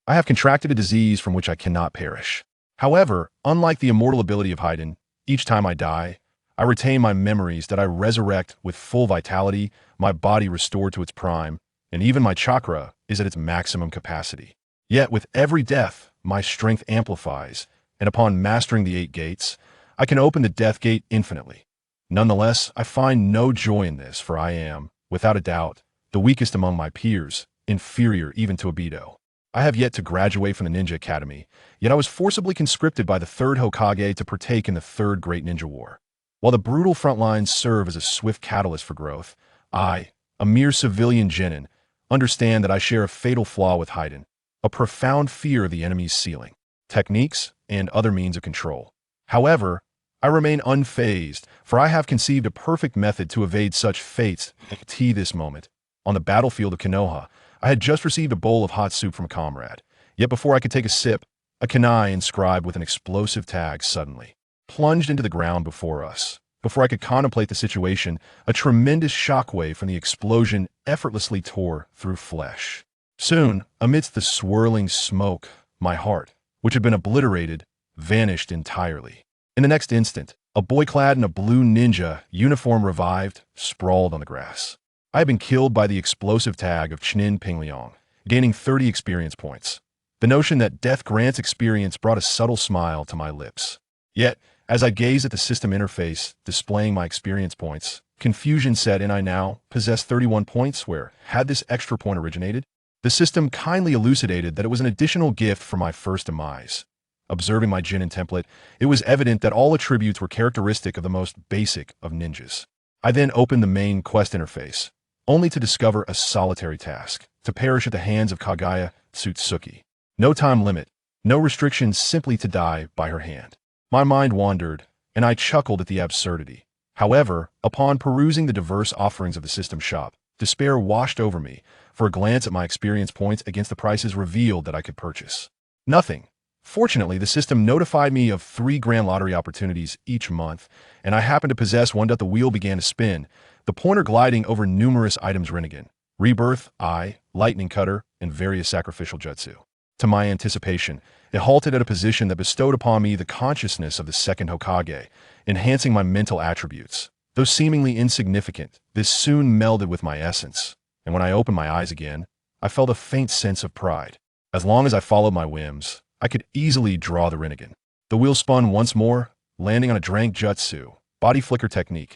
I have contracted a disease from which I cannot perish. However, unlike the immortal ability of Haydn, each time I die, I retain my memories that I resurrect with full vitality, my body restored to its prime, and even my chakra is at its maximum capacity. Yet with every death, my strength amplifies, and upon mastering the 8 gates, I can open the death gate infinitely. Nonetheless, I find no joy in this, for I am, without a doubt, the weakest among my peers, inferior even to Obito. I have yet to graduate from the Ninja Academy, yet I was forcibly conscripted by the 3rd Hokage to partake in the 3rd Great Ninja War. While the brutal front lines serve as a swift catalyst for growth, I, a mere civilian genin, understand that I share a fatal flaw with Haydn, a profound fear of the enemy's ceiling, techniques, and other means of control. However, I remain unfazed, for I have conceived a perfect method to evade such fates. This moment, on the battlefield of Konoha, I had just received a bowl of hot soup from a comrade, yet before I could take a sip, a kunai inscribed with an explosive tag suddenly plunged into the ground before us. Before I could contemplate the situation, a tremendous shockwave from the explosion effortlessly tore through flesh. Soon, amidst the swirling smoke, my heart, which had been obliterated, vanished entirely. In the next instant, a boy clad in a blue ninja uniform revived, sprawled on the grass. I had been killed by the explosive tag of Chnin Pingliang, gaining 30 experience points. The notion that death grants experience brought a subtle smile to my lips. Yet, as I gazed at the system interface displaying my experience points, confusion set in. I now possessed 31 points where, had this extra point originated? The system kindly elucidated that it was an additional gift for my first demise. Observing my Jinin template, it was evident that all attributes were characteristic of the most basic of ninjas. I then opened the main quest interface, only to discover a solitary task, to perish at the hands of Kaguya Tsutsuki. No time limit, no restrictions, simply to die by her hand. My mind wandered, and I chuckled at the absurdity. However, upon perusing the diverse offerings of the system shop, despair washed over me, for a glance at my experience points against the prices revealed that I could purchase nothing. Fortunately, the system notified me of 3 grand lottery opportunities each month, and I happened to possess one. The wheel began to spin, the pointer gliding over numerous items: Rinnegan, Rebirth, Eye, Lightning Cutter, and various sacrificial jutsu. To my anticipation, it halted at a position that bestowed upon me the consciousness of the 2nd Hokage, enhancing my mental attributes. Though seemingly insignificant, this soon melded with my essence, and when I opened my eyes again, I felt a faint sense of pride. As long as I followed my whims, I could easily draw the Rinnegan. The wheel spun once more, landing on a Drank Jutsu, body flicker technique.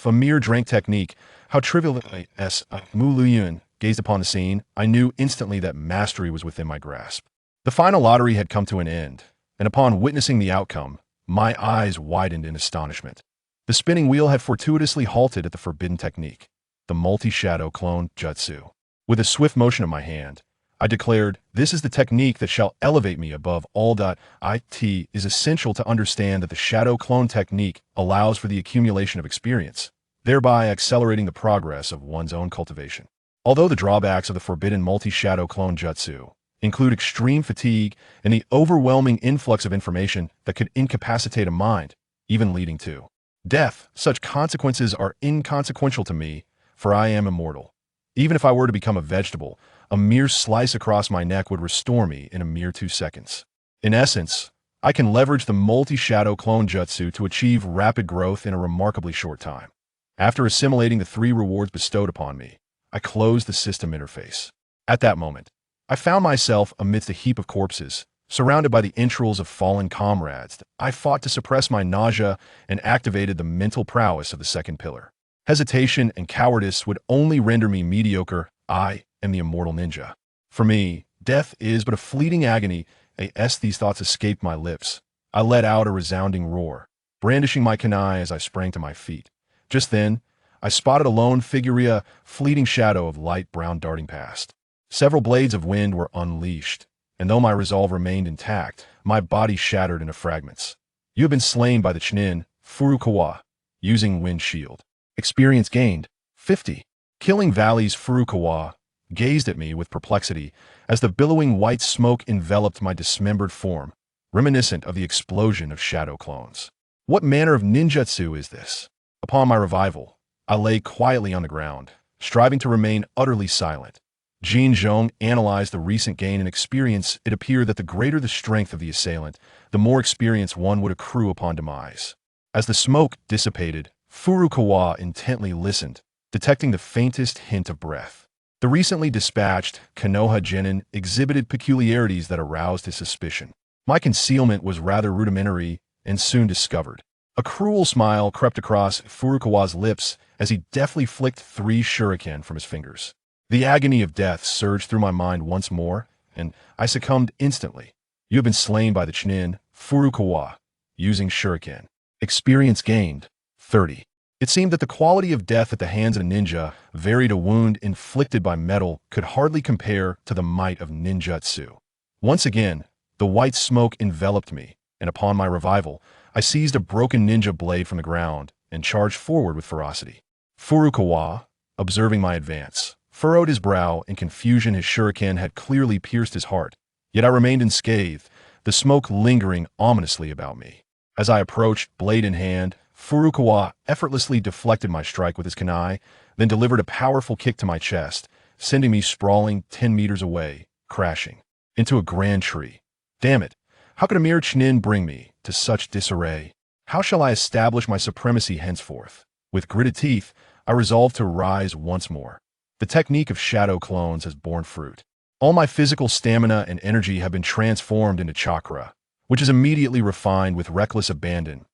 A mere Drank technique, how trivial it is. Liu Yun gazed upon the scene, I knew instantly that mastery was within my grasp. The final lottery had come to an end, and upon witnessing the outcome, my eyes widened in astonishment. The spinning wheel had fortuitously halted at the forbidden technique, the multi-shadow clone jutsu. With a swift motion of my hand, I declared, "This is the technique that shall elevate me above all. It is essential to understand that the shadow clone technique allows for the accumulation of experience, thereby accelerating the progress of one's own cultivation. Although the drawbacks of the forbidden multi-shadow clone jutsu include extreme fatigue and the overwhelming influx of information that could incapacitate a mind, even leading to death, such consequences are inconsequential to me, for I am immortal. Even if I were to become a vegetable, a mere slice across my neck would restore me in a mere 2 seconds. In essence, I can leverage the multi-shadow clone jutsu to achieve rapid growth in a remarkably short time." After assimilating the 3 rewards bestowed upon me, I closed the system interface. At that moment, I found myself amidst a heap of corpses, surrounded by the entrails of fallen comrades. I fought to suppress my nausea and activated the mental prowess of the 2nd pillar. Hesitation and cowardice would only render me mediocre. I am the immortal ninja. For me, death is but a fleeting agony. These thoughts escaped my lips. I let out a resounding roar, brandishing my kunai as I sprang to my feet. Just then, I spotted a lone figure, a fleeting shadow of light brown darting past. Several blades of wind were unleashed, and though my resolve remained intact, my body shattered into fragments. "You have been slain by the Chnin Furukawa, using Wind Shield. Experience gained, 50. Killing Valley's Furukawa gazed at me with perplexity as the billowing white smoke enveloped my dismembered form, reminiscent of the explosion of shadow clones. What manner of ninjutsu is this? Upon my revival, I lay quietly on the ground, striving to remain utterly silent. Jin Zhong analyzed the recent gain in experience. It appeared that the greater the strength of the assailant, the more experience one would accrue upon demise. As the smoke dissipated, Furukawa intently listened, detecting the faintest hint of breath. The recently dispatched Konoha genin exhibited peculiarities that aroused his suspicion. My concealment was rather rudimentary and soon discovered. A cruel smile crept across Furukawa's lips as he deftly flicked 3 shuriken from his fingers. The agony of death surged through my mind once more, and I succumbed instantly. You have been slain by the Chunin, Furukawa, using shuriken. Experience gained, 30. It seemed that the quality of death at the hands of a ninja varied. A wound inflicted by metal could hardly compare to the might of ninjutsu. Once again, the white smoke enveloped me, and upon my revival, I seized a broken ninja blade from the ground and charged forward with ferocity. Furukawa, observing my advance, furrowed his brow in confusion. His shuriken had clearly pierced his heart, yet I remained unscathed, the smoke lingering ominously about me. As I approached, blade in hand, Furukawa effortlessly deflected my strike with his kunai, then delivered a powerful kick to my chest, sending me sprawling 10 meters away, crashing into a grand tree. Damn it! How could a mere Chunin bring me to such disarray? How shall I establish my supremacy henceforth? With gritted teeth, I resolved to rise once more. The technique of shadow clones has borne fruit. All my physical stamina and energy have been transformed into chakra, which is immediately refined with reckless abandon.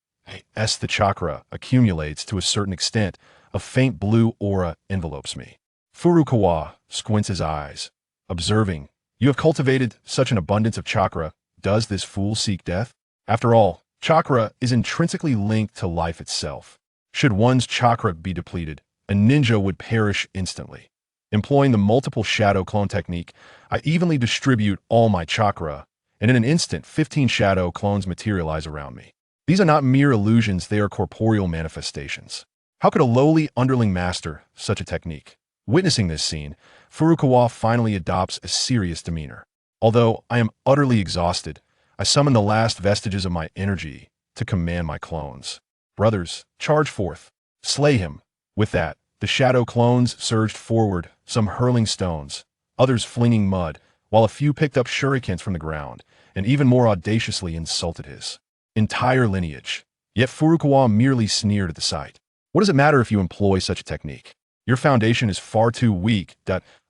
As the chakra accumulates to a certain extent, a faint blue aura envelopes me. Furukawa squints his eyes, observing, "You have cultivated such an abundance of chakra. Does this fool seek death? After all, chakra is intrinsically linked to life itself. Should one's chakra be depleted, a ninja would perish instantly. Employing the multiple shadow clone technique, I evenly distribute all my chakra, and in an instant 15 shadow clones materialize around me. These are not mere illusions, they are corporeal manifestations. How could a lowly underling master such a technique? Witnessing this scene, Furukawa finally adopts a serious demeanor. Although I am utterly exhausted, I summon the last vestiges of my energy to command my clones. Brothers, charge forth. Slay him. With that, the shadow clones surged forward, some hurling stones, others flinging mud, while a few picked up shurikens from the ground, and even more audaciously insulted his entire lineage. Yet Furukawa merely sneered at the sight. What does it matter if you employ such a technique? Your foundation is far too weak.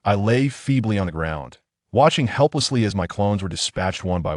I lay feebly on the ground, watching helplessly as my clones were dispatched one by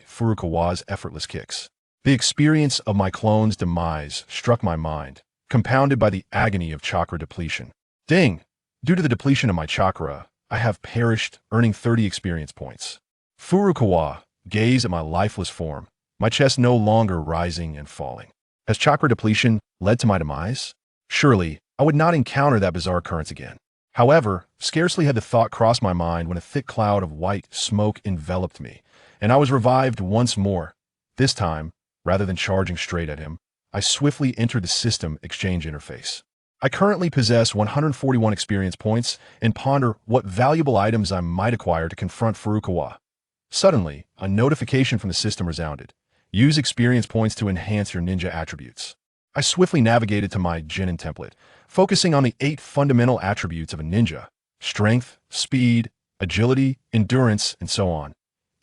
Furukawa's effortless kicks. The experience of my clones' demise struck my mind, compounded by the agony of chakra depletion. Ding! Due to the depletion of my chakra, I have perished, earning 30 experience points. Furukawa gazed at my lifeless form, my chest no longer rising and falling. Has chakra depletion led to my demise? Surely, I would not encounter that bizarre occurrence again. However, scarcely had the thought crossed my mind when a thick cloud of white smoke enveloped me, and I was revived once more. This time, rather than charging straight at him, I swiftly entered the system exchange interface. I currently possess 141 experience points and ponder what valuable items I might acquire to confront Furukawa. Suddenly, a notification from the system resounded. Use experience points to enhance your ninja attributes. I swiftly navigated to my genin template, focusing on the 8 fundamental attributes of a ninja: strength, speed, agility, endurance, and so on.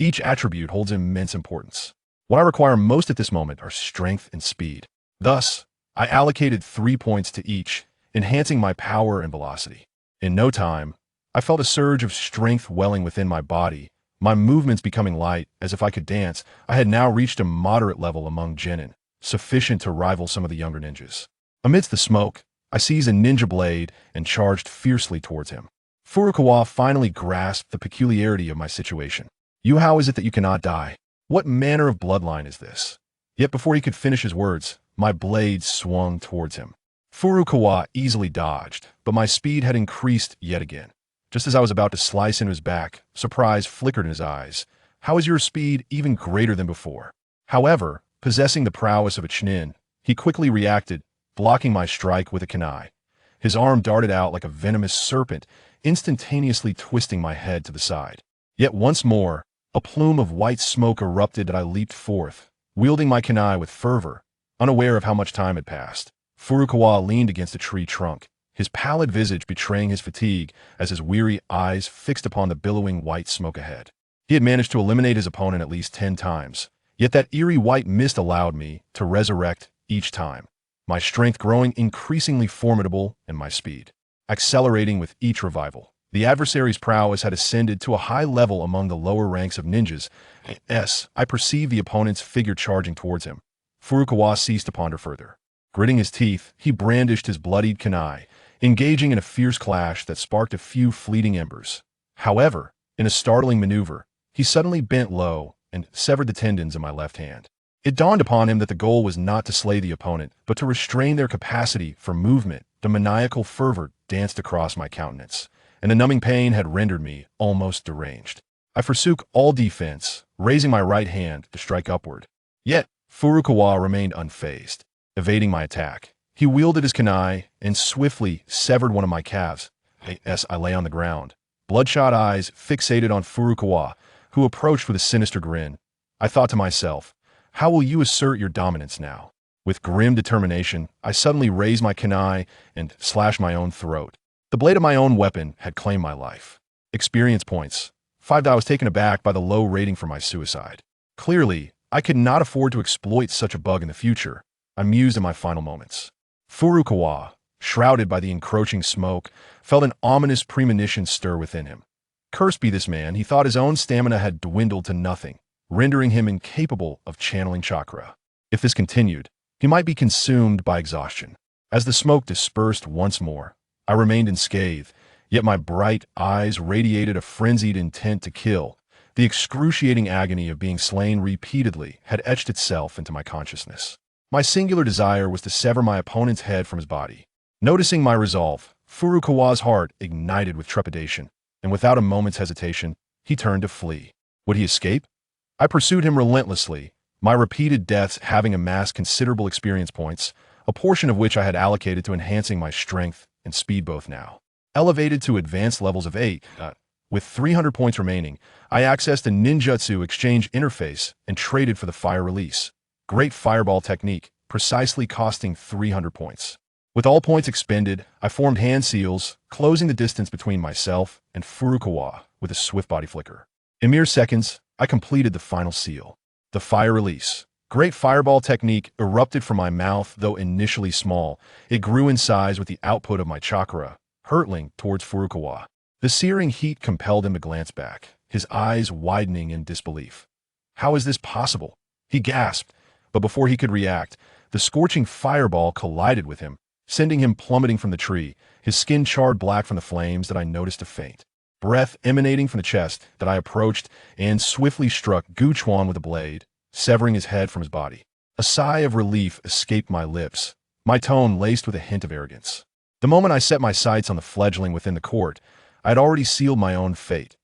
Each attribute holds immense importance. What I require most at this moment are strength and speed. Thus, I allocated 3 points to each, enhancing my power and velocity. In no time, I felt a surge of strength welling within my body, my movements becoming light, as if I could dance. I had now reached a moderate level among genin, sufficient to rival some of the younger ninjas. Amidst the smoke, I seized a ninja blade and charged fiercely towards him. Furukawa finally grasped the peculiarity of my situation. How is it that you cannot die? What manner of bloodline is this? Yet before he could finish his words, my blade swung towards him. Furukawa easily dodged, but my speed had increased yet again. Just as I was about to slice into his back, surprise flickered in his eyes. How is your speed even greater than before? However, possessing the prowess of a Chunin, he quickly reacted, blocking my strike with a kunai. His arm darted out like a venomous serpent, instantaneously twisting my head to the side. Yet once more, a plume of white smoke erupted and I leaped forth, wielding my kunai with fervor, unaware of how much time had passed. Furukawa leaned against a tree trunk, his pallid visage betraying his fatigue as his weary eyes fixed upon the billowing white smoke ahead. He had managed to eliminate his opponent at least 10 times, yet that eerie white mist allowed me to resurrect each time, my strength growing increasingly formidable and my speed accelerating with each revival. The adversary's prowess had ascended to a high level among the lower ranks of ninjas. I perceived the opponent's figure charging towards him. Furukawa ceased to ponder further. Gritting his teeth, he brandished his bloodied kunai, engaging in a fierce clash that sparked a few fleeting embers. However, in a startling maneuver, he suddenly bent low and severed the tendons in my left hand. It dawned upon him that the goal was not to slay the opponent, but to restrain their capacity for movement. The maniacal fervor danced across my countenance, and the numbing pain had rendered me almost deranged. I forsook all defense, raising my right hand to strike upward. Yet, Furukawa remained unfazed, evading my attack. He wielded his kunai and swiftly severed one of my calves. As I lay on the ground, bloodshot eyes fixated on Furukawa, who approached with a sinister grin. I thought to myself, how will you assert your dominance now? With grim determination, I suddenly raised my kunai and slashed my own throat. The blade of my own weapon had claimed my life. Experience points. 5. I was taken aback by the low rating for my suicide. Clearly, I could not afford to exploit such a bug in the future. I mused in my final moments. Furukawa, shrouded by the encroaching smoke, felt an ominous premonition stir within him. Cursed be this man, he thought his own stamina had dwindled to nothing, rendering him incapable of channeling chakra. If this continued, he might be consumed by exhaustion. As the smoke dispersed once more, I remained unscathed, yet my bright eyes radiated a frenzied intent to kill. The excruciating agony of being slain repeatedly had etched itself into my consciousness. My singular desire was to sever my opponent's head from his body. Noticing my resolve, Furukawa's heart ignited with trepidation, and without a moment's hesitation, he turned to flee. Would he escape? I pursued him relentlessly, my repeated deaths having amassed considerable experience points, a portion of which I had allocated to enhancing my strength and speed both now. Elevated to advanced levels of 8, with 300 points remaining, I accessed a ninjutsu exchange interface and traded for the fire release. Great fireball technique, precisely costing 300 points. With all points expended, I formed hand seals, closing the distance between myself and Furukawa with a swift body flicker. In mere seconds, I completed the final seal. The fire release. Great fireball technique erupted from my mouth, though initially small. It grew in size with the output of my chakra, hurtling towards Furukawa. The searing heat compelled him to glance back, his eyes widening in disbelief. How is this possible? He gasped, but before he could react, the scorching fireball collided with him, sending him plummeting from the tree, his skin charred black from the flames that I noticed to faint. Breath emanating from the chest that I approached and swiftly struck Guchuan with a blade, severing his head from his body. A sigh of relief escaped my lips, my tone laced with a hint of arrogance. The moment I set my sights on the fledgling within the court, I had already sealed my own fate.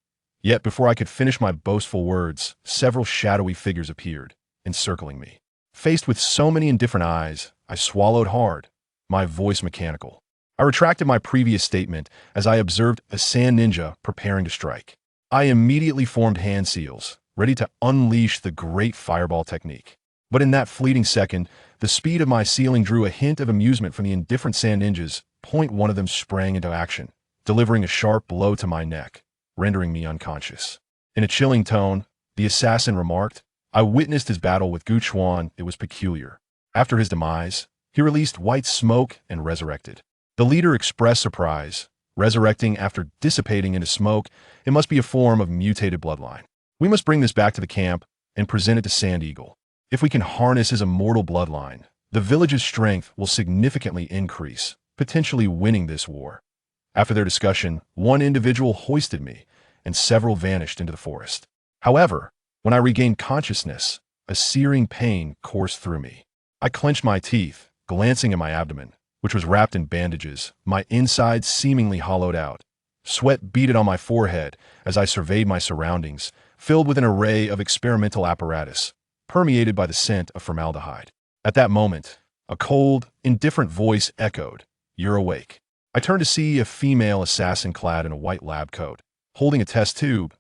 Yet before I could finish my boastful words, several shadowy figures appeared, encircling me. Faced with so many indifferent eyes, I swallowed hard, my voice mechanical. I retracted my previous statement as I observed a sand ninja preparing to strike. I immediately formed hand seals, ready to unleash the great fireball technique. But in that fleeting second, the speed of my sealing drew a hint of amusement from the indifferent sand ninjas. One of them sprang into action, delivering a sharp blow to my neck, rendering me unconscious. In a chilling tone, the assassin remarked, I witnessed his battle with Guchuan. It was peculiar. After his demise, he released white smoke and resurrected. The leader expressed surprise. Resurrecting after dissipating into smoke, it must be a form of mutated bloodline. We must bring this back to the camp and present it to Sand Eagle. If we can harness his immortal bloodline, the village's strength will significantly increase, potentially winning this war. After their discussion, one individual hoisted me, and several vanished into the forest. However, when I regained consciousness, a searing pain coursed through me. I clenched my teeth, glancing at my abdomen, which was wrapped in bandages, my insides seemingly hollowed out. Sweat beaded on my forehead as I surveyed my surroundings, filled with an array of experimental apparatus, permeated by the scent of formaldehyde. At that moment, a cold, indifferent voice echoed, "You're awake." I turned to see a female assassin clad in a white lab coat, holding a test tube.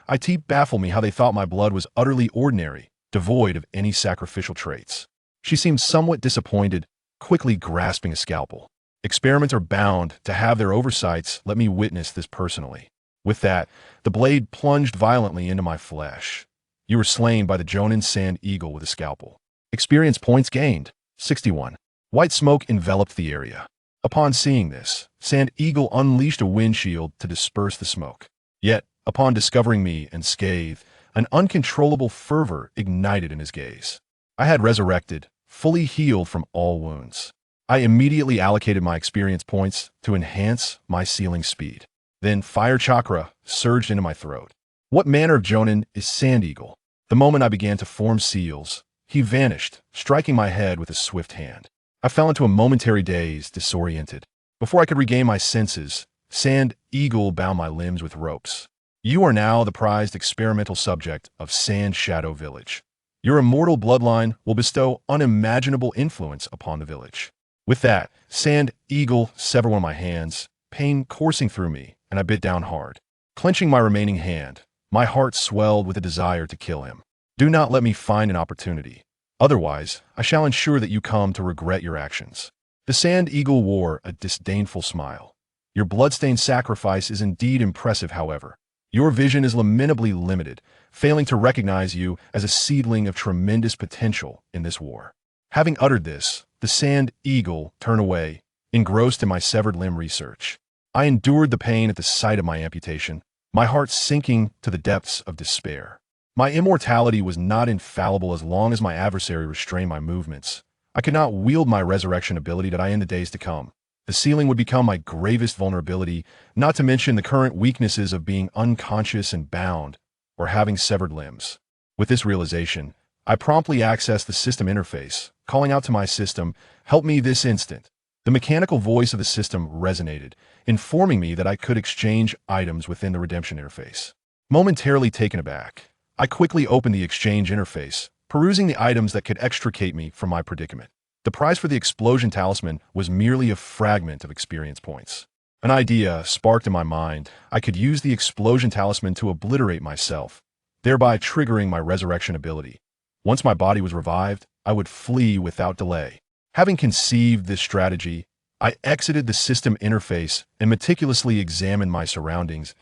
It baffled me how they thought my blood was utterly ordinary, devoid of any sacrificial traits. She seemed somewhat disappointed, quickly grasping a scalpel. Experiments are bound to have their oversights. Let me witness this personally. With that, the blade plunged violently into my flesh. You were slain by the Jonin Sand Eagle with a scalpel. Experience points gained, 61. White smoke enveloped the area. Upon seeing this, Sand Eagle unleashed a windshield to disperse the smoke. Yet, upon discovering me unscathed, an uncontrollable fervor ignited in his gaze. I had resurrected, fully healed from all wounds. I immediately allocated my experience points to enhance my sealing speed. Then fire chakra surged into my throat. What manner of Jonin is Sand Eagle? The moment I began to form seals, he vanished, striking my head with a swift hand. I fell into a momentary daze, disoriented. Before I could regain my senses, Sand Eagle bound my limbs with ropes. You are now the prized experimental subject of Sand Shadow Village. Your immortal bloodline will bestow unimaginable influence upon the village. With that, Sand Eagle severed one of my hands, pain coursing through me, and I bit down hard. Clenching my remaining hand, my heart swelled with a desire to kill him. Do not let me find an opportunity. Otherwise, I shall ensure that you come to regret your actions. The Sand Eagle wore a disdainful smile. Your bloodstained sacrifice is indeed impressive, however. Your vision is lamentably limited, failing to recognize you as a seedling of tremendous potential in this war. Having uttered this, the Sand Eagle turned away, engrossed in my severed limb research. I endured the pain at the sight of my amputation, my heart sinking to the depths of despair. My immortality was not infallible as long as my adversary restrained my movements. I could not wield my resurrection ability that I in the days to come. The ceiling would become my gravest vulnerability, not to mention the current weaknesses of being unconscious and bound, or having severed limbs. With this realization, I promptly accessed the system interface, calling out to my system, "Help me this instant." The mechanical voice of the system resonated, informing me that I could exchange items within the redemption interface. Momentarily taken aback, I quickly opened the exchange interface, perusing the items that could extricate me from my predicament. The prize for the explosion talisman was merely a fragment of experience points. An idea sparked in my mind. I could use the explosion talisman to obliterate myself, thereby triggering my resurrection ability. Once my body was revived, I would flee without delay. Having conceived this strategy, I exited the system interface and meticulously examined my surroundings.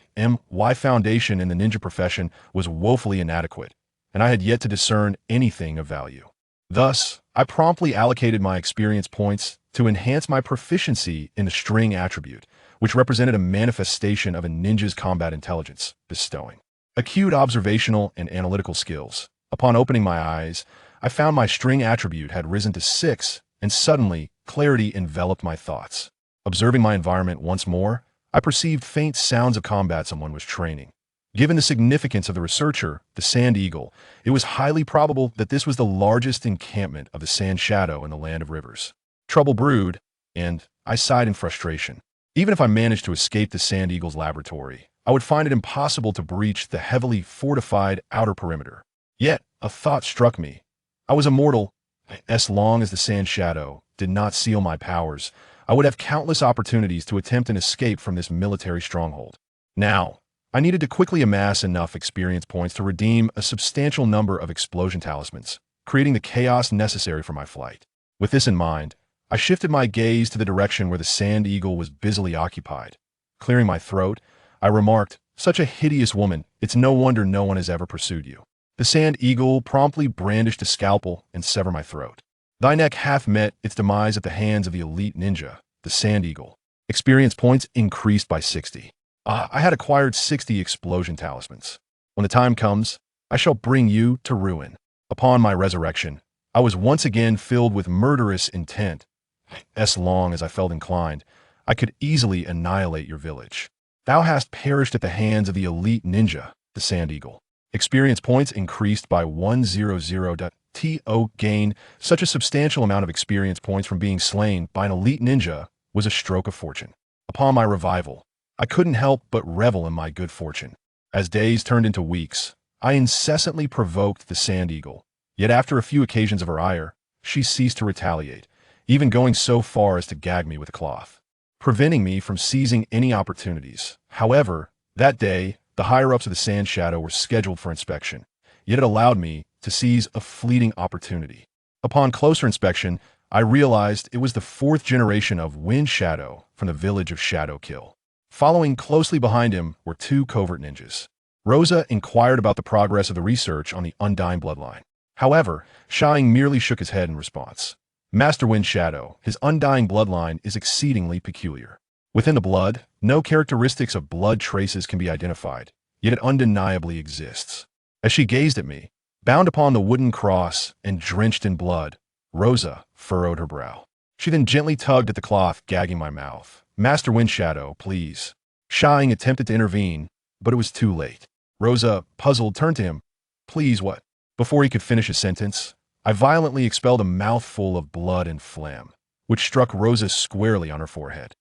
My foundation in the ninja profession was woefully inadequate, and I had yet to discern anything of value. Thus, I promptly allocated my experience points to enhance my proficiency in the string attribute, which represented a manifestation of a ninja's combat intelligence, bestowing acute observational and analytical skills. Upon opening my eyes, I found my string attribute had risen to 6, and suddenly, clarity enveloped my thoughts. Observing my environment once more, I perceived faint sounds of combat someone was training. Given the significance of the researcher, the Sand Eagle, it was highly probable that this was the largest encampment of the Sand Shadow in the Land of Rivers. Trouble brewed, and I sighed in frustration. Even if I managed to escape the Sand Eagle's laboratory, I would find it impossible to breach the heavily fortified outer perimeter. Yet, a thought struck me. I was immortal. As long as the Sand Shadow did not seal my powers, I would have countless opportunities to attempt an escape from this military stronghold. Now, I needed to quickly amass enough experience points to redeem a substantial number of explosion talismans, creating the chaos necessary for my flight. With this in mind, I shifted my gaze to the direction where the Sand Eagle was busily occupied. Clearing my throat, I remarked, "Such a hideous woman, it's no wonder no one has ever pursued you." The Sand Eagle promptly brandished a scalpel and severed my throat. Thy neck hath met its demise at the hands of the elite ninja, the Sand Eagle. Experience points increased by 60. I had acquired 60 explosion talismans. When the time comes, I shall bring you to ruin. Upon my resurrection, I was once again filled with murderous intent. As long as I felt inclined, I could easily annihilate your village. Thou hast perished at the hands of the elite ninja, the Sand Eagle. Experience points increased by 100. To gain such a substantial amount of experience points from being slain by an elite ninja was a stroke of fortune. Upon my revival, I couldn't help but revel in my good fortune. As days turned into weeks, I incessantly provoked the Sand Eagle. Yet after a few occasions of her ire, she ceased to retaliate, even going so far as to gag me with a cloth, preventing me from seizing any opportunities. However, that day, the higher-ups of the Sand Shadow were scheduled for inspection, yet it allowed me to seize a fleeting opportunity. Upon closer inspection, I realized it was the fourth generation of Wind Shadow from the village of Shadow Kill. Following closely behind him were two covert ninjas. Rosa inquired about the progress of the research on the Undying bloodline. However, Shang merely shook his head in response. Master Wind Shadow, his Undying bloodline is exceedingly peculiar. Within the blood, no characteristics of blood traces can be identified, yet it undeniably exists. As she gazed at me, bound upon the wooden cross and drenched in blood, Rosa furrowed her brow. She then gently tugged at the cloth, gagging my mouth. Master Wind Shadow, please. Shang attempted to intervene, but it was too late. Rosa, puzzled, turned to him. Please what? Before he could finish his sentence, I violently expelled a mouthful of blood and phlegm, which struck Rosa squarely on her forehead.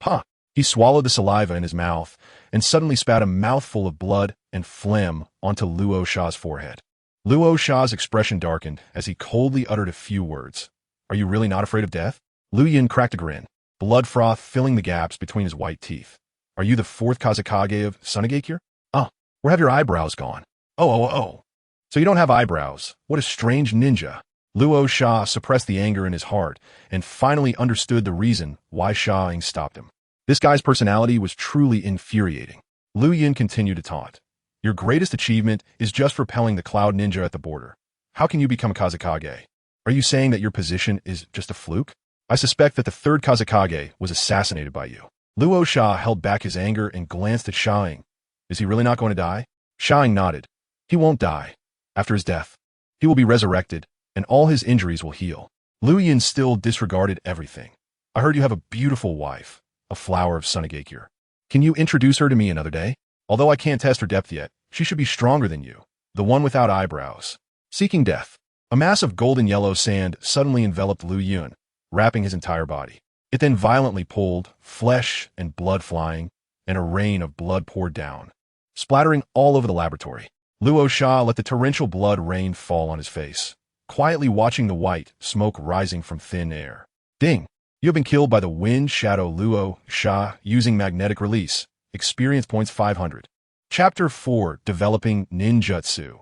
Huh! He swallowed the saliva in his mouth and suddenly spat a mouthful of blood and phlegm onto Luo Sha's forehead. Luo Sha's expression darkened as he coldly uttered a few words. Are you really not afraid of death? Liu Yun cracked a grin, blood froth filling the gaps between his white teeth. Are you the fourth Kazekage of Sunagakure? Where have your eyebrows gone? Oh. So you don't have eyebrows. What a strange ninja. Luo Sha suppressed the anger in his heart and finally understood the reason why Shang stopped him. This guy's personality was truly infuriating. Liu Yun continued to taunt. Your greatest achievement is just repelling the Cloud Ninja at the border. How can you become a Kazekage? Are you saying that your position is just a fluke? I suspect that the third Kazekage was assassinated by you. Luo Sha held back his anger and glanced at Shang. Is he really not going to die? Shang nodded. He won't die. After his death, he will be resurrected, and all his injuries will heal. Liu Yun still disregarded everything. I heard you have a beautiful wife, a flower of Sunagakure. Can you introduce her to me another day? Although I can't test her depth yet, she should be stronger than you, the one without eyebrows. Seeking death. A mass of golden yellow sand suddenly enveloped Liu Yun, wrapping his entire body. It then violently pulled, flesh and blood flying, and a rain of blood poured down, splattering all over the laboratory. Luo Sha let the torrential blood rain fall on his face, quietly watching the white smoke rising from thin air. Ding! You have been killed by the Wind Shadow Luo Sha using magnetic release. Experience points 500. Chapter 4, Developing Ninjutsu.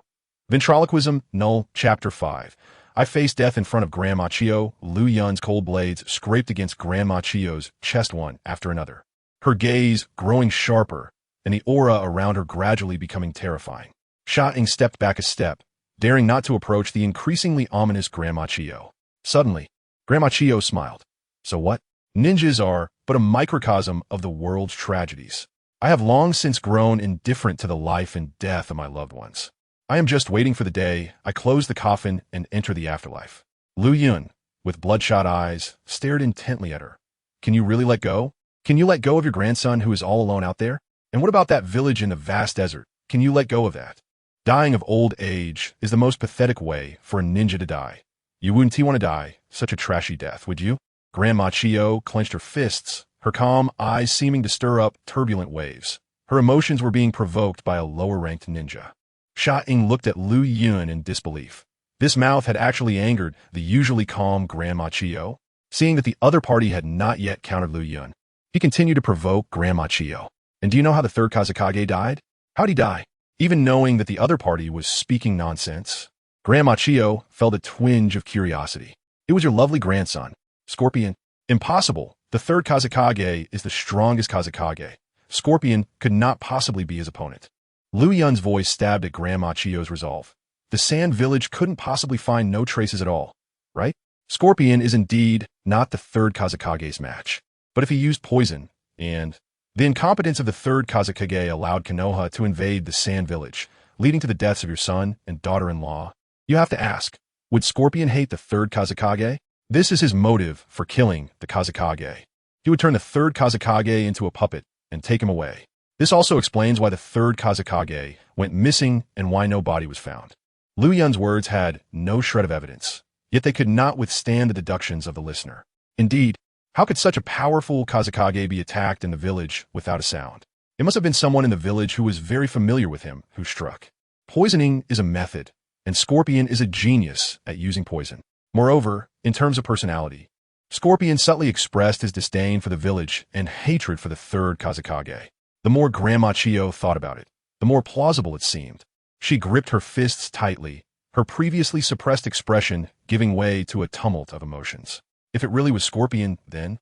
Ventriloquism, Null, Chapter 5. I faced death in front of Grandma Chio. Liu Yun's cold blades scraped against Grandma Chio's chest one after another, her gaze growing sharper and the aura around her gradually becoming terrifying. Shang stepped back a step, daring not to approach the increasingly ominous Grandma Chio. Suddenly, Grandma Chio smiled. So what? Ninjas are but a microcosm of the world's tragedies. I have long since grown indifferent to the life and death of my loved ones. I am just waiting for the day I close the coffin and enter the afterlife. Liu Yun, with bloodshot eyes, stared intently at her. Can you really let go? Can you let go of your grandson who is all alone out there? And what about that village in the vast desert? Can you let go of that? Dying of old age is the most pathetic way for a ninja to die. You wouldn't want to die such a trashy death, would you? Grandma Chio clenched her fists, her calm eyes seeming to stir up turbulent waves. Her emotions were being provoked by a lower-ranked ninja. Shang looked at Liu Yun in disbelief. This mouth had actually angered the usually calm Grandma Chio. Seeing that the other party had not yet countered Liu Yun, he continued to provoke Grandma Chio. And do you know how the third Kazekage died? How'd he die? Even knowing that the other party was speaking nonsense, Grandma Chio felt a twinge of curiosity. It was your lovely grandson, Scorpion. Impossible. The third Kazekage is the strongest Kazekage. Scorpion could not possibly be his opponent. Liu Yun's voice stabbed at Grandma Chio's resolve. The Sand Village couldn't possibly find no traces at all, right? Scorpion is indeed not the third Kazekage's match. But if he used poison, and the incompetence of the third Kazekage allowed Konoha to invade the Sand Village, leading to the deaths of your son and daughter-in-law, you have to ask, would Scorpion hate the third Kazekage? This is his motive for killing the Kazekage. He would turn the third Kazekage into a puppet and take him away. This also explains why the third Kazekage went missing and why no body was found. Liu Yun's words had no shred of evidence, yet they could not withstand the deductions of the listener. Indeed, how could such a powerful Kazekage be attacked in the village without a sound? It must have been someone in the village who was very familiar with him who struck. Poisoning is a method, and Scorpion is a genius at using poison. Moreover, in terms of personality, Scorpion subtly expressed his disdain for the village and hatred for the third Kazekage. The more Grandma Chio thought about it, the more plausible it seemed. She gripped her fists tightly, her previously suppressed expression giving way to a tumult of emotions. If it really was Scorpion, then?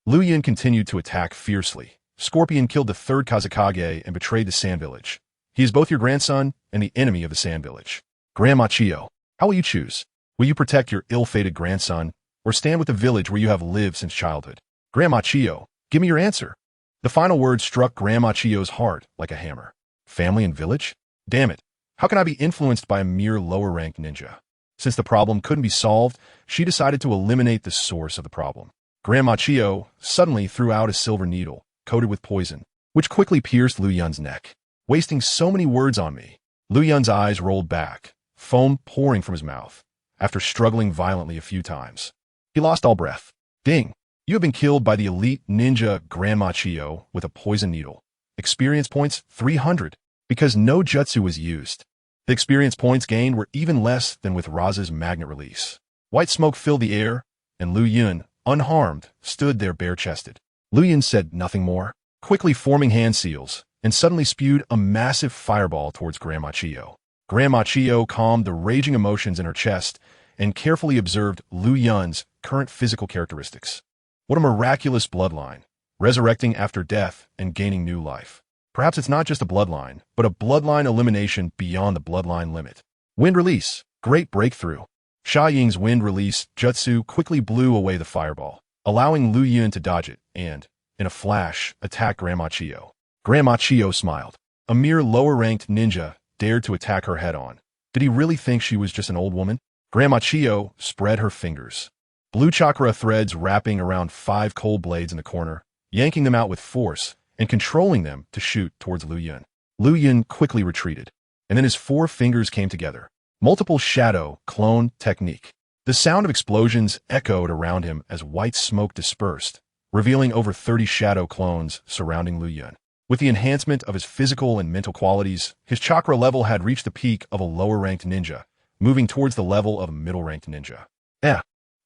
Liu Yun continued to attack fiercely. Scorpion killed the third Kazekage and betrayed the Sand Village. He is both your grandson and the enemy of the Sand Village. Grandma Chiyo, how will you choose? Will you protect your ill-fated grandson, or stand with the village where you have lived since childhood? Grandma Chiyo, give me your answer. The final words struck Grandma Chiyo's heart like a hammer. Family and village? Damn it. How can I be influenced by a mere lower-ranked ninja? Since the problem couldn't be solved, she decided to eliminate the source of the problem. Grandma Chiyo suddenly threw out a silver needle, coated with poison, which quickly pierced Liu Yun's neck. Wasting so many words on me. Liu Yun's eyes rolled back, foam pouring from his mouth, after struggling violently a few times. He lost all breath. Ding! You have been killed by the elite ninja Grandma Chiyo with a poison needle. Experience points 300, because no jutsu was used. The experience points gained were even less than with Raza's magnet release. White smoke filled the air, and Liu Yun, unharmed, stood there bare-chested. Liu Yun said nothing more, quickly forming hand seals, and suddenly spewed a massive fireball towards Grandma Chiyo. Grandma Chiyo calmed the raging emotions in her chest and carefully observed Liu Yun's current physical characteristics. What a miraculous bloodline, resurrecting after death and gaining new life. Perhaps it's not just a bloodline, but a bloodline elimination beyond the bloodline limit. Wind release, great breakthrough. Xia Ying's wind release jutsu quickly blew away the fireball, allowing Liu Yun to dodge it and, in a flash, attack Grandma Chiyo. Grandma Chiyo smiled. A mere lower-ranked ninja dared to attack her head-on. Did he really think she was just an old woman? Grandma Chiyo spread her fingers. Blue chakra threads wrapping around 5 cold blades in the corner, yanking them out with force and controlling them to shoot towards Liu Yun. Liu Yun quickly retreated, and then his 4 fingers came together. Multiple shadow clone technique. The sound of explosions echoed around him as white smoke dispersed, revealing over 30 shadow clones surrounding Liu Yun. With the enhancement of his physical and mental qualities, his chakra level had reached the peak of a lower-ranked ninja, moving towards the level of a middle-ranked ninja.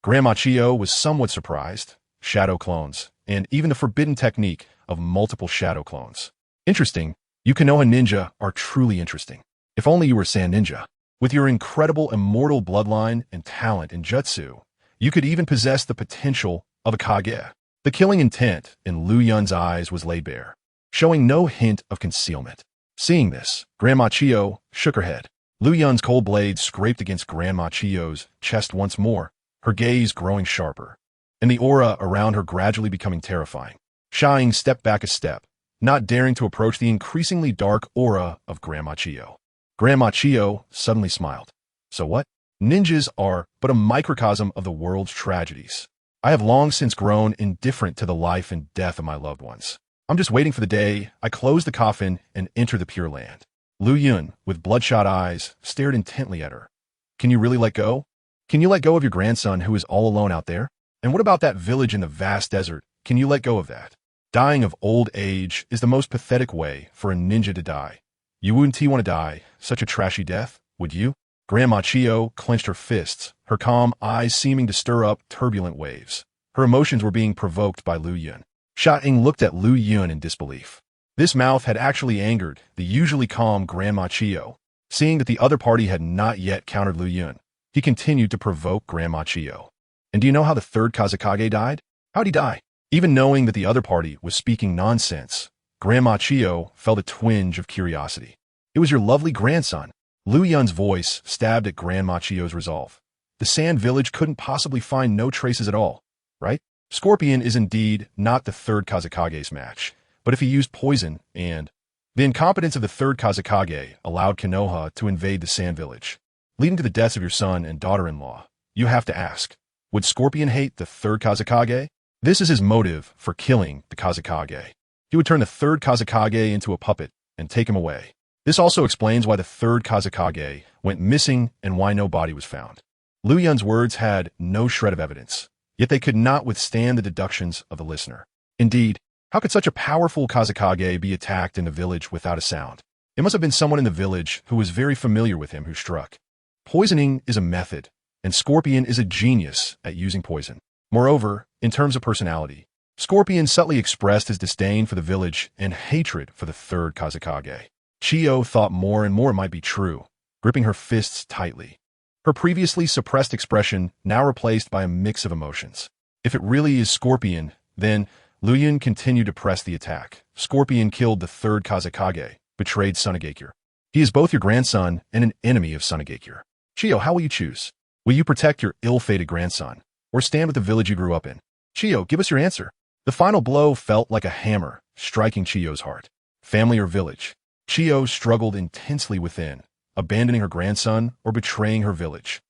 Grandma Chiyo was somewhat surprised. Shadow clones, and even the forbidden technique of multiple shadow clones. Interesting. You Konoha ninja are truly interesting. If only you were Sand Ninja. With your incredible immortal bloodline and talent in jutsu, you could even possess the potential of a Kage. The killing intent in Liu Yun's eyes was laid bare, showing no hint of concealment. Seeing this, Grandma Chiyo shook her head. Liu Yun's cold blade scraped against Grandma Chiyo's chest once more, her gaze growing sharper, and the aura around her gradually becoming terrifying. Xia Ying stepped back a step, not daring to approach the increasingly dark aura of Grandma Chiyo. Grandma Chiyo suddenly smiled. So what? Ninjas are but a microcosm of the world's tragedies. I have long since grown indifferent to the life and death of my loved ones. I'm just waiting for the day I close the coffin and enter the Pure Land. Liu Yun, with bloodshot eyes, stared intently at her. Can you really let go? Can you let go of your grandson who is all alone out there? And what about that village in the vast desert? Can you let go of that? Dying of old age is the most pathetic way for a ninja to die. You wouldn't want to die such a trashy death, would you? Grandma Chiyo clenched her fists, her calm eyes seeming to stir up turbulent waves. Her emotions were being provoked by Liu Yun. Xia Ying looked at Liu Yun in disbelief. This mouth had actually angered the usually calm Grandma Chiyo. Seeing that the other party had not yet countered Liu Yun, he continued to provoke Grandma Chiyo. And do you know how the third Kazekage died? How'd he die? Even knowing that the other party was speaking nonsense, Grandma Chiyo felt a twinge of curiosity. It was your lovely grandson. Liu Yun's voice stabbed at Grandma Chiyo's resolve. The Sand Village couldn't possibly find no traces at all, right? Scorpion is indeed not the third Kazekage's match, but if he used poison and... The incompetence of the third Kazekage allowed Konoha to invade the Sand Village, leading to the deaths of your son and daughter-in-law. You have to ask, would Scorpion hate the third Kazekage? This is his motive for killing the Kazekage. He would turn the third Kazekage into a puppet and take him away. This also explains why the third Kazekage went missing and why no body was found. Liu Yun's words had no shred of evidence, yet they could not withstand the deductions of the listener. Indeed, how could such a powerful Kazekage be attacked in the village without a sound? It must have been someone in the village who was very familiar with him who struck. Poisoning is a method, and Scorpion is a genius at using poison. Moreover, in terms of personality, Scorpion subtly expressed his disdain for the village and hatred for the third Kazekage. Chiyo thought more and more might be true, gripping her fists tightly. Her previously suppressed expression now replaced by a mix of emotions. If it really is Scorpion, then Liu Yun continued to press the attack. Scorpion killed the third Kazekage, betrayed Sunagakure. He is both your grandson and an enemy of Sunagakure. Chiyo, how will you choose? Will you protect your ill-fated grandson, or stand with the village you grew up in? Chiyo, give us your answer. The final blow felt like a hammer, striking Chiyo's heart. Family or village? Chiyo struggled intensely within, abandoning her grandson or betraying her village.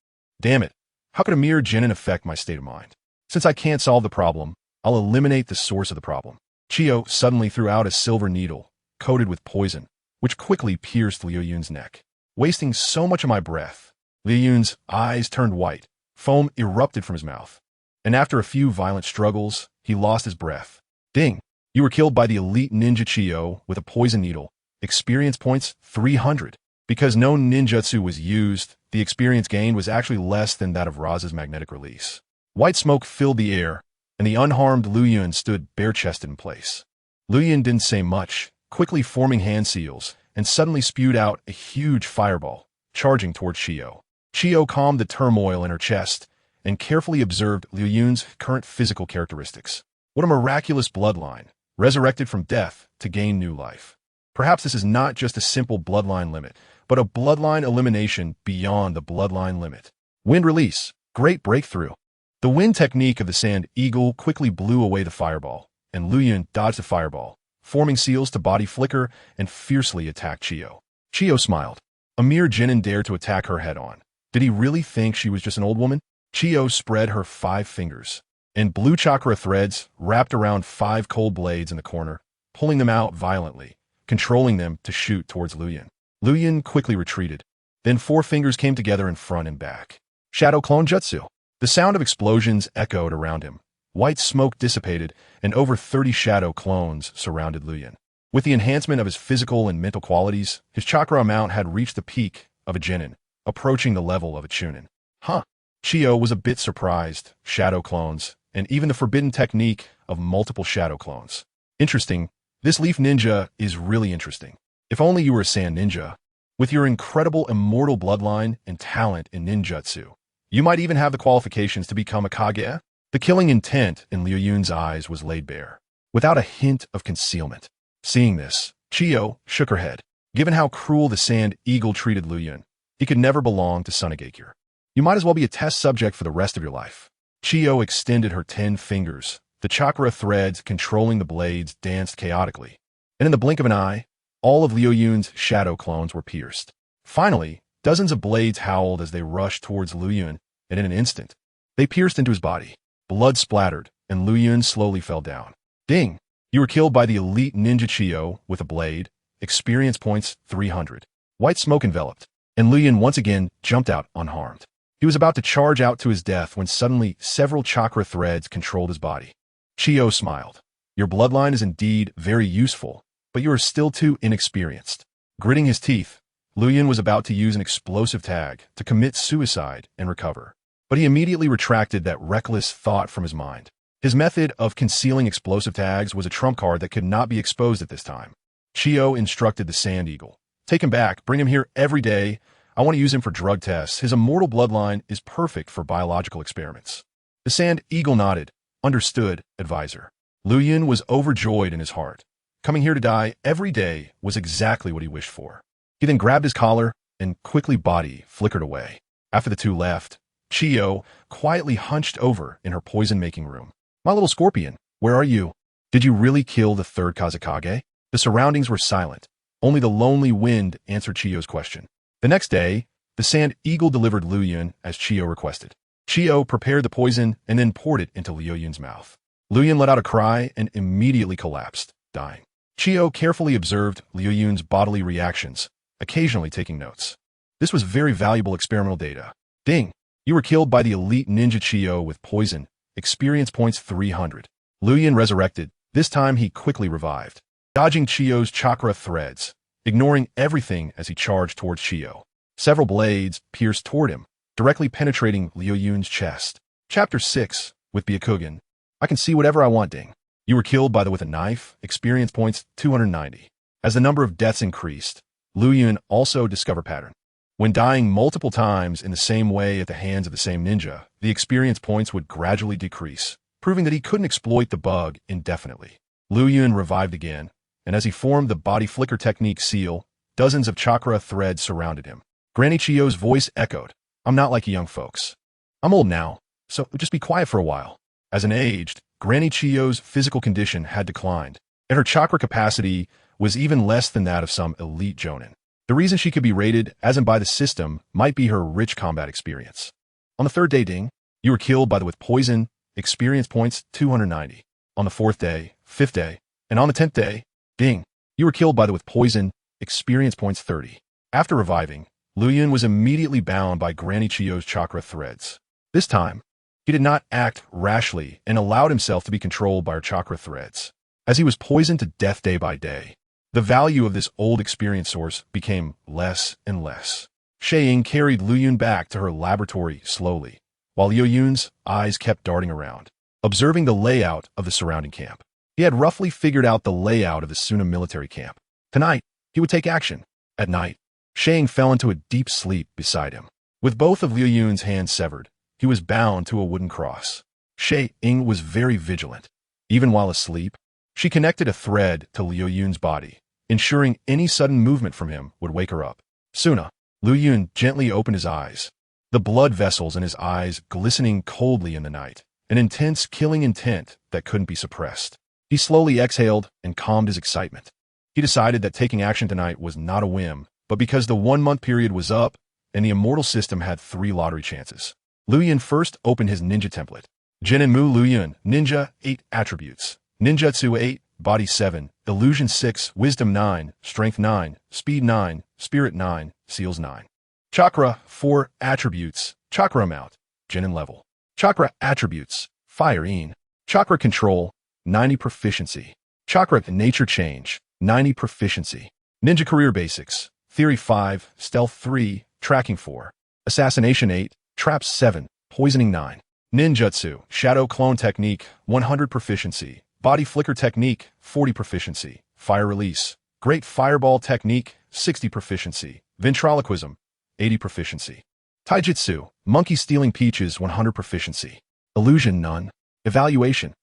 Damn it, how could a mere genin affect my state of mind? Since I can't solve the problem, I'll eliminate the source of the problem. Chiyo suddenly threw out a silver needle, coated with poison, which quickly pierced Liu Yun's neck. Wasting so much of my breath, Liu Yun's eyes turned white, foam erupted from his mouth, and after a few violent struggles, he lost his breath. Ding! You were killed by the elite ninja Chiyo with a poison needle. Experience points 300. Because no ninjutsu was used, the experience gained was actually less than that of Raza's magnetic release. White smoke filled the air, and the unharmed Liu Yun stood bare-chested in place. Liu Yun didn't say much, quickly forming hand seals, and suddenly spewed out a huge fireball, charging towards Chiyo. Chiyo calmed the turmoil in her chest and carefully observed Liu Yun's current physical characteristics. What a miraculous bloodline, resurrected from death to gain new life. Perhaps this is not just a simple bloodline limit, but a bloodline elimination beyond the bloodline limit. Wind release, great breakthrough. The wind technique of the Sand Eagle quickly blew away the fireball, and Liu Yun dodged the fireball, forming seals to body flicker and fiercely attack Chiyo. Chiyo smiled. A mere genin dared to attack her head-on. Did he really think she was just an old woman? Chiyo spread her 5 fingers, and blue chakra threads wrapped around 5 cold blades in the corner, pulling them out violently, controlling them to shoot towards Liu Yun. Liu Yun quickly retreated. Then 4 fingers came together in front and back. Shadow Clone Jutsu. The sound of explosions echoed around him. White smoke dissipated, and over 30 shadow clones surrounded Liu Yun. With the enhancement of his physical and mental qualities, his chakra amount had reached the peak of a genin, approaching the level of a chunin. Huh. Chiyo was a bit surprised. Shadow clones, and even the forbidden technique of multiple shadow clones. Interesting. This leaf ninja is really interesting. If only you were a sand ninja. With your incredible immortal bloodline and talent in ninjutsu, you might even have the qualifications to become a Kage. The killing intent in Liu Yun's eyes was laid bare, without a hint of concealment. Seeing this, Chiyo shook her head. Given how cruel the Sand Eagle treated Liu Yun, he could never belong to Sunagakure. You might as well be a test subject for the rest of your life. Chiyo extended her 10 fingers. The chakra threads controlling the blades danced chaotically. And in the blink of an eye, all of Liu Yun's shadow clones were pierced. Finally, dozens of blades howled as they rushed towards Liu Yun, and in an instant, they pierced into his body. Blood splattered, and Liu Yun slowly fell down. Ding! You were killed by the elite ninja Chiyo with a blade. Experience points 300. White smoke enveloped, and Liu Yun once again jumped out unharmed. He was about to charge out to his death when suddenly several chakra threads controlled his body. Chiyo smiled. Your bloodline is indeed very useful, but you are still too inexperienced. Gritting his teeth, Liu Yun was about to use an explosive tag to commit suicide and recover. But he immediately retracted that reckless thought from his mind. His method of concealing explosive tags was a trump card that could not be exposed at this time. Chiyo instructed the Sand Eagle. Take him back, bring him here every day. I want to use him for drug tests. His immortal bloodline is perfect for biological experiments. The Sand Eagle nodded. Understood, advisor. Liu Yun was overjoyed in his heart. Coming here to die every day was exactly what he wished for. He then grabbed his collar and quickly body flickered away. After the two left, Chiyo quietly hunched over in her poison-making room. My little scorpion, where are you? Did you really kill the third Kazekage? The surroundings were silent. Only the lonely wind answered Chiyo's question. The next day, the Sand Eagle delivered Liu Yun as Chiyo requested. Chiyo prepared the poison and then poured it into Liu Yun's mouth. Liu Yun let out a cry and immediately collapsed, dying. Chiyo carefully observed Liu Yun's bodily reactions, occasionally taking notes. This was very valuable experimental data. Ding! You were killed by the elite ninja Chiyo with poison. Experience points 300. Liu Yun resurrected. This time he quickly revived, dodging Chiyo's chakra threads, ignoring everything as he charged towards Chiyo. Several blades pierced toward him, directly penetrating Liu Yun's chest. Chapter 6, with Byakugan. I can see whatever I want, Ding. You were killed with a knife. Experience points 290. As the number of deaths increased, Liu Yun also discovered pattern. When dying multiple times in the same way at the hands of the same ninja, the experience points would gradually decrease, proving that he couldn't exploit the bug indefinitely. Liu Yun revived again, and as he formed the body flicker technique seal, dozens of chakra threads surrounded him. Granny Chio's voice echoed, "I'm not like you young folks. I'm old now, so just be quiet for a while." As an aged, Granny Chio's physical condition had declined, and her chakra capacity was even less than that of some elite jonin. The reason she could be rated as in by the system might be her rich combat experience. On the third day, ding, you were killed by the with poison, experience points 290. On the fourth day, fifth day, and on the 10th day, ding, you were killed by the with poison, experience points 30. After reviving, Liu Yun was immediately bound by Granny Chio's chakra threads. This time, he did not act rashly and allowed himself to be controlled by her chakra threads. As he was poisoned to death day by day, the value of this old experience source became less and less. Shaying carried Liu Yun back to her laboratory slowly, while Liu Yun's eyes kept darting around, observing the layout of the surrounding camp. He had roughly figured out the layout of the Suna military camp. Tonight, he would take action. At night, Shaying fell into a deep sleep beside him. With both of Liu Yun's hands severed, he was bound to a wooden cross. Shaying was very vigilant. Even while asleep, she connected a thread to Liu Yun's body, ensuring any sudden movement from him would wake her up. Suna, Liu Yun gently opened his eyes, the blood vessels in his eyes glistening coldly in the night, an intense killing intent that couldn't be suppressed. He slowly exhaled and calmed his excitement. He decided that taking action tonight was not a whim, but because the 1-month period was up and the Immortal system had 3 lottery chances. Liu Yun first opened his ninja template. Jinin Mu Liu Yun, Ninja, 8 attributes. Ninjutsu 8, Body 7, Illusion 6, Wisdom 9, Strength 9, Speed 9, Spirit 9, Seals 9. Chakra, 4 attributes. Chakra amount, Jinin level. Chakra attributes, Fire In. Chakra control, 90 proficiency. Chakra nature change, 90 proficiency. Ninja career basics, Theory 5, Stealth 3, Tracking 4. Assassination 8, Traps 7, Poisoning 9. Ninjutsu, Shadow Clone Technique, 100 proficiency. Body Flicker Technique, 40 proficiency. Fire Release, Great Fireball Technique, 60 proficiency. Ventriloquism, 80 proficiency. Taijutsu, Monkey Stealing Peaches, 100 proficiency. Illusion none. Evaluation.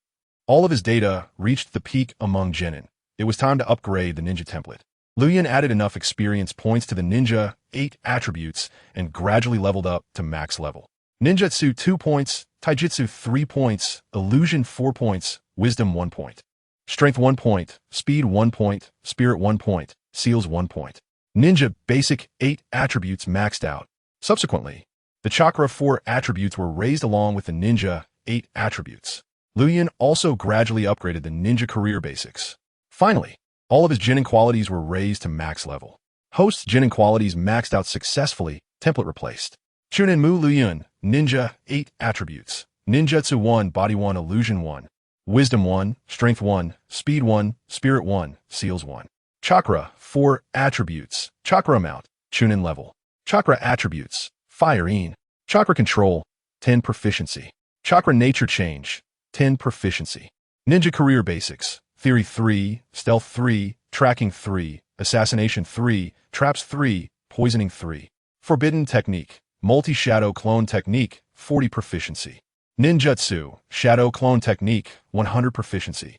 All of his data reached the peak among genin. It was time to upgrade the ninja template. Liu Yun added enough experience points to the ninja 8 attributes and gradually leveled up to max level. Ninjutsu 2 points, Taijutsu 3 points, Illusion 4 points, Wisdom 1 point. Strength 1 point, Speed 1 point, Spirit 1 point, Seals 1 point. Ninja basic 8 attributes maxed out. Subsequently, the Chakra 4 attributes were raised along with the Ninja 8 attributes. Liu Yun also gradually upgraded the Ninja career basics. Finally, all of his Genin qualities were raised to max level. Host's Genin qualities maxed out successfully, template replaced. Chunin Mu Liu Yun, Ninja 8 attributes. Ninjutsu 1, Body 1, Illusion 1. Wisdom 1, Strength 1, Speed 1, Spirit 1, Seals 1. Chakra 4 attributes. Chakra amount, Chunin level. Chakra attributes, Fire In. Chakra control, 10 proficiency. Chakra nature change, 10 proficiency. Ninja career basics, Theory 3, Stealth 3, Tracking 3, Assassination 3, Traps 3, Poisoning 3. Forbidden Technique, Multi-Shadow Clone Technique, 40 proficiency. Ninjutsu, Shadow Clone Technique, 100 proficiency.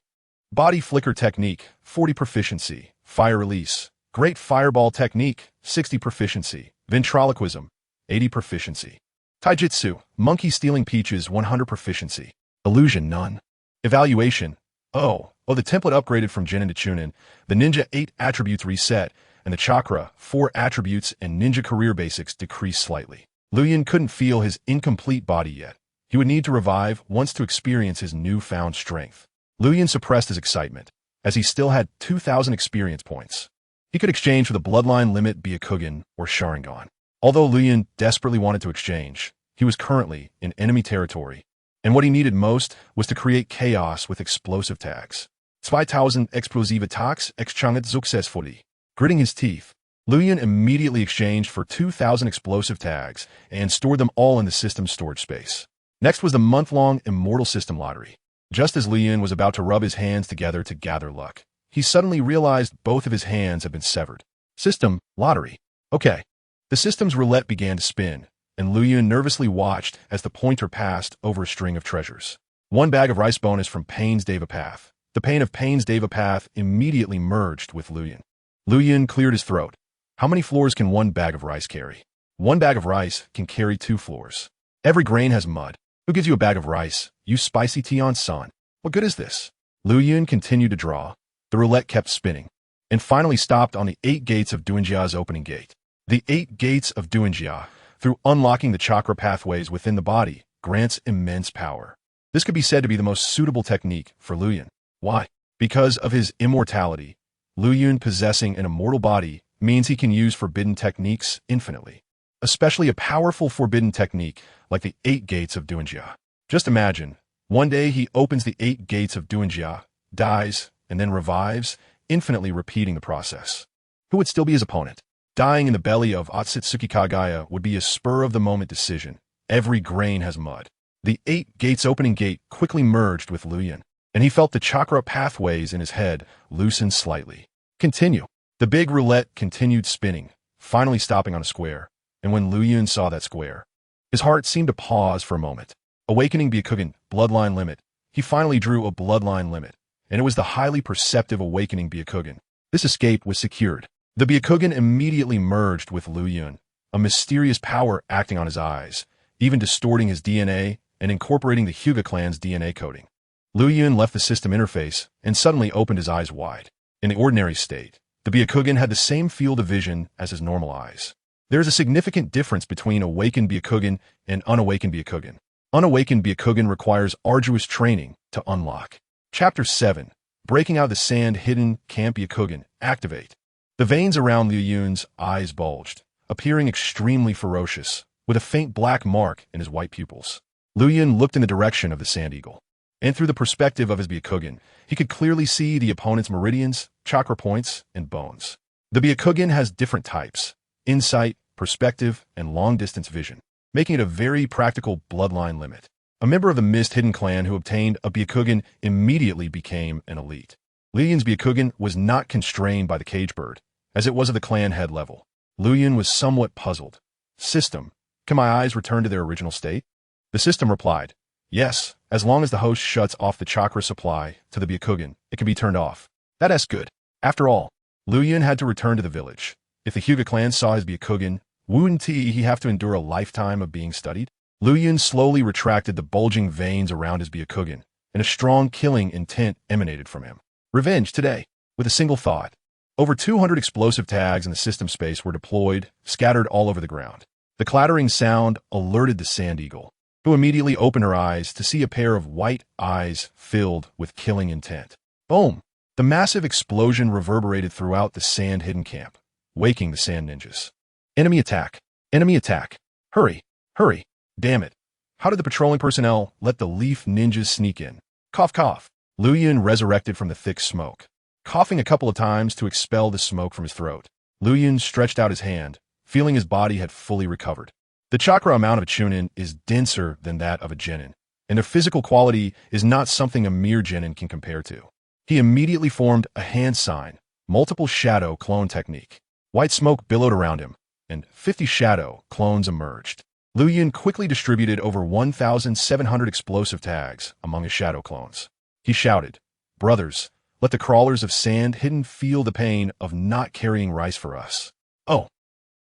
Body Flicker Technique, 40 proficiency. Fire Release, Great Fireball Technique, 60 proficiency. Ventriloquism, 80 proficiency. Taijutsu, Monkey Stealing Peaches, 100 proficiency. Illusion none. Evaluation. The template upgraded from Genin to Chunin, the Ninja 8 attributes reset, and the Chakra 4 attributes and Ninja career basics decreased slightly. Liu Yun couldn't feel his incomplete body yet. He would need to revive once to experience his newfound strength. Liu Yun suppressed his excitement, as he still had 2,000 experience points. He could exchange for the bloodline limit Byakugan or Sharingan. Although Liu Yun desperately wanted to exchange, he was currently in enemy territory, and what he needed most was to create chaos with explosive tags. 2000 explosive tags exchanget successfully. Gritting his teeth, Liu Yun immediately exchanged for 2,000 explosive tags and stored them all in the system's storage space. Next was the month-long Immortal System lottery. Just as Liu Yun was about to rub his hands together to gather luck, he suddenly realized both of his hands had been severed. System, lottery. Okay. The system's roulette began to spin, and Liu Yun nervously watched as the pointer passed over a string of treasures. One bag of rice bonus from Pain's Deva Path. The pain of Pain's Deva Path immediately merged with Liu Yun. Liu Yun cleared his throat. How many floors can one bag of rice carry? One bag of rice can carry 2 floors. Every grain has mud. Who gives you a bag of rice? You spicy tea on son. What good is this? Liu Yun continued to draw. The roulette kept spinning, and finally stopped on the 8 gates of Duinjia's opening gate. The 8 gates of Duinjia, through unlocking the chakra pathways within the body, grants immense power. This could be said to be the most suitable technique for Liu Yun. Why? Because of his immortality. Liu Yun possessing an immortal body means he can use forbidden techniques infinitely, especially a powerful forbidden technique like the 8 gates of Duinjia. Just imagine, one day he opens the 8 gates of Duinjia, dies, and then revives, infinitely repeating the process. Who would still be his opponent? Dying in the belly of Otsutsuki Kagaya would be a spur-of-the-moment decision. Every grain has mud. The 8 gates opening gate quickly merged with Liu Yun, and he felt the chakra pathways in his head loosen slightly. Continue. The big roulette continued spinning, finally stopping on a square, and when Liu Yun saw that square, his heart seemed to pause for a moment. Awakening Byakugan, bloodline limit. He finally drew a bloodline limit, and it was the highly perceptive awakening Byakugan. This escape was secured. The Byakugan immediately merged with Liu Yun, a mysterious power acting on his eyes, even distorting his DNA and incorporating the Hyuga clan's DNA coding. Liu Yun left the system interface and suddenly opened his eyes wide. In the ordinary state, the Byakugan had the same field of vision as his normal eyes. There is a significant difference between awakened Byakugan and unawakened Byakugan. Unawakened Byakugan requires arduous training to unlock. Chapter 7. Breaking out the sand-hidden Camp Byakugan. Activate. The veins around Liu Yun's eyes bulged, appearing extremely ferocious, with a faint black mark in his white pupils. Liu Yun looked in the direction of the Sand Eagle, and through the perspective of his Byakugan, he could clearly see the opponent's meridians, chakra points, and bones. The Byakugan has different types: insight, perspective, and long-distance vision, making it a very practical bloodline limit. A member of the Mist Hidden clan who obtained a Byakugan immediately became an elite. Liu Yun's Byakugan was not constrained by the cage bird, as it was at the clan head level. Liu Yun was somewhat puzzled. System, can my eyes return to their original state? The system replied, yes, as long as the host shuts off the chakra supply to the Byakugan, it can be turned off. That's good. After all, Liu Yun had to return to the village. If the Hyuga clan saw his Byakugan, wouldn't he have to endure a lifetime of being studied? Liu Yun slowly retracted the bulging veins around his Byakugan, and a strong killing intent emanated from him. Revenge today, with a single thought. Over 200 explosive tags in the system space were deployed, scattered all over the ground. The clattering sound alerted the Sand Eagle, who immediately opened her eyes to see a pair of white eyes filled with killing intent. Boom! The massive explosion reverberated throughout the sand-hidden camp, waking the sand ninjas. Enemy attack! Enemy attack! Hurry! Hurry! Damn it! How did the patrolling personnel let the leaf ninjas sneak in? Cough cough! Liu Yun resurrected from the thick smoke, coughing a couple of times to expel the smoke from his throat. Liu Yun stretched out his hand, feeling his body had fully recovered. The chakra amount of a chunin is denser than that of a genin, and their physical quality is not something a mere genin can compare to. He immediately formed a hand sign, multiple shadow clone technique. White smoke billowed around him, and 50 shadow clones emerged. Liu Yun quickly distributed over 1,700 explosive tags among his shadow clones. He shouted, brothers, let the crawlers of sand hidden feel the pain of not carrying rice for us. Oh!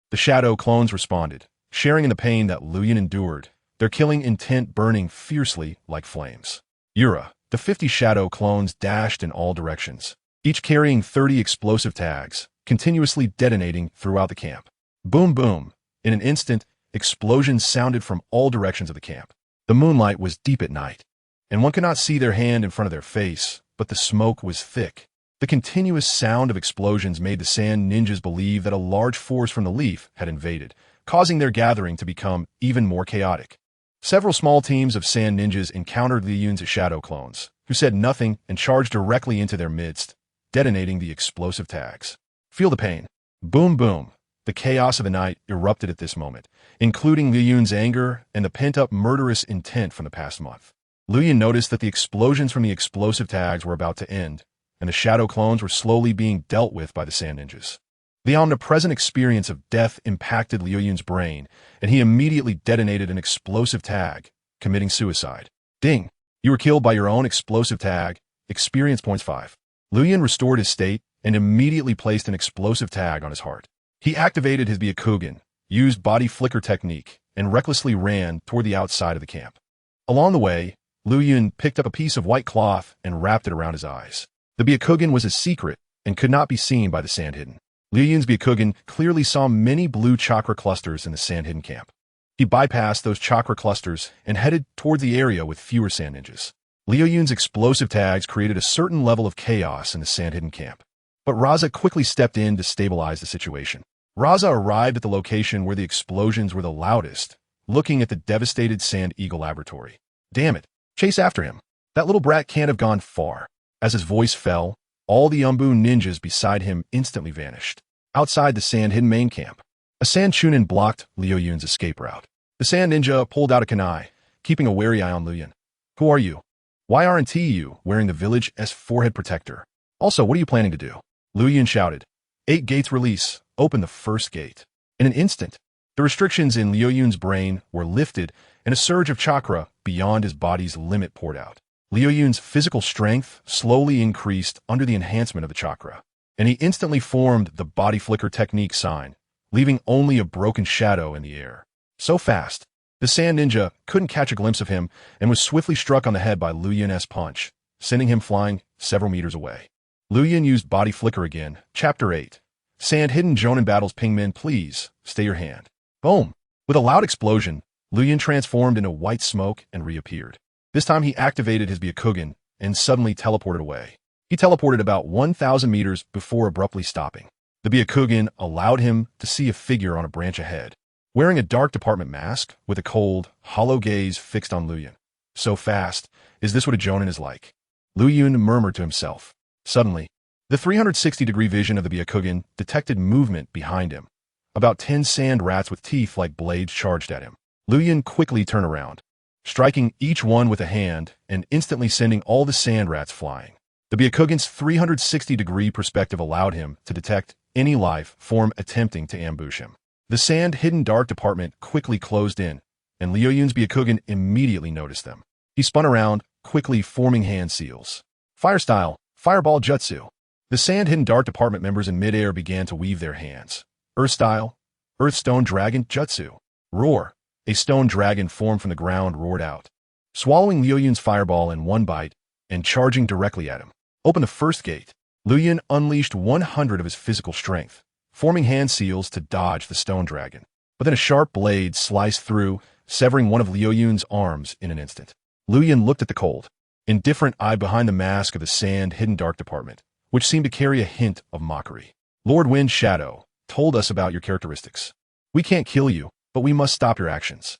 The shadow clones responded, sharing in the pain that Liu Yun endured, their killing intent burning fiercely like flames. Yura, the 50 shadow clones dashed in all directions, each carrying 30 explosive tags, continuously detonating throughout the camp. Boom boom! In an instant, explosions sounded from all directions of the camp. The moonlight was deep at night, and one could not see their hand in front of their face, but the smoke was thick. The continuous sound of explosions made the sand ninjas believe that a large force from the leaf had invaded, causing their gathering to become even more chaotic. Several small teams of sand ninjas encountered Liu Yun's shadow clones, who said nothing and charged directly into their midst, detonating the explosive tags. Feel the pain. Boom boom. The chaos of the night erupted at this moment, including Liu Yun's anger and the pent-up murderous intent from the past month. Liu Yun noticed that the explosions from the explosive tags were about to end, and the shadow clones were slowly being dealt with by the sand ninjas. The omnipresent experience of death impacted Liu Yun's brain, and he immediately detonated an explosive tag, committing suicide. Ding! You were killed by your own explosive tag. Experience points 5. Liu Yun restored his state and immediately placed an explosive tag on his heart. He activated his Byakugan, used body flicker technique, and recklessly ran toward the outside of the camp. Along the way, Liu Yun picked up a piece of white cloth and wrapped it around his eyes. The Byakugan was a secret and could not be seen by the Sand Hidden. Liu Yun's Byakugan clearly saw many blue chakra clusters in the Sand Hidden camp. He bypassed those chakra clusters and headed toward the area with fewer sand ninjas. Liu Yun's explosive tags created a certain level of chaos in the Sand Hidden camp. But Raza quickly stepped in to stabilize the situation. Raza arrived at the location where the explosions were the loudest, looking at the devastated Sand Eagle laboratory. Damn it, chase after him. That little brat can't have gone far. As his voice fell, all the Umbu ninjas beside him instantly vanished. Outside the Sand Hidden main camp, a Sand Chunin blocked Liu Yun's escape route. The Sand Ninja pulled out a kunai, keeping a wary eye on Liu Yun. Who are you? Why aren't you wearing the village's forehead protector? Also, what are you planning to do? Liu Yun shouted. 8 gates release. Open the first gate. In an instant, the restrictions in Liu Yun's brain were lifted and a surge of chakra beyond his body's limit poured out. Liu Yun's physical strength slowly increased under the enhancement of the chakra, and he instantly formed the body flicker technique sign, leaving only a broken shadow in the air. So fast, the Sand Ninja couldn't catch a glimpse of him and was swiftly struck on the head by Liu Yun's punch, sending him flying several meters away. Liu Yun used body flicker again. Chapter 8. Sand Hidden Jonin battles Pingmin, please, stay your hand. Boom! With a loud explosion, Liu Yun transformed into white smoke and reappeared. This time he activated his Byakugan and suddenly teleported away. He teleported about 1,000 meters before abruptly stopping. The Byakugan allowed him to see a figure on a branch ahead, wearing a dark department mask with a cold, hollow gaze fixed on Liu Yun. So fast, is this what a Jonin is like? Liu Yun murmured to himself. Suddenly, the 360-degree vision of the Byakugan detected movement behind him. About 10 sand rats with teeth like blades charged at him. Liu Yun quickly turned around, striking each one with a hand and instantly sending all the sand rats flying. The Byakugan's 360-degree perspective allowed him to detect any life form attempting to ambush him. The Sand Hidden Dark department quickly closed in, and Liu Yun's Byakugan immediately noticed them. He spun around, quickly forming hand seals. Fire style, Fireball Jutsu. The Sand Hidden Dark department members in midair began to weave their hands. Earth style, Earth Stone Dragon Jutsu. Roar. A stone dragon formed from the ground roared out, swallowing Liu Yun's fireball in one bite and charging directly at him. Open the first gate. Liu Yun unleashed 100 of his physical strength, forming hand seals to dodge the stone dragon. But then a sharp blade sliced through, severing one of Liu Yun's arms in an instant. Liu Yun looked at the cold, indifferent eye behind the mask of the Sand Hidden Dark department, which seemed to carry a hint of mockery. Lord Wind Shadow told us about your characteristics. We can't kill you, but we must stop your actions.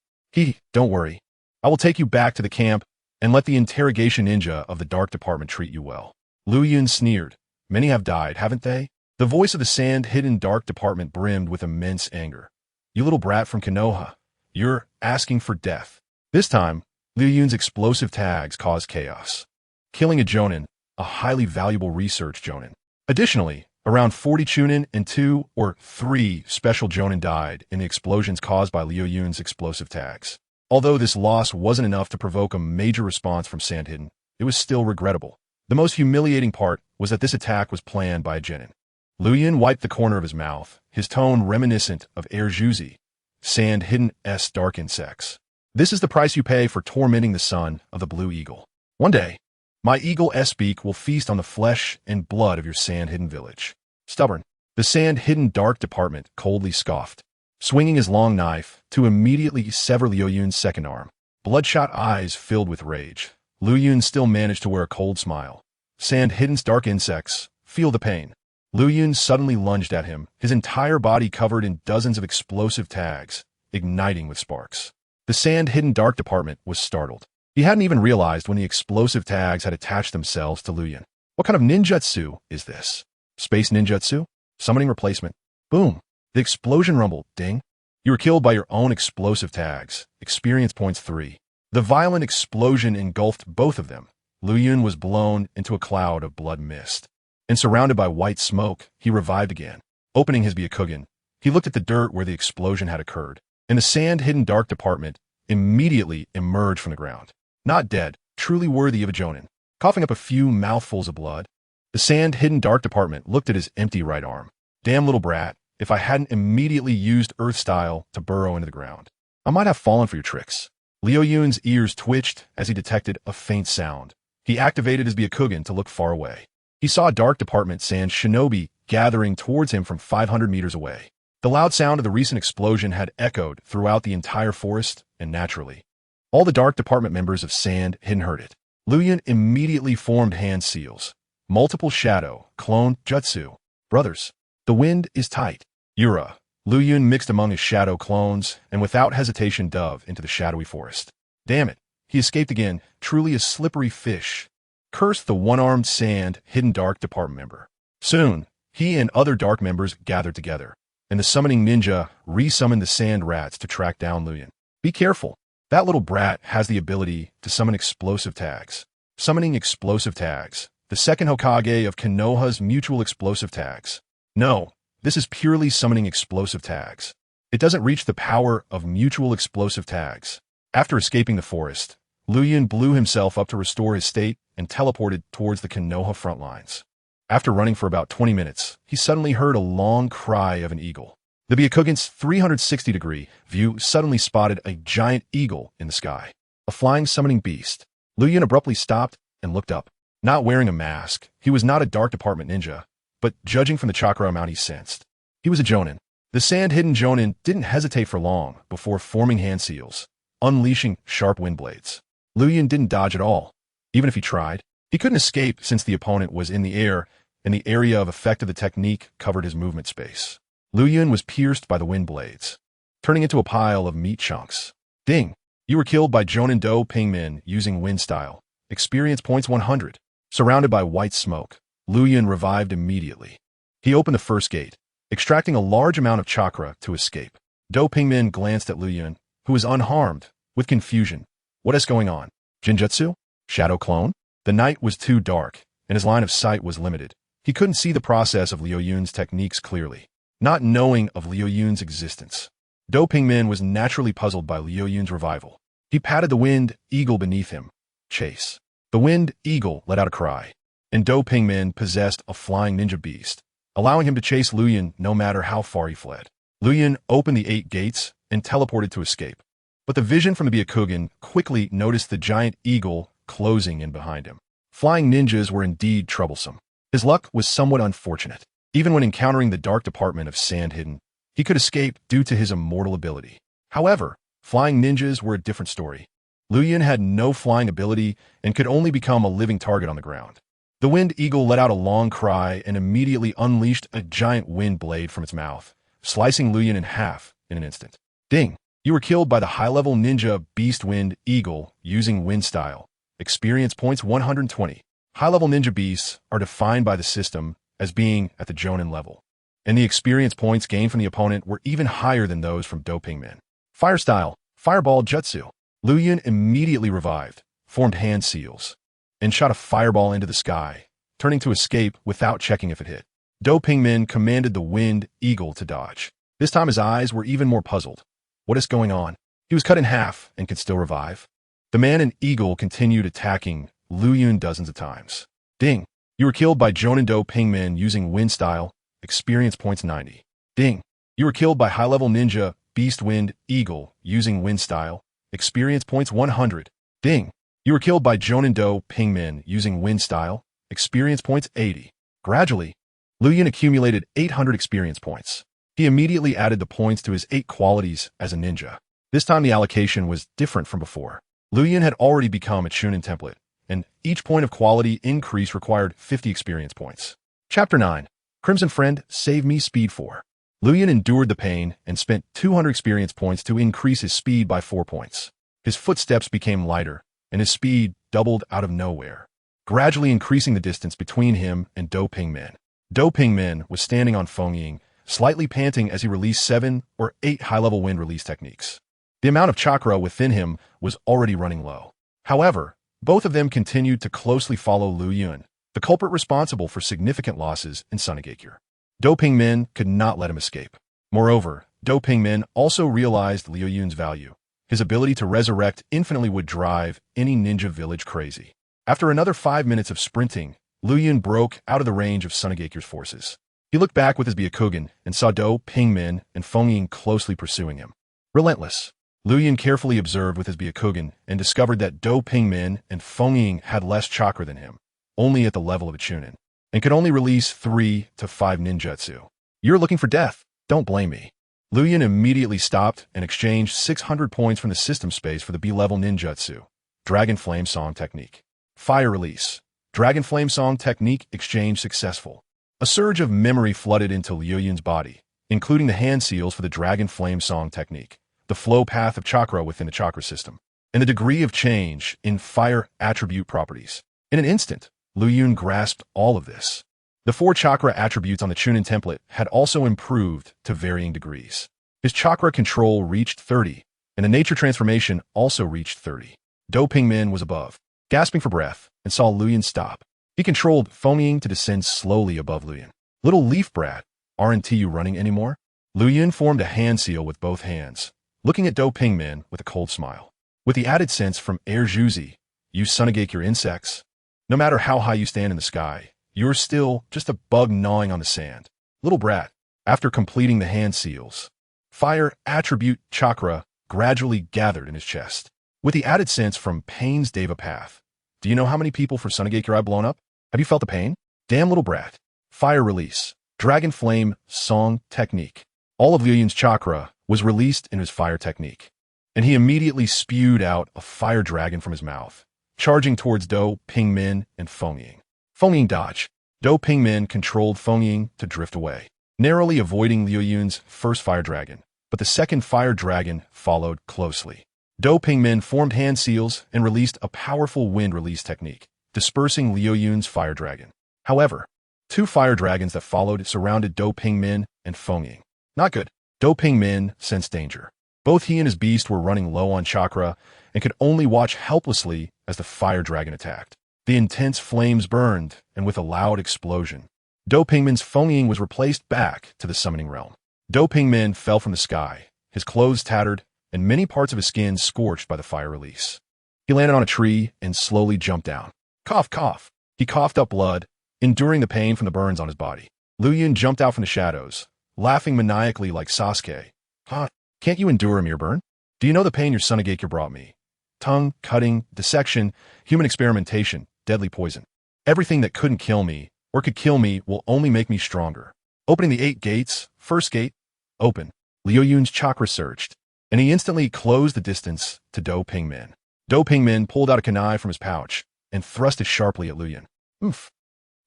Don't worry. I will take you back to the camp and let the interrogation ninja of the Dark Department treat you well. Liu Yun sneered. Many have died, haven't they? The voice of the Sand Hidden Dark Department brimmed with immense anger. You little brat from Konoha, you're asking for death. This time, Liu Yun's explosive tags caused chaos, killing a Jonin, a highly valuable research Jonin. Additionally, around 40 Chunin and 2 or 3 special Jonin died in the explosions caused by Liu Yun's explosive tags. Although this loss wasn't enough to provoke a major response from Sand Hidden, it was still regrettable. The most humiliating part was that this attack was planned by a genin. Liu Yun wiped the corner of his mouth, his tone reminiscent of Air Juzi, Sand Hidden's dark insects. This is the price you pay for tormenting the son of the Blue Eagle. One day, my eagle's beak will feast on the flesh and blood of your Sand Hidden village. Stubborn. The Sand Hidden Dark department coldly scoffed, swinging his long knife to immediately sever Liu Yun's second arm. Bloodshot eyes filled with rage. Liu Yun still managed to wear a cold smile. Sand Hidden's dark insects, feel the pain. Liu Yun suddenly lunged at him, his entire body covered in dozens of explosive tags, igniting with sparks. The Sand Hidden Dark department was startled. He hadn't even realized when the explosive tags had attached themselves to Liu Yun. What kind of ninjutsu is this? Space ninjutsu? Summoning replacement. Boom. The explosion rumbled. Ding. You were killed by your own explosive tags. Experience points 3. The violent explosion engulfed both of them. Liu Yun was blown into a cloud of blood mist, and surrounded by white smoke, he revived again. Opening his Byakugan, he looked at the dirt where the explosion had occurred, and the Sand Hidden Dark department immediately emerged from the ground. Not dead, truly worthy of a jonin. Coughing up a few mouthfuls of blood, the sand-hidden dark department looked at his empty right arm. Damn little brat, if I hadn't immediately used Earth Style to burrow into the ground, I might have fallen for your tricks. Liu Yun's ears twitched as he detected a faint sound. He activated his Byakugan to look far away. He saw a dark department sand shinobi gathering towards him from 500 meters away. The loud sound of the recent explosion had echoed throughout the entire forest, and naturally, all the dark department members of Sand Hidden heard it. Liu Yun immediately formed hand seals. Multiple shadow, clone, jutsu. Brothers, the wind is tight. Yura. Liu Yun mixed among his shadow clones, and without hesitation dove into the shadowy forest. Damn it, he escaped again, truly a slippery fish. Cursed the one-armed Sand Hidden dark department member. Soon, he and other dark members gathered together, and the summoning ninja re-summoned the sand rats to track down Liu Yun. Be careful. That little brat has the ability to summon explosive tags. Summoning explosive tags. The second Hokage of Konoha's mutual explosive tags. No, this is purely summoning explosive tags. It doesn't reach the power of mutual explosive tags. After escaping the forest, Liu Yun blew himself up to restore his state and teleported towards the Konoha front lines. After running for about 20 minutes, he suddenly heard a long cry of an eagle. The Byakugan's 360-degree view suddenly spotted a giant eagle in the sky, a flying summoning beast. Liu Yun abruptly stopped and looked up. Not wearing a mask, he was not a dark department ninja, but judging from the chakra amount he sensed, he was a jonin. The sand-hidden jonin didn't hesitate for long before forming hand seals, unleashing sharp wind blades. Liu Yun didn't dodge at all. Even if he tried, he couldn't escape since the opponent was in the air and the area of effect of the technique covered his movement space. Liu Yun was pierced by the wind blades, turning into a pile of meat chunks. Ding! You were killed by Jonin Do Pingmin using wind style. Experience points 100. Surrounded by white smoke, Liu Yun revived immediately. He opened the first gate, extracting a large amount of chakra to escape. Do Pingmin glanced at Liu Yun, who was unharmed, with confusion. What is going on? Jinjutsu? Shadow clone? The night was too dark, and his line of sight was limited. He couldn't see the process of Liu Yun's techniques clearly, not knowing of Liu Yun's existence. Do Pingmin was naturally puzzled by Liu Yun's revival. He patted the wind eagle beneath him. Chase. The wind eagle let out a cry, and Do Pingmin possessed a flying ninja beast, allowing him to chase Liu Yun no matter how far he fled. Liu Yun opened the 8 gates and teleported to escape, but the vision from the Byakugan quickly noticed the giant eagle closing in behind him. Flying ninjas were indeed troublesome. His luck was somewhat unfortunate. Even when encountering the dark department of Sand Hidden, he could escape due to his immortal ability. However, flying ninjas were a different story. Liu Yun had no flying ability and could only become a living target on the ground. The wind eagle let out a long cry and immediately unleashed a giant wind blade from its mouth, slicing Liu Yun in half in an instant. Ding! You were killed by the high-level ninja beast wind eagle using wind style. Experience points 120. High-level ninja beasts are defined by the system as being at the Jonin level, and the experience points gained from the opponent were even higher than those from Do Pingmin. Fire style, fireball jutsu. Liu Yun immediately revived, formed hand seals, and shot a fireball into the sky, turning to escape without checking if it hit. Do Pingmin commanded the wind eagle to dodge. This time his eyes were even more puzzled. What is going on? He was cut in half and could still revive. The man and eagle continued attacking Liu Yun dozens of times. Ding! You were killed by Jonin Do Pingmin using wind style. Experience points 90. Ding! You were killed by high-level ninja beast wind eagle using wind style. Experience points 100. Ding! You were killed by Jonin Do Pingmin using wind style. Experience points 80. Gradually, Liu Yun accumulated 800 experience points. He immediately added the points to his 8 qualities as a ninja. This time the allocation was different from before. Liu Yun had already become a Chunin template, and each point of quality increase required 50 experience points. Chapter 9. Crimson Friend, Save Me Speed 4. Liu Yun endured the pain and spent 200 experience points to increase his speed by 4 points. His footsteps became lighter, and his speed doubled out of nowhere, gradually increasing the distance between him and Do Pingmin. Do Pingmin was standing on Fengying, slightly panting as he released 7 or 8 high-level wind release techniques. The amount of chakra within him was already running low. However, both of them continued to closely follow Liu Yun, the culprit responsible for significant losses in Sunigakure. Do Pingmin could not let him escape. Moreover, Do Pingmin also realized Liu Yun's value. His ability to resurrect infinitely would drive any ninja village crazy. After another 5 minutes of sprinting, Liu Yun broke out of the range of Sunageki's forces. He looked back with his Byakugan and saw Do-Ping-min and Feng-Ying closely pursuing him. Relentless. Liu Yun carefully observed with his Byakugan and discovered that Do-Ping-min and Feng-Ying had less chakra than him, only at the level of a chunin, and could only release 3 to 5 ninjutsu. You're looking for death. Don't blame me. Liu Yun immediately stopped and exchanged 600 points from the system space for the B-level ninjutsu, Dragon Flame Song Technique. Fire release. Dragon Flame Song Technique exchange successful. A surge of memory flooded into Liu Yun's body, including the hand seals for the Dragon Flame Song Technique, the flow path of chakra within the chakra system, and the degree of change in fire attribute properties. In an instant, Liu Yun grasped all of this. The 4 chakra attributes on the Chunin template had also improved to varying degrees. His chakra control reached 30, and the nature transformation also reached 30. Do-Ping-min was above, gasping for breath, and saw Liu Yun stop. He controlled Feng-Ying to descend slowly above Liu Yun. Little leaf brat, aren't you running anymore? Liu Yun formed a hand seal with both hands, looking at Do-Ping-min with a cold smile. With the added sense from Air Juzi, you Sunagake your insects. No matter how high you stand in the sky, you're still just a bug gnawing on the sand. Little brat, after completing the hand seals, fire attribute chakra gradually gathered in his chest. With the added sense from Pain's Deva Path, do you know how many people for Sunagake I've blown up? Have you felt the pain? Damn little brat. Fire release. Dragon Flame Song Technique. All of Liu Yun's chakra was released in his fire technique, and he immediately spewed out a fire dragon from his mouth, charging towards Do-Ping-min and Feng-Ying. Feng-Ying dodged. Do-Ping-min controlled Feng-Ying to drift away, narrowly avoiding Liu Yun's first fire dragon, but the second fire dragon followed closely. Do-Ping-min formed hand seals and released a powerful wind release technique, dispersing Liu Yun's fire dragon. However, 2 fire dragons that followed surrounded Do-Ping-min and Feng-Ying. Not good. Do-Ping-min sensed danger. Both he and his beast were running low on chakra and could only watch helplessly as the fire dragon attacked. The intense flames burned, and with a loud explosion, Do-Ping-min's Feng-Ying was replaced back to the summoning realm. Do-Ping-min fell from the sky, his clothes tattered, and many parts of his skin scorched by the fire release. He landed on a tree and slowly jumped down. Cough, cough. He coughed up blood, enduring the pain from the burns on his body. Liu Yun jumped out from the shadows, laughing maniacally like Sasuke. Huh? Can't you endure a mere burn? Do you know the pain your Sunagake brought me? Tongue, cutting, dissection, human experimentation, deadly poison. Everything that couldn't kill me, or could kill me, will only make me stronger. Opening the 8 gates, first gate, open. Liu Yun's chakra surged, and he instantly closed the distance to Do-Ping-min. Do-Ping-min pulled out a kunai from his pouch and thrust it sharply at Liu Yun. Oof.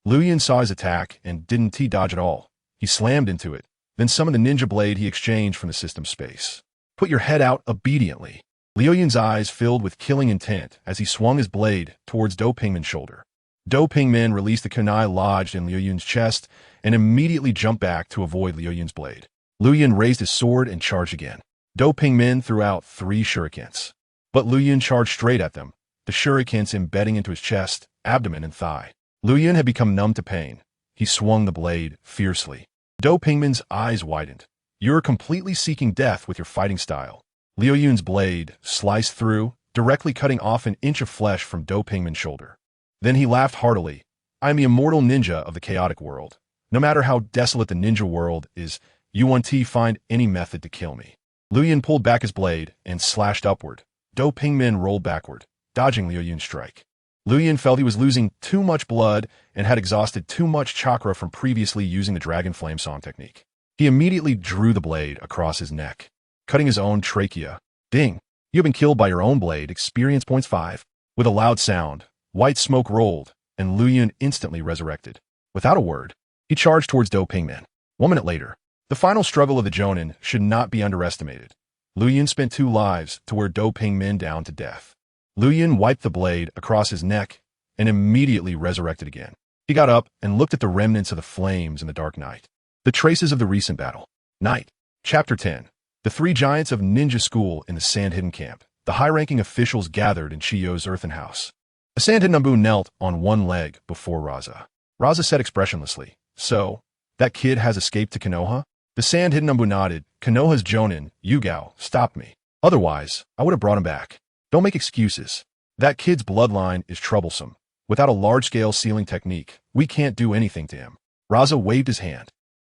Liu Yun saw his attack and didn't dodge at all. He slammed into it, then summoned the ninja blade he exchanged from the system space. Put your head out obediently. Liu Yun's eyes filled with killing intent as he swung his blade towards Do-Ping-min's shoulder. Do-Ping-min released the kunai lodged in Liu Yun's chest and immediately jumped back to avoid Liu Yun's blade. Liu Yun raised his sword and charged again. Do-Ping-min threw out 3 shurikens, but Liu Yun charged straight at them, the shurikens embedding into his chest, abdomen, and thigh. Liu Yun had become numb to pain. He swung the blade fiercely. Do-Ping-min's eyes widened. You're completely seeking death with your fighting style. Liu Yun's blade sliced through, directly cutting off an inch of flesh from Do-Ping-min's shoulder. Then he laughed heartily. I'm the immortal ninja of the chaotic world. No matter how desolate the ninja world is, you won't find any method to kill me. Liu Yun pulled back his blade and slashed upward. Do-Ping-min rolled backward, dodging Liu Yun's strike. Liu Yun felt he was losing too much blood and had exhausted too much chakra from previously using the Dragon Flame Song technique. He immediately drew the blade across his neck, cutting his own trachea. Ding! You have been killed by your own blade, experience points 5. With a loud sound, white smoke rolled, and Liu Yun instantly resurrected. Without a word, he charged towards Do-Ping-min. 1 minute later, the final struggle of the Jonin should not be underestimated. Liu Yun spent 2 lives to wear Do-Ping-min down to death. Liu Yun wiped the blade across his neck and immediately resurrected again. He got up and looked at the remnants of the flames in the dark night. The traces of the recent battle. Night. Chapter 10. The 3 giants of ninja school in the Sand-Hidden camp. The high-ranking officials gathered in Chiyo's earthen house. A Sand-Hidden Nambu knelt on one leg before Raza. Raza said expressionlessly, So, that kid has escaped to Konoha? The Sand-Hidden Nambu nodded. Konoha's Jonin, Yugao, stopped me. Otherwise, I would have brought him back. Don't make excuses. That kid's bloodline is troublesome. Without a large-scale sealing technique, we can't do anything to him. Raza waved his hand.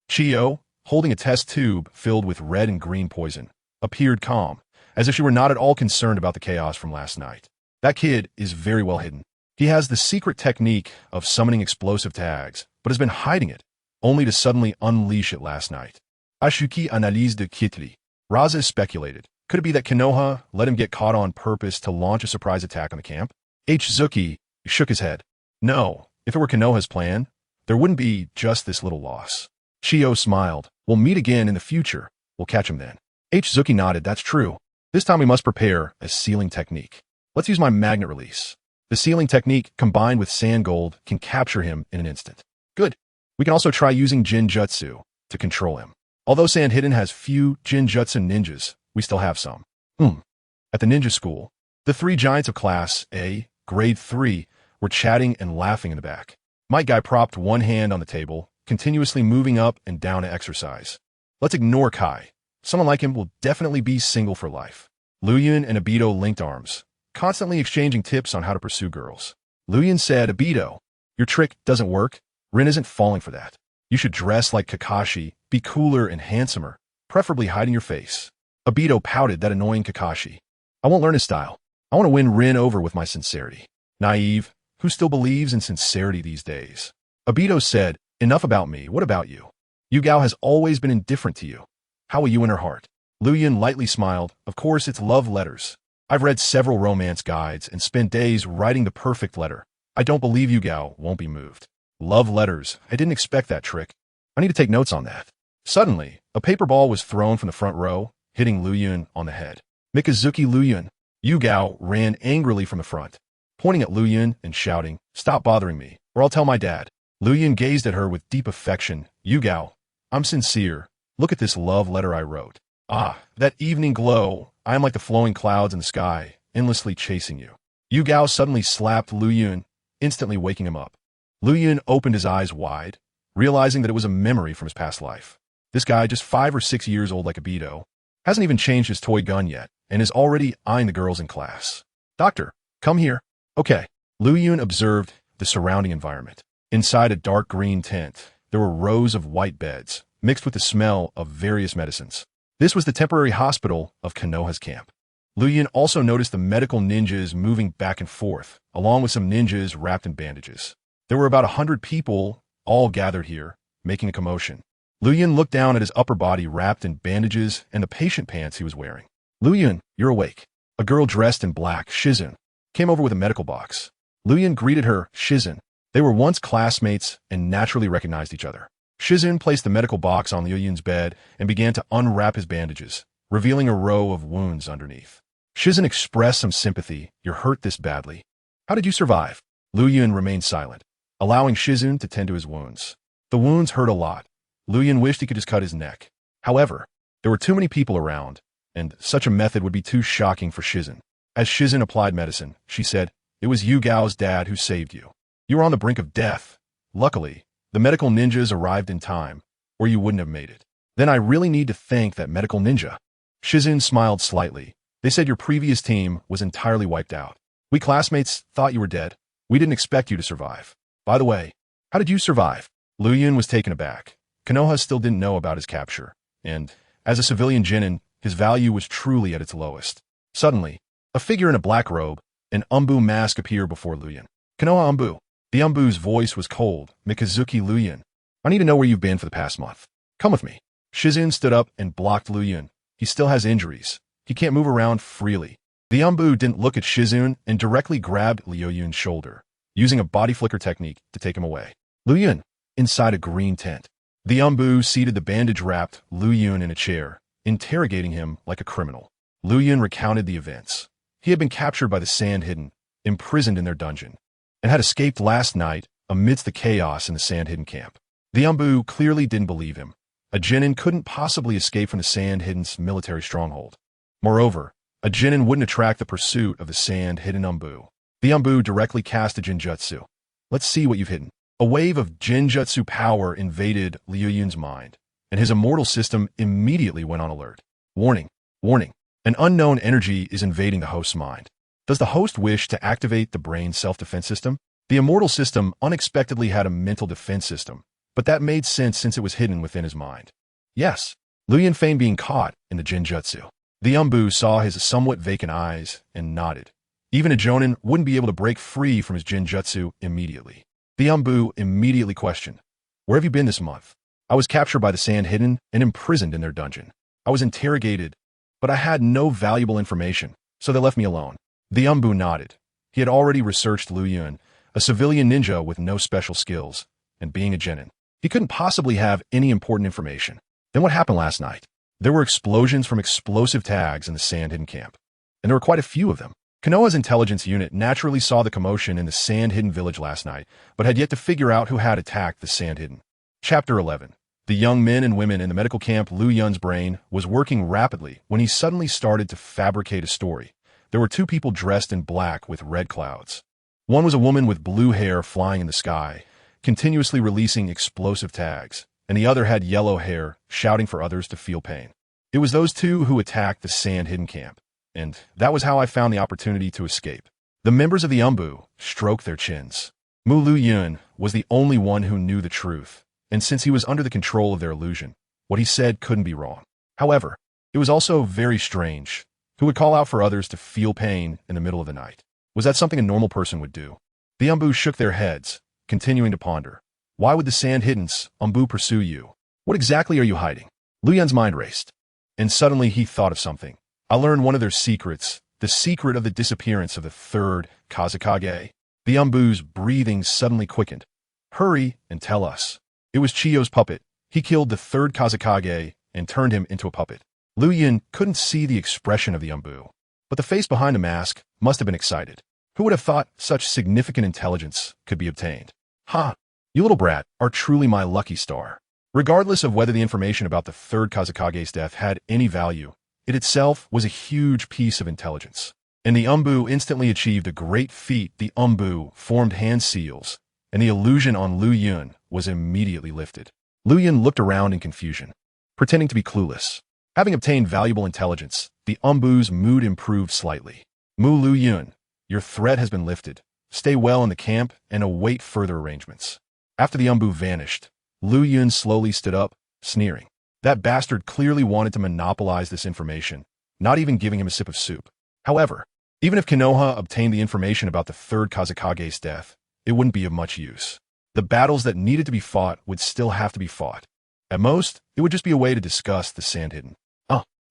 Chiyo, holding a test tube filled with red and green poison, appeared calm, as if she were not at all concerned about the chaos from last night. That kid is very well hidden. He has the secret technique of summoning explosive tags, but has been hiding it, only to suddenly unleash it last night. Ashuki analyse de Kitri. Raza speculated. Could it be that Konoha let him get caught on purpose to launch a surprise attack on the camp? Zuki shook his head. No, if it were Konoha's plan, there wouldn't be just this little loss. Chiyo smiled. We'll meet again in the future. We'll catch him then. Zuki nodded. That's true. This time we must prepare a sealing technique. Let's use my magnet release. The sealing technique combined with sand gold can capture him in an instant. Good. We can also try using Jinjutsu to control him. Although Sand Hidden has few Jinjutsu ninjas, we still have some. At the ninja school, the three giants of Class A, Grade 3, were chatting and laughing in the back. My guy propped one hand on the table, continuously moving up and down to exercise. Let's ignore Kai. Someone like him will definitely be single for life. Liu Yun and Obito linked arms, constantly exchanging tips on how to pursue girls. Liu Yun said, Obito, your trick doesn't work. Rin isn't falling for that. You should dress like Kakashi, be cooler and handsomer, preferably hiding your face. Obito pouted, that annoying Kakashi. I won't learn his style. I want to win Rin over with my sincerity. Naive, who still believes in sincerity these days? Obito said, enough about me, what about you? Yugao has always been indifferent to you. How will you win her heart? Liu Yun lightly smiled. Of course, it's love letters. I've read several romance guides and spent days writing the perfect letter. I don't believe Yugao won't be moved. Love letters. I didn't expect that trick. I need to take notes on that. Suddenly, a paper ball was thrown from the front row, hitting Liu Yun on the head. Mikazuki Liu Yun. Yugao ran angrily from the front, pointing at Liu Yun and shouting, stop bothering me, or I'll tell my dad. Liu Yun gazed at her with deep affection. Yugao, I'm sincere. Look at this love letter I wrote. Ah, that evening glow. I am like the flowing clouds in the sky, endlessly chasing you. Yugao suddenly slapped Liu Yun, instantly waking him up. Liu Yun opened his eyes wide, realizing that it was a memory from his past life. This guy, just 5 or 6 years old like Obito, hasn't even changed his toy gun yet, and is already eyeing the girls in class. Doctor, come here. Okay. Liu Yun observed the surrounding environment. Inside a dark green tent, there were rows of white beds, mixed with the smell of various medicines. This was the temporary hospital of Konoha's camp. Liu Yun also noticed the medical ninjas moving back and forth, along with some ninjas wrapped in bandages. There were about 100 people, all gathered here, making a commotion. Liu Yun looked down at his upper body wrapped in bandages and the patient pants he was wearing. Liu Yun, you're awake. A girl dressed in black, Shizun, came over with a medical box. Liu Yun greeted her, Shizun. They were once classmates and naturally recognized each other. Shizun placed the medical box on Liu Yun's bed and began to unwrap his bandages, revealing a row of wounds underneath. Shizun expressed some sympathy. You're hurt this badly. How did you survive? Liu Yun remained silent, allowing Shizun to tend to his wounds. The wounds hurt a lot. Liu Yun wished he could just cut his neck. However, there were too many people around, and such a method would be too shocking for Shizun. As Shizun applied medicine, she said, it was Yugao's dad who saved you. You were on the brink of death. Luckily, the medical ninjas arrived in time, or you wouldn't have made it. Then I really need to thank that medical ninja. Shizun smiled slightly. They said your previous team was entirely wiped out. We classmates thought you were dead. We didn't expect you to survive. By the way, how did you survive? Liu Yun was taken aback. Konoha still didn't know about his capture, and, as a civilian genin, his value was truly at its lowest. Suddenly, a figure in a black robe, an Umbu mask appeared before Liu Yun. Konoha Umbu. The Umbu's voice was cold. Mikazuki Liu Yun. I need to know where you've been for the past month. Come with me. Shizun stood up and blocked Liu Yun. He still has injuries. He can't move around freely. The Umbu didn't look at Shizun and directly grabbed Liu Yun's shoulder, using a body flicker technique to take him away. Liu Yun, inside a green tent. The Umbu seated the bandage-wrapped Liu Yun in a chair, interrogating him like a criminal. Liu Yun recounted the events. He had been captured by the Sand Hidden, imprisoned in their dungeon, and had escaped last night amidst the chaos in the Sand Hidden camp. The Umbu clearly didn't believe him. A genin couldn't possibly escape from the Sand Hidden's military stronghold. Moreover, a genin wouldn't attract the pursuit of the Sand Hidden Umbu. The Umbu directly cast a Jinjutsu. Let's see what you've hidden. A wave of Jinjutsu power invaded Liu Yun's mind, and his immortal system immediately went on alert. Warning, warning. An unknown energy is invading the host's mind. Does the host wish to activate the brain's self-defense system? The Immortal system unexpectedly had a mental defense system, but that made sense since it was hidden within his mind. Yes, Liu Yun feigned being caught in the Jinjutsu. The Umbu saw his somewhat vacant eyes and nodded. Even a Jonin wouldn't be able to break free from his Jinjutsu immediately. The Umbu immediately questioned, "Where have you been this month?" "I was captured by the Sand Hidden and imprisoned in their dungeon. I was interrogated, but I had no valuable information, so they left me alone." The Umbu nodded. He had already researched Liu Yun, a civilian ninja with no special skills, and being a genin. He couldn't possibly have any important information. Then what happened last night? There were explosions from explosive tags in the Sand Hidden camp, and there were quite a few of them. Konoha's intelligence unit naturally saw the commotion in the Sand Hidden village last night, but had yet to figure out who had attacked the Sand Hidden. Chapter 11. The young men and women in the medical camp. Liu Yun's brain was working rapidly when he suddenly started to fabricate a story. There were two people dressed in black with red clouds. One was a woman with blue hair flying in the sky, continuously releasing explosive tags, and the other had yellow hair, shouting for others to feel pain. It was those two who attacked the Sand Hidden camp, and that was how I found the opportunity to escape. The members of the Umbu stroked their chins. Liu Yun was the only one who knew the truth, and since he was under the control of their illusion, what he said couldn't be wrong. However, it was also very strange. Who would call out for others to feel pain in the middle of the night? Was that something a normal person would do? The Umbu shook their heads, continuing to ponder. Why would the Sand Hiddens, Umbu, pursue you? What exactly are you hiding? Liu Yun's mind raced, and suddenly he thought of something. I learned one of their secrets, the secret of the disappearance of the third Kazekage. The Umbu's breathing suddenly quickened. Hurry and tell us. It was Chiyo's puppet. He killed the third Kazekage and turned him into a puppet. Liu Yun couldn't see the expression of the Umbu, but the face behind the mask must have been excited. Who would have thought such significant intelligence could be obtained? Ha! You little brat are truly my lucky star. Regardless of whether the information about the third Kazekage's death had any value, it itself was a huge piece of intelligence. And the Umbu instantly achieved a great feat. The Umbu formed hand seals, and the illusion on Liu Yun was immediately lifted. Liu Yun looked around in confusion, pretending to be clueless. Having obtained valuable intelligence, the Umbu's mood improved slightly. Liu Yun, your threat has been lifted. Stay well in the camp and await further arrangements. After the Umbu vanished, Liu Yun slowly stood up, sneering. That bastard clearly wanted to monopolize this information, not even giving him a sip of soup. However, even if Konoha obtained the information about the third Kazekage's death, it wouldn't be of much use. The battles that needed to be fought would still have to be fought. At most, it would just be a way to discuss the Sand Hidden.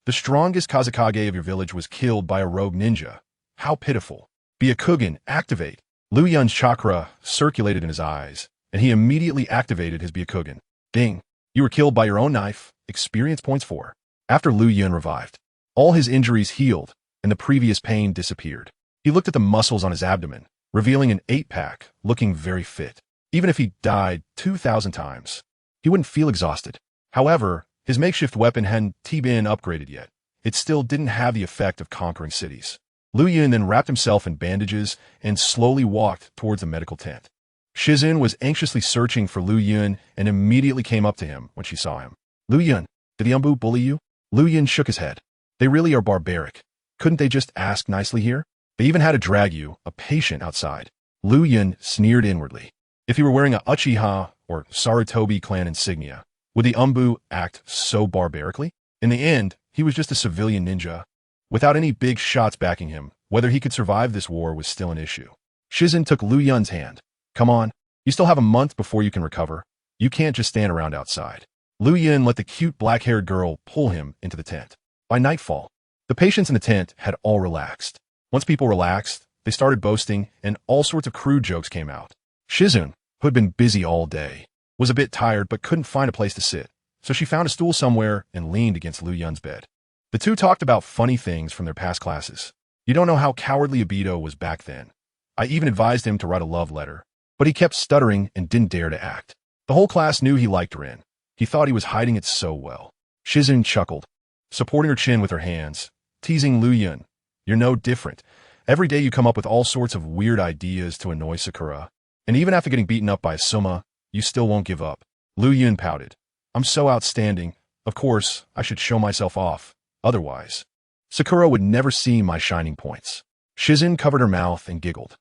The strongest Kazekage of your village was killed by a rogue ninja. How pitiful. Byakugan, activate. Liu Yun's chakra circulated in his eyes, and he immediately activated his Byakugan. Ding. You were killed by your own knife. Experience points 4. After Liu Yun revived, all his injuries healed, and the previous pain disappeared. He looked at the muscles on his abdomen, revealing an 8-pack, looking very fit. Even if he died 2,000 times, he wouldn't feel exhausted. However, his makeshift weapon hadn't been upgraded yet. It still didn't have the effect of conquering cities. Liu Yun then wrapped himself in bandages and slowly walked towards the medical tent. Shizun was anxiously searching for Liu Yun and immediately came up to him when she saw him. Liu Yun, did the Umbu bully you? Liu Yun shook his head. They really are barbaric. Couldn't they just ask nicely here? They even had to drag you, a patient, outside. Liu Yun sneered inwardly. If he were wearing a Uchiha or Sarutobi clan insignia, would the Umbu act so barbarically? In the end, he was just a civilian ninja. Without any big shots backing him, whether he could survive this war was still an issue. Shizun took Liu Yun's hand. Come on, you still have a month before you can recover. You can't just stand around outside. Liu Yun let the cute black-haired girl pull him into the tent. By nightfall, the patients in the tent had all relaxed. Once people relaxed, they started boasting and all sorts of crude jokes came out. Shizun, who had been busy all day, was a bit tired but couldn't find a place to sit, so she found a stool somewhere and leaned against Liu Yun's bed. The two talked about funny things from their past classes. You don't know how cowardly Obito was back then. I even advised him to write a love letter, but he kept stuttering and didn't dare to act. The whole class knew he liked Rin. He thought he was hiding it so well. Shizun chuckled, supporting her chin with her hands, teasing Liu Yun. You're no different. Every day you come up with all sorts of weird ideas to annoy Sakura, and even after getting beaten up by a Soma, you still won't give up. Liu Yun pouted. I'm so outstanding. Of course, I should show myself off. Otherwise. Sakura would never see my shining points. Shizun covered her mouth and giggled.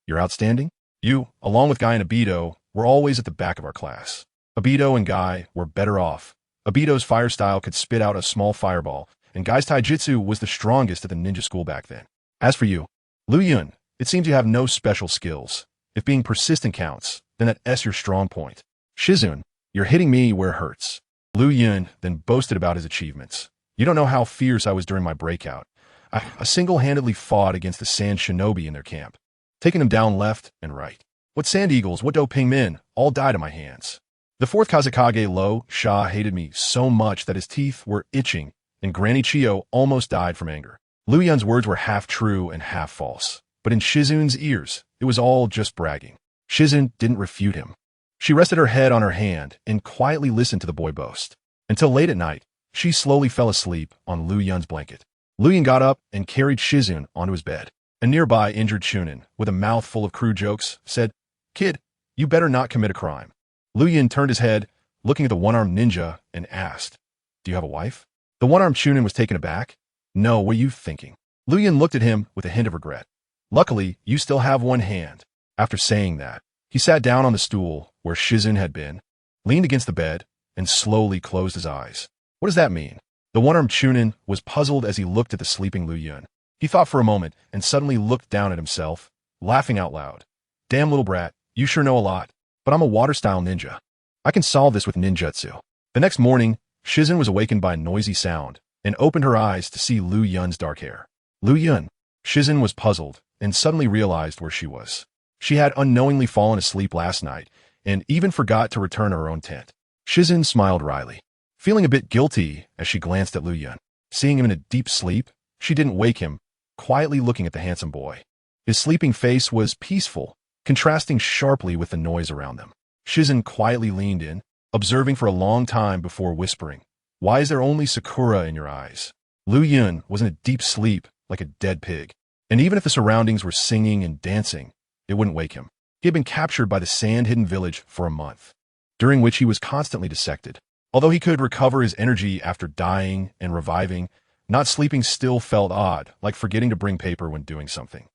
You're outstanding? You, along with Guy and Obito, were always at the back of our class. Obito and Guy were better off. Obito's fire style could spit out a small fireball, and Guy's taijutsu was the strongest at the ninja school back then. As for you, Liu Yun, it seems you have no special skills. If being persistent counts, then that's your strong point. Shizun, you're hitting me where it hurts. Liu Yun then boasted about his achievements. You don't know how fierce I was during my breakout. I single-handedly fought against the Sand Shinobi in their camp, taking them down left and right. What Sand Eagles, what Do Ping Min, all died at my hands. The fourth Kazekage Lo Sha hated me so much that his teeth were itching, and Granny Chio almost died from anger. Liu Yun's words were half true and half false, but in Shizun's ears, it was all just bragging. Shizun didn't refute him. She rested her head on her hand and quietly listened to the boy boast. Until late at night, she slowly fell asleep on Liu Yun's blanket. Liu Yun got up and carried Shizun onto his bed. A nearby injured Chunin, with a mouth full of crude jokes, said, Kid, you better not commit a crime. Liu Yun turned his head, looking at the one-armed ninja, and asked, Do you have a wife? The one-armed Chunin was taken aback. No, what are you thinking? Liu Yun looked at him with a hint of regret. Luckily, you still have one hand. After saying that, he sat down on the stool where Shizun had been, leaned against the bed, and slowly closed his eyes. What does that mean? The one-armed Chunin was puzzled as he looked at the sleeping Liu Yun. He thought for a moment and suddenly looked down at himself, laughing out loud. Damn little brat, you sure know a lot, but I'm a water-style ninja. I can solve this with ninjutsu. The next morning, Shizun was awakened by a noisy sound and opened her eyes to see Liu Yun's dark hair. Liu Yun. Shizun was puzzled and suddenly realized where she was. She had unknowingly fallen asleep last night and even forgot to return to her own tent. Shizun smiled wryly, feeling a bit guilty as she glanced at Liu Yun. Seeing him in a deep sleep, she didn't wake him, quietly looking at the handsome boy. His sleeping face was peaceful, contrasting sharply with the noise around them. Shizun quietly leaned in, observing for a long time before whispering, Why is there only Sakura in your eyes? Liu Yun was in a deep sleep like a dead pig, and even if the surroundings were singing and dancing, it wouldn't wake him. He had been captured by the sand-hidden village for a month, during which he was constantly dissected. Although he could recover his energy after dying and reviving, not sleeping still felt odd, like forgetting to bring paper when doing something.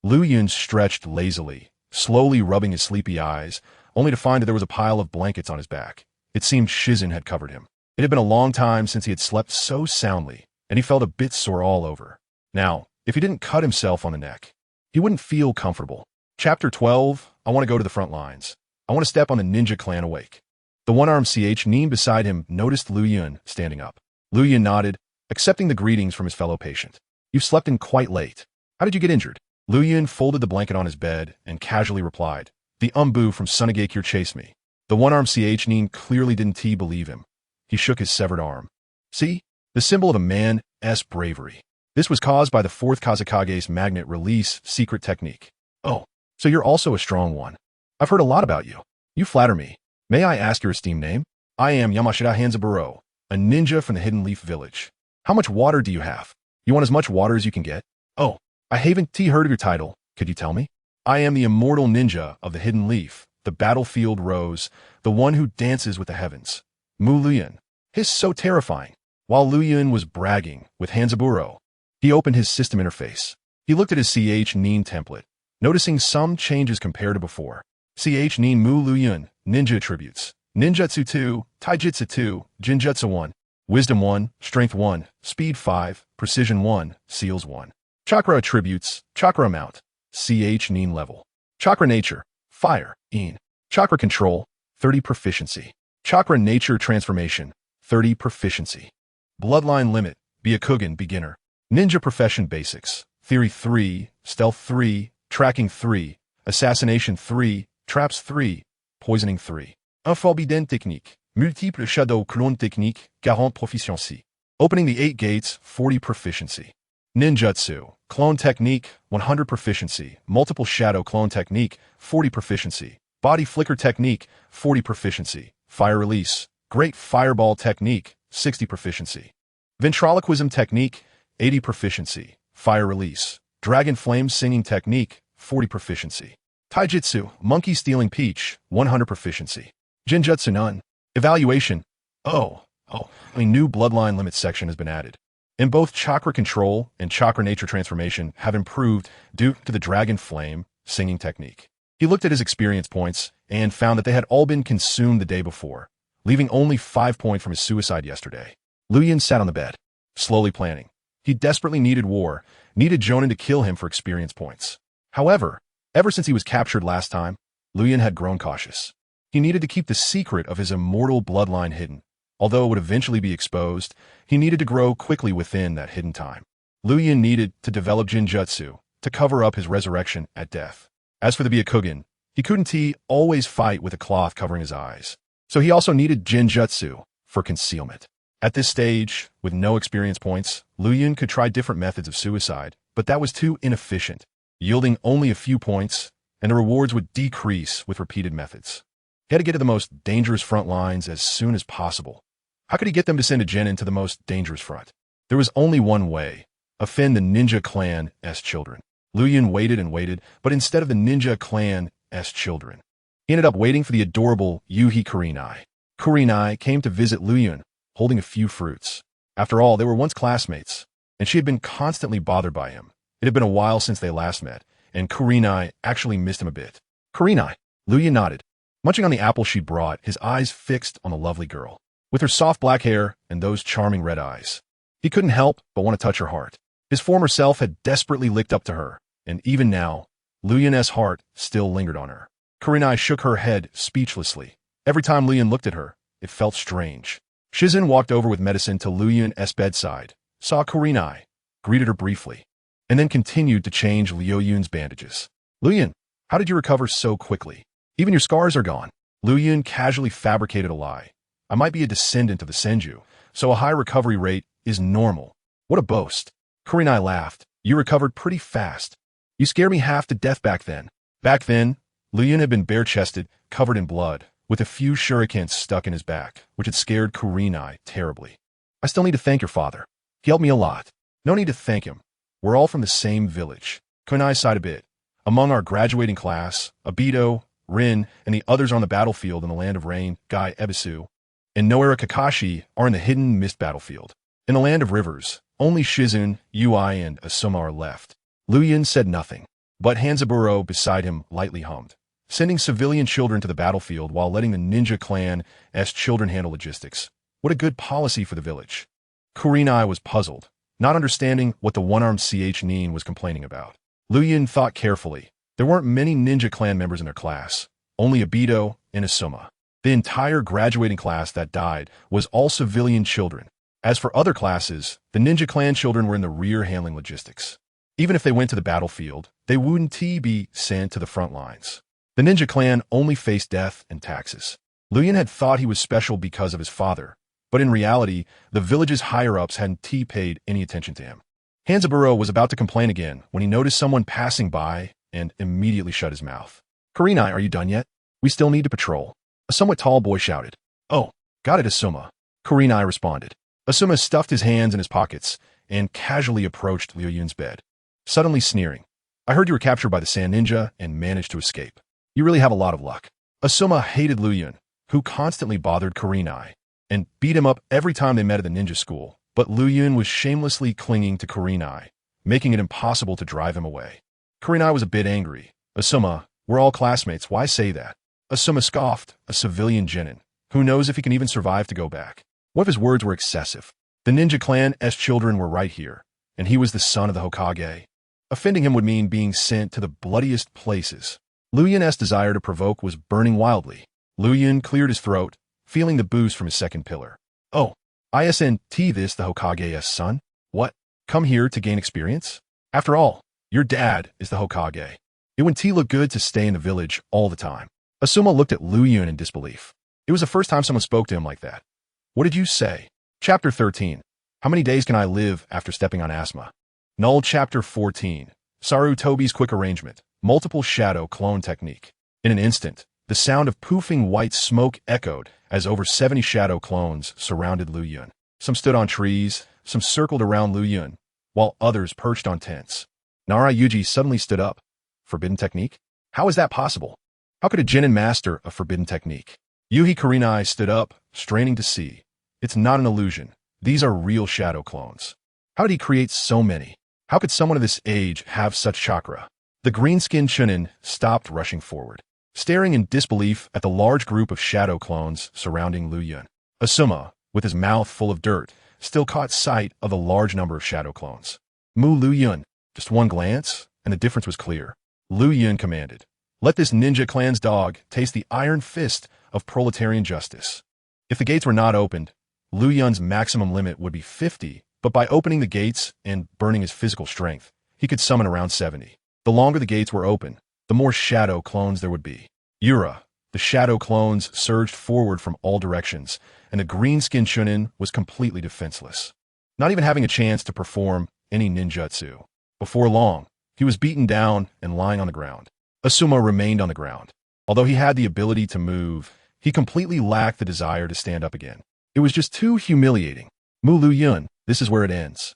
Liu Yun stretched lazily, slowly rubbing his sleepy eyes, only to find that there was a pile of blankets on his back. It seemed Shizun had covered him. It had been a long time since he had slept so soundly, and he felt a bit sore all over. Now, if he didn't cut himself on the neck, he wouldn't feel comfortable. Chapter 12, I want to go to the front lines. I want to step on the ninja clan awake. The one-armed Nin beside him noticed Liu Yun standing up. Liu Yun nodded, accepting the greetings from his fellow patient. You've slept in quite late. How did you get injured? Liu Yun folded the blanket on his bed and casually replied, The Umbu from Sunagakure chased me. The one-armed Nin clearly didn't believe him. He shook his severed arm. See? The symbol of a man's bravery. This was caused by the fourth Kazekage's magnet release secret technique. Oh, so you're also a strong one. I've heard a lot about you. You flatter me. May I ask your esteemed name? I am Yamashita Hanzaburo, a ninja from the Hidden Leaf Village. How much water do you have? You want as much water as you can get? Oh, I haven't heard of your title. Could you tell me? I am the immortal ninja of the Hidden Leaf, the battlefield rose, the one who dances with the heavens. Liu Yun. He's so terrifying. While Liu Yun was bragging with Hanzaburo, he opened his system interface. He looked at his Nin template, noticing some changes compared to before. Nin Liu Yun, Ninja Attributes. Ninjutsu 2, Taijutsu 2, Jinjutsu 1, Wisdom 1, Strength 1, Speed 5, Precision 1, Seals 1. Chakra Attributes, Chakra Amount, Nin Level. Chakra Nature, Fire, In. Chakra Control, 30 Proficiency. Chakra Nature Transformation, 30 Proficiency. Bloodline Limit, Byakugan Beginner. Ninja Profession Basics, Theory 3, Stealth 3, Tracking 3, Assassination 3, Traps 3, Poisoning 3. Forbidden Technique, Multiple Shadow Clone Technique, 40 Proficiency. Opening the 8 Gates, 40 Proficiency. Ninjutsu, Clone Technique, 100 Proficiency. Multiple Shadow Clone Technique, 40 Proficiency. Body Flicker Technique, 40 Proficiency. Fire Release, Great Fireball Technique, 60 Proficiency. Ventriloquism Technique, 80 Proficiency. Fire Release, Dragon Flame Singing Technique, 40 Proficiency. Taijutsu, Monkey Stealing Peach, 100 Proficiency. Jinjutsu None. Evaluation. A new Bloodline Limit section has been added. and both chakra control and chakra nature transformation have improved due to the dragon flame singing technique. He looked at his experience points and found that they had all been consumed the day before, leaving only 5 points from his suicide yesterday. Liu Yun sat on the bed, slowly planning. He desperately needed war, needed Jonin to kill him for experience points. However, ever since he was captured last time, Liu Yun had grown cautious. He needed to keep the secret of his immortal bloodline hidden. Although it would eventually be exposed, he needed to grow quickly within that hidden time. Liu Yun needed to develop Jinjutsu to cover up his resurrection at death. As for the Byakugan, he couldn't always fight with a cloth covering his eyes. So he also needed Jinjutsu for concealment. At this stage, with no experience points, Liu Yun could try different methods of suicide, but that was too inefficient, yielding only a few points, and the rewards would decrease with repeated methods. He had to get to the most dangerous front lines as soon as possible. How could he get them to send a genin to the most dangerous front? There was only one way: offend the ninja clan's children. Liu Yun waited and waited, but instead of the ninja clan's children, he ended up waiting for the adorable Yuhi Kurenai. Kurenai came to visit Liu Yun, holding a few fruits. After all, they were once classmates, and she had been constantly bothered by him. It had been a while since they last met, and Kurenai actually missed him a bit. Kurenai, Liu Yun nodded, munching on the apple she brought, his eyes fixed on the lovely girl. With her soft black hair and those charming red eyes, he couldn't help but want to touch her heart. His former self had desperately licked up to her, and even now, Liu Yun's heart still lingered on her. Kurenai shook her head speechlessly. Every time Liu Yun looked at her, it felt strange. Shizun walked over with medicine to Liu Yun's bedside, saw Kurenai, greeted her briefly, and then continued to change Liu Yun's bandages. Liu Yun, how did you recover so quickly? Even your scars are gone. Liu Yun casually fabricated a lie. I might be a descendant of the Senju, so a high recovery rate is normal. What a boast. Kurenai laughed. You recovered pretty fast. You scared me half to death back then. Back then, Liu Yun had been bare-chested, covered in blood, with a few shurikens stuck in his back, which had scared Kurenai terribly. I still need to thank your father. He helped me a lot. No need to thank him. We're all from the same village. Kurenai sighed a bit. Among our graduating class, Obito, Rin, and the others on the battlefield in the Land of Rain, Gai Ebisu, and Noara Kakashi are in the Hidden Mist battlefield. In the Land of Rivers, only Shizun, Ui, and Asuma are left. Liu Yun said nothing, but Hanzaburo beside him lightly hummed, sending civilian children to the battlefield while letting the ninja clan's children handle logistics. What a good policy for the village. Kurenai was puzzled, not understanding what the one-armed Nin was complaining about. Liu Yun thought carefully. There weren't many ninja clan members in their class, only Obito and Asuma. The entire graduating class that died was all civilian children. As for other classes, the ninja clan children were in the rear handling logistics. Even if they went to the battlefield, they wouldn't be sent to the front lines. The ninja clan only faced death and taxes. Liu Yun had thought he was special because of his father, but in reality, the village's higher-ups hadn't paid any attention to him. Hanzaburo was about to complain again when he noticed someone passing by and immediately shut his mouth. Kurenai, are you done yet? We still need to patrol. A somewhat tall boy shouted. Oh, got it, Asuma. Kurenai responded. Asuma stuffed his hands in his pockets and casually approached Liu Yun's bed, suddenly sneering. I heard you were captured by the Sand Ninja and managed to escape. You really have a lot of luck. Asuma hated Liu Yun, who constantly bothered Kurenai, and beat him up every time they met at the ninja school, but Liu Yun was shamelessly clinging to Kurenai, making it impossible to drive him away. Kurenai was a bit angry. Asuma, we're all classmates, why say that? Asuma scoffed, a civilian genin. Who knows if he can even survive to go back? What if his words were excessive? The ninja clan's children were right here, and he was the son of the Hokage. Offending him would mean being sent to the bloodiest places. Liu Yun's desire to provoke was burning wildly. Liu Yun cleared his throat, feeling the boost from his second pillar. Oh, isn't this the Hokage's son? What? Come here to gain experience? After all, your dad is the Hokage. It wouldn't look good to stay in the village all the time. Asuma looked at Liu Yun in disbelief. It was the first time someone spoke to him like that. What did you say? Chapter 13. How many days can I live after stepping on asthma? Null Chapter 14. Sarutobi's quick arrangement. Multiple shadow clone technique. In an instant, the sound of poofing white smoke echoed as over 70 shadow clones surrounded Liu Yun. Some stood on trees, some circled around Liu Yun, while others perched on tents. Nara Yuji suddenly stood up. Forbidden technique? How is that possible? How could a genin master a forbidden technique? Yuhi Kurenai stood up, straining to see. It's not an illusion. These are real shadow clones. How did he create so many? How could someone of this age have such chakra? The green-skinned Chunin stopped rushing forward, staring in disbelief at the large group of shadow clones surrounding Liu Yun. Asuma, with his mouth full of dirt, still caught sight of the large number of shadow clones. Liu Yun, just one glance, and the difference was clear. Liu Yun commanded, "Let this ninja clan's dog taste the iron fist of proletarian justice." If the gates were not opened, Liu Yun's maximum limit would be 50, but by opening the gates and burning his physical strength, he could summon around 70. The longer the gates were open, the more shadow clones there would be. Yura, the shadow clones surged forward from all directions, and the green-skinned Chunin was completely defenseless, not even having a chance to perform any ninjutsu. Before long, he was beaten down and lying on the ground. Asuma remained on the ground. Although he had the ability to move, he completely lacked the desire to stand up again. It was just too humiliating. Liu Yun, this is where it ends.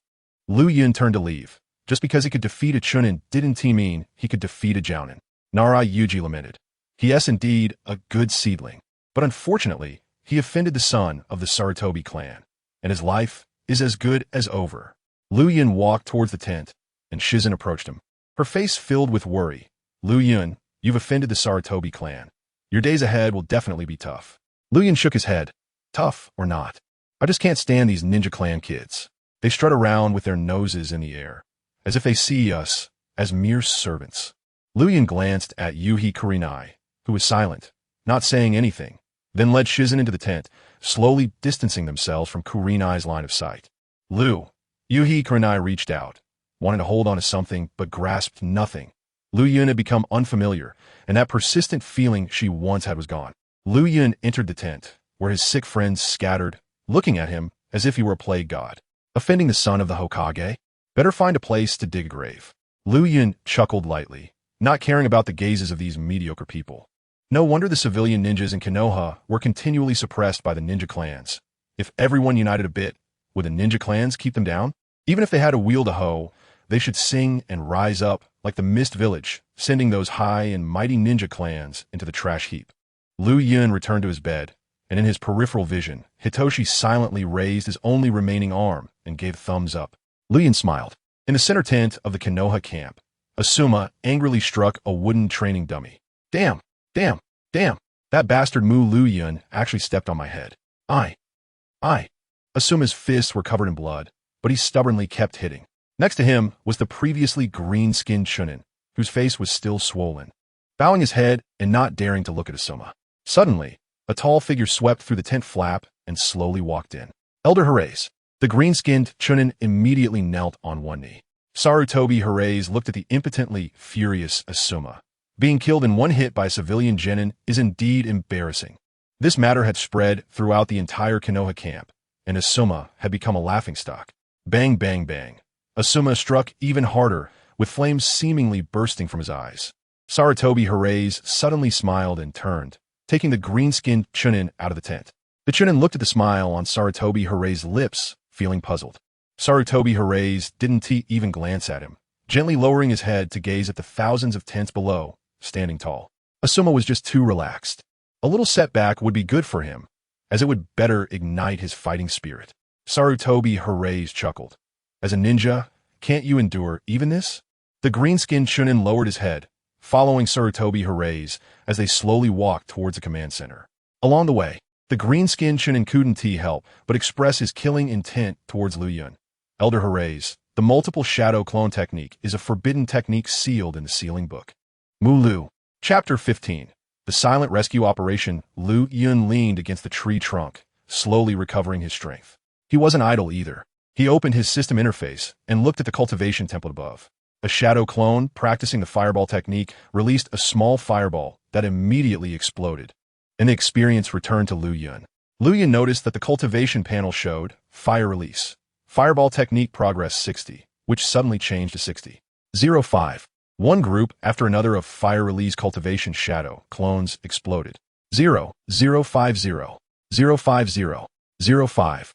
Liu Yun turned to leave. Just because he could defeat a Chunin didn't mean he could defeat a Jounin. Nara Yuji lamented. He is indeed a good seedling, but unfortunately, he offended the son of the Sarutobi clan, and his life is as good as over. Liu Yun walked towards the tent, and Shizen approached him, her face filled with worry. Liu Yun, you've offended the Sarutobi clan. Your days ahead will definitely be tough. Liu Yun shook his head. Tough or not, I just can't stand these ninja clan kids. They strut around with their noses in the air, as if they see us as mere servants. Liu Yun glanced at Yuhi Kurenai, who was silent, not saying anything, then led Shizen into the tent, slowly distancing themselves from Kurenai's line of sight. Yuhi Kurenai reached out, wanting to hold on to something, but grasped nothing. Liu Yun had become unfamiliar, and that persistent feeling she once had was gone. Liu Yun entered the tent, where his sick friends scattered, looking at him as if he were a plague god. Offending the son of the Hokage? Better find a place to dig a grave. Liu Yun chuckled lightly, not caring about the gazes of these mediocre people. No wonder the civilian ninjas in Konoha were continually suppressed by the ninja clans. If everyone united a bit, would the ninja clans keep them down? Even if they had to wield a hoe, they should sing and rise up like the Mist Village, sending those high and mighty ninja clans into the trash heap. Liu Yun returned to his bed, and in his peripheral vision, Hitoshi silently raised his only remaining arm and gave a thumbs up. Liu Yun smiled. In the center tent of the Konoha camp, Asuma angrily struck a wooden training dummy. Damn, that bastard Liu Yun actually stepped on my head. I. Asuma's fists were covered in blood, but he stubbornly kept hitting. Next to him was the previously green-skinned Chunin, whose face was still swollen, bowing his head and not daring to look at Asuma. Suddenly, a tall figure swept through the tent flap and slowly walked in. Elder Herase. The green-skinned Chunin immediately knelt on one knee. Sarutobi Herase looked at the impotently furious Asuma. Being killed in one hit by a civilian genin is indeed embarrassing. This matter had spread throughout the entire Konoha camp, and Asuma had become a laughingstock. Bang, bang, bang. Asuma struck even harder, with flames seemingly bursting from his eyes. Sarutobi Herase suddenly smiled and turned, taking the green-skinned Chunin out of the tent. The Chunin looked at the smile on Sarutobi Herase's lips, feeling puzzled. Sarutobi Herase didn't even glance at him, gently lowering his head to gaze at the thousands of tents below, standing tall. Asuma was just too relaxed. A little setback would be good for him, as it would better ignite his fighting spirit. Sarutobi Herase chuckled. As a ninja, can't you endure even this? The green-skinned Chunin lowered his head, following Sarutobi Herase as they slowly walked towards the command center. Along the way, the green-skinned Chunin couldn't help but express his killing intent towards Liu Yun. Elder Herase, the multiple shadow clone technique is a forbidden technique sealed in the sealing book. Mulu. Chapter 15. The silent rescue operation. Liu Yun leaned against the tree trunk, slowly recovering his strength. He wasn't idle either. He opened his system interface and looked at the cultivation template above. A shadow clone, practicing the fireball technique, released a small fireball that immediately exploded, and the experience returned to Liu Yun. Liu Yun noticed that the cultivation panel showed Fire Release. Fireball Technique Progress 60, which suddenly changed to 60. 05. One group after another of Fire Release cultivation shadow clones exploded. 0, 050, 050, 05.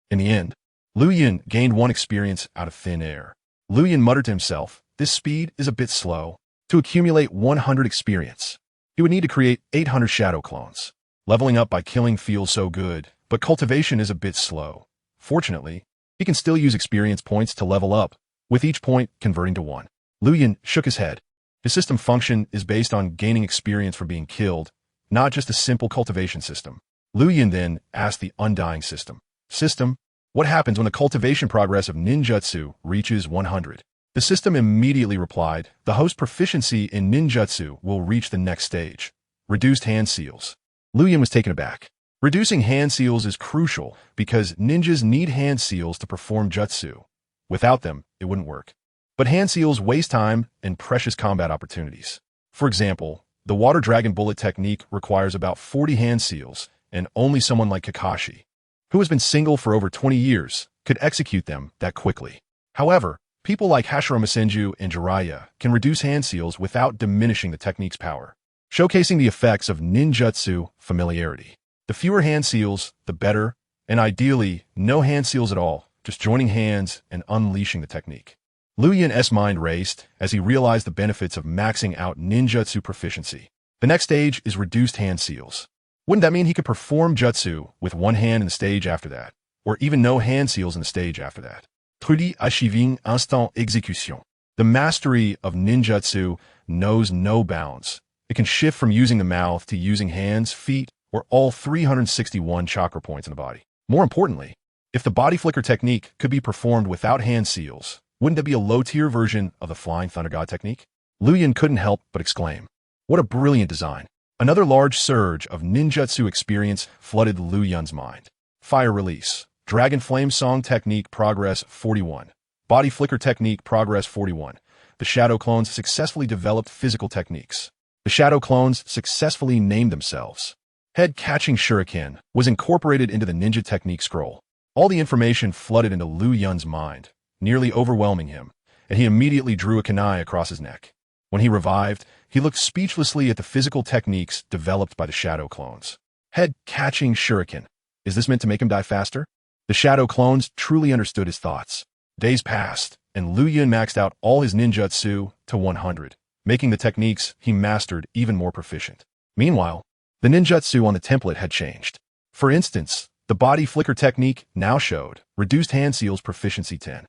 In the end, Liu Yun gained one experience out of thin air. Liu Yun muttered to himself, this speed is a bit slow. To accumulate 100 experience, he would need to create 800 shadow clones. Leveling up by killing feels so good, but cultivation is a bit slow. Fortunately, He can still use experience points to level up, with each point converting to 1. Liu Yun shook his head. His system function is based on gaining experience from being killed, not just a simple cultivation system. Liu Yun then asked the undying system. System, what happens when the cultivation progress of ninjutsu reaches 100? The system immediately replied, the host proficiency in ninjutsu will reach the next stage. Reduced hand seals. Liu Yun was taken aback. Reducing hand seals is crucial because ninjas need hand seals to perform jutsu. Without them, it wouldn't work. But hand seals waste time and precious combat opportunities. For example, the water dragon bullet technique requires about 40 hand seals, and only someone like Kakashi, who has been single for over 20 years, could execute them that quickly. However, people like Hashirama Senju and Jiraiya can reduce hand seals without diminishing the technique's power, showcasing the effects of ninjutsu familiarity. The fewer hand seals, the better, and ideally, no hand seals at all, just joining hands and unleashing the technique. Liu Yun's mind raced as he realized the benefits of maxing out ninjutsu proficiency. The next stage is reduced hand seals. Wouldn't that mean he could perform jutsu with one hand in the stage after that, or even no hand seals in the stage after that? Trudy achiving instant exécution. The mastery of ninjutsu knows no bounds. It can shift from using the mouth to using hands, feet, or all 361 chakra points in the body. More importantly, if the body flicker technique could be performed without hand seals, wouldn't it be a low-tier version of the Flying Thunder God technique? Liu Yun couldn't help but exclaim, what a brilliant design. Another large surge of ninjutsu experience flooded Liu Yun's mind. Fire release. Dragon Flame Song Technique Progress 41. Body Flicker Technique Progress 41. The Shadow Clones successfully developed physical techniques. The Shadow Clones successfully named themselves. Head-catching shuriken was incorporated into the ninja technique scroll. All the information flooded into Liu Yun's mind, nearly overwhelming him, and he immediately drew a kunai across his neck. When he revived, he looked speechlessly at the physical techniques developed by the Shadow Clones. Head-catching shuriken. Is this meant to make him die faster? The Shadow Clones truly understood his thoughts. Days passed, and Liu Yun maxed out all his ninjutsu to 100, making the techniques he mastered even more proficient. Meanwhile, the ninjutsu on the template had changed. For instance, the body flicker technique now showed reduced hand seals proficiency 10.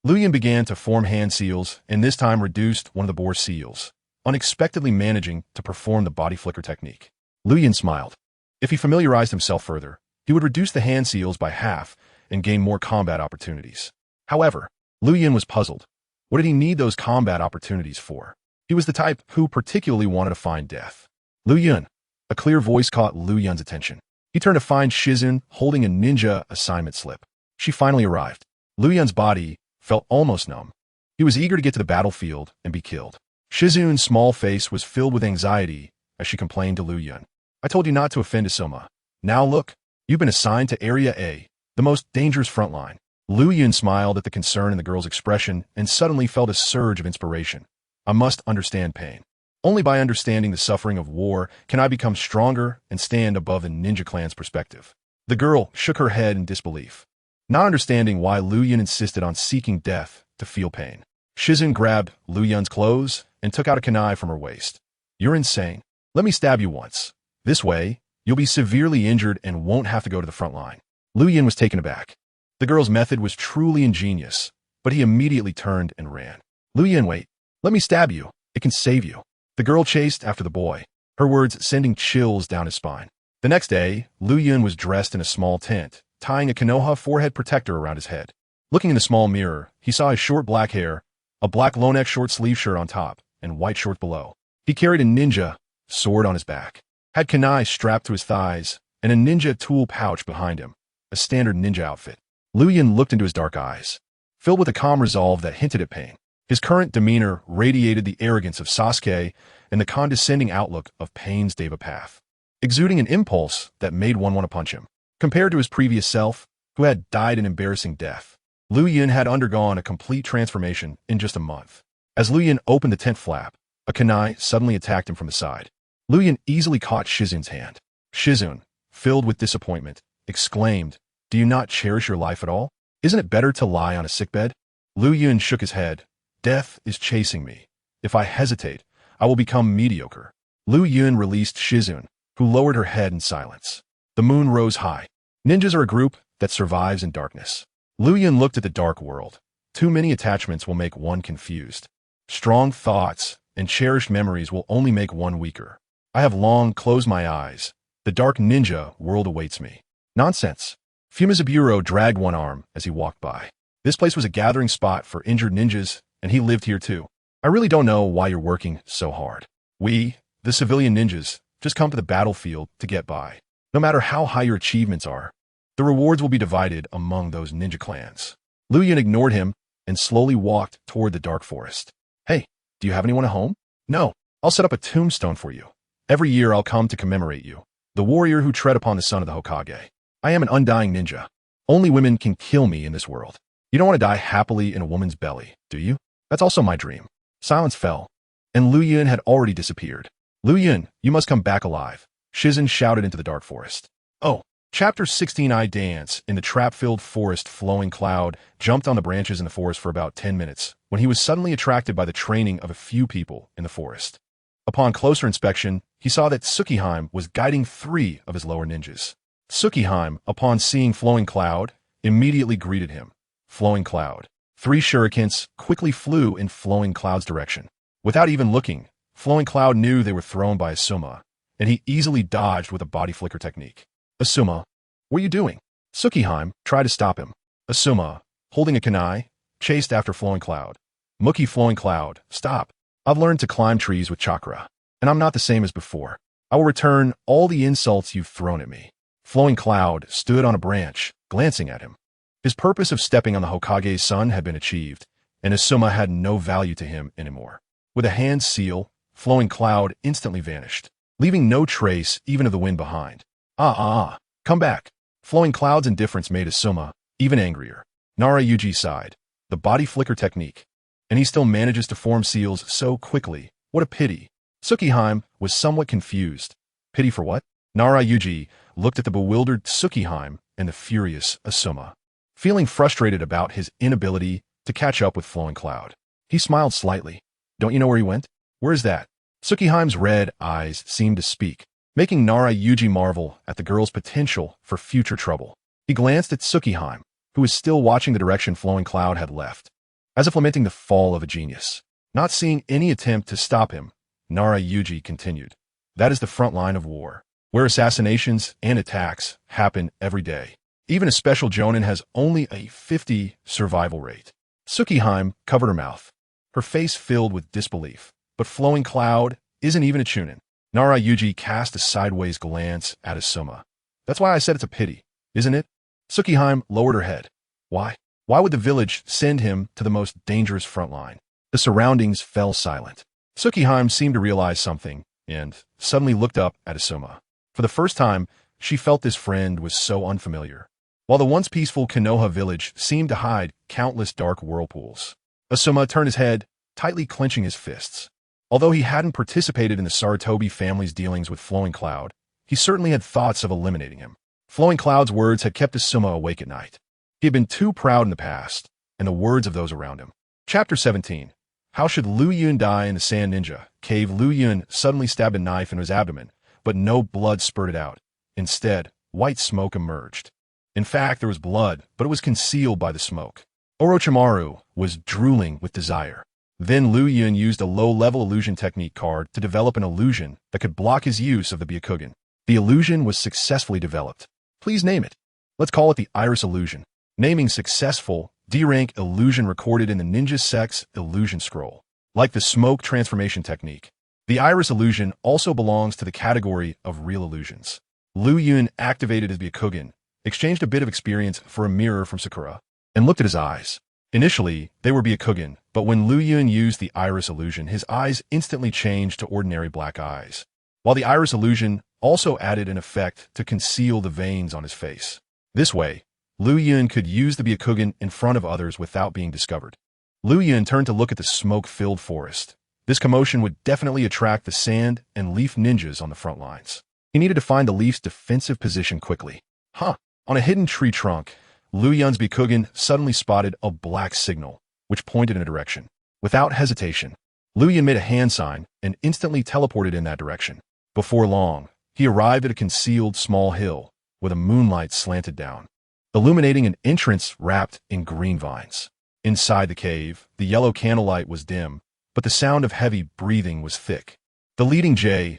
Liu Yun began to form hand seals, and this time reduced one of the boar seals, unexpectedly managing to perform the body flicker technique. Liu Yun smiled. If he familiarized himself further, he would reduce the hand seals by half and gain more combat opportunities. However, Liu Yun was puzzled. What did he need those combat opportunities for? He was the type who particularly wanted to find death. Liu Yun. A clear voice caught Liu Yun's attention. He turned to find Shizun holding a ninja assignment slip. She finally arrived. Liu Yun's body felt almost numb. He was eager to get to the battlefield and be killed. Shizun's small face was filled with anxiety as she complained to Liu Yun. I told you not to offend Isoma. Now look, you've been assigned to Area A, the most dangerous front line. Liu Yun smiled at the concern in the girl's expression and suddenly felt a surge of inspiration. I must understand pain. Only by understanding the suffering of war can I become stronger and stand above the ninja clan's perspective. The girl shook her head in disbelief, not understanding why Liu Yun insisted on seeking death to feel pain. Shizun grabbed Liu Yun's clothes and took out a kunai from her waist. You're insane. Let me stab you once. This way, you'll be severely injured and won't have to go to the front line. Liu Yun was taken aback. The girl's method was truly ingenious, but he immediately turned and ran. Liu Yun, wait. Let me stab you. It can save you. The girl chased after the boy, her words sending chills down his spine. The next day, Liu Yun was dressed in a small tent, tying a Konoha forehead protector around his head. Looking in the small mirror, he saw his short black hair, a black low-neck short-sleeve shirt on top, and white shorts below. He carried a ninja sword on his back, had kunai strapped to his thighs, and a ninja tool pouch behind him, a standard ninja outfit. Liu Yun looked into his dark eyes, filled with a calm resolve that hinted at pain. His current demeanor radiated the arrogance of Sasuke and the condescending outlook of Pain's Devapath, exuding an impulse that made one want to punch him. Compared to his previous self, who had died an embarrassing death, Liu Yun had undergone a complete transformation in just a month. As Liu Yun opened the tent flap, a kunai suddenly attacked him from the side. Liu Yun easily caught Shizun's hand. Shizun, filled with disappointment, exclaimed, "Do you not cherish your life at all? Isn't it better to lie on a sickbed?" Liu Yun shook his head. Death is chasing me. If I hesitate, I will become mediocre. Liu Yun released Shizun, who lowered her head in silence. The moon rose high. Ninjas are a group that survives in darkness. Liu Yun looked at the dark world. Too many attachments will make one confused. Strong thoughts and cherished memories will only make one weaker. I have long closed my eyes. The dark ninja world awaits me. Nonsense. Fumizaburo dragged one arm as he walked by. This place was a gathering spot for injured ninjas, and he lived here too. I really don't know why you're working so hard. We, the civilian ninjas, just come to the battlefield to get by. No matter how high your achievements are, the rewards will be divided among those ninja clans. Liu Yun ignored him and slowly walked toward the dark forest. Hey, do you have anyone at home? No, I'll set up a tombstone for you. Every year I'll come to commemorate you, the warrior who tread upon the son of the Hokage. I am an undying ninja. Only women can kill me in this world. You don't want to die happily in a woman's belly, do you? That's also my dream. Silence fell, and Liu Yun had already disappeared. Liu Yun, you must come back alive, Shizen shouted into the dark forest. Oh, Chapter 16. I dance in the trap-filled forest. Flowing Cloud jumped on the branches in the forest for about 10 minutes when he was suddenly attracted by the training of a few people in the forest. Upon closer inspection, he saw that Tsukihime was guiding 3 of his lower ninjas. Tsukihime, upon seeing Flowing Cloud, immediately greeted him. Flowing Cloud. 3 shurikens quickly flew in Flowing Cloud's direction. Without even looking, Flowing Cloud knew they were thrown by Asuma, and he easily dodged with a body flicker technique. Asuma, what are you doing? Tsukihime tried to stop him. Asuma, holding a kunai, chased after Flowing Cloud. Mookie Flowing Cloud, stop. I've learned to climb trees with chakra, and I'm not the same as before. I will return all the insults you've thrown at me. Flowing Cloud stood on a branch, glancing at him. His purpose of stepping on the Hokage's son had been achieved, and Asuma had no value to him anymore. With a hand seal, Flowing Cloud instantly vanished, leaving no trace even of the wind behind. Come back. Flowing Cloud's indifference made Asuma even angrier. Nara Yuji sighed. The body flicker technique. And he still manages to form seals so quickly. What a pity. Tsukihime was somewhat confused. Pity for what? Nara Yuji looked at the bewildered Tsukihime and the furious Asuma, feeling frustrated about his inability to catch up with Flowing Cloud. He smiled slightly. Don't you know where he went? Where is that? Tsukihime's red eyes seemed to speak, making Nara Yuji marvel at the girl's potential for future trouble. He glanced at Tsukihime, who was still watching the direction Flowing Cloud had left, as if lamenting the fall of a genius. Not seeing any attempt to stop him, Nara Yuji continued. That is the front line of war, where assassinations and attacks happen every day. Even a special jonin has only a 50 survival rate. Tsukihime covered her mouth, her face filled with disbelief. But Flowing Cloud isn't even a chunin. Nara Yuji cast a sideways glance at Asuma. That's why I said it's a pity, isn't it? Tsukihime lowered her head. Why? Why would the village send him to the most dangerous front line? The surroundings fell silent. Tsukihime seemed to realize something and suddenly looked up at Asuma. For the first time, she felt this friend was so unfamiliar. While the once peaceful Konoha village seemed to hide countless dark whirlpools, Asuma turned his head, tightly clenching his fists. Although he hadn't participated in the Sarutobi family's dealings with Flowing Cloud, he certainly had thoughts of eliminating him. Flowing Cloud's words had kept Asuma awake at night. He had been too proud in the past, and the words of those around him. Chapter 17. How should Liu Yun die in the Sand Ninja Cave? Liu Yun suddenly stabbed a knife in his abdomen, but no blood spurted out. Instead, white smoke emerged. In fact, there was blood, but it was concealed by the smoke. Orochimaru was drooling with desire. Then Liu Yun used a low-level illusion technique card to develop an illusion that could block his use of the Byakugan. The illusion was successfully developed. Please name it. Let's call it the Iris Illusion. Naming successful, D-rank illusion recorded in the Ninja Sex Illusion Scroll. Like the smoke transformation technique, the Iris Illusion also belongs to the category of real illusions. Liu Yun activated his Byakugan, exchanged a bit of experience for a mirror from Sakura, and looked at his eyes. Initially, they were Byakugan, but when Liu Yun used the Iris Illusion, his eyes instantly changed to ordinary black eyes, while the Iris Illusion also added an effect to conceal the veins on his face. This way, Liu Yun could use the Byakugan in front of others without being discovered. Liu Yun turned to look at the smoke-filled forest. This commotion would definitely attract the sand and leaf ninjas on the front lines. He needed to find the leaf's defensive position quickly. On a hidden tree trunk, Liu Yun's Byakugan suddenly spotted a black signal, which pointed in a direction. Without hesitation, Liu Yun made a hand sign and instantly teleported in that direction. Before long, he arrived at a concealed small hill, where the moonlight slanted down. illuminating an entrance wrapped in green vines. Inside the cave, the yellow candlelight was dim, but the sound of heavy breathing was thick. The leading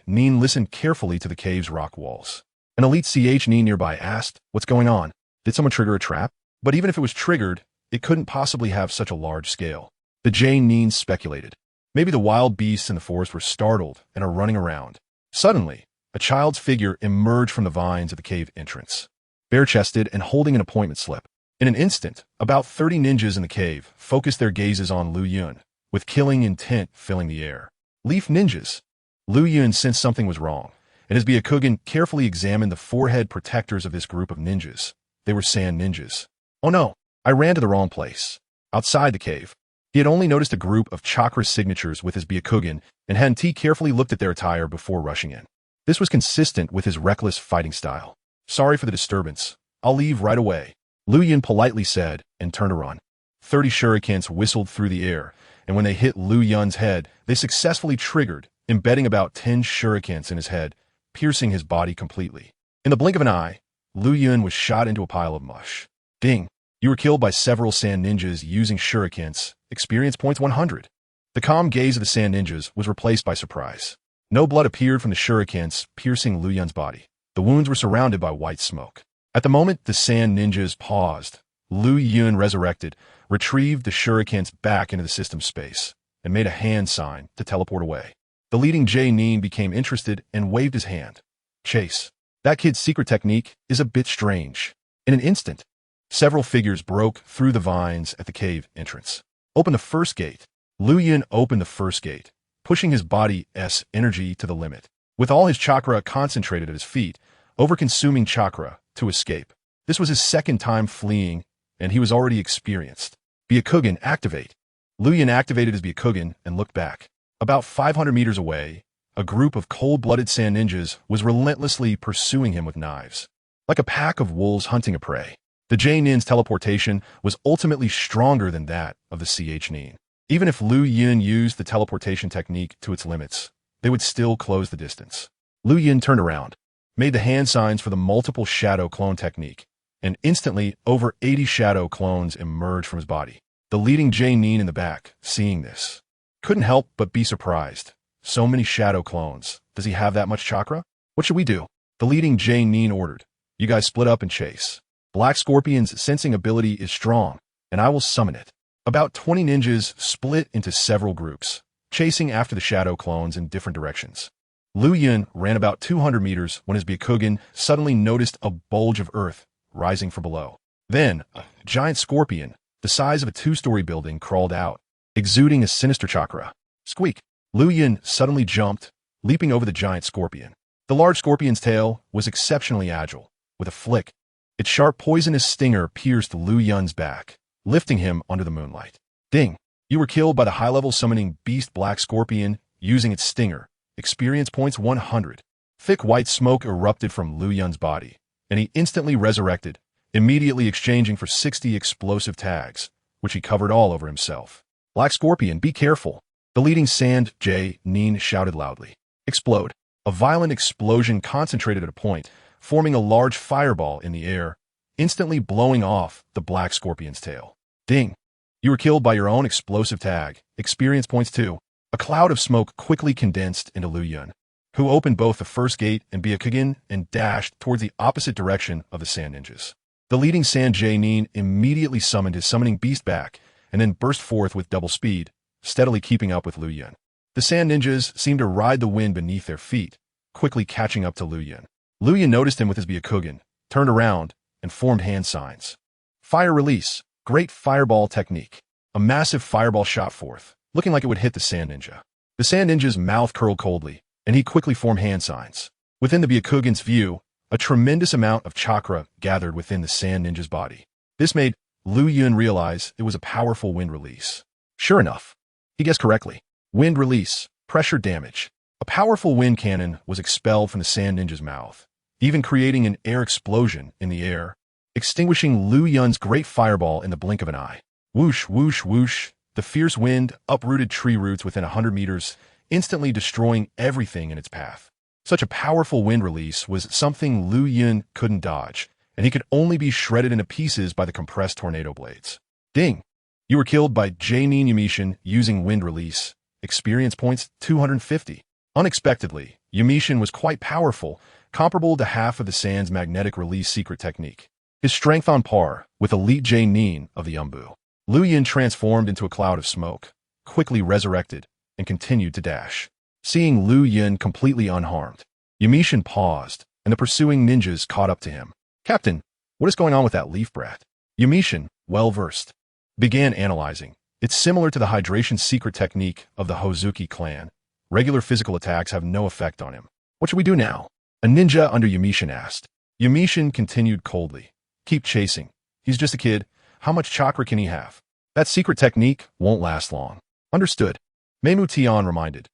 Nin listened carefully to the cave's rock walls. An elite Nin nearby asked, "What's going on? Did someone trigger a trap?" But even if it was triggered, it couldn't possibly have such a large scale. The Nin speculated. Maybe the wild beasts in the forest were startled and are running around. Suddenly, a child's figure emerged from the vines at the cave entrance, bare-chested and holding an appointment slip. In an instant, about 30 ninjas in the cave focused their gazes on Liu Yun, with killing intent filling the air. Leaf ninjas. Liu Yun sensed something was wrong, and his Byakugan carefully examined the forehead protectors of this group of ninjas. They were sand ninjas. Oh no, I ran to the wrong place. Outside the cave, he had only noticed a group of chakra signatures with his Byakugan and hadn't carefully looked at their attire before rushing in. This was consistent with his reckless fighting style. "Sorry for the disturbance. I'll leave right away," Liu Yun politely said and turned to run. 30 shurikens whistled through the air, and when they hit Liu Yun's head, they successfully triggered, embedding about 10 shurikens in his head, piercing his body completely. In the blink of an eye, Liu Yun was shot into a pile of mush. Ding! You were killed by several sand ninjas using shurikens. Experience points 100. The calm gaze of the sand ninjas was replaced by surprise. No blood appeared from the shurikens piercing Liu Yun's body. The wounds were surrounded by white smoke. At the moment the sand ninjas paused, Liu Yun resurrected, retrieved the shurikens back into the system space, and made a hand sign to teleport away. The leading Nin became interested and waved his hand. "Chase. That kid's secret technique is a bit strange." In an instant, several figures broke through the vines at the cave entrance. "Open the first gate." Liu Yun opened the first gate, pushing his body's energy to the limit. With all his chakra concentrated at his feet, over-consuming chakra to escape. This was his second time fleeing, and he was already experienced. Byakugan, activate. Liu Yun activated his Byakugan and looked back. About 500 meters away, a group of cold-blooded sand ninjas was relentlessly pursuing him with knives. Like a pack of wolves hunting a prey. The Nin's teleportation was ultimately stronger than that of the Nin. Even if Liu Yun used the teleportation technique to its limits, they would still close the distance. Liu Yun turned around, made the hand signs for the multiple shadow clone technique, and instantly over 80 shadow clones emerged from his body. The leading Nin in the back, seeing this, couldn't help but be surprised. So many shadow clones. Does he have that much chakra? What should we do? The leading Nin ordered. "You guys split up and chase. Black Scorpion's sensing ability is strong, and I will summon it." About 20 ninjas split into several groups, chasing after the shadow clones in different directions. Liu Yun ran about 200 meters when his Byakugan suddenly noticed a bulge of earth rising from below. Then, a giant scorpion, the size of a 2-story building, crawled out, exuding a sinister chakra. Squeak! Liu Yun suddenly jumped, leaping over the giant scorpion. The large scorpion's tail was exceptionally agile. With a flick, its sharp poisonous stinger pierced Liu Yun's back, lifting him under the moonlight. Ding! You were killed by the high-level summoning beast Black Scorpion using its stinger. Experience points 100. Thick white smoke erupted from Liu Yun's body, and he instantly resurrected, immediately exchanging for 60 explosive tags, which he covered all over himself. "Black Scorpion, be careful!" The leading sand Nin shouted loudly. Explode! A violent explosion concentrated at a point, forming a large fireball in the air, instantly blowing off the Black Scorpion's tail. Ding! You were killed by your own explosive tag. Experience points 2. A cloud of smoke quickly condensed into Liu Yun, who opened both the first gate and Byakugan and dashed towards the opposite direction of the sand ninjas. The leading sand Nin immediately summoned his summoning beast back and then burst forth with double speed, steadily keeping up with Liu Yun. The sand ninjas seemed to ride the wind beneath their feet, quickly catching up to Liu Yun. Liu Yun noticed him with his Byakugan, turned around, and formed hand signs. Fire release. Great fireball technique. A massive fireball shot forth, looking like it would hit the sand ninja. The sand ninja's mouth curled coldly, and he quickly formed hand signs. Within the Byakugan's view, a tremendous amount of chakra gathered within the sand ninja's body. This made Liu Yun realize it was a powerful wind release. Sure enough, he guessed correctly. Wind release, pressure damage. A powerful wind cannon was expelled from the sand ninja's mouth, even creating an air explosion in the air, extinguishing Liu Yun's great fireball in the blink of an eye. Whoosh, whoosh, whoosh. The fierce wind uprooted tree roots within 100 meters, instantly destroying everything in its path. Such a powerful wind release was something Liu Yun couldn't dodge, and he could only be shredded into pieces by the compressed tornado blades. Ding! You were killed by J-Nin Yamishin using wind release. Experience points 250. Unexpectedly, Yamishin was quite powerful, comparable to half of the Sand's magnetic release secret technique. His strength on par with elite J-Nin of the Umbu. Liu Yun transformed into a cloud of smoke, quickly resurrected, and continued to dash. Seeing Liu Yun completely unharmed, Yamishin paused, and the pursuing ninjas caught up to him. Captain, what is going on with that leaf brat? Yamishin, well-versed, began analyzing. It's similar to the hydration secret technique of the Hozuki clan. Regular physical attacks have no effect on him. What should we do now? A ninja under Yamishin asked. Yamishin continued coldly. Keep chasing. He's just a kid. How much chakra can he have? That secret technique won't last long. Understood. Meimu Tian reminded.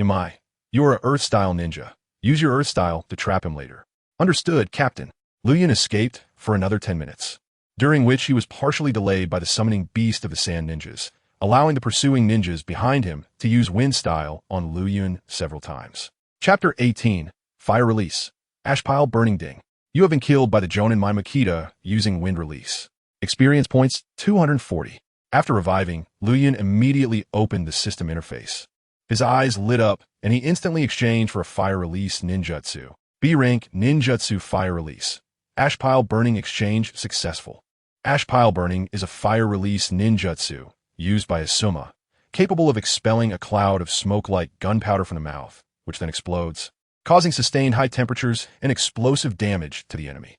Imai, you are a Earth-style ninja. Use your Earth-style to trap him later. Understood, Captain. Liu Yun escaped for another 10 minutes, during which he was partially delayed by the summoning beast of the Sand Ninjas, allowing the pursuing ninjas behind him to use wind style on Liu Yun several times. Chapter 18, Fire Release. Ashpile Burning Ding. You have been killed by the Jonin Mai Makita using wind release. Experience points 240. After reviving, Liu Yun immediately opened the system interface. His eyes lit up, and he instantly exchanged for a fire release ninjutsu. B-rank ninjutsu fire release. Ashpile Burning exchange successful. Ashpile Burning is a fire release ninjutsu used by Asuma, capable of expelling a cloud of smoke like gunpowder from the mouth, which then explodes, causing sustained high temperatures and explosive damage to the enemy.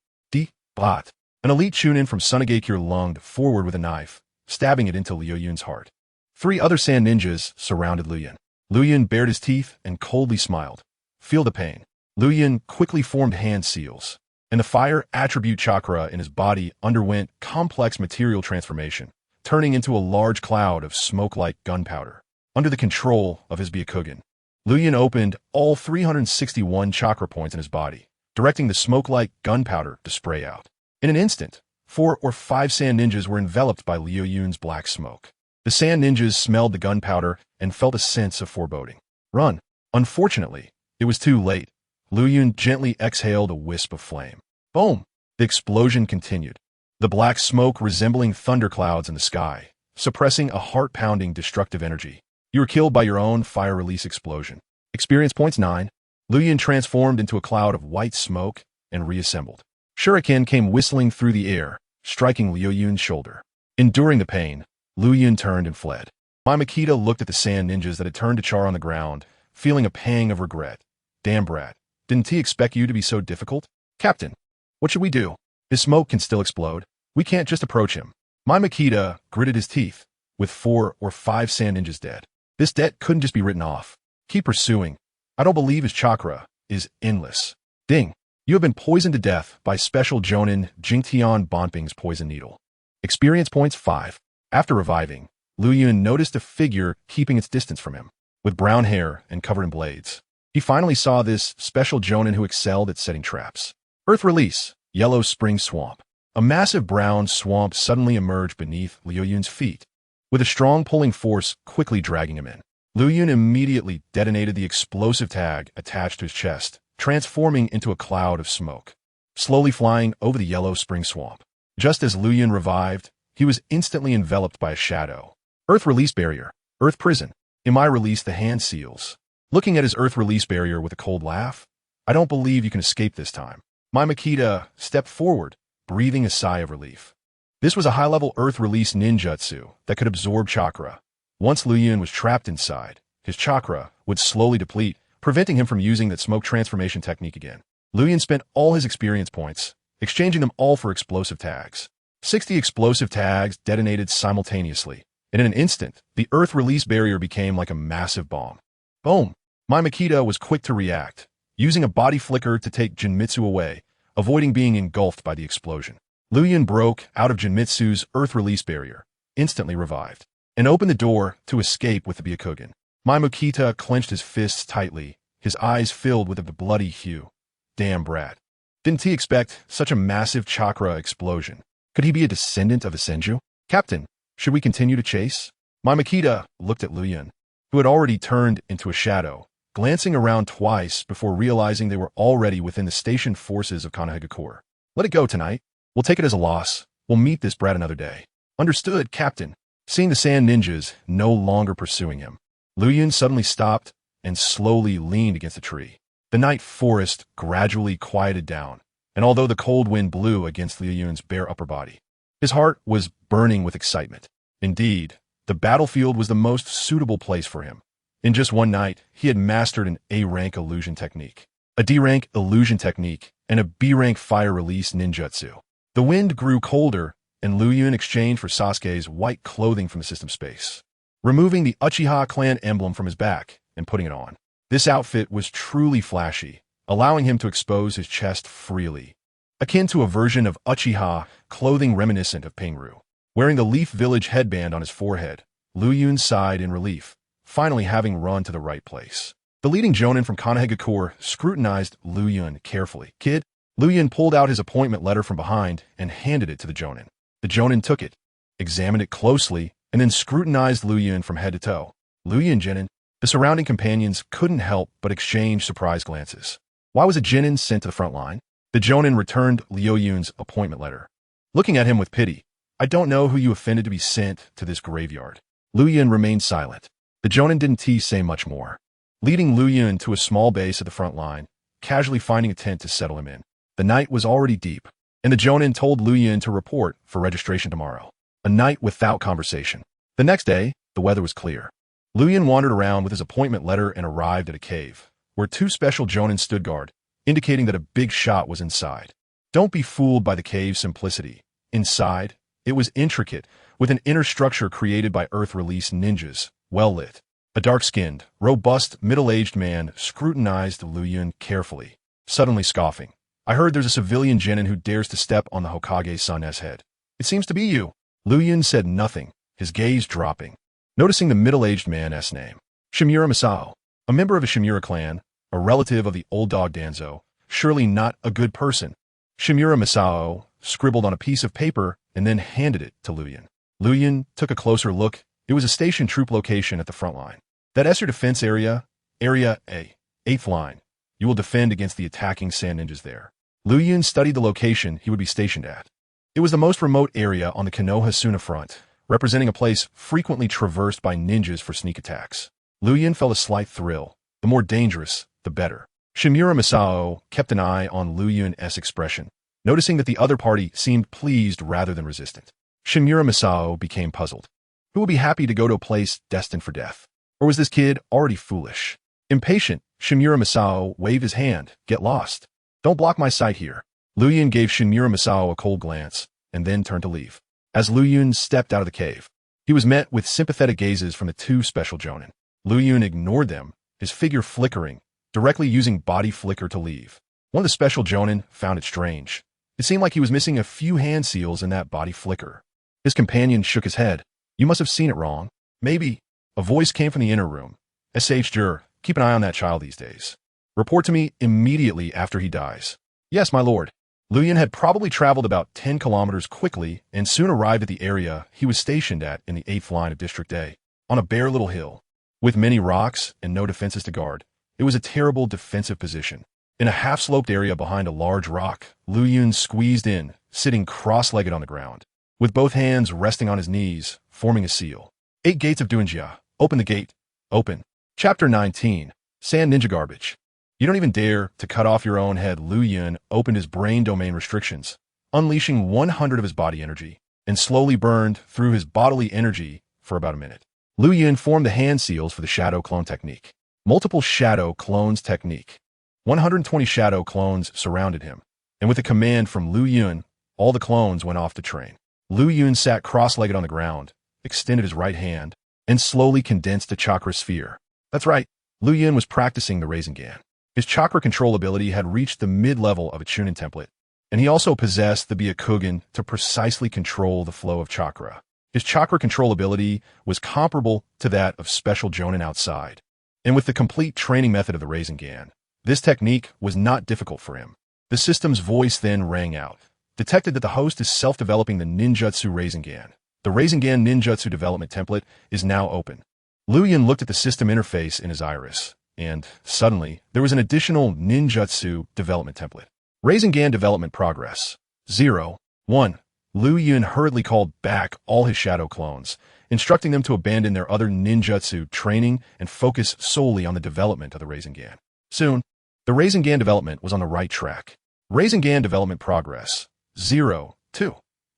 Brat. An elite Chunin from Sunagakure lunged forward with a knife, stabbing it into Liu Yun's heart. 3 other Sand Ninjas surrounded Liu Yun. Liu Yun bared his teeth and coldly smiled. Feel the pain. Liu Yun quickly formed hand seals, and the fire attribute chakra in his body underwent complex material transformation, turning into a large cloud of smoke-like gunpowder. Under the control of his Byakugan, Liu Yun opened all 361 chakra points in his body, directing the smoke-like gunpowder to spray out. In an instant, 4 or 5 Sand Ninjas were enveloped by Liu Yun's black smoke. The Sand Ninjas smelled the gunpowder and felt a sense of foreboding. Run! Unfortunately, it was too late. Liu Yun gently exhaled a wisp of flame. Boom! The explosion continued, the black smoke resembling thunderclouds in the sky, suppressing a heart-pounding destructive energy. You were killed by your own fire release explosion. Experience points 9. Liu Yun transformed into a cloud of white smoke and reassembled. Shuriken came whistling through the air, striking Liu Yun's shoulder. Enduring the pain, Liu Yun turned and fled. Mai Makita looked at the Sand Ninjas that had turned to char on the ground, feeling a pang of regret. Damn brat, didn't he expect you to be so difficult? Captain, what should we do? His smoke can still explode. We can't just approach him. Mai Makita gritted his teeth, with 4 or 5 Sand Ninjas dead. This debt couldn't just be written off. Keep pursuing. I don't believe his chakra is endless. Ding. You have been poisoned to death by special Jonin Jingtian Bonping's poison needle. Experience points 5. After reviving, Liu Yun noticed a figure keeping its distance from him, with brown hair and covered in blades. He finally saw this special Jonin who excelled at setting traps. Earth Release, Yellow Spring Swamp. A massive brown swamp suddenly emerged beneath Liu Yun's feet, with a strong pulling force quickly dragging him in. Liu Yun immediately detonated the explosive tag attached to his chest, transforming into a cloud of smoke, slowly flying over the Yellow Spring Swamp. Just as Liu Yun revived, he was instantly enveloped by a shadow. Earth Release Barrier, Earth Prison. Imai released the hand seals. Looking at his Earth Release Barrier with a cold laugh, I don't believe you can escape this time. Mai Makita stepped forward, breathing a sigh of relief. This was a high-level Earth Release ninjutsu that could absorb chakra. Once Liu Yun was trapped inside, his chakra would slowly deplete, preventing him from using that smoke transformation technique again. Liu Yun spent all his experience points, exchanging them all for explosive tags. 60 explosive tags detonated simultaneously, and in an instant, the Earth Release Barrier became like a massive bomb. Boom! Mai Makita was quick to react, using a body flicker to take Jinmitsu away, avoiding being engulfed by the explosion. Liu Yun broke out of Jinmitsu's Earth Release Barrier, instantly revived, and opened the door to escape with the Byakugan. Mai Makita clenched his fists tightly, his eyes filled with a bloody hue. Damn brat. Didn't he expect such a massive chakra explosion? Could he be a descendant of a Senju? Captain, should we continue to chase? Mai Makita looked at Liu Yun, who had already turned into a shadow, glancing around twice before realizing they were already within the stationed forces of Konohagakure. Let it go tonight. We'll take it as a loss. We'll meet this brat another day. Understood, Captain. Seeing the sand ninjas no longer pursuing him, Liu Yun suddenly stopped and slowly leaned against a tree. The night forest gradually quieted down, and although the cold wind blew against Liu Yun's bare upper body, his heart was burning with excitement. Indeed, the battlefield was the most suitable place for him. In just one night, he had mastered an A-rank illusion technique, a D-rank illusion technique, and a B-rank fire release ninjutsu. The wind grew colder, and Liu Yun exchanged for Sasuke's white clothing from the system space, removing the Uchiha clan emblem from his back and putting it on. This outfit was truly flashy, allowing him to expose his chest freely, akin to a version of Uchiha clothing reminiscent of Pingryu. Wearing the Leaf Village headband on his forehead, Liu Yun sighed in relief, finally having run to the right place. The leading jonin from Konohagakure scrutinized Liu Yun carefully. Kid, Liu Yun pulled out his appointment letter from behind and handed it to the jonin. The jonin took it, examined it closely, and then scrutinized Liu Yun from head to toe. Liu Yun, Genin. The surrounding companions couldn't help but exchange surprised glances. Why was a genin sent to the front line? The jonin returned Liu Yun's appointment letter, looking at him with pity. I don't know who you offended to be sent to this graveyard. Liu Yun remained silent. The jonin didn't say much more, leading Liu Yun to a small base at the front line, casually finding a tent to settle him in. The night was already deep, and the jonin told Liu Yun to report for registration tomorrow. A night without conversation. The next day, the weather was clear. Liu Yun wandered around with his appointment letter and arrived at a cave, where two special jonin stood guard, indicating that a big shot was inside. Don't be fooled by the cave's simplicity. Inside, it was intricate, with an inner structure created by Earth-released ninjas, well-lit. A dark-skinned, robust, middle-aged man scrutinized Liu Yun carefully, suddenly scoffing. I heard there's a civilian genin who dares to step on the Hokage's son's head. It seems to be you. Liu Yun said nothing, his gaze dropping, noticing the middle-aged man's name. Shimura Masao, a member of a Shimura clan, a relative of the old dog Danzo, surely not a good person. Shimura Masao scribbled on a piece of paper and then handed it to Liu Yun. Liu Yun took a closer look. It was a station troop location at the front line. That's your defense area, Area A, 8th line. You will defend against the attacking sand ninjas there. Liu Yun studied the location he would be stationed at. It was the most remote area on the Konohasuna front, representing a place frequently traversed by ninjas for sneak attacks. Liu Yun felt a slight thrill. The more dangerous, the better. Shimura Masao kept an eye on Liu Yun's expression, noticing that the other party seemed pleased rather than resistant. Shimura Masao became puzzled. Who would be happy to go to a place destined for death? Or was this kid already foolish? Impatient, Shimura Masao waved his hand. Get lost. Don't block my sight here. Liu Yun gave Shimura Masao a cold glance, and then turned to leave. As Liu Yun stepped out of the cave, he was met with sympathetic gazes from the two special jonin. Liu Yun ignored them, his figure flickering, directly using body flicker to leave. One of the special jonin found it strange. It seemed like he was missing a few hand seals in that body flicker. His companion shook his head. You must have seen it wrong. Maybe. A voice came from the inner room. S.H. Jur, keep an eye on that child these days. Report to me immediately after he dies. Yes, my lord. Liu Yun had probably traveled about 10 kilometers quickly and soon arrived at the area he was stationed at in the 8th line of District A, on a bare little hill. With many rocks and no defenses to guard, it was a terrible defensive position. In a half-sloped area behind a large rock, Liu Yun squeezed in, sitting cross-legged on the ground, with both hands resting on his knees, forming a seal. 8 gates of Dunjia. Open the gate. Open. Chapter 19. Sand Ninja Garbage. You don't even dare to cut off your own head. Liu Yun opened his brain domain restrictions, unleashing 100 of his body energy, and slowly burned through his bodily energy for about a minute. Liu Yun formed the hand seals for the Shadow Clone Technique. Multiple Shadow Clones Technique. 120 Shadow Clones surrounded him, and with a command from Liu Yun, all the clones went off to train. Liu Yun sat cross-legged on the ground, extended his right hand, and slowly condensed a chakra sphere. That's right, Liu Yun was practicing the Rasengan. His chakra control ability had reached the mid-level of a Chunin template, and he also possessed the Byakugan to precisely control the flow of chakra. His chakra control ability was comparable to that of special jonin outside, and with the complete training method of the Rasengan, this technique was not difficult for him. The system's voice then rang out, detected that the host is self-developing the Ninjutsu Rasengan. The Rasengan Ninjutsu development template is now open. Liu Yun looked at the system interface in his iris, and, suddenly, there was an additional Ninjutsu development template. Rasengan development progress. 0. 1. Liu Yun hurriedly called back all his shadow clones, instructing them to abandon their other ninjutsu training and focus solely on the development of the Rasengan. Soon, the Rasengan development was on the right track. Rasengan development progress 0, 2.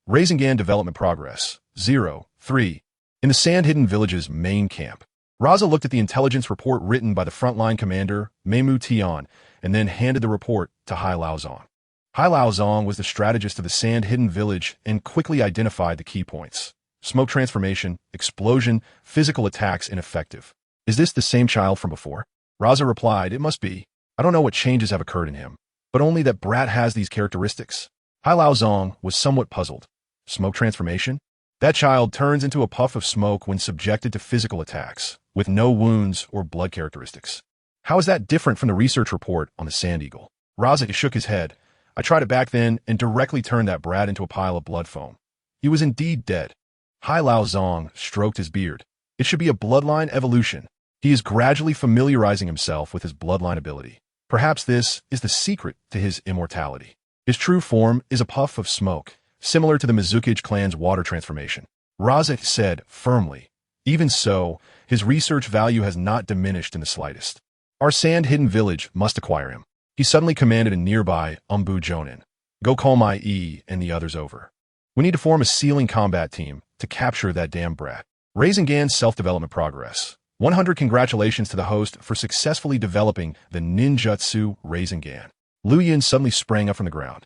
Rasengan development progress 0, 3. In the Sand-Hidden Village's main camp, Raza looked at the intelligence report written by the frontline commander, Meimu Tian, and then handed the report to Hai Laozong. Hai Laozong was the strategist of the Sand-Hidden Village and quickly identified the key points. Smoke transformation, explosion, physical attacks ineffective. Is this the same child from before? Raza replied, it must be. I don't know what changes have occurred in him, but only that Brat has these characteristics. Hai Laozong was somewhat puzzled. Smoke transformation? That child turns into a puff of smoke when subjected to physical attacks, with no wounds or blood characteristics. How is that different from the research report on the Sand Eagle? Raza shook his head. I tried it back then and directly turned that Brat into a pile of blood foam. He was indeed dead. Hai Laozong stroked his beard. It should be a bloodline evolution. He is gradually familiarizing himself with his bloodline ability. Perhaps this is the secret to his immortality. His true form is a puff of smoke, similar to the Mizukage clan's water transformation. Raza said firmly. Even so, his research value has not diminished in the slightest. Our Sand-Hidden Village must acquire him. He suddenly commanded a nearby Umbu Jonin. Go call my E and the others over. We need to form a sealing combat team to capture that damn Brat. Rasengan's self-development progress. 100 congratulations to the host for successfully developing the ninjutsu Rasengan. Liu Yun suddenly sprang up from the ground.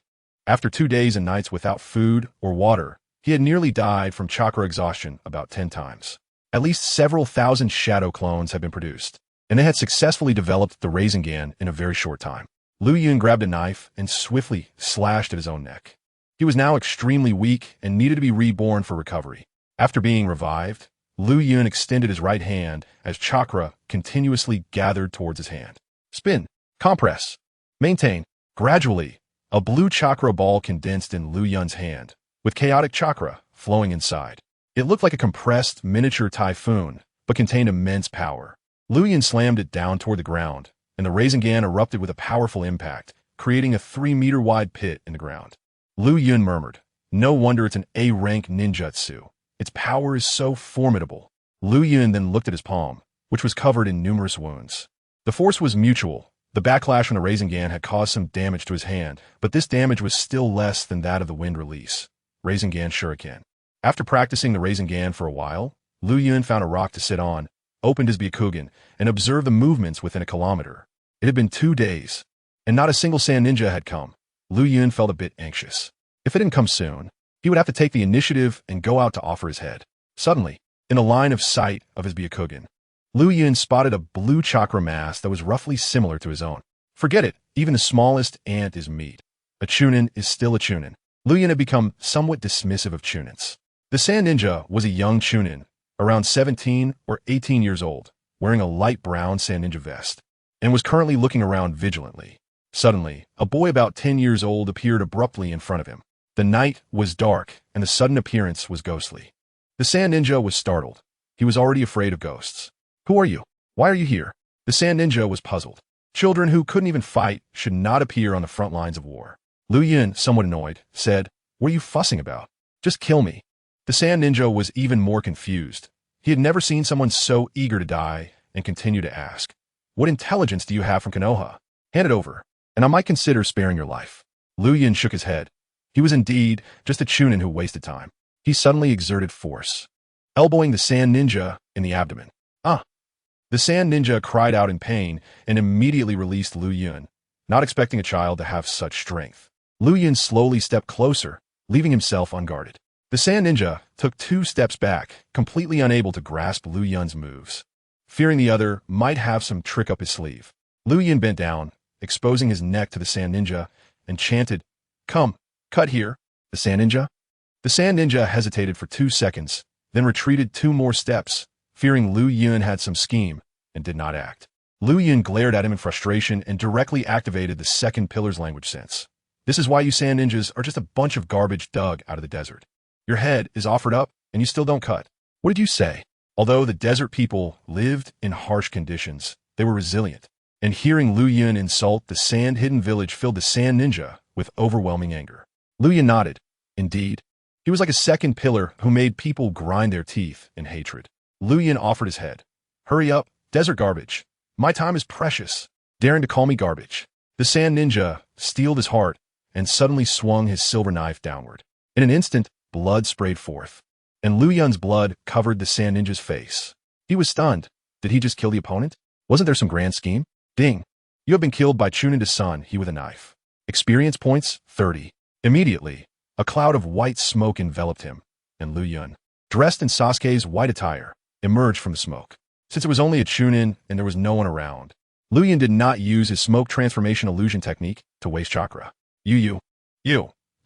After 2 days and nights without food or water, he had nearly died from chakra exhaustion about 10 times. At least several thousand shadow clones had been produced, and they had successfully developed the Rasengan in a very short time. Liu Yun grabbed a knife and swiftly slashed at his own neck. He was now extremely weak and needed to be reborn for recovery. After being revived, Liu Yun extended his right hand as chakra continuously gathered towards his hand. Spin, compress, maintain. Gradually, a blue chakra ball condensed in Liu Yun's hand, with chaotic chakra flowing inside. It looked like a compressed miniature typhoon, but contained immense power. Liu Yun slammed it down toward the ground, and the Rasengan erupted with a powerful impact, creating a 3-meter-wide pit in the ground. Liu Yun murmured, no wonder it's an A-rank ninjutsu. Its power is so formidable. Liu Yun then looked at his palm, which was covered in numerous wounds. The force was mutual. The backlash from the Rasengan had caused some damage to his hand, but this damage was still less than that of the wind release. Rasengan Shuriken. After practicing the Rasengan for a while, Liu Yun found a rock to sit on, opened his Byakugan, and observed the movements within a kilometer. It had been 2 days, and not a single sand ninja had come. Liu Yun felt a bit anxious. If it didn't come soon, he would have to take the initiative and go out to offer his head. Suddenly, in the line of sight of his Byakugan, Liu Yun spotted a blue chakra mass that was roughly similar to his own. Forget it, even the smallest ant is meat. A Chunin is still a Chunin. Liu Yun had become somewhat dismissive of Chunins. The Sand Ninja was a young Chunin, around 17 or 18 years old, wearing a light brown Sand Ninja vest, and was currently looking around vigilantly. Suddenly, a boy about 10 years old appeared abruptly in front of him. The night was dark, and the sudden appearance was ghostly. The Sand Ninja was startled. He was already afraid of ghosts. Who are you? Why are you here? The Sand Ninja was puzzled. Children who couldn't even fight should not appear on the front lines of war. Liu Yun, somewhat annoyed, said, what are you fussing about? Just kill me. The Sand Ninja was even more confused. He had never seen someone so eager to die and continued to ask, what intelligence do you have from Konoha? Hand it over, and I might consider sparing your life. Liu Yun shook his head. He was indeed just a Chunin who wasted time. He suddenly exerted force, elbowing the Sand Ninja in the abdomen. Ah! The Sand Ninja cried out in pain and immediately released Liu Yun, not expecting a child to have such strength. Liu Yun slowly stepped closer, leaving himself unguarded. The Sand Ninja took 2 steps back, completely unable to grasp Liu Yun's moves, fearing the other might have some trick up his sleeve. Liu Yun bent down, exposing his neck to the Sand Ninja, and chanted, come, cut here, the Sand Ninja. The Sand Ninja hesitated for 2 seconds, then retreated 2 more steps, fearing Liu Yun had some scheme, and did not act. Liu Yun glared at him in frustration and directly activated the second pillar's language sense. This is why you Sand Ninjas are just a bunch of garbage dug out of the desert. Your head is offered up, and you still don't cut. What did you say? Although the desert people lived in harsh conditions, they were resilient. And hearing Liu Yun insult the Sand-Hidden Village filled the Sand Ninja with overwhelming anger. Liu Yun nodded. Indeed, he was like a second pillar who made people grind their teeth in hatred. Liu Yun offered his head. Hurry up, desert garbage. My time is precious. Daring to call me garbage. The sand ninja steeled his heart and suddenly swung his silver knife downward. In an instant, blood sprayed forth, and Liu Yun's blood covered the sand ninja's face. He was stunned. Did he just kill the opponent? Wasn't there some grand scheme? Ding. You have been killed by Chunin's son, he with a knife. Experience points, 30. Immediately, a cloud of white smoke enveloped him, and Liu Yun, dressed in Sasuke's white attire, emerged from the smoke. Since it was only a Chunin and there was no one around, Liu Yun did not use his smoke transformation illusion technique to waste chakra. You.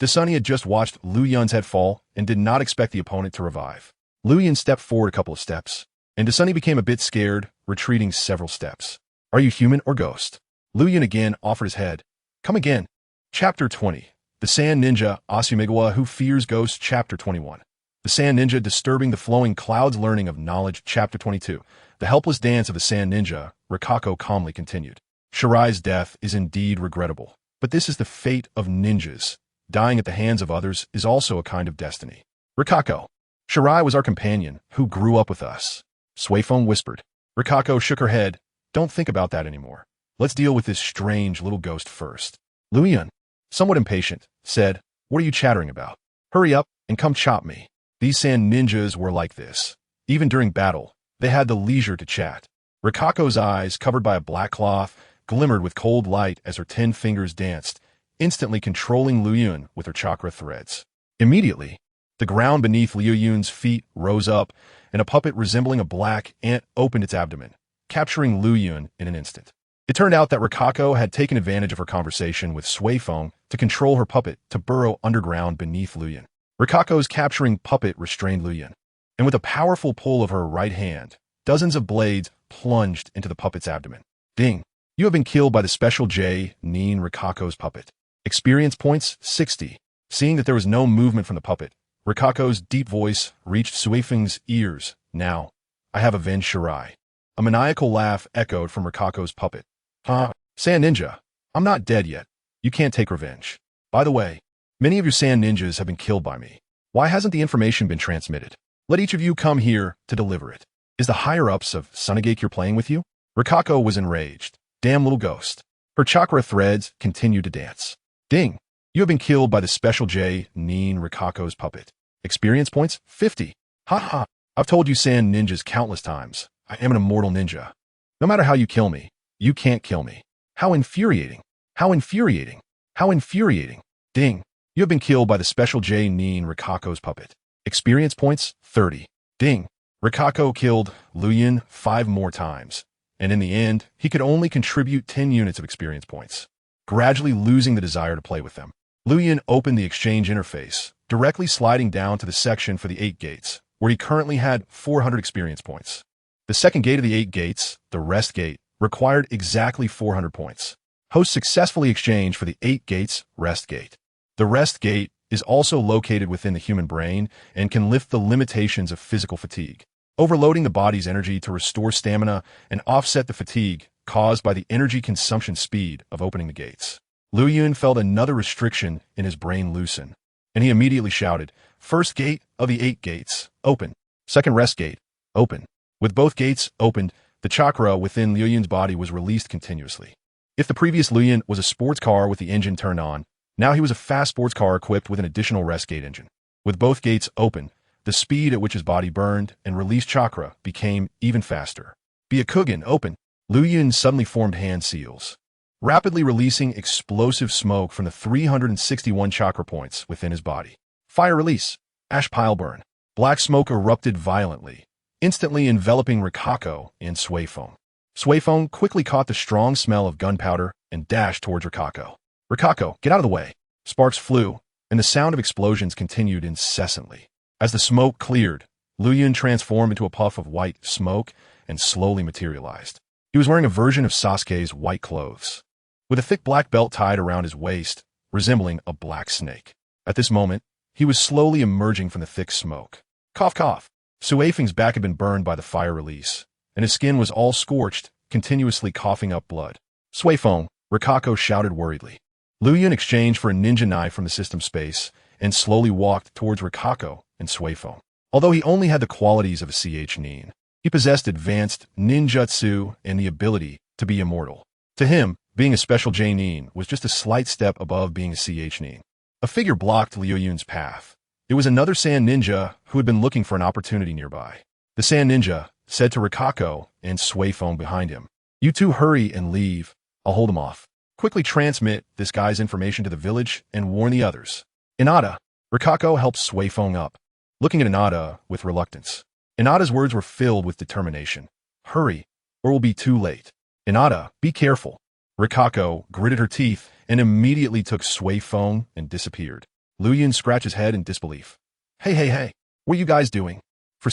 Dasani had just watched Liu Yun's head fall and did not expect the opponent to revive. Liu Yun stepped forward a couple of steps, and Dasani became a bit scared, retreating several steps. Are you human or ghost? Liu Yun again offered his head. Come again. Chapter 20. The Sand Ninja Asumigawa Who Fears Ghosts. Chapter 21. The Sand Ninja Disturbing the Flowing Clouds. Learning of Knowledge. Chapter 22. The helpless dance of the Sand Ninja, Rikako calmly continued. Shirai's death is indeed regrettable, but this is the fate of ninjas. Dying at the hands of others is also a kind of destiny. Rikako. Shirai was our companion, who grew up with us. Suifeng whispered. Rikako shook her head. Don't think about that anymore. Let's deal with this strange little ghost first. Liu Yun, somewhat impatient, said, What are you chattering about? Hurry up and come chop me. These sand ninjas were like this. Even during battle, they had the leisure to chat. Rikako's eyes, covered by a black cloth, glimmered with cold light as her 10 fingers danced, instantly controlling Liu Yun with her chakra threads. Immediately, the ground beneath Liu Yun's feet rose up, and a puppet resembling a black ant opened its abdomen, capturing Liu Yun in an instant. It turned out that Rikako had taken advantage of her conversation with Suifeng to control her puppet to burrow underground beneath Liu Yun. Rikako's capturing puppet restrained Liu Yun, and with a powerful pull of her right hand, dozens of blades plunged into the puppet's abdomen. Ding! You have been killed by the special J. Neen Rikako's puppet. Experience points, 60. Seeing that there was no movement from the puppet, Rikako's deep voice reached Suifeng's ears. Now, I have avenged Shirai. A maniacal laugh echoed from Rikako's puppet. Huh? Sand Ninja, I'm not dead yet. You can't take revenge. By the way, many of your sand ninjas have been killed by me. Why hasn't the information been transmitted? Let each of you come here to deliver it. Is the higher-ups of Sunagake playing with you? Rikako was enraged. Damn little ghost. Her chakra threads continued to dance. Ding! You have been killed by the special J. Neen Rikako's puppet. Experience points, 50. Haha. I've told you sand ninjas countless times. I am an immortal ninja. No matter how you kill me, you can't kill me. How infuriating. How infuriating. How infuriating. Ding. You have been killed by the special J. Neen Rikako's puppet. Experience points, 30. Ding. Rikako killed Liu Yun 5 more times, and in the end, he could only contribute 10 units of experience points, gradually losing the desire to play with them. Liu Yun opened the exchange interface, directly sliding down to the section for the 8 gates, where he currently had 400 experience points. The second gate of the 8 gates, the rest gate, required exactly 400 points. Host successfully exchanged for the 8 gates rest gate. The rest gate is also located within the human brain and can lift the limitations of physical fatigue, overloading the body's energy to restore stamina and offset the fatigue caused by the energy consumption speed of opening the gates. Liu Yun felt another restriction in his brain loosen, and he immediately shouted, First gate of the 8 gates, open. Second rest gate, open. With both gates opened, the chakra within Liu Yun's body was released continuously. If the previous Liu Yun was a sports car with the engine turned on, now he was a fast sports car equipped with an additional rest gate engine. With both gates open, the speed at which his body burned and released chakra became even faster. Byakugan open. Liu Yun suddenly formed hand seals, rapidly releasing explosive smoke from the 361 chakra points within his body. Fire release. Ash pile burn. Black smoke erupted violently, instantly enveloping Rikako and Suifeng. Suifeng quickly caught the strong smell of gunpowder and dashed towards Rikako. Rikako, get out of the way. Sparks flew, and the sound of explosions continued incessantly. As the smoke cleared, Liu Yun transformed into a puff of white smoke and slowly materialized. He was wearing a version of Sasuke's white clothes, with a thick black belt tied around his waist, resembling a black snake. At this moment, he was slowly emerging from the thick smoke. Cough, cough. Suifeng's back had been burned by the fire release, and his skin was all scorched, continuously coughing up blood. Suifeng, Rikako shouted worriedly. Liu Yun exchanged for a ninja knife from the system space and slowly walked towards Rikako and Suifeng. Although he only had the qualities of a nin, he possessed advanced ninjutsu and the ability to be immortal. To him, being a special nin was just a slight step above being a nin. A figure blocked Liu Yun's path. It was another sand ninja who had been looking for an opportunity nearby. The sand ninja said to Rikako and Suifeng behind him, "You two hurry and leave. I'll hold him off. Quickly transmit this guy's information to the village and warn the others." Inada. Rikako helped Suifeng up, looking at Inada with reluctance. Inada's words were filled with determination. "Hurry, or we'll be too late." "Inada, be careful." Rikako gritted her teeth and immediately took Suifeng and disappeared. Liu Yun scratched his head in disbelief. Hey, what are you guys doing? For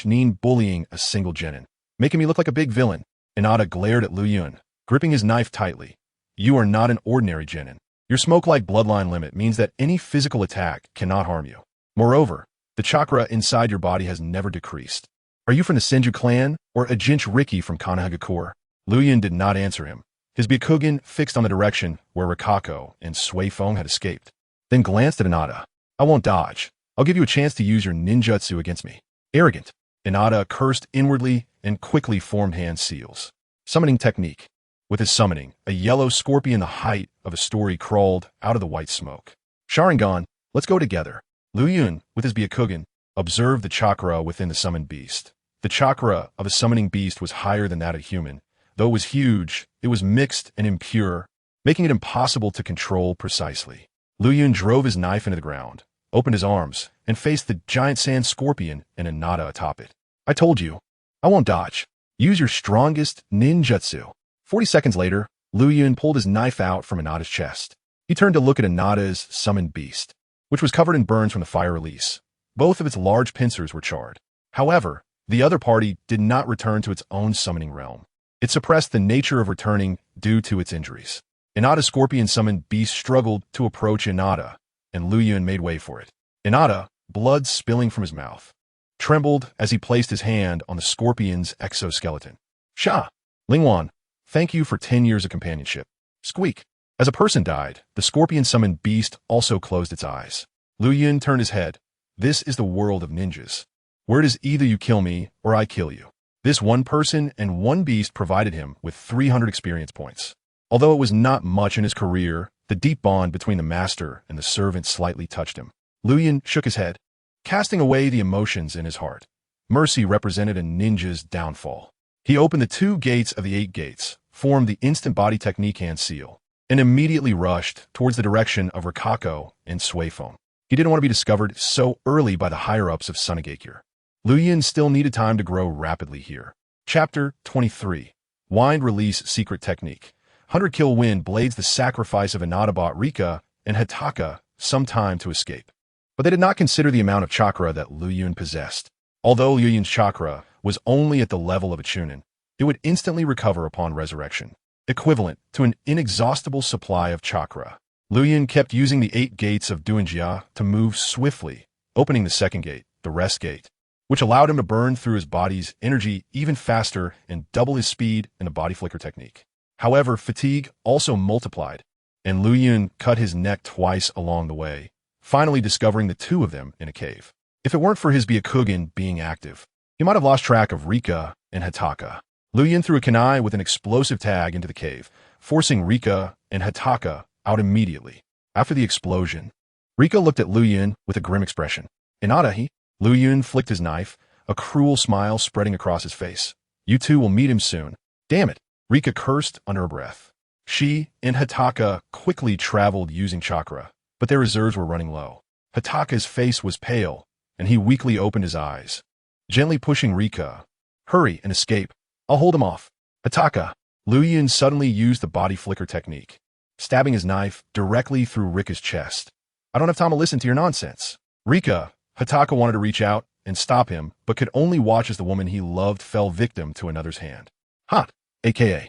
nin bullying a single genin, making me look like a big villain." Inada glared at Liu Yun, gripping his knife tightly. "You are not an ordinary genin. Your smoke-like bloodline limit means that any physical attack cannot harm you. Moreover, the chakra inside your body has never decreased. Are you from the Senju clan or a Jinchuriki from Konohagakure?" Liu Yun did not answer him, his Byakugan fixed on the direction where Rikako and Suifeng had escaped. Then glanced at Inada. "I won't dodge. I'll give you a chance to use your ninjutsu against me." "Arrogant." Inada cursed inwardly and quickly formed hand seals. Summoning technique. With his summoning, a yellow scorpion the height of a story crawled out of the white smoke. "Sharingan, let's go together." Liu Yun, with his Byakugan, observed the chakra within the summoned beast. The chakra of a summoning beast was higher than that of human. Though it was huge, it was mixed and impure, making it impossible to control precisely. Liu Yun drove his knife into the ground, opened his arms, and faced the giant sand scorpion and Inada atop it. "I told you, I won't dodge. Use your strongest ninjutsu." 40 seconds later, Liu Yun pulled his knife out from Inada's chest. He turned to look at Inada's summoned beast, which was covered in burns from the fire release. Both of its large pincers were charred. However, the other party did not return to its own summoning realm. It suppressed the nature of returning due to its injuries. Inada's scorpion-summoned beast struggled to approach Inada, and Liu Yun made way for it. Inada, blood spilling from his mouth, trembled as he placed his hand on the scorpion's exoskeleton. "Sha! Lingwan, thank you for 10 years of companionship." Squeak. As a person died, the scorpion-summoned beast also closed its eyes. Liu Yun turned his head. "This is the world of ninjas, where it is either you kill me or I kill you." This one person and one beast provided him with 300 experience points. Although it was not much in his career, the deep bond between the master and the servant slightly touched him. Liu Yun shook his head, casting away the emotions in his heart. Mercy represented a ninja's downfall. He opened the 2 gates of the 8 gates, formed the instant body technique hand seal, and immediately rushed towards the direction of Rikako and Suifeng. He didn't want to be discovered so early by the higher-ups of Sunagakure. Liu Yun still needed time to grow rapidly here. Chapter 23. Wind Release Secret Technique. 100 Kill Wind blades the sacrifice of Inada bought Rika and Hataka some time to escape. But they did not consider the amount of chakra that Liu Yun possessed. Although Liu Yun's chakra was only at the level of a chunin, it would instantly recover upon resurrection, equivalent to an inexhaustible supply of chakra. Liu Yun kept using the 8 gates of Duinjia to move swiftly, opening the 2nd gate, the rest gate, which allowed him to burn through his body's energy even faster and double his speed in the body flicker technique. However, fatigue also multiplied, and Liu Yun cut his neck twice along the way, finally discovering the 2 of them in a cave. If it weren't for his Byakugan being active, he might have lost track of Rika and Hataka. Liu Yun threw a kunai with an explosive tag into the cave, forcing Rika and Hataka out immediately. After the explosion, Rika looked at Liu Yun with a grim expression. "Inada, Liu Yun flicked his knife, a cruel smile spreading across his face. "You two will meet him soon." "Damn it," Rika cursed under her breath. She and Hataka quickly traveled using chakra, but their reserves were running low. Hataka's face was pale, and he weakly opened his eyes, gently pushing Rika. "Hurry and escape. I'll hold him off." "Hataka." Liu Yun suddenly used the body flicker technique, stabbing his knife directly through Rika's chest. "I don't have time to listen to your nonsense." Rika, Hataka wanted to reach out and stop him, but could only watch as the woman he loved fell victim to another's hand. "Hot, aka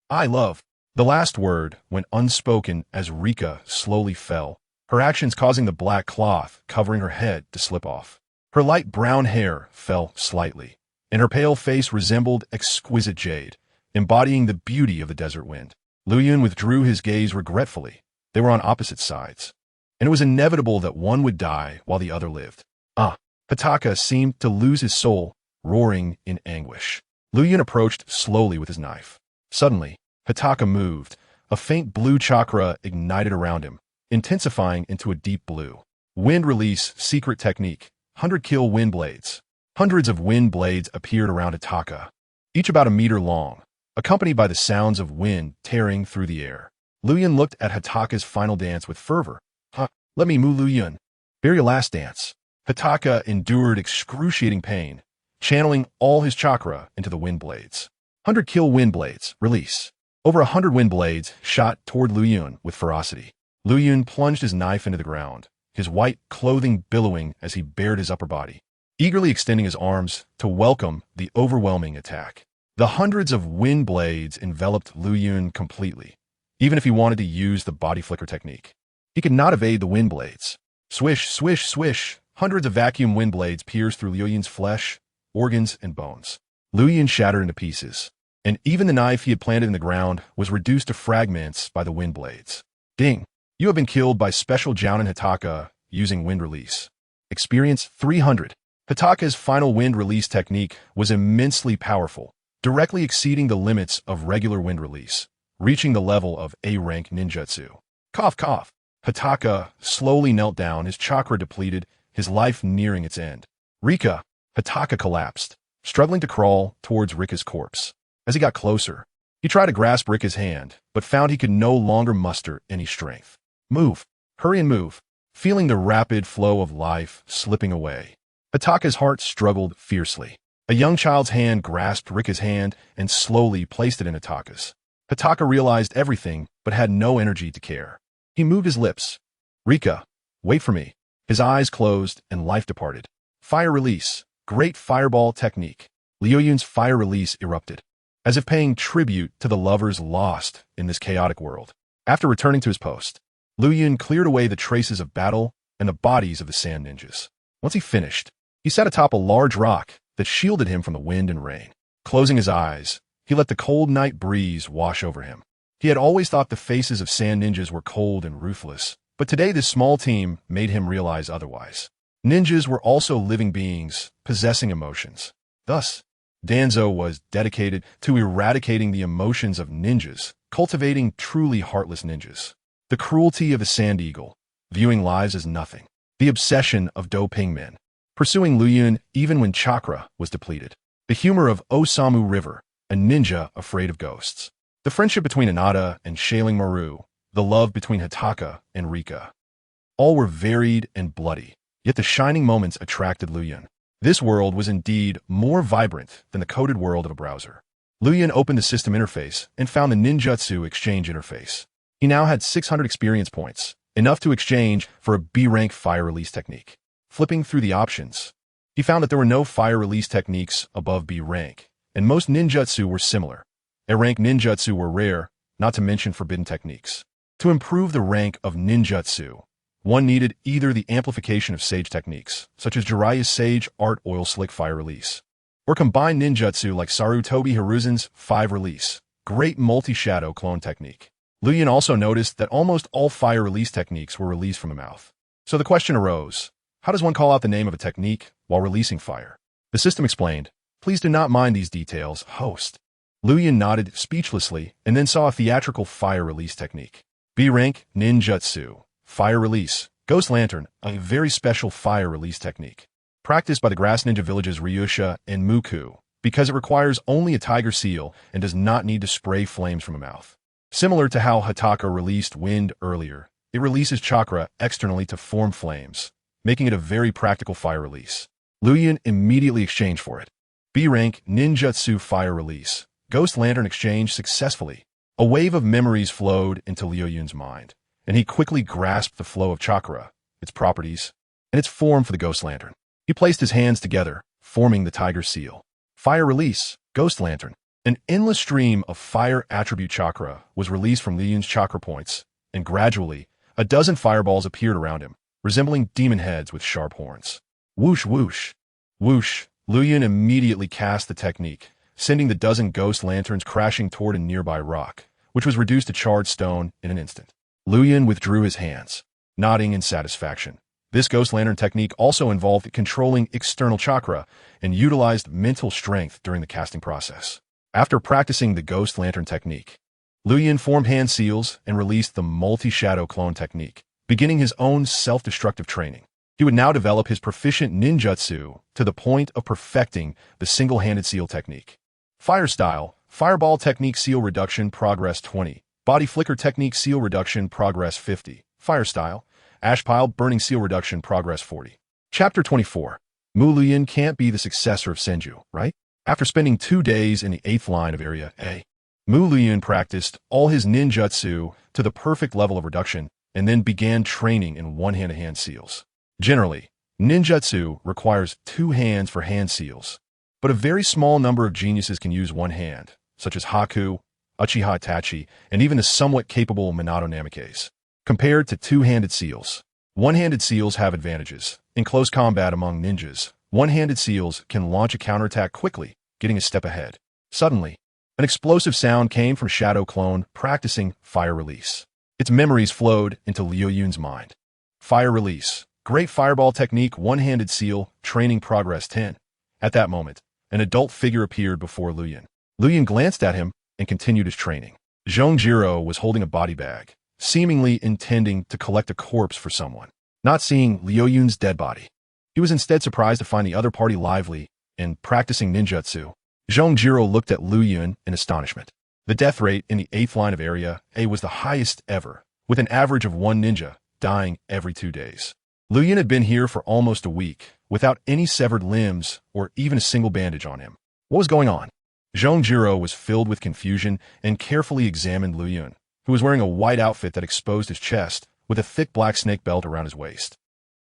I love." The last word went unspoken as Rika slowly fell, her actions causing the black cloth covering her head to slip off. Her light brown hair fell slightly, and her pale face resembled exquisite jade, embodying the beauty of the desert wind. Liu Yun withdrew his gaze regretfully. They were on opposite sides. and it was inevitable that one would die while the other lived. Hataka seemed to lose his soul, roaring in anguish. Liu Yun approached slowly with his knife. Suddenly, Hataka moved. A faint blue chakra ignited around him, intensifying into a deep blue. Wind release secret technique. 100 kill wind blades. Hundreds of wind blades appeared around Hataka, each about a meter long, accompanied by the sounds of wind tearing through the air. Liu Yun looked at Hataka's final dance with fervor. Let me move, Liu Yun. Bear your last dance. Hataka endured excruciating pain, channeling all his chakra into the wind blades. 100 kill wind blades. Release. Over 100 wind blades shot toward Liu Yun with ferocity. Liu Yun plunged his knife into the ground, his white clothing billowing as he bared his upper body, eagerly extending his arms to welcome the overwhelming attack. The hundreds of wind blades enveloped Liu Yun completely. Even if he wanted to use the body flicker technique, he could not evade the wind blades. Swish, swish, swish. Hundreds of vacuum wind blades pierced through Liu Yun's flesh, organs, and bones. Liu Yun shattered into pieces, and even the knife he had planted in the ground was reduced to fragments by the wind blades. Ding! You have been killed by special Jounin Hataka using wind release. Experience 300. Hataka's final wind release technique was immensely powerful, directly exceeding the limits of regular wind release, reaching the level of A-rank ninjutsu. Cough, cough. Hataka slowly knelt down, his chakra depleted, his life nearing its end. Rika! Hataka collapsed, struggling to crawl towards Rika's corpse. As he got closer, he tried to grasp Rika's hand, but found he could no longer muster any strength. Move! Hurry and move! Feeling the rapid flow of life slipping away, Hataka's heart struggled fiercely. A young child's hand grasped Rika's hand and slowly placed it in Hataka's. Hataka realized everything, but had no energy to care. He moved his lips. Rika, wait for me. His eyes closed and life departed. Fire release. Great fireball technique. Liu Yun's fire release erupted, as if paying tribute to the lovers lost in this chaotic world. After returning to his post, Liu Yun cleared away the traces of battle and the bodies of the sand ninjas. Once he finished, he sat atop a large rock that shielded him from the wind and rain. Closing his eyes, he let the cold night breeze wash over him. He had always thought the faces of sand ninjas were cold and ruthless, but today this small team made him realize otherwise. Ninjas were also living beings, possessing emotions. Thus, Danzo was dedicated to eradicating the emotions of ninjas, cultivating truly heartless ninjas. The cruelty of a sand eagle, viewing lives as nothing. The obsession of Do Pingmen, pursuing Liu Yun even when chakra was depleted. The humor of Osamu River, a ninja afraid of ghosts. The friendship between Inada and Shailing Maru, the love between Hataka and Rika. All were varied and bloody, yet the shining moments attracted Liu Yun. This world was indeed more vibrant than the coded world of a browser. Liu Yun opened the system interface and found the ninjutsu exchange interface. He now had 600 experience points, enough to exchange for a B-rank fire release technique. Flipping through the options, he found that there were no fire release techniques above B rank, and most ninjutsu were similar. A-rank ninjutsu were rare, not to mention forbidden techniques. To improve the rank of ninjutsu, one needed either the amplification of sage techniques, such as Jiraiya's Sage Art Oil Slick Fire Release, or combined ninjutsu like Sarutobi Hiruzen's 5 Release, Great Multi-Shadow Clone Technique. Liu Yun also noticed that almost all fire release techniques were released from the mouth. So the question arose, how does one call out the name of a technique while releasing fire? The system explained, please do not mind these details, host. Liu Yun nodded speechlessly and then saw a theatrical fire release technique. B-rank ninjutsu, fire release, Ghost Lantern, a very special fire release technique. Practiced by the grass ninja villages Ryusha and Muku, because it requires only a tiger seal and does not need to spray flames from a mouth. Similar to how Hataka released wind earlier, it releases chakra externally to form flames, making it a very practical fire release. Liu Yun immediately exchanged for it. B-rank ninjutsu fire release, Ghost Lantern exchange successfully. A wave of memories flowed into Liu Yun's mind, and he quickly grasped the flow of chakra, its properties, and its form for the Ghost Lantern. He placed his hands together, forming the tiger seal. Fire release, Ghost Lantern. An endless stream of fire attribute chakra was released from Liu Yun's chakra points, and gradually, a dozen fireballs appeared around him, resembling demon heads with sharp horns. Whoosh, whoosh, whoosh. Liu Yun immediately cast the technique, sending the dozen ghost lanterns crashing toward a nearby rock, which was reduced to charred stone in an instant. Liu Yun withdrew his hands. nodding in satisfaction. This ghost lantern technique also involved controlling external chakra and utilized mental strength during the casting process. After practicing the ghost lantern technique, Liu Yun formed hand seals and released the multi-shadow clone technique, beginning his own self-destructive training. He would now develop his proficient ninjutsu to the point of perfecting the single-handed seal technique. Fire style, fireball technique seal reduction progress 20, body flicker technique seal reduction progress 50, fire style, ash pile burning seal reduction progress 40. Chapter 24. Liu Yun can't be the successor of Senju, right? After spending 2 days in the 8th line of Area A, Liu Yun practiced all his ninjutsu to the perfect level of reduction and then began training in one-hand-to-hand seals. Generally, ninjutsu requires 2 hands for hand seals, but a very small number of geniuses can use one hand, such as Haku, Uchiha Itachi, and even the somewhat capable Minato Namikaze. Compared to 2-handed seals, one-handed seals have advantages. In close combat among ninjas, one-handed seals can launch a counterattack quickly, getting a step ahead. Suddenly, an explosive sound came from Shadow Clone practicing fire release. Its memories flowed into Liu Yun's mind. Fire release. Great fireball technique, one-handed seal, training progress 10. At that moment, an adult figure appeared before Liu Yun. Liu Yun glanced at him and continued his training. Zhongjiro was holding a body bag, seemingly intending to collect a corpse for someone. Not seeing Liu Yun's dead body, he was instead surprised to find the other party lively and practicing ninjutsu. Zhongjiro looked at Liu Yun in astonishment. The death rate in the 8th line of Area A was the highest ever, with an average of 1 ninja dying every 2 days. Liu Yun had been here for almost a week, without any severed limbs or even a single bandage on him. What was going on? Zhongjiro was filled with confusion and carefully examined Liu Yun, who was wearing a white outfit that exposed his chest with a thick black snake belt around his waist.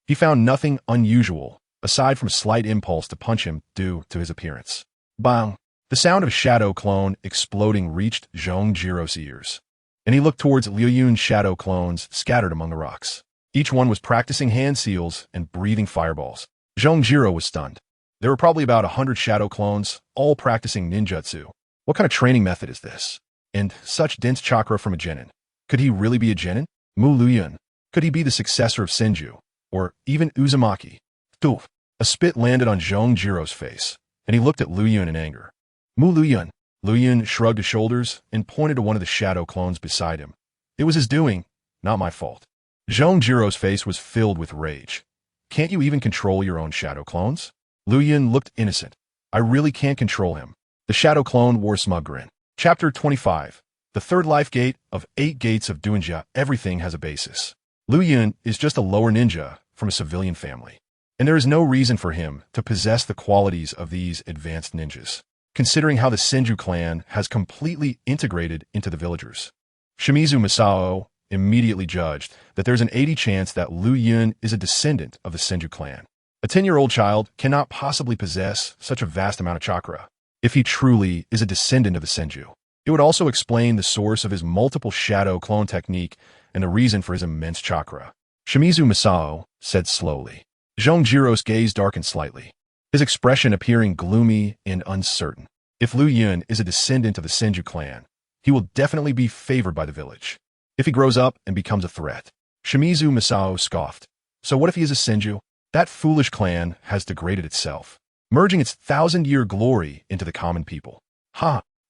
He found nothing unusual, aside from a slight impulse to punch him due to his appearance. Bang! The sound of a shadow clone exploding reached Zhongjiro's ears, and he looked towards Liu Yun's shadow clones scattered among the rocks. Each one was practicing hand seals and breathing fireballs. Zhongjiro was stunned. There were probably about 100 shadow clones, all practicing ninjutsu. What kind of training method is this? And such dense chakra from a genin. Could he really be a genin? Liu Yun. Could he be the successor of Senju? Or even Uzumaki? Doof. A spit landed on Zhongjiro's face, and he looked at Liu Yun in anger. Liu Yun. Liu Yun shrugged his shoulders and pointed to one of the shadow clones beside him. It was his doing, not my fault. Zhongjiro's face was filled with rage. Can't you even control your own shadow clones? Liu Yun looked innocent. I really can't control him. The shadow clone wore a smug grin. Chapter 25. The third life gate of 8 gates of Duinjia. Everything has a basis. Liu Yun is just a lower ninja from a civilian family, and there is no reason for him to possess the qualities of these advanced ninjas, considering how the Senju clan has completely integrated into the villagers. Shimizu Masao immediately judged that there's an 80% chance that Liu Yun is a descendant of the Senju clan. A 10-year-old child cannot possibly possess such a vast amount of chakra if he truly is a descendant of the Senju. It would also explain the source of his multiple shadow clone technique and the reason for his immense chakra. Shimizu Masao said slowly. Zhongjiro's gaze darkened slightly, his expression appearing gloomy and uncertain. If Liu Yun is a descendant of the Senju clan, he will definitely be favored by the village. If he grows up and becomes a threat. Shimizu Masao scoffed. So what if he is a Senju? That foolish clan has degraded itself, merging its 1,000-year glory into the common people.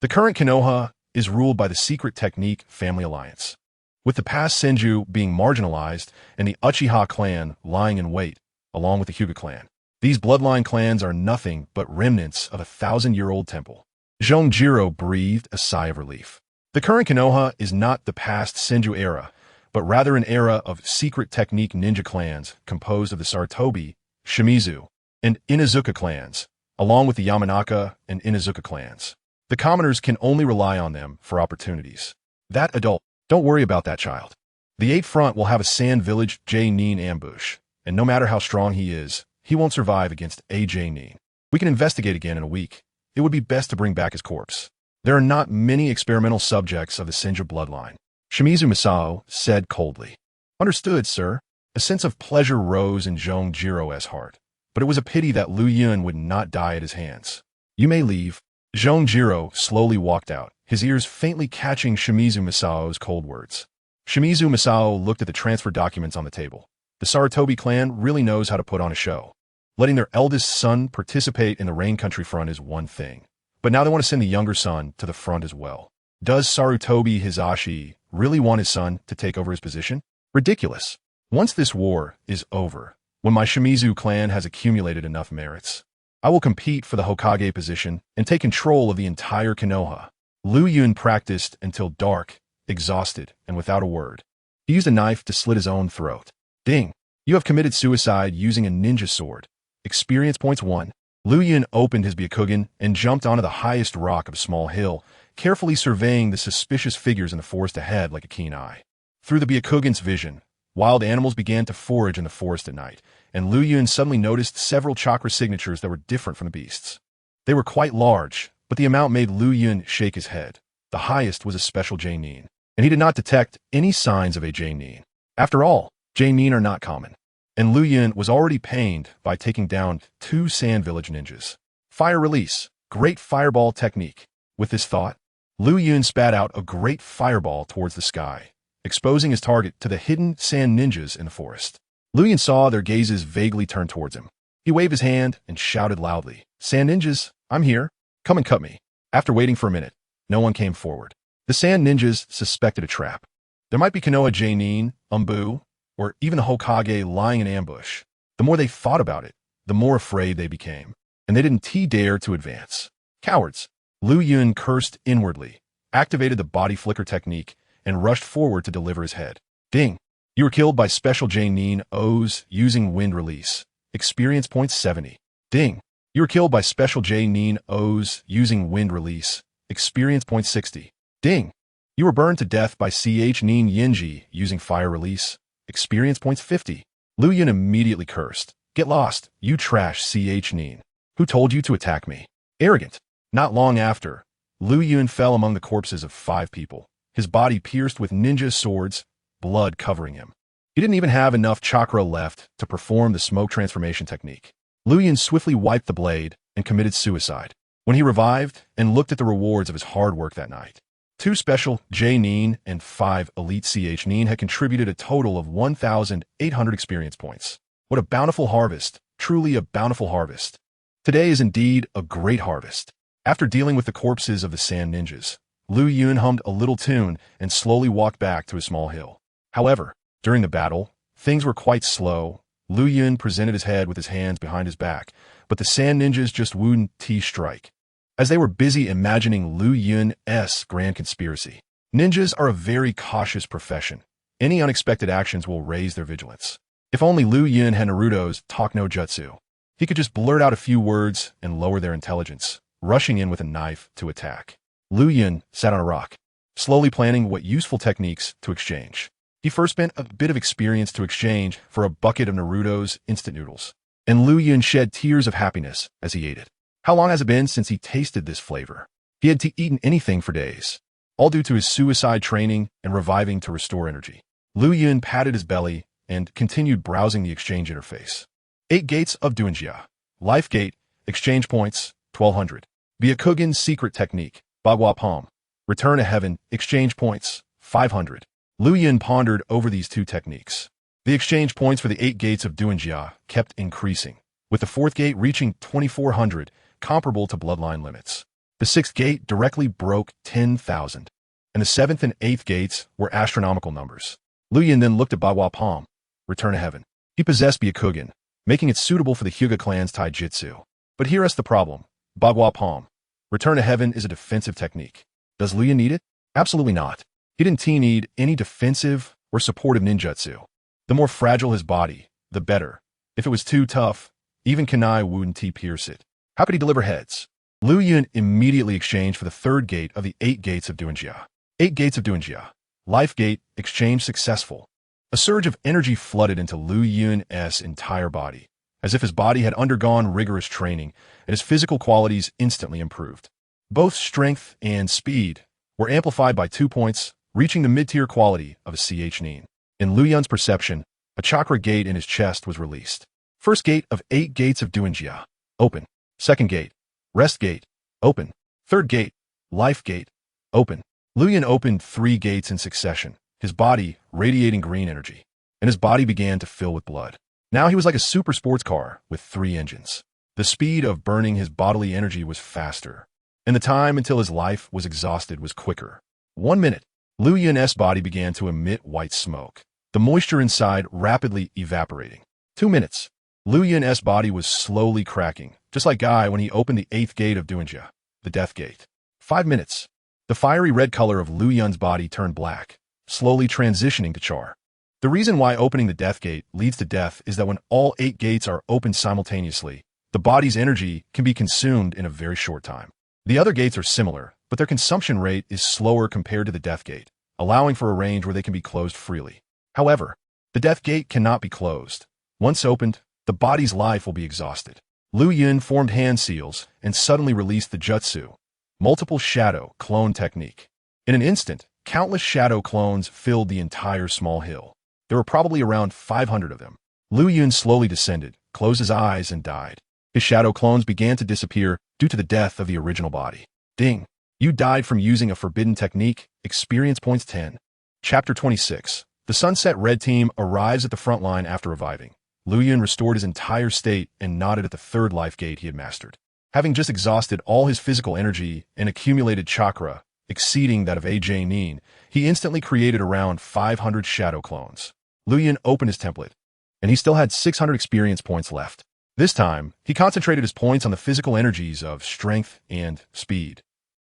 The current Konoha is ruled by the secret technique family alliance, with the past Senju being marginalized and the Uchiha clan lying in wait, along with the Hyuga clan. These bloodline clans are nothing but remnants of a 1,000-year-old temple. Zhongjiro breathed a sigh of relief. The current Konoha is not the past Senju era, but rather an era of secret technique ninja clans composed of the Sarutobi, Shimizu, and Inazuka clans, along with the Yamanaka and Inazuka clans. The commoners can only rely on them for opportunities. That adult, don't worry about that child. The 8th front will have a Sand Village J. Nin ambush, and no matter how strong he is, he won't survive against A.J. Nin. We can investigate again in a week. It would be best to bring back his corpse. There are not many experimental subjects of the Senju bloodline. Shimizu Masao said coldly. Understood, sir. A sense of pleasure rose in Zhongjiro's heart, but it was a pity that Liu Yun would not die at his hands. You may leave. Zhongjiro slowly walked out, his ears faintly catching Shimizu Masao's cold words. Shimizu Masao looked at the transfer documents on the table. The Sarutobi clan really knows how to put on a show. Letting their eldest son participate in the Rain Country front is one thing, but now they want to send the younger son to the front as well. Does Sarutobi Hisashi really want his son to take over his position? Ridiculous. Once this war is over, when my Shimizu clan has accumulated enough merits, I will compete for the Hokage position and take control of the entire Konoha. Liu Yun practiced until dark, exhausted, and without a word. He used a knife to slit his own throat. Ding! You have committed suicide using a ninja sword. Experience points 1. Liu Yun opened his Byakugan and jumped onto the highest rock of a small hill, carefully surveying the suspicious figures in the forest ahead like a keen eye. Through the Byakugan's vision, wild animals began to forage in the forest at night, and Liu Yun suddenly noticed several chakra signatures that were different from the beasts. They were quite large, but the amount made Liu Yun shake his head. The highest was a special Jainin, and he did not detect any signs of a Jainin. After all, Jainin are not common, and Liu Yun was already pained by taking down 2 Sand Village ninjas. Fire release, great fireball technique. With this thought, Liu Yun spat out a great fireball towards the sky, exposing his target to the hidden sand ninjas in the forest. Liu Yun saw their gazes vaguely turn towards him. He waved his hand and shouted loudly, "Sand ninjas, I'm here. Come and cut me." After waiting for a minute, no one came forward. The sand ninjas suspected a trap. There might be Konoha Jainin, Umbu, or even a Hokage lying in ambush. The more they thought about it, the more afraid they became, and they didn't dare to advance. Cowards! Liu Yun cursed inwardly, activated the body flicker technique, and rushed forward to deliver his head. Ding! You were killed by special Jainin O's using wind release. Experience points 70. Ding! You were killed by special Jainin O's using wind release. Experience points 60. Ding! You were burned to death by CH Nin Yinji using fire release. Experience points 50. Liu Yun immediately cursed. Get lost, you trash CH Nin. Who told you to attack me? Arrogant. Not long after, Liu Yun fell among the corpses of 5 people, his body pierced with ninja swords, blood covering him. He didn't even have enough chakra left to perform the smoke transformation technique. Liu Yun swiftly wiped the blade and committed suicide. When he revived and looked at the rewards of his hard work that night, 2 special J-Nin and 5 elite CH Nin had contributed a total of 1,800 experience points. What a bountiful harvest, truly a bountiful harvest. Today is indeed a great harvest. After dealing with the corpses of the sand ninjas, Liu Yun hummed a little tune and slowly walked back to a small hill. However, during the battle, things were quite slow. Liu Yun presented his head with his hands behind his back, but the sand ninjas just wouldn't strike. As they were busy imagining Liu Yun's grand conspiracy. Ninjas are a very cautious profession. Any unexpected actions will raise their vigilance. If only Liu Yun had Naruto's talk no jutsu. He could just blurt out a few words and lower their intelligence, rushing in with a knife to attack. Liu Yun sat on a rock, slowly planning what useful techniques to exchange. He first spent a bit of experience to exchange for a bucket of Naruto's instant noodles, and Liu Yun shed tears of happiness as he ate it. How long has it been since he tasted this flavor? He had eaten anything for days, all due to his suicide training and reviving to restore energy. Liu Yun patted his belly and continued browsing the exchange interface. 8 gates of Duinjia. Life gate, exchange points, 1,200. Byakugan's secret technique, Bagua Palm. Return to heaven, exchange points, 500. Liu Yun pondered over these 2 techniques. The exchange points for the 8 gates of Duinjia kept increasing, with the 4th gate reaching 2,400, comparable to bloodline limits. The 6th gate directly broke 10,000, and the 7th and 8th gates were astronomical numbers. Liu Yun then looked at Bagua Palm, Return to Heaven. He possessed Byakugan, making it suitable for the Hyuga clan's taijutsu. But here's the problem. Bagua Palm, Return to Heaven is a defensive technique. Does Liu Yun need it? Absolutely not. He didn't need any defensive or supportive ninjutsu. The more fragile his body, the better. If it was too tough, even Kanai wouldn't pierce it. How could he deliver heads? Liu Yun immediately exchanged for the 3rd gate of the 8 gates of Duinjia. 8 gates of Duinjia. Life gate, exchange successful. A surge of energy flooded into Liu Yun's entire body, as if his body had undergone rigorous training, and his physical qualities instantly improved. Both strength and speed were amplified by 2 points, reaching the mid-tier quality of a CH Nin. In Liu Yun's perception, a chakra gate in his chest was released. 1st gate of 8 gates of Duinjia. Open. 2nd gate, Rest Gate, open. 3rd gate, Life Gate, open. Liu Yun opened 3 gates in succession, his body radiating green energy, and his body began to fill with blood. Now he was like a super sports car with 3 engines. The speed of burning his bodily energy was faster, and the time until his life was exhausted was quicker. 1 minute, Liu Yun's body began to emit white smoke, the moisture inside rapidly evaporating. 2 minutes, Liu Yun's body was slowly cracking, just like Guy when he opened the 8th gate of Duinjia, the Death Gate. 5 minutes, the fiery red color of Liu Yun's body turned black, slowly transitioning to char. The reason why opening the Death Gate leads to death is that when all 8 gates are opened simultaneously, the body's energy can be consumed in a very short time. The other gates are similar, but their consumption rate is slower compared to the Death Gate, allowing for a range where they can be closed freely. However, the Death Gate cannot be closed. Once opened, the body's life will be exhausted. Liu Yun formed hand seals and suddenly released the jutsu, multiple shadow clone technique. In an instant, countless shadow clones filled the entire small hill. There were probably around 500 of them. Liu Yun slowly descended, closed his eyes, and died. His shadow clones began to disappear due to the death of the original body. Ding! You died from using a forbidden technique. Experience points 10. Chapter 26. The Sunset Red Team arrives at the front line after reviving. Liu Yun restored his entire state and nodded at the 3rd life gate he had mastered. Having just exhausted all his physical energy and accumulated chakra, exceeding that of AJ Nin, he instantly created around 500 shadow clones. Liu Yun opened his template, and he still had 600 experience points left. This time, he concentrated his points on the physical energies of strength and speed.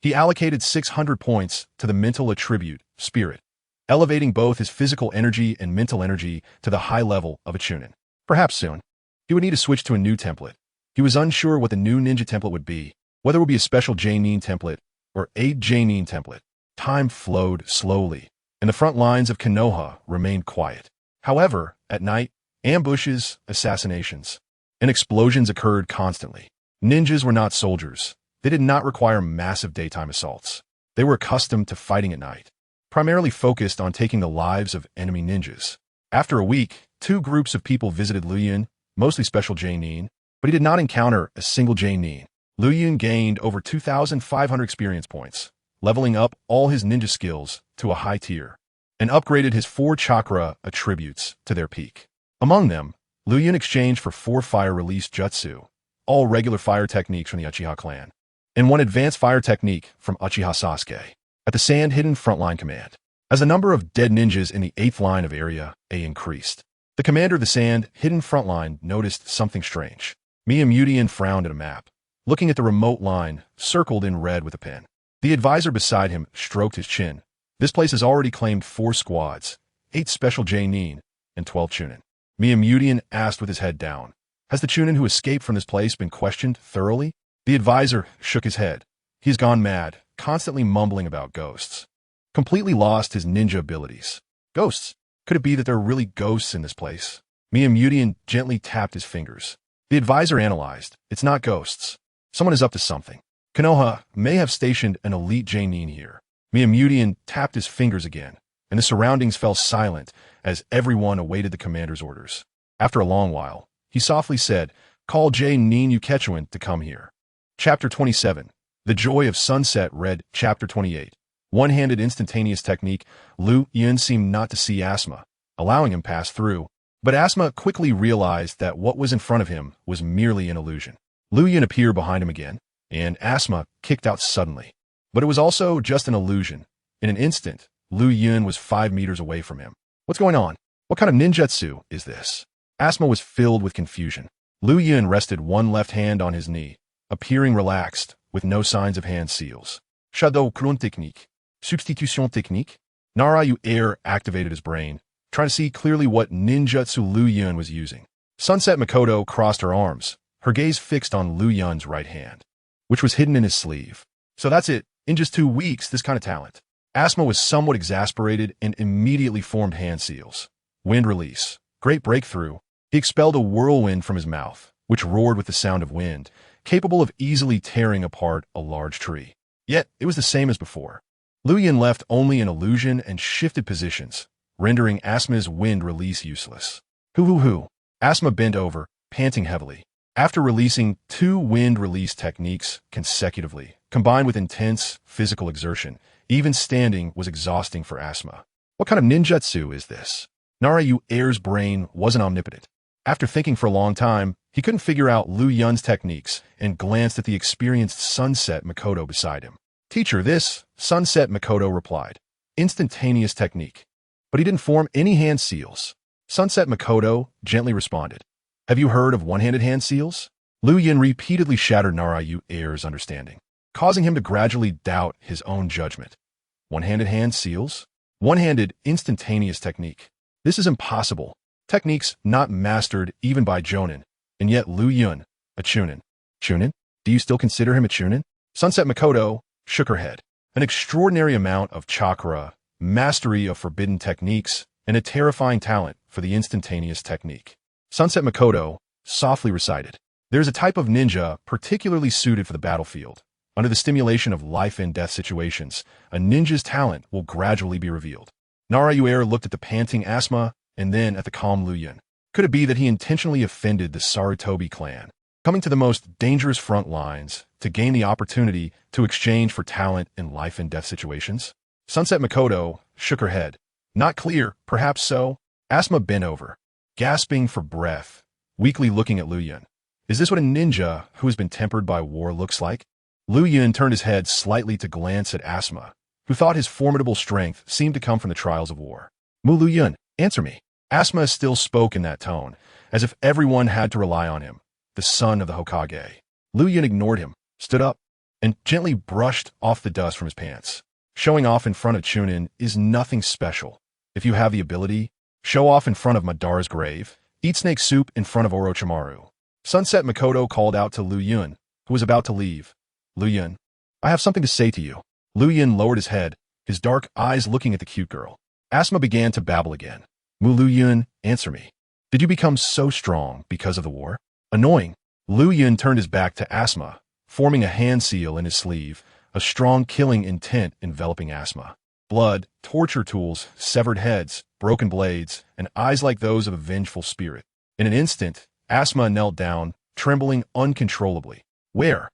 He allocated 600 points to the mental attribute, spirit, elevating both his physical energy and mental energy to the high level of a chunin. Perhaps soon, he would need to switch to a new template. He was unsure what the new ninja template would be, whether it would be a special J-Nin template or a J-Nin template. Time flowed slowly, and the front lines of Konoha remained quiet. However, at night, ambushes, assassinations, and explosions occurred constantly. Ninjas were not soldiers. They did not require massive daytime assaults. They were accustomed to fighting at night, primarily focused on taking the lives of enemy ninjas. After a week, 2 groups of people visited Liu Yun, mostly special J-Nin, but he did not encounter a single J-Nin. Liu Yun gained over 2,500 experience points, leveling up all his ninja skills to a high tier, and upgraded his 4 chakra attributes to their peak. Among them, Liu Yun exchanged for 4 fire release jutsu, all regular fire techniques from the Uchiha clan, and 1 advanced fire technique from Uchiha Sasuke at the Sand Hidden Frontline Command. As the number of dead ninjas in the 8th line of Area A increased, the commander of the Sand Hidden Frontline noticed something strange. Miyamutian frowned at a map, looking at the remote line circled in red with a pen. The advisor beside him stroked his chin. This place has already claimed 4 squads, 8 special J-Nin, and 12 Chunin. Miyamutian asked with his head down, "Has the Chunin who escaped from this place been questioned thoroughly?" The advisor shook his head. He's gone mad, constantly mumbling about ghosts. Completely lost his ninja abilities. Ghosts? Could it be that there are really ghosts in this place? Miyamutian gently tapped his fingers. The advisor analyzed. It's not ghosts. Someone is up to something. Konoha may have stationed an elite J-Nin here. Miyamutian tapped his fingers again, and the surroundings fell silent as everyone awaited the commander's orders. After a long while, he softly said, "Call J-Nin Ukechuan to come here." Chapter 27. The Joy of Sunset Red. Chapter 28. One-handed instantaneous technique. Liu Yun seemed not to see Asma, allowing him pass through. But Asma quickly realized that what was in front of him was merely an illusion. Liu Yun appeared behind him again, and Asma kicked out suddenly. But it was also just an illusion. In an instant, Liu Yun was 5 meters away from him. What's going on? What kind of ninjutsu is this? Asma was filled with confusion. Liu Yun rested one left hand on his knee, appearing relaxed, with no signs of hand seals. Shadow Clone Technique. Substitution Technique. Nara Yu Air activated his brain, trying to see clearly what ninjutsu Liu Yun was using. Sunset Makoto crossed her arms, her gaze fixed on Liu Yun's right hand, which was hidden in his sleeve. So that's it. In just 2 weeks, this kind of talent. Asma was somewhat exasperated and immediately formed hand seals. Wind release. Great breakthrough. He expelled a whirlwind from his mouth, which roared with the sound of wind, capable of easily tearing apart a large tree. Yet, it was the same as before. Liu Yun left only an illusion and shifted positions, rendering Asma's wind release useless. Hoo. Asma bent over, panting heavily. After releasing 2 wind release techniques consecutively, combined with intense physical exertion, even standing was exhausting for Asma. What kind of ninjutsu is this? Naruto Air's brain wasn't omnipotent. After thinking for a long time, he couldn't figure out Liu Yun's techniques and glanced at the experienced Sunset Makoto beside him. Teacher, this, Sunset Makoto replied. Instantaneous technique. But he didn't form any hand seals. Sunset Makoto gently responded. Have you heard of one-handed hand seals? Liu Yun repeatedly shattered Naruto Air's understanding, causing him to gradually doubt his own judgment. One-handed hand seals? One-handed instantaneous technique. This is impossible. Techniques not mastered even by Jonin. And yet Liu Yun, a Chunin. Chunin? Do you still consider him a Chunin? Sunset Makoto shook her head. An extraordinary amount of chakra, mastery of forbidden techniques, and a terrifying talent for the instantaneous technique. Sunset Makoto softly recited. There is a type of ninja particularly suited for the battlefield. Under the stimulation of life and death situations, a ninja's talent will gradually be revealed. Naruto Air looked at the panting Asma and then at the calm Liu Yun. Could it be that he intentionally offended the Sarutobi clan, coming to the most dangerous front lines to gain the opportunity to exchange for talent in life and death situations? Sunset Makoto shook her head. Not clear, perhaps so. Asma bent over, gasping for breath, weakly looking at Liu Yun. Is this what a ninja who has been tempered by war looks like? Liu Yun turned his head slightly to glance at Asma, who thought his formidable strength seemed to come from the trials of war. Liu Yun, answer me. Asma still spoke in that tone, as if everyone had to rely on him, the son of the Hokage. Liu Yun ignored him, stood up, and gently brushed off the dust from his pants. Showing off in front of Chunin is nothing special. If you have the ability, show off in front of Madara's grave, eat snake soup in front of Orochimaru. Sunset Makoto called out to Liu Yun, who was about to leave. Liu Yun, I have something to say to you. Liu Yun lowered his head, his dark eyes looking at the cute girl. Asma began to babble again. Liu Yun, answer me. Did you become so strong because of the war? Annoying. Liu Yun turned his back to Asma, forming a hand seal in his sleeve, a strong killing intent enveloping Asma. Blood, torture tools, severed heads, broken blades, and eyes like those of a vengeful spirit. In an instant, Asma knelt down, trembling uncontrollably. Where?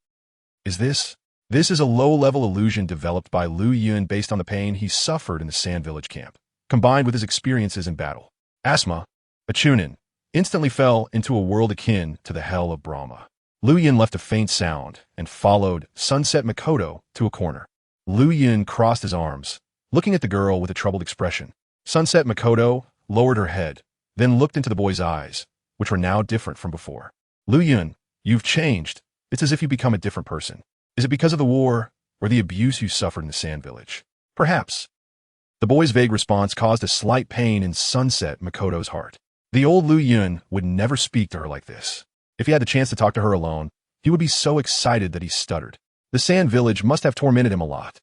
Is this? This is a low-level illusion developed by Liu Yun based on the pain he suffered in the Sand Village camp, combined with his experiences in battle. Asma, a Chunin, instantly fell into a world akin to the hell of Brahma. Liu Yun left a faint sound and followed Sunset Makoto to a corner. Liu Yun crossed his arms, looking at the girl with a troubled expression. Sunset Makoto lowered her head, then looked into the boy's eyes, which were now different from before. Liu Yun, you've changed. It's as if you become a different person. Is it because of the war or the abuse you suffered in the Sand Village? Perhaps. The boy's vague response caused a slight pain in Sunset Makoto's heart. The old Liu Yun would never speak to her like this. If he had the chance to talk to her alone, he would be so excited that he stuttered. The Sand Village must have tormented him a lot.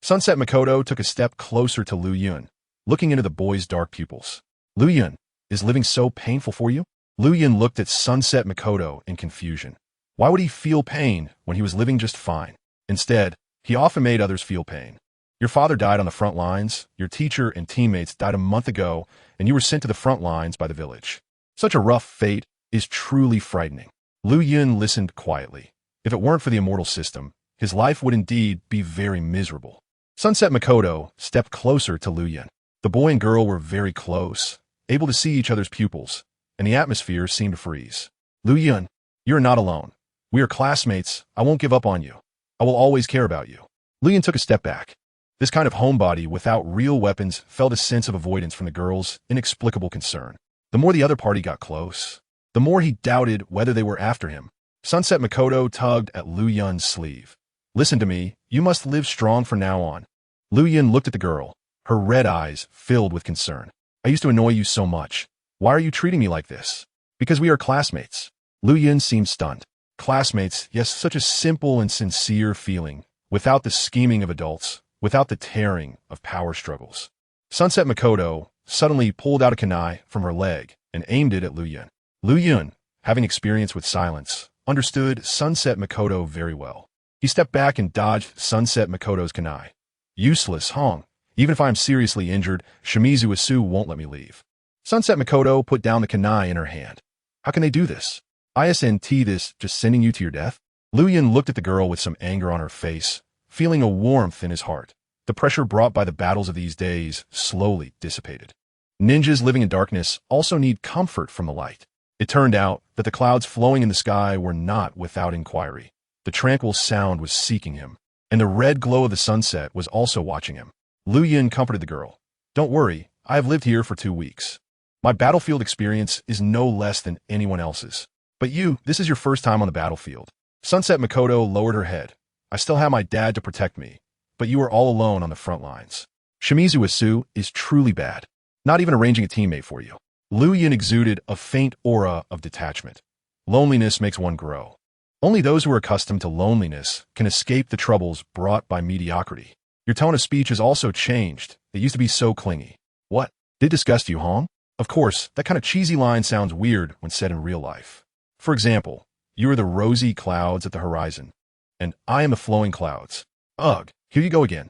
Sunset Makoto took a step closer to Liu Yun, looking into the boy's dark pupils. Liu Yun, is living so painful for you? Liu Yun looked at Sunset Makoto in confusion. Why would he feel pain when he was living just fine? Instead, he often made others feel pain. Your father died on the front lines, your teacher and teammates died a month ago, and you were sent to the front lines by the village. Such a rough fate is truly frightening. Liu Yun listened quietly. If it weren't for the Immortal system, his life would indeed be very miserable. Sunset Makoto stepped closer to Liu Yun. The boy and girl were very close, able to see each other's pupils, and the atmosphere seemed to freeze. Liu Yun, you are not alone. We are classmates. I won't give up on you. I will always care about you. Liu Yun took a step back. This kind of homebody without real weapons felt a sense of avoidance from the girl's inexplicable concern. The more the other party got close, the more he doubted whether they were after him. Sunset Makoto tugged at Liu Yun's sleeve. Listen to me, you must live strong from now on. Liu Yun looked at the girl, her red eyes filled with concern. I used to annoy you so much. Why are you treating me like this? Because we are classmates. Liu Yun seemed stunned. Classmates, yes, such a simple and sincere feeling, without the scheming of adults, without the tearing of power struggles. Sunset Makoto suddenly pulled out a kunai from her leg and aimed it at Liu Yun. Liu Yun, having experience with silence, understood Sunset Makoto very well. He stepped back and dodged Sunset Makoto's kunai. Useless, Hong. Even if I am seriously injured, Shimizu Asu won't let me leave. Sunset Makoto put down the kunai in her hand. How can they do this? Isn't this just sending you to your death? Liu Yun looked at the girl with some anger on her face, feeling a warmth in his heart. The pressure brought by the battles of these days slowly dissipated. Ninjas living in darkness also need comfort from the light. It turned out that the clouds flowing in the sky were not without inquiry. The tranquil sound was seeking him, and the red glow of the sunset was also watching him. Liu Yun comforted the girl. "Don't worry, I have lived here for 2 weeks. My battlefield experience is no less than anyone else's. But this is your first time on the battlefield." Sunset Makoto lowered her head. "I still have my dad to protect me, but you are all alone on the front lines. Shimizu Isu is truly bad, not even arranging a teammate for you." Liu Yun exuded a faint aura of detachment. Loneliness makes one grow. Only those who are accustomed to loneliness can escape the troubles brought by mediocrity. Your tone of speech has also changed. It used to be so clingy. "What? Did it disgust you, Hong?" Of course, that kind of cheesy line sounds weird when said in real life. For example, "You are the rosy clouds at the horizon, and I am the flowing clouds." Ugh, here you go again.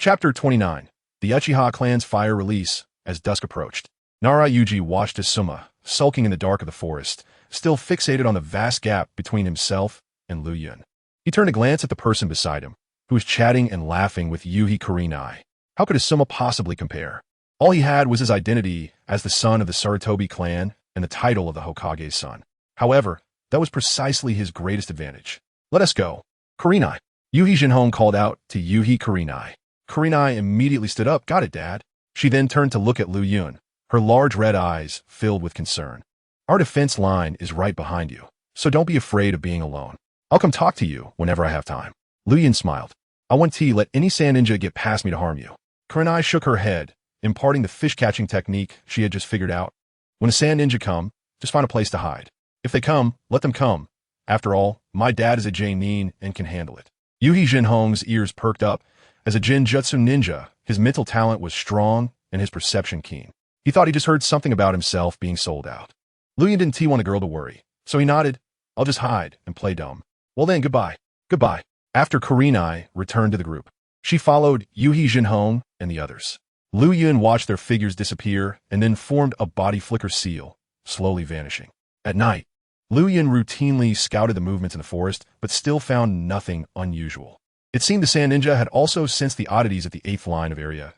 Chapter 29. The Uchiha clan's fire release. As dusk approached, Nara Yuji watched Asuma, sulking in the dark of the forest, still fixated on the vast gap between himself and Liu Yun. He turned to glance at the person beside him, who was chatting and laughing with Yuhi Kurenai. How could Asuma possibly compare? All he had was his identity as the son of the Sarutobi clan and the title of the Hokage's son. However, that was precisely his greatest advantage. "Let us go, Kurenai." Yuhi Jinhong called out to Yuhi Kurenai. Kurenai immediately stood up. "Got it, Dad." She then turned to look at Liu Yun, her large red eyes filled with concern. "Our defense line is right behind you, so don't be afraid of being alone. I'll come talk to you whenever I have time." Liu Yun smiled. "I won't let any sand ninja get past me to harm you." Kurenai shook her head, imparting the fish-catching technique she had just figured out. "When a sand ninja come, just find a place to hide. If they come, let them come. After all, my dad is a J-nin and can handle it." Yuhi Jinhong's ears perked up. As a Jinjutsu ninja, his mental talent was strong and his perception keen. He thought he just heard something about himself being sold out. Liu Yun didn't want a girl to worry, so he nodded. "I'll just hide and play dumb." "Well then, goodbye." "Goodbye." After Kurenai returned to the group, she followed Yuhi Jinhong and the others. Liu Yun watched their figures disappear and then formed a body flicker seal, slowly vanishing. At night, Liu Yun routinely scouted the movements in the forest, but still found nothing unusual. It seemed the Sand Ninja had also sensed the oddities at the 8th line of area.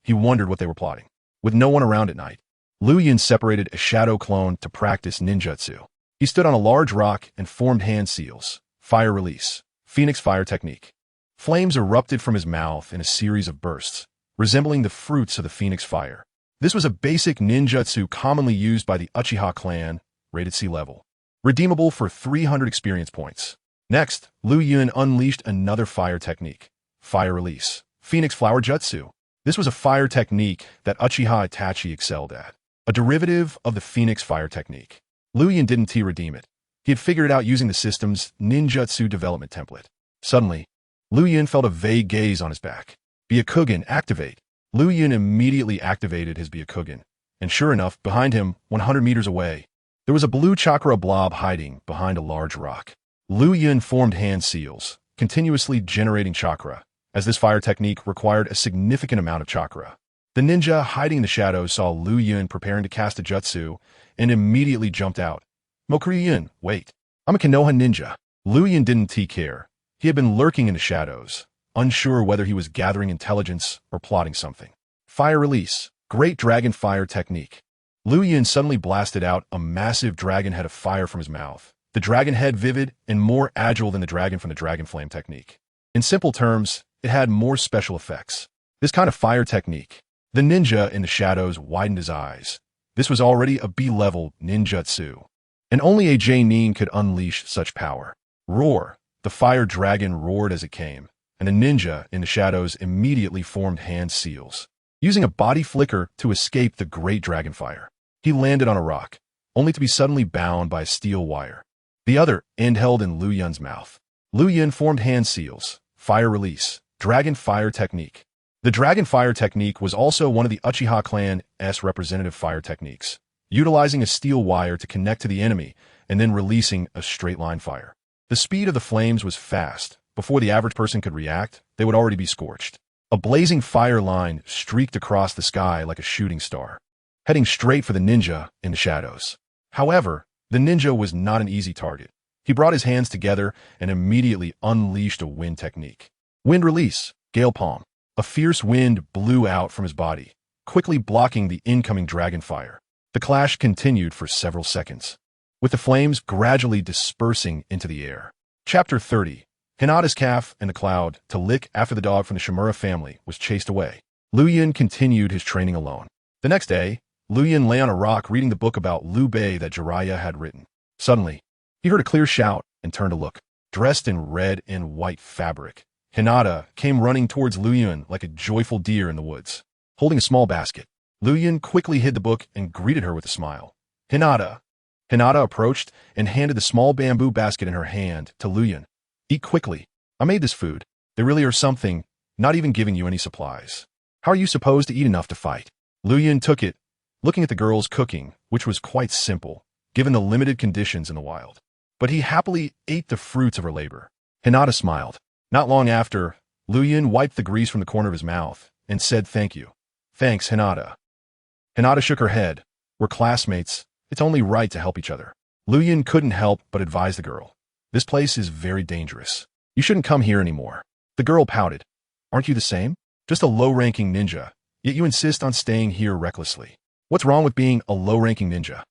He wondered what they were plotting. With no one around at night, Liu Yun separated a shadow clone to practice ninjutsu. He stood on a large rock and formed hand seals. Fire release. Phoenix fire technique. Flames erupted from his mouth in a series of bursts, resembling the fruits of the Phoenix fire. This was a basic ninjutsu commonly used by the Uchiha clan, rated C level. Redeemable for 300 experience points. Next, Liu Yun unleashed another fire technique. Fire release. Phoenix flower jutsu. This was a fire technique that Uchiha Itachi excelled at. A derivative of the Phoenix fire technique. Liu Yun didn't redeem it. He had figured it out using the system's ninjutsu development template. Suddenly, Liu Yun felt a vague gaze on his back. Byakugan, activate. Liu Yun immediately activated his Byakugan, and sure enough, behind him, 100 meters away, there was a blue chakra blob hiding behind a large rock. Liu Yun formed hand seals, continuously generating chakra, as this fire technique required a significant amount of chakra. The ninja hiding in the shadows saw Liu Yun preparing to cast a jutsu and immediately jumped out. "Mokuru Yun, wait. I'm a Konoha ninja." Liu Yun didn't care. He had been lurking in the shadows, unsure whether he was gathering intelligence or plotting something. Fire release. Great dragon fire technique. Liu Yun suddenly blasted out a massive dragon head of fire from his mouth. The dragon head vivid and more agile than the dragon from the dragon flame technique. In simple terms, it had more special effects. This kind of fire technique. The ninja in the shadows widened his eyes. This was already a B-level ninjutsu, and only a J-nin could unleash such power. Roar. The fire dragon roared as it came, and the ninja in the shadows immediately formed hand seals, using a body flicker to escape the great dragon fire. He landed on a rock, only to be suddenly bound by a steel wire. The other end held in Liu Yun's mouth. Liu Yun formed hand seals. Fire release. Dragon fire technique. The dragon fire technique was also one of the Uchiha clan's representative fire techniques, utilizing a steel wire to connect to the enemy and then releasing a straight line fire. The speed of the flames was fast. Before the average person could react, they would already be scorched. A blazing fire line streaked across the sky like a shooting star, heading straight for the ninja in the shadows. However, the ninja was not an easy target. He brought his hands together and immediately unleashed a wind technique. Wind release. Gale palm. A fierce wind blew out from his body, quickly blocking the incoming dragon fire. The clash continued for several seconds, with the flames gradually dispersing into the air. Chapter 30. Hinata's calf in the cloud to lick after the dog from the Shimura family was chased away. Liu Yun continued his training alone. The next day, Liu Yun lay on a rock reading the book about Liu Bei that Jiraiya had written. Suddenly, he heard a clear shout and turned to look. Dressed in red and white fabric, Hinata came running towards Liu Yun like a joyful deer in the woods, holding a small basket. Liu Yun quickly hid the book and greeted her with a smile. Hinata. Hinata approached and handed the small bamboo basket in her hand to Liu Yun. Eat quickly. I made this food. They really are something, not even giving you any supplies. How are you supposed to eat enough to fight? Liu Yun took it, looking at the girl's cooking, which was quite simple, given the limited conditions in the wild. But he happily ate the fruits of her labor. Hinata smiled. Not long after, Liu Yun wiped the grease from the corner of his mouth and said thank you. Thanks, Hinata. Hinata shook her head. We're classmates. It's only right to help each other. Liu Yun couldn't help but advise the girl. This place is very dangerous. You shouldn't come here anymore. The girl pouted. Aren't you the same? Just a low-ranking ninja, yet you insist on staying here recklessly. What's wrong with being a low-ranking ninja?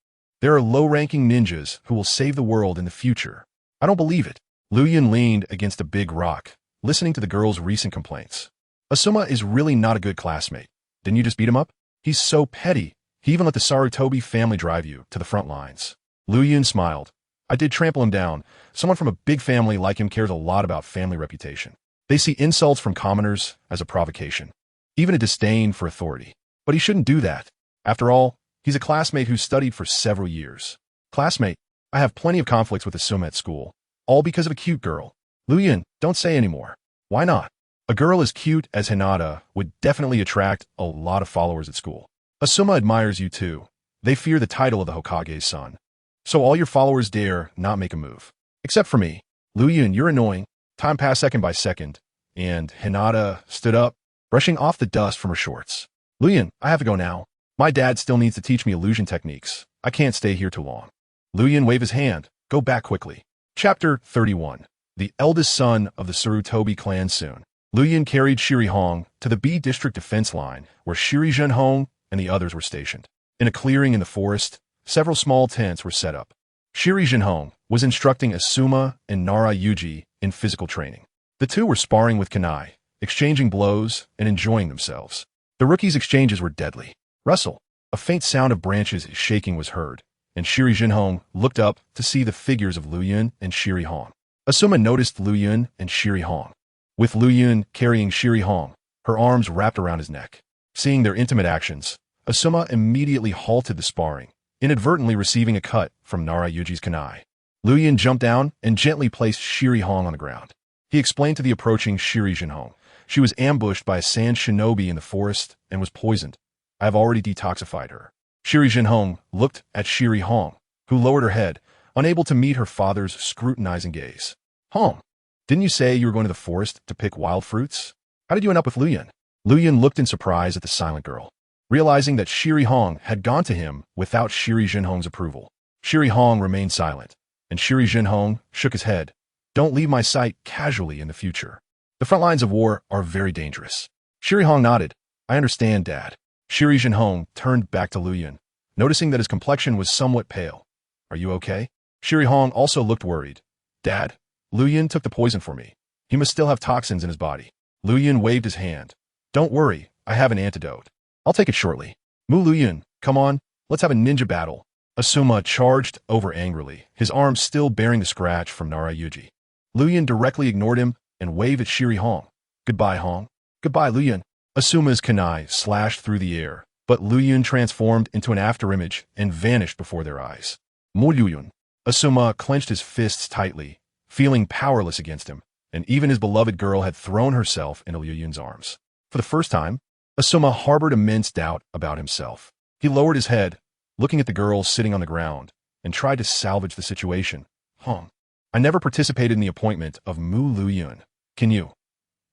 There are low-ranking ninjas who will save the world in the future. I don't believe it. Liu Yun leaned against a big rock, listening to the girl's recent complaints. Asuma is really not a good classmate. Didn't you just beat him up? He's so petty. He even let the Sarutobi family drive you to the front lines. Liu Yun smiled. I did trample him down. Someone from a big family like him cares a lot about family reputation. They see insults from commoners as a provocation, even a disdain for authority. But he shouldn't do that. After all, he's a classmate who studied for several years. Classmate, I have plenty of conflicts with Asuma at school, all because of a cute girl. Liu Yun, don't say anymore. Why not? A girl as cute as Hinata would definitely attract a lot of followers at school. Asuma admires you too. They fear the title of the Hokage's son. So all your followers dare not make a move. Except for me. Liu Yun, you're annoying. Time passed second by second, and Hinata stood up, brushing off the dust from her shorts. Liu Yun, I have to go now. My dad still needs to teach me illusion techniques. I can't stay here too long. Liu Yun waved his hand. Go back quickly. Chapter 31. The eldest son of the Sarutobi clan soon. Liu Yun carried Shiri Hong to the B District defense line, where Shiri Zhenhong and the others were stationed. In a clearing in the forest, several small tents were set up. Shiri Zhenhong was instructing Asuma and Nara Yuji in physical training. The two were sparring with kunai, exchanging blows and enjoying themselves. The rookies' exchanges were deadly. Rustle. A faint sound of branches shaking was heard, and Shiri Zhenhong looked up to see the figures of Liu Yun and Shiri Hong. Asuma noticed Liu Yun and Shiri Hong, with Liu Yun carrying Shiri Hong, her arms wrapped around his neck. Seeing their intimate actions, Asuma immediately halted the sparring, inadvertently receiving a cut from Nara Yuji's kunai. Liu Yun jumped down and gently placed Shiri Hong on the ground. He explained to the approaching Shiri Zhenhong. She was ambushed by a sand shinobi in the forest and was poisoned. I have already detoxified her. Shiri Zhenhong looked at Shiri Hong, who lowered her head, unable to meet her father's scrutinizing gaze. Hong, didn't you say you were going to the forest to pick wild fruits? How did you end up with Liu Yun? Liu Yun looked in surprise at the silent girl, realizing that Shiri Hong had gone to him without Shiri Zhenhong's approval. Shiri Hong remained silent, and Shiri Zhenhong shook his head. Don't leave my sight casually in the future. The front lines of war are very dangerous. Shiri Hong nodded. I understand, Dad. Shiri Zhenhong turned back to Liu Yun, noticing that his complexion was somewhat pale. Are you okay? Shiri Hong also looked worried. Dad, Liu Yun took the poison for me. He must still have toxins in his body. Liu Yun waved his hand. Don't worry, I have an antidote. I'll take it shortly. Liu Yun, come on, let's have a ninja battle. Asuma charged over angrily, his arm still bearing the scratch from Nara Yuji. Liu Yun directly ignored him and waved at Shiri Hong. Goodbye, Hong. Goodbye, Liu Yun. Asuma's kunai slashed through the air, but Liu Yun transformed into an afterimage and vanished before their eyes. Liu Yun. Asuma clenched his fists tightly, feeling powerless against him, and even his beloved girl had thrown herself into Liu Yun's arms. For the first time, Asuma harbored immense doubt about himself. He lowered his head, looking at the girl sitting on the ground, and tried to salvage the situation. Hong, I never participated in the appointment of Liu Yun. Can you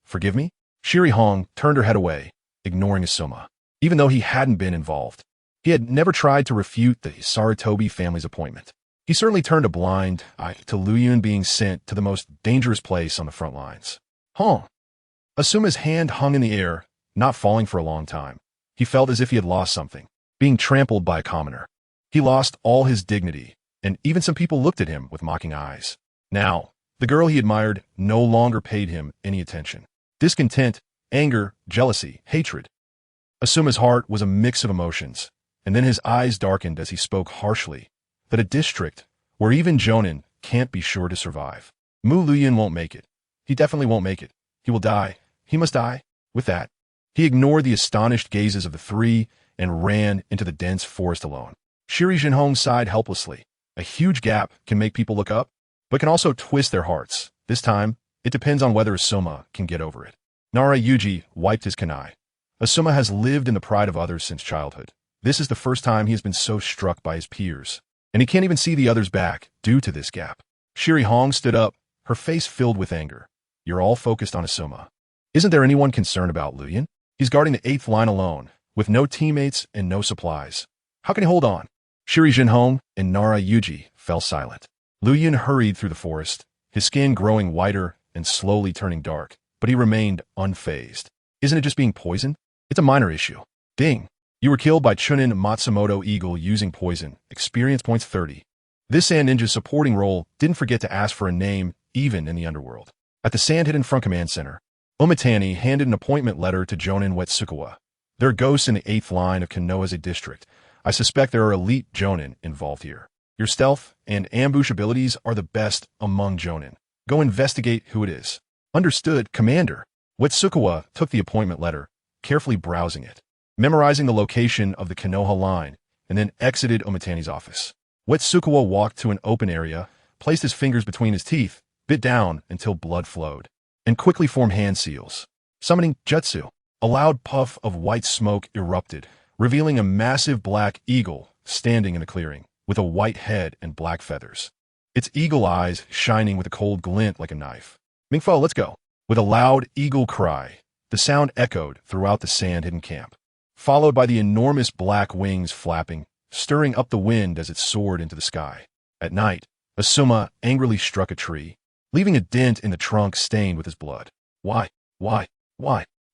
forgive me? Shiri Hong turned her head away, ignoring Asuma, even though he hadn't been involved. He had never tried to refute the Sarutobi family's appointment. He certainly turned a blind eye to Liu Yun being sent to the most dangerous place on the front lines. Hong, Asuma's hand hung in the air, not falling for a long time. He felt as if he had lost something, being trampled by a commoner. He lost all his dignity, and even some people looked at him with mocking eyes. Now, the girl he admired no longer paid him any attention. Discontent, anger, jealousy, hatred. Asuma's heart was a mix of emotions, and then his eyes darkened as he spoke harshly, that a district where even Jonin can't be sure to survive. Liu Yun won't make it. He definitely won't make it. He will die. He must die. With that, he ignored the astonished gazes of the three and ran into the dense forest alone. Shiri Jinhong sighed helplessly. A huge gap can make people look up, but can also twist their hearts. This time, it depends on whether Asuma can get over it. Nara Yuji wiped his kunai. Asuma has lived in the pride of others since childhood. This is the first time he has been so struck by his peers, and he can't even see the others back due to this gap. Shiri Hong stood up, her face filled with anger. You're all focused on Asuma. Isn't there anyone concerned about Liu Yun? He's guarding the 8th line alone, with no teammates and no supplies. How can he hold on? Shiri Jinhong and Nara Yuji fell silent. Liu Yun hurried through the forest, his skin growing whiter and slowly turning dark, but he remained unfazed. Isn't it just being poisoned? It's a minor issue. Ding. You were killed by Chunin Matsumoto Eagle using poison. Experience points 30. This Sand Ninja's supporting role didn't forget to ask for a name even in the underworld. At the Sand Hidden Front Command Center, Umitani handed an appointment letter to Jonin Wetsukawa. There are ghosts in the 8th line of Konohase district. I suspect there are elite Jonin involved here. Your stealth and ambush abilities are the best among Jonin. Go investigate who it is. Understood, Commander. Wetsukawa took the appointment letter, carefully browsing it, memorizing the location of the Konoha line, and then exited Umitani's office. Wetsukawa walked to an open area, placed his fingers between his teeth, bit down until blood flowed, and quickly formed hand seals. Summoning Jutsu. A loud puff of white smoke erupted, revealing a massive black eagle standing in the clearing, with a white head and black feathers. Its eagle eyes shining with a cold glint like a knife. Mingfo, let's go. With a loud eagle cry, the sound echoed throughout the sand-hidden camp, followed by the enormous black wings flapping, stirring up the wind as it soared into the sky. At night, Asuma angrily struck a tree, leaving a dent in the trunk stained with his blood. Why?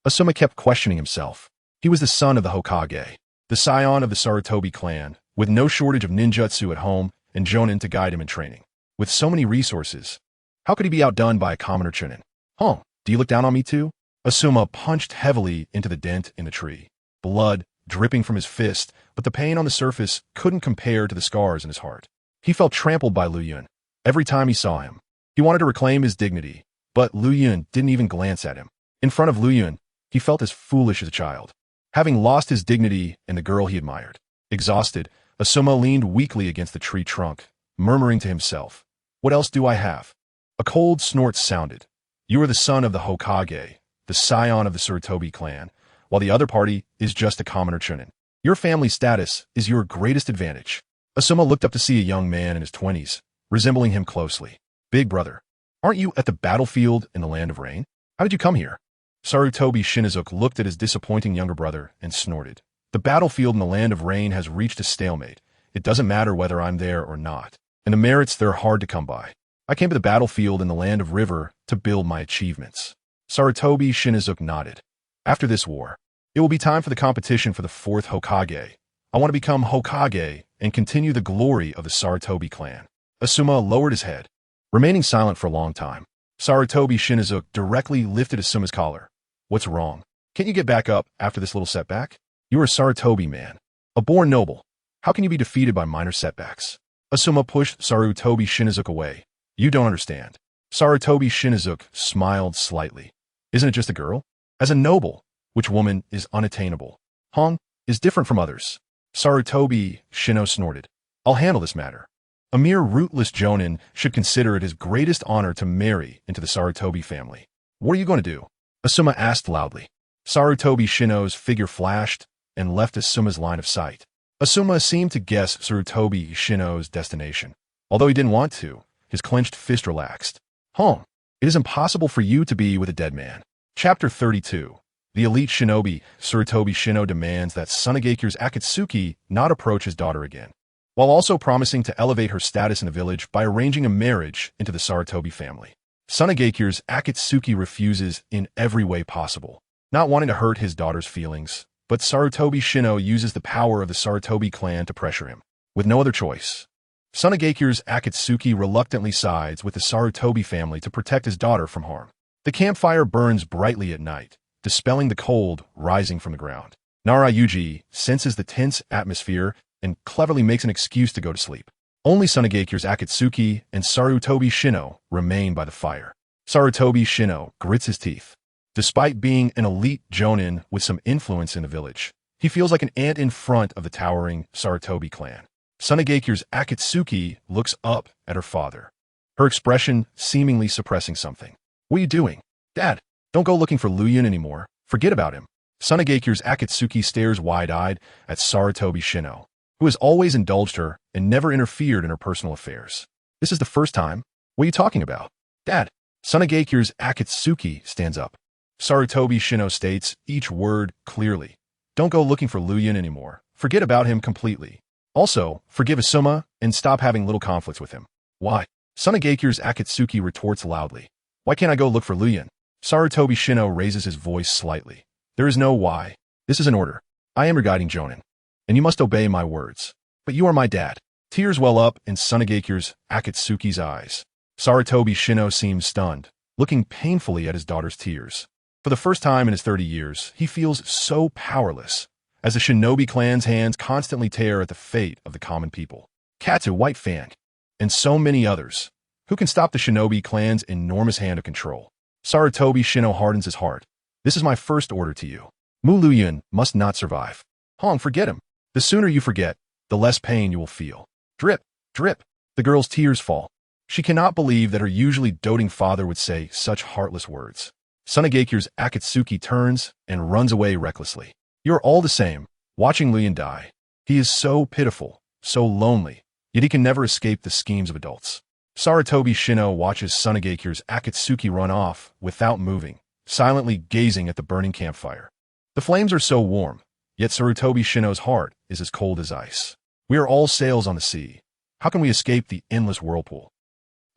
Asuma kept questioning himself. He was the son of the Hokage, the scion of the Sarutobi clan, with no shortage of ninjutsu at home and Jonin to guide him in training. With so many resources, how could he be outdone by a commoner Chunin? Huh, do you look down on me too? Asuma punched heavily into the dent in the tree, blood dripping from his fist, but the pain on the surface couldn't compare to the scars in his heart. He felt trampled by Liu Yun every time he saw him. He wanted to reclaim his dignity, but Liu Yun didn't even glance at him. In front of Liu Yun, he felt as foolish as a child, having lost his dignity and the girl he admired. Exhausted, Asuma leaned weakly against the tree trunk, murmuring to himself, "What else do I have?" A cold snort sounded. You are the son of the Hokage, the scion of the Sarutobi clan, while the other party is just a commoner Chunin. Your family status is your greatest advantage. Asuma looked up to see a young man in his 20s, resembling him closely. Big brother, aren't you at the battlefield in the Land of Rain? How did you come here? Sarutobi Shinizuke looked at his disappointing younger brother and snorted. The battlefield in the Land of Rain has reached a stalemate. It doesn't matter whether I'm there or not. And the merits, they're hard to come by. I came to the battlefield in the Land of River to build my achievements. Sarutobi Shinizuke nodded. After this war, it will be time for the competition for the 4th Hokage. I want to become Hokage and continue the glory of the Sarutobi clan. Asuma lowered his head, remaining silent for a long time. Sarutobi Shinizuke directly lifted Asuma's collar. What's wrong? Can't you get back up after this little setback? You are a Sarutobi man, a born noble. How can you be defeated by minor setbacks? Asuma pushed Sarutobi Shinizuke away. You don't understand. Sarutobi Shinizuke smiled slightly. Isn't it just a girl? As a noble, which woman is unattainable? Hong is different from others. Sarutobi Shino snorted. I'll handle this matter. A mere rootless Jonin should consider it his greatest honor to marry into the Sarutobi family. What are you going to do? Asuma asked loudly. Sarutobi Shino's figure flashed and left Asuma's line of sight. Asuma seemed to guess Sarutobi Shino's destination. Although he didn't want to, his clenched fist relaxed. Hong, it is impossible for you to be with a dead man. Chapter 32. The elite shinobi, Sarutobi Shino, demands that Tsunagekyu's Akatsuki not approach his daughter again, while also promising to elevate her status in the village by arranging a marriage into the Sarutobi family. Tsunagekyu's Akatsuki refuses in every way possible, not wanting to hurt his daughter's feelings, but Sarutobi Shino uses the power of the Sarutobi clan to pressure him. With no other choice, Tsunagekyu's Akatsuki reluctantly sides with the Sarutobi family to protect his daughter from harm. The campfire burns brightly at night, dispelling the cold rising from the ground. Narayuji senses the tense atmosphere and cleverly makes an excuse to go to sleep. Only Tsunagekyu's Akatsuki and Sarutobi Shino remain by the fire. Sarutobi Shino grits his teeth. Despite being an elite jonin with some influence in the village, he feels like an ant in front of the towering Sarutobi clan. Tsunagekyu's Akatsuki looks up at her father, her expression seemingly suppressing something. What are you doing? Dad, don't go looking for Liu Yun anymore. Forget about him. Tsunagekyu's Akatsuki stares wide-eyed at Sarutobi Shino, who has always indulged her and never interfered in her personal affairs. This is the first time? What are you talking about? Dad. Tsunagekyu's Akatsuki stands up. Sarutobi Shino states each word clearly. Don't go looking for Liu Yun anymore. Forget about him completely. Also, forgive Asuma and stop having little conflicts with him. Why? Tsunagekyu's Akatsuki retorts loudly. Why can't I go look for Liu Yun? Sarutobi Shino raises his voice slightly. There is no why. This is an order. I am your guiding jonin, and you must obey my words. But you are my dad. Tears well up in Tsunagekyu's Akatsuki's eyes. Sarutobi Shino seems stunned, looking painfully at his daughter's tears. For the first time in his 30 years, he feels so powerless, as the shinobi clan's hands constantly tear at the fate of the common people. Katsu, White Fang, and so many others. Who can stop the shinobi clan's enormous hand of control? Sarutobi Shino hardens his heart. This is my first order to you. Liu Yun must not survive. Hong, forget him. The sooner you forget, the less pain you will feel. Drip, drip. The girl's tears fall. She cannot believe that her usually doting father would say such heartless words. Tsunagekyu's Akatsuki turns and runs away recklessly. You're all the same, watching Liu Yun die. He is so pitiful, so lonely, yet he can never escape the schemes of adults. Sarutobi Shino watches Tsunagekyu's Akatsuki run off without moving, silently gazing at the burning campfire. The flames are so warm, yet Sarutobi Shino's heart is as cold as ice. We are all sails on the sea. How can we escape the endless whirlpool?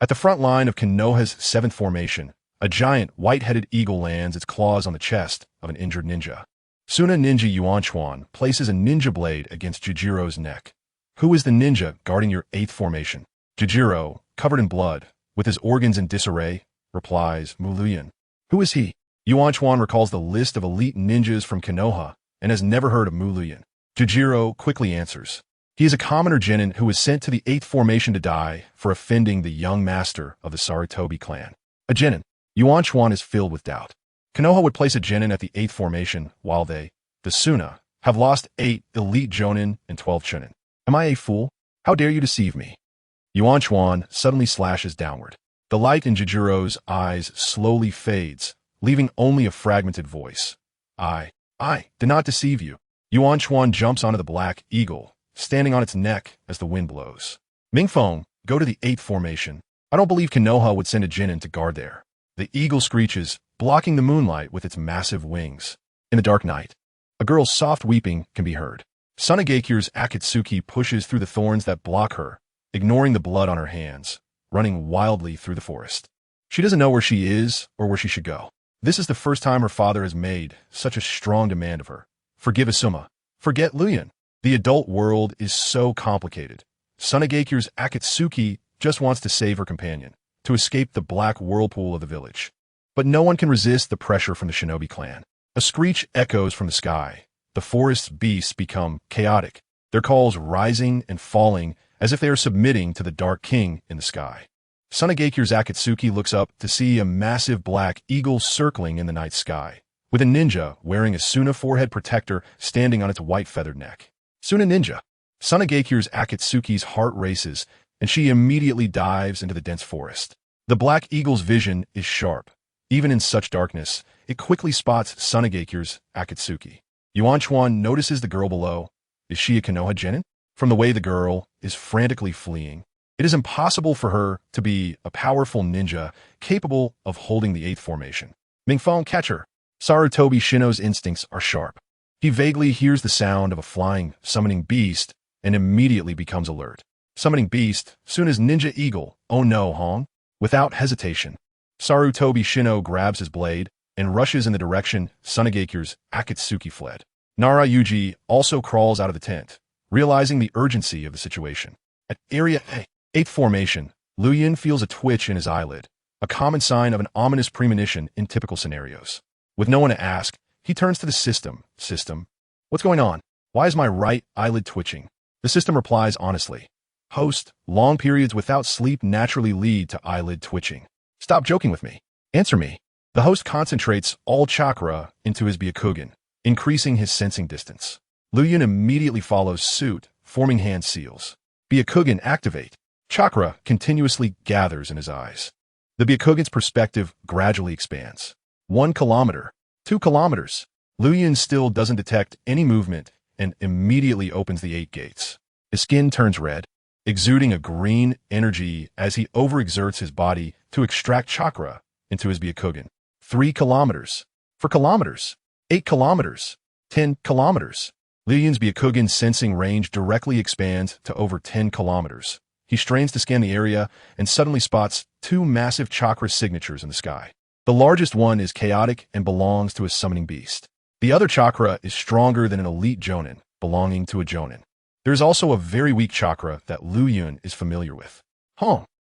At the front line of Konoha's 7th formation, a giant white-headed eagle lands its claws on the chest of an injured ninja. Suna Ninja Yuanchuan places a ninja blade against Jujiro's neck. Who is the ninja guarding your 8th formation? Jujiro, covered in blood, with his organs in disarray, replies, Liu Yun. Who is he? Yuanchuan recalls the list of elite ninjas from Konoha and has never heard of Liu Yun. Jujiro quickly answers. He is a commoner genin who was sent to the 8th formation to die for offending the young master of the Sarutobi clan. A genin. Yuanchuan is filled with doubt. Konoha would place a genin at the 8th formation, while they, the Suna, have lost 8 elite jonin and 12 chunin. Am I a fool? How dare you deceive me? Yuanchuan suddenly slashes downward. The light in Jujiro's eyes slowly fades, leaving only a fragmented voice. I did not deceive you. Yuanchuan jumps onto the black eagle, standing on its neck as the wind blows. Mingfeng, go to the 8th formation. I don't believe Konoha would send a genin to guard there. The eagle screeches, blocking the moonlight with its massive wings. In the dark night, a girl's soft weeping can be heard. Tsunagekyu's Akatsuki pushes through the thorns that block her, ignoring the blood on her hands, running wildly through the forest. She doesn't know where she is or where she should go. This is the first time her father has made such a strong demand of her. Forgive Asuma. Forget Liu Yun. The adult world is so complicated. Tsunagekyu's Akatsuki just wants to save her companion, to escape the black whirlpool of the village. But no one can resist the pressure from the shinobi clan. A screech echoes from the sky. The forest's beasts become chaotic, their calls rising and falling as if they are submitting to the Dark King in the sky. Tsunagekyu's Akatsuki looks up to see a massive black eagle circling in the night sky, with a ninja wearing a Suna forehead protector standing on its white feathered neck. Suna Ninja. Tsunagekyu's Akatsuki's heart races, and she immediately dives into the dense forest. The black eagle's vision is sharp. Even in such darkness, it quickly spots Tsunagekyu's Akatsuki. Yuanchuan notices the girl below. Is she a Konoha genin? From the way the girl is frantically fleeing, it is impossible for her to be a powerful ninja capable of holding the 8th formation. Mingfeng, catch her. Sarutobi Shino's instincts are sharp. He vaguely hears the sound of a flying, summoning beast and immediately becomes alert. Summoning beast, soon as ninja eagle. Oh no, Hong. Without hesitation, Sarutobi Shino grabs his blade and rushes in the direction Tsunagekyu's Akatsuki fled. Nara Yuji also crawls out of the tent, realizing the urgency of the situation. At Area 8 formation, Liu Yun feels a twitch in his eyelid, a common sign of an ominous premonition in typical scenarios. With no one to ask, he turns to the system. System, what's going on? Why is my right eyelid twitching? The system replies honestly. Host, long periods without sleep naturally lead to eyelid twitching. Stop joking with me. Answer me. The host concentrates all chakra into his Byakugan, increasing his sensing distance. Liu Yun immediately follows suit, forming hand seals. Byakugan activate. Chakra continuously gathers in his eyes. The Byakugan's perspective gradually expands. 1 kilometer, 2 kilometers. Liu Yun still doesn't detect any movement and immediately opens the 8 gates. His skin turns red, exuding a green energy as he overexerts his body to extract chakra into his Byakugan. 3 kilometers, 4 kilometers, 8 kilometers, 10 kilometers. Liu Yun's Byakugan sensing range directly expands to over 10 kilometers. He strains to scan the area and suddenly spots 2 massive chakra signatures in the sky. The largest one is chaotic and belongs to a summoning beast. The other chakra is stronger than an elite jonin, belonging to a jonin. There is also a very weak chakra that Liu Yun is familiar with.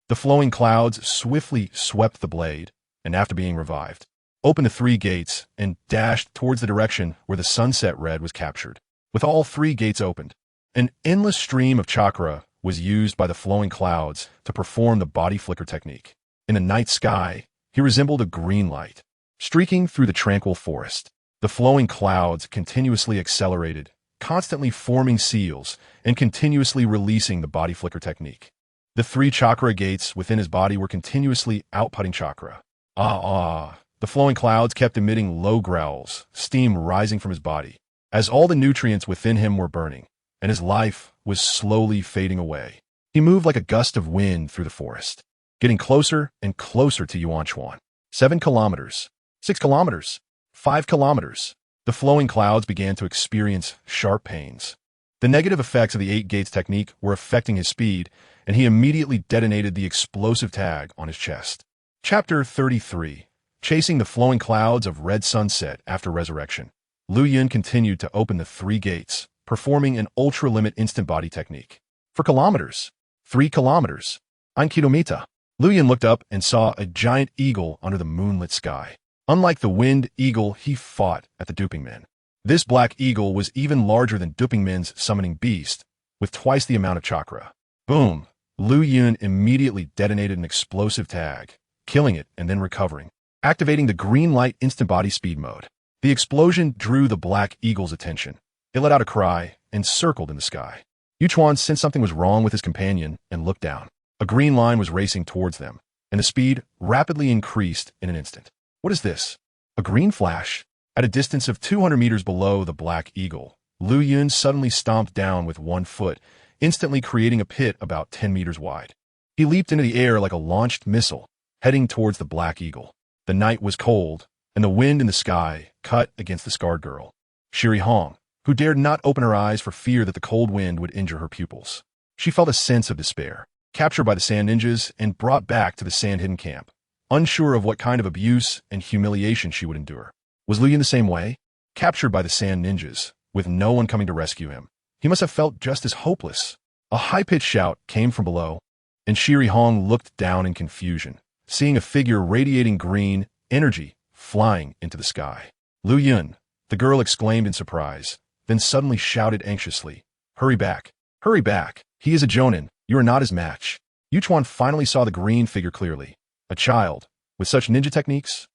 The flowing clouds swiftly swept the blade, and after being revived, opened the 3 gates and dashed towards the direction where the sunset red was captured. With all 3 gates opened, an endless stream of chakra was used by the flowing clouds to perform the body flicker technique. In the night sky, he resembled a green light, streaking through the tranquil forest. The flowing clouds continuously accelerated, constantly forming seals and continuously releasing the body flicker technique. The 3 chakra gates within his body were continuously outputting chakra. The flowing clouds kept emitting low growls, steam rising from his body, as all the nutrients within him were burning, and his life was slowly fading away. He moved like a gust of wind through the forest, getting closer and closer to Yuanchuan. 7 kilometers, 6 kilometers, 5 kilometers. The flowing clouds began to experience sharp pains. The negative effects of the 8 gates technique were affecting his speed, and he immediately detonated the explosive tag on his chest. Chapter 33. Chasing the flowing clouds of red sunset after resurrection. Liu Yun continued to open the 3 gates, performing an ultra-limit instant body technique. 4 kilometers, 3 kilometers, 1 kilometer. Liu Yun looked up and saw a giant eagle under the moonlit sky. Unlike the winged eagle he fought at the Duping Men, this black eagle was even larger than Duping Men's summoning beast, with twice the amount of chakra. Boom! Liu Yun immediately detonated an explosive tag, killing it and then recovering, activating the green light instant body speed mode. The explosion drew the black eagle's attention. It let out a cry and circled in the sky. Yuchuan sensed something was wrong with his companion and looked down. A green line was racing towards them, and the speed rapidly increased in an instant. What is this? A green flash? At a distance of 200 meters below the black eagle, Liu Yun suddenly stomped down with 1 foot, instantly creating a pit about 10 meters wide. He leaped into the air like a launched missile, heading towards the black eagle. The night was cold, and the wind in the sky cut against the scarred girl, Shiri Hong, who dared not open her eyes for fear that the cold wind would injure her pupils. She felt a sense of despair, captured by the sand ninjas and brought back to the sand-hidden camp, unsure of what kind of abuse and humiliation she would endure. Was Liu Yun the same way? Captured by the sand ninjas, with no one coming to rescue him, he must have felt just as hopeless. A high-pitched shout came from below, and Shiri Hong looked down in confusion, seeing a figure radiating green energy flying into the sky. Liu Yun, the girl exclaimed in surprise, then suddenly shouted anxiously, "Hurry back! Hurry back! He is a jonin. You are not his match." Yuchuan finally saw the green figure clearly. A child, with such ninja techniques?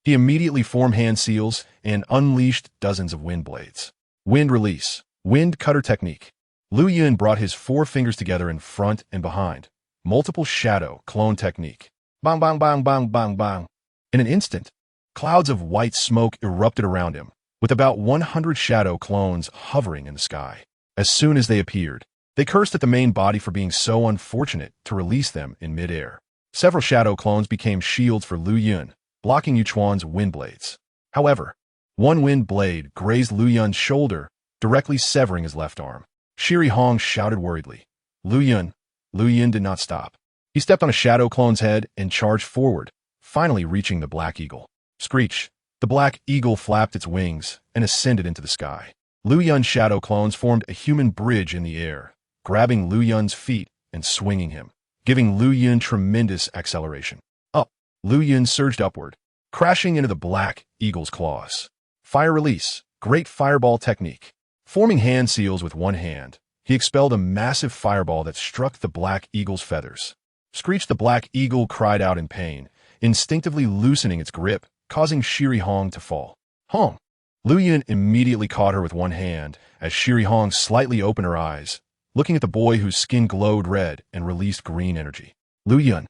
He immediately formed hand seals and unleashed dozens of wind blades. Wind release, wind cutter technique. Liu Yun brought his 4 fingers together in front and behind. Multiple shadow clone technique. Bang, bang, bang, bang, bang, bang. In an instant, clouds of white smoke erupted around him, with about 100 shadow clones hovering in the sky. As soon as they appeared, they cursed at the main body for being so unfortunate to release them in midair. Several shadow clones became shields for Liu Yun, blocking Yuchuan's wind blades. However, one wind blade grazed Liu Yun's shoulder, directly severing his left arm. Shiri Hong shouted worriedly. Liu Yun did not stop. He stepped on a shadow clone's head and charged forward, finally reaching the black eagle. Screech! The black eagle flapped its wings and ascended into the sky. Liu Yun's shadow clones formed a human bridge in the air, grabbing Liu Yun's feet and swinging him, giving Liu Yun tremendous acceleration. Up! Liu Yun surged upward, crashing into the black eagle's claws. Fire release! Great fireball technique. Forming hand seals with one hand, he expelled a massive fireball that struck the black eagle's feathers. Screech! The black eagle cried out in pain, instinctively loosening its grip, causing Shiri Hong to fall. Hong! Liu Yun immediately caught her with one hand as Shiri Hong slightly opened her eyes, looking at the boy whose skin glowed red and released green energy. Liu Yun!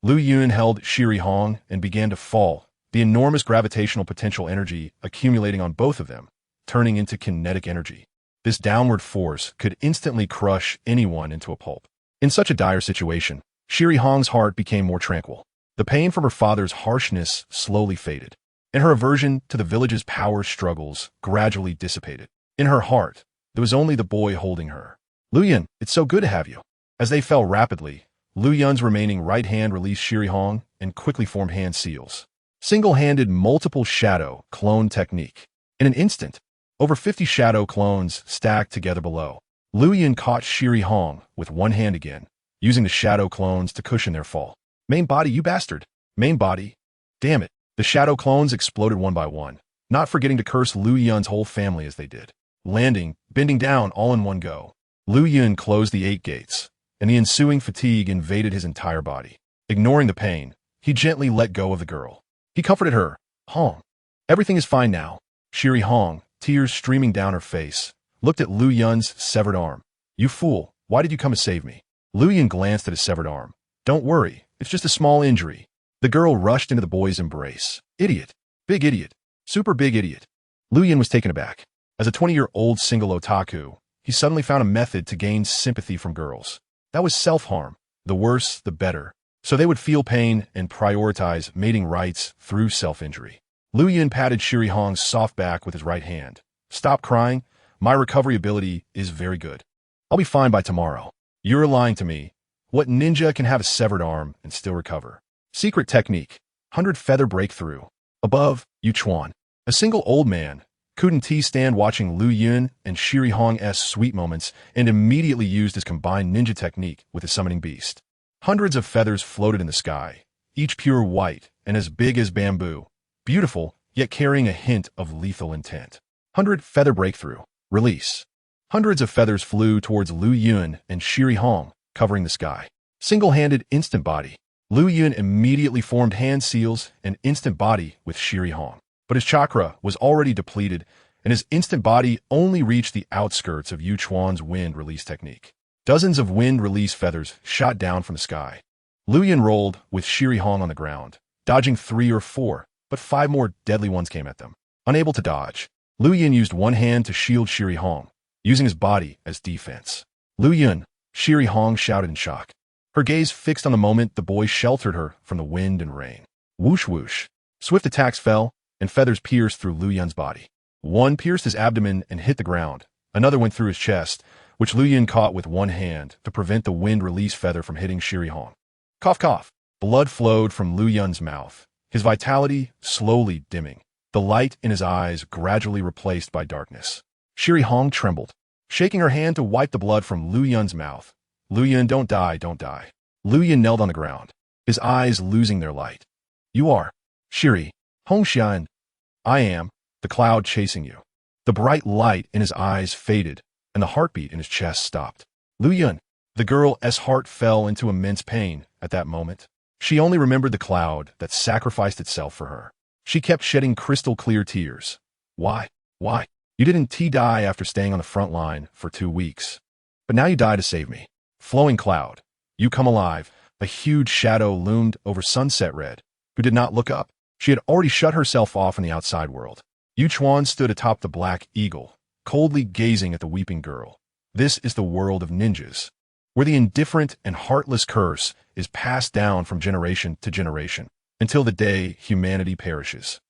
Liu Yun held Shiri Hong and began to fall, the enormous gravitational potential energy accumulating on both of them, turning into kinetic energy. This downward force could instantly crush anyone into a pulp. In such a dire situation, Shiri Hong's heart became more tranquil. The pain from her father's harshness slowly faded, and her aversion to the village's power struggles gradually dissipated. In her heart, there was only the boy holding her. Liu Yun, it's so good to have you. As they fell rapidly, Liu Yun's remaining right hand released Shiri Hong and quickly formed hand seals. Single-handed multiple shadow clone technique. In an instant, over 50 shadow clones stacked together below. Liu Yun caught Shiri Hong with one hand again, using the shadow clones to cushion their fall. Main body, you bastard! Main body! Damn it! The shadow clones exploded one by one, not forgetting to curse Liu Yun's whole family as they did. Landing, bending down all in one go. Liu Yun closed the 8 gates, and the ensuing fatigue invaded his entire body. Ignoring the pain, he gently let go of the girl. He comforted her. Hong, everything is fine now. Shiri Hong, tears streaming down her face, looked at Liu Yun's severed arm. You fool, why did you come to save me? Liu Yun glanced at his severed arm. Don't worry, it's just a small injury. The girl rushed into the boy's embrace. Idiot. Big idiot. Super big idiot. Liu Yun was taken aback. As a 20-year-old single otaku, he suddenly found a method to gain sympathy from girls. That was self-harm. The worse, the better. So they would feel pain and prioritize mating rights through self-injury. Liu Yun patted Shiri Hong's soft back with his right hand. Stop crying. My recovery ability is very good. I'll be fine by tomorrow. You're lying to me. What ninja can have a severed arm and still recover? Secret technique. 100 feather breakthrough. Above, Yu Chuan. A single old man couldn't stand watching Liu Yun and Shiri Hong's sweet moments and immediately used his combined ninja technique with his summoning beast. Hundreds of feathers floated in the sky, each pure white and as big as bamboo. Beautiful, yet carrying a hint of lethal intent. 100 feather breakthrough. Release. Hundreds of feathers flew towards Liu Yun and Shiri Hong, covering the sky. Single-handed instant body. Liu Yun immediately formed hand seals and instant body with Shiri Hong. But his chakra was already depleted, and his instant body only reached the outskirts of Yu Chuan's wind release technique. Dozens of wind release feathers shot down from the sky. Liu Yun rolled with Shiri Hong on the ground, dodging 3 or 4, but 5 more deadly ones came at them. Unable to dodge, Liu Yun used one hand to shield Shiri Hong, using his body as defense. Liu Yun, Shiri Hong shouted in shock. Her gaze fixed on the moment the boy sheltered her from the wind and rain. Whoosh whoosh. Swift attacks fell, and feathers pierced through Liu Yun's body. One pierced his abdomen and hit the ground. Another went through his chest, which Liu Yun caught with one hand to prevent the wind release feather from hitting Shiri Hong. Cough cough. Blood flowed from Liu Yun's mouth, his vitality slowly dimming, the light in his eyes gradually replaced by darkness. Shiri Hong trembled, shaking her hand to wipe the blood from Liu Yun's mouth. Liu Yun, don't die, don't die. Liu Yun knelt on the ground, his eyes losing their light. You are Shiri Hong Xian. I am the cloud chasing you. The bright light in his eyes faded, and the heartbeat in his chest stopped. Liu Yun. The girl's heart fell into immense pain at that moment. She only remembered the cloud that sacrificed itself for her. She kept shedding crystal-clear tears. Why? Why? You didn't die after staying on the front line for 2 weeks. But now you die to save me. Flowing cloud. You come alive. A huge shadow loomed over Sunset Red, who did not look up. She had already shut herself off in the outside world. Yu Chuan stood atop the black eagle, coldly gazing at the weeping girl. This is the world of ninjas, where the indifferent and heartless curse is passed down from generation to generation, until the day humanity perishes.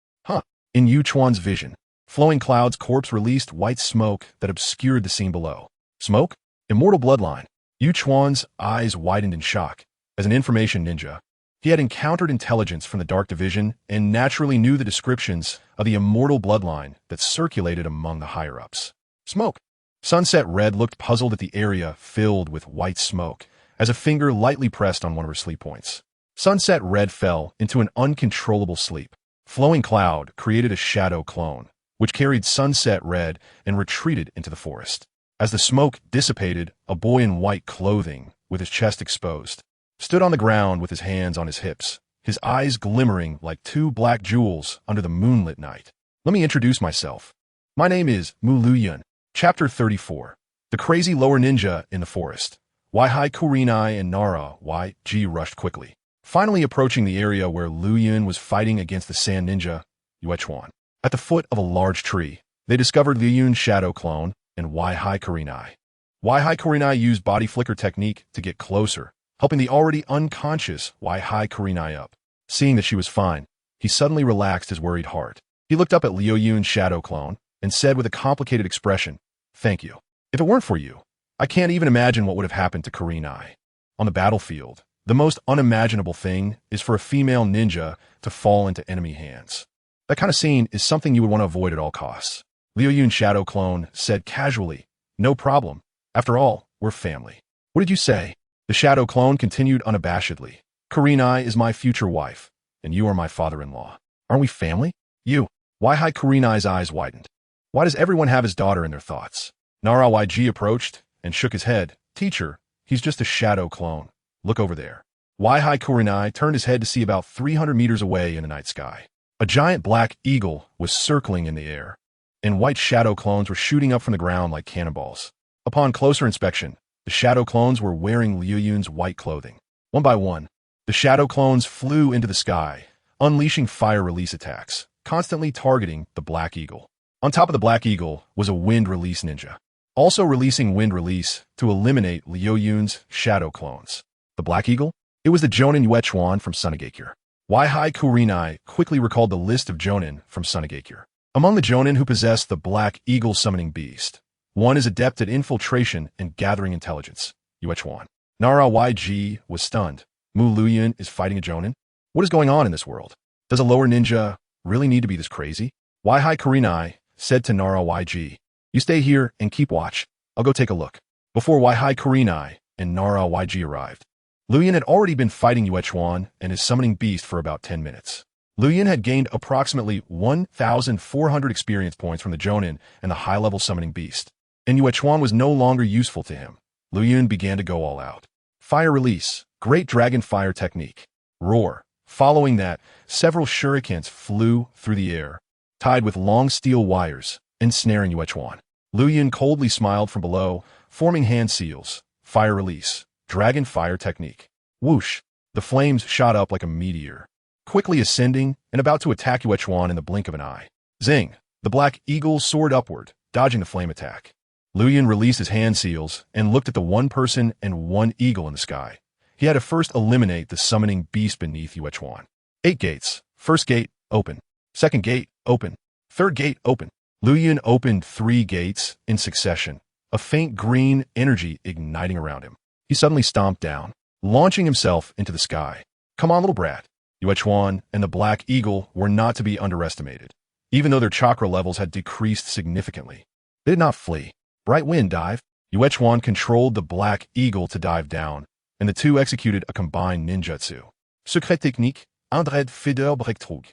In Yu Chuan's vision, flowing clouds corpse released white smoke that obscured the scene below. Smoke? Immortal bloodline. Yu Chuan's eyes widened in shock. As an information ninja, He had encountered intelligence from the Dark Division and naturally knew the descriptions of the immortal bloodline that circulated among the higher-ups. Smoke. Sunset Red looked puzzled at the area filled with white smoke as a finger lightly pressed on one of her sleep points. Sunset Red fell into an uncontrollable sleep. Flowing Cloud created a shadow clone, which carried Sunset Red and retreated into the forest. As the smoke dissipated, a boy in white clothing, with his chest exposed, stood on the ground with his hands on his hips, his eyes glimmering like two black jewels under the moonlit night. Let me introduce myself. My name is Liu Yun. Chapter 34. The Crazy Lower Ninja in the Forest. Hahaha Kurenai and Nara YG rushed quickly, finally approaching the area where Liu Yun was fighting against the Sand Ninja, Yuechuan. At the foot of a large tree, they discovered Liu Yun's shadow clone and Hahaha Kurenai. Hahaha Kurenai used body flicker technique to get closer, helping the already unconscious Hahaha Kurenai up. Seeing that she was fine, he suddenly relaxed his worried heart. He looked up at Liu Yun's shadow clone and said with a complicated expression, "Thank you. If it weren't for you, I can't even imagine what would have happened to Kurenai." On the battlefield, the most unimaginable thing is for a female ninja to fall into enemy hands. That kind of scene is something you would want to avoid at all costs. Liu Yun's shadow clone said casually, "No problem. After all, we're family." "What did you say?" The shadow clone continued unabashedly. "Kurenai is my future wife, and you are my father-in-law. Aren't we family?" "You." Hahaha Kurenai's eyes widened. Why does everyone have his daughter in their thoughts? Nara YG approached and shook his head. "Teacher, he's just a shadow clone. Look over there." Hahaha Kurenai turned his head to see about 300 meters away in the night sky. A giant black eagle was circling in the air, and white shadow clones were shooting up from the ground like cannonballs. Upon closer inspection, the shadow clones were wearing Liu Yun's white clothing. One by one, the shadow clones flew into the sky, unleashing fire release attacks, constantly targeting the black eagle. On top of the black eagle was a wind release ninja, also releasing wind release to eliminate Liu Yun's shadow clones. The black eagle? It was the Jonin Yuechuan from Sunagakure. Hahaha Kurenai quickly recalled the list of Jonin from Sunagakure. Among the Jonin who possessed the black eagle summoning beast, one is adept at infiltration and gathering intelligence, Yuechuan. Nara YG was stunned. Liu Yun is fighting a Jonin? What is going on in this world? Does a lower ninja really need to be this crazy? Hahaha Kurenai said to Nara YG, "You stay here and keep watch. I'll go take a look." Before Hahaha Kurenai and Nara YG arrived, Liu Yun had already been fighting Yuechuan and his summoning beast for about 10 minutes. Liu Yun had gained approximately 1,400 experience points from the Jonin and the high-level summoning beast, and Yuechuan was no longer useful to him. Liu Yun began to go all out. Fire release, great dragon fire technique, roar. Following that, several shurikens flew through the air, tied with long steel wires, ensnaring Yuechuan. Liu Yun coldly smiled from below, forming hand seals, fire release, dragon fire technique. Whoosh! The flames shot up like a meteor, quickly ascending and about to attack Yuechuan in the blink of an eye. Zing! The black eagle soared upward, dodging the flame attack. Liu Yun released his hand seals and looked at the one person and one eagle in the sky. He had to first eliminate the summoning beast beneath Yuechuan. 8 gates. First gate, open. Second gate, open. Third gate, open. Liu Yun opened 3 gates in succession, a faint green energy igniting around him. He suddenly stomped down, launching himself into the sky. "Come on, little brat." Yuechuan and the black eagle were not to be underestimated, even though their chakra levels had decreased significantly. They did not flee. Bright wind dive. Yuechuan controlled the black eagle to dive down, and the two executed a combined ninjutsu. Secret technique, Andred Feder Breaktrug.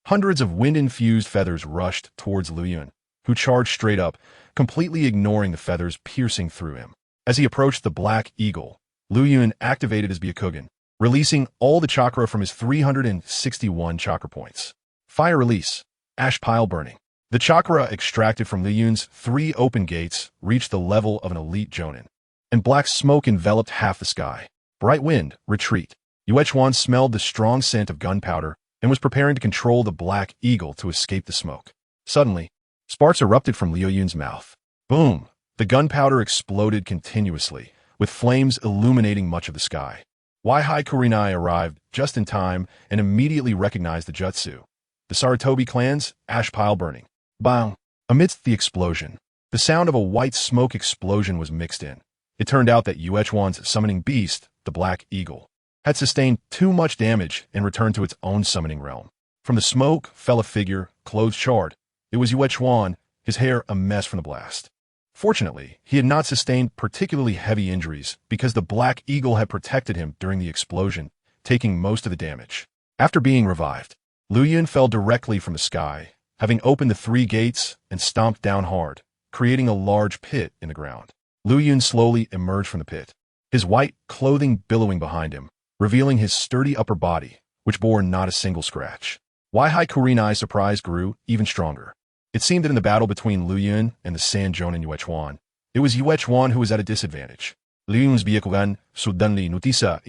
Hundreds of wind-infused feathers rushed towards Liu Yun, who charged straight up, completely ignoring the feathers piercing through him. As he approached the black eagle, Liu Yun activated his Byakugan, releasing all the chakra from his 361 chakra points. Fire release, ash pile burning. The chakra extracted from Liu Yun's 3 open gates reached the level of an elite Jonin, and black smoke enveloped half the sky. Bright wind, retreat. Yuechuan smelled the strong scent of gunpowder and was preparing to control the black eagle to escape the smoke. Suddenly, sparks erupted from Liu Yun's mouth. Boom! The gunpowder exploded continuously, with flames illuminating much of the sky. Hahaha Kurenai arrived just in time and immediately recognized the jutsu. The Sarutobi clan's ash pile burning. Bang! Amidst the explosion, the sound of a white smoke explosion was mixed in. It turned out that Yuechuan's summoning beast, the black eagle, had sustained too much damage and returned to its own summoning realm. From the smoke fell a figure, clothes charred. It was Yue Chuan, his hair a mess from the blast. Fortunately, he had not sustained particularly heavy injuries because the Black Eagle had protected him during the explosion, taking most of the damage. After being revived, Liu Yun fell directly from the sky, having opened the 3 gates and stomped down hard, creating a large pit in the ground. Liu Yun slowly emerged from the pit, his white clothing billowing behind him, revealing his sturdy upper body, which bore not a single scratch. Hahaha Kurenai's surprise grew even stronger. It seemed that in the battle between Liu Yun and the Sand Jonin Yue Chuan, it was Yue Chuan who was at a disadvantage. Liu Yun's byakugan suddenly nutisa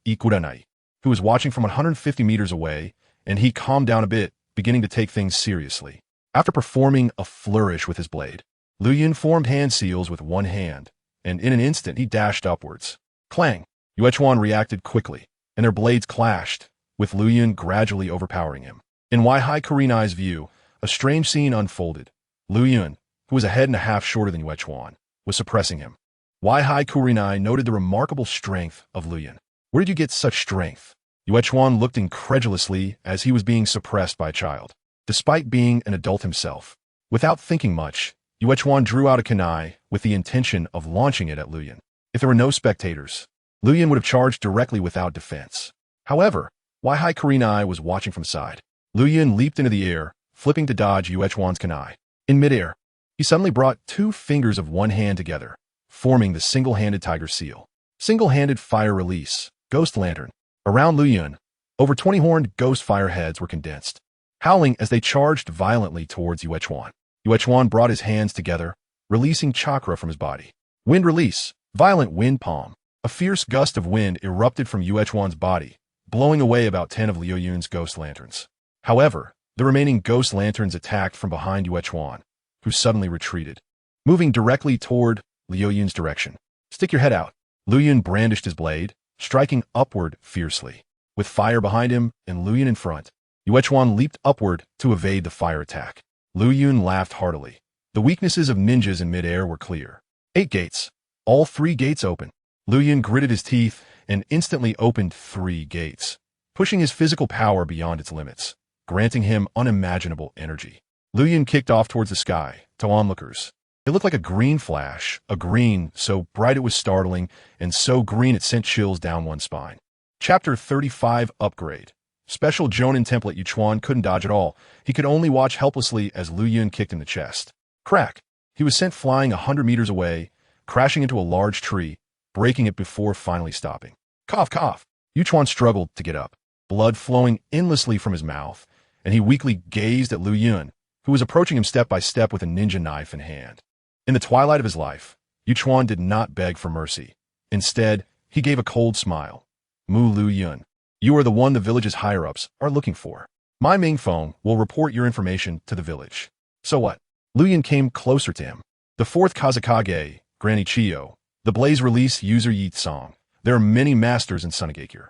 ikuranai, who was watching from 150 meters away, and he calmed down a bit, beginning to take things seriously. After performing a flourish with his blade, Liu Yun formed hand seals with one hand, and in an instant he dashed upwards. Clang! Yue Chuan reacted quickly, and their blades clashed, with Liu Yun gradually overpowering him. In Hahaha Kurenai's view, a strange scene unfolded. Liu Yun, who was a head and a half shorter than Yue Chuan, was suppressing him. Hahaha Kurenai noted the remarkable strength of Liu Yun. Where did you get such strength? Yue Chuan looked incredulously as he was being suppressed by a child. Despite being an adult himself, without thinking much, Yue Chuan drew out a kunai with the intention of launching it at Liu Yun. If there were no spectators, Liu Yun would have charged directly without defense. However, Hahaha Kurenai was watching from the side. Liu Yun leaped into the air, flipping to dodge Yue Chuan's kunai. In midair, he suddenly brought 2 fingers of one hand together, forming the single-handed tiger seal. Single-handed fire release, ghost lantern. Around Liu Yun, over 20 horned ghost fire heads were condensed, howling as they charged violently towards Yue Chuan. Yue Chuan brought his hands together, releasing chakra from his body. Wind release, violent wind palm. A fierce gust of wind erupted from Yue Chuan's body, blowing away about 10 of Liu Yun's ghost lanterns. However, the remaining ghost lanterns attacked from behind Yue Chuan, who suddenly retreated, moving directly toward Liu Yun's direction. Stick your head out. Liu Yun brandished his blade, striking upward fiercely. With fire behind him and Liu Yun in front, Yue Chuan leaped upward to evade the fire attack. Liu Yun laughed heartily. The weaknesses of ninjas in midair were clear. 8 gates. All 3 gates open. Liu Yun gritted his teeth and instantly opened 3 gates, pushing his physical power beyond its limits, granting him unimaginable energy. Liu Yun kicked off towards the sky, to onlookers. It looked like a green flash, a green so bright it was startling, and so green it sent chills down one's spine. Chapter 35 Upgrade. Special Jonin template. Yue Chuan couldn't dodge at all. He could only watch helplessly as Liu Yun kicked in the chest. Crack! He was sent flying 100 meters away, crashing into a large tree, breaking it before finally stopping. Cough, cough! Yue Chuan struggled to get up, blood flowing endlessly from his mouth, and he weakly gazed at Liu Yun, who was approaching him step by step with a ninja knife in hand. In the twilight of his life, Yue Chuan did not beg for mercy. Instead, he gave a cold smile. Mu Liu Yun, you are the one the village's higher-ups are looking for. My Ming Feng will report your information to the village. So what? Liu Yun came closer to him. The 4th Kazakage, Granny Chiyo, the Blaze Release user Yi Song. There are many masters in Sunagakure.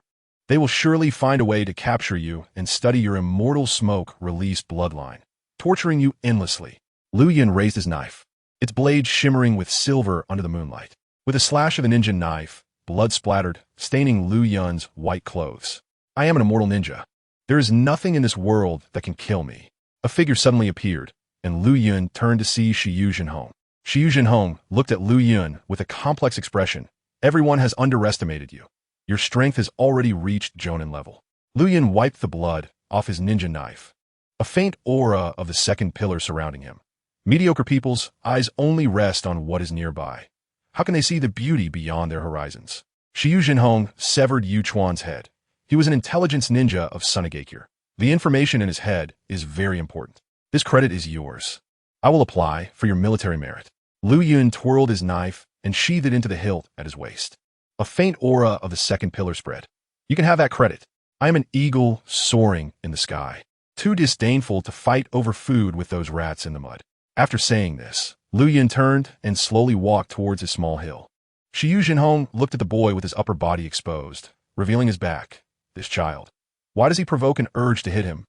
They will surely find a way to capture you and study your immortal smoke release bloodline, torturing you endlessly. Liu Yun raised his knife, its blade shimmering with silver under the moonlight. With a slash of the ninja knife, blood splattered, staining Liu Yun's white clothes. I am an immortal ninja. There is nothing in this world that can kill me. A figure suddenly appeared, and Liu Yun turned to see Shiyu Jinhong. Shiyu Jinhong looked at Liu Yun with a complex expression. Everyone has underestimated you. Your strength has already reached Jonin level. Liu Yun wiped the blood off his ninja knife. A faint aura of the 2nd pillar surrounding him. Mediocre people's eyes only rest on what is nearby. How can they see the beauty beyond their horizons? Shiyu Jinhong severed Yue Chuan's head. He was an intelligence ninja of Sunagakure. The information in his head is very important. This credit is yours. I will apply for your military merit. Liu Yun twirled his knife and sheathed it into the hilt at his waist. A faint aura of the 2nd pillar spread. You can have that credit. I am an eagle soaring in the sky, too disdainful to fight over food with those rats in the mud. After saying this, Liu Yun turned and slowly walked towards his small hill. Shiyu Jinhong looked at the boy with his upper body exposed, revealing his back. This child. Why does he provoke an urge to hit him?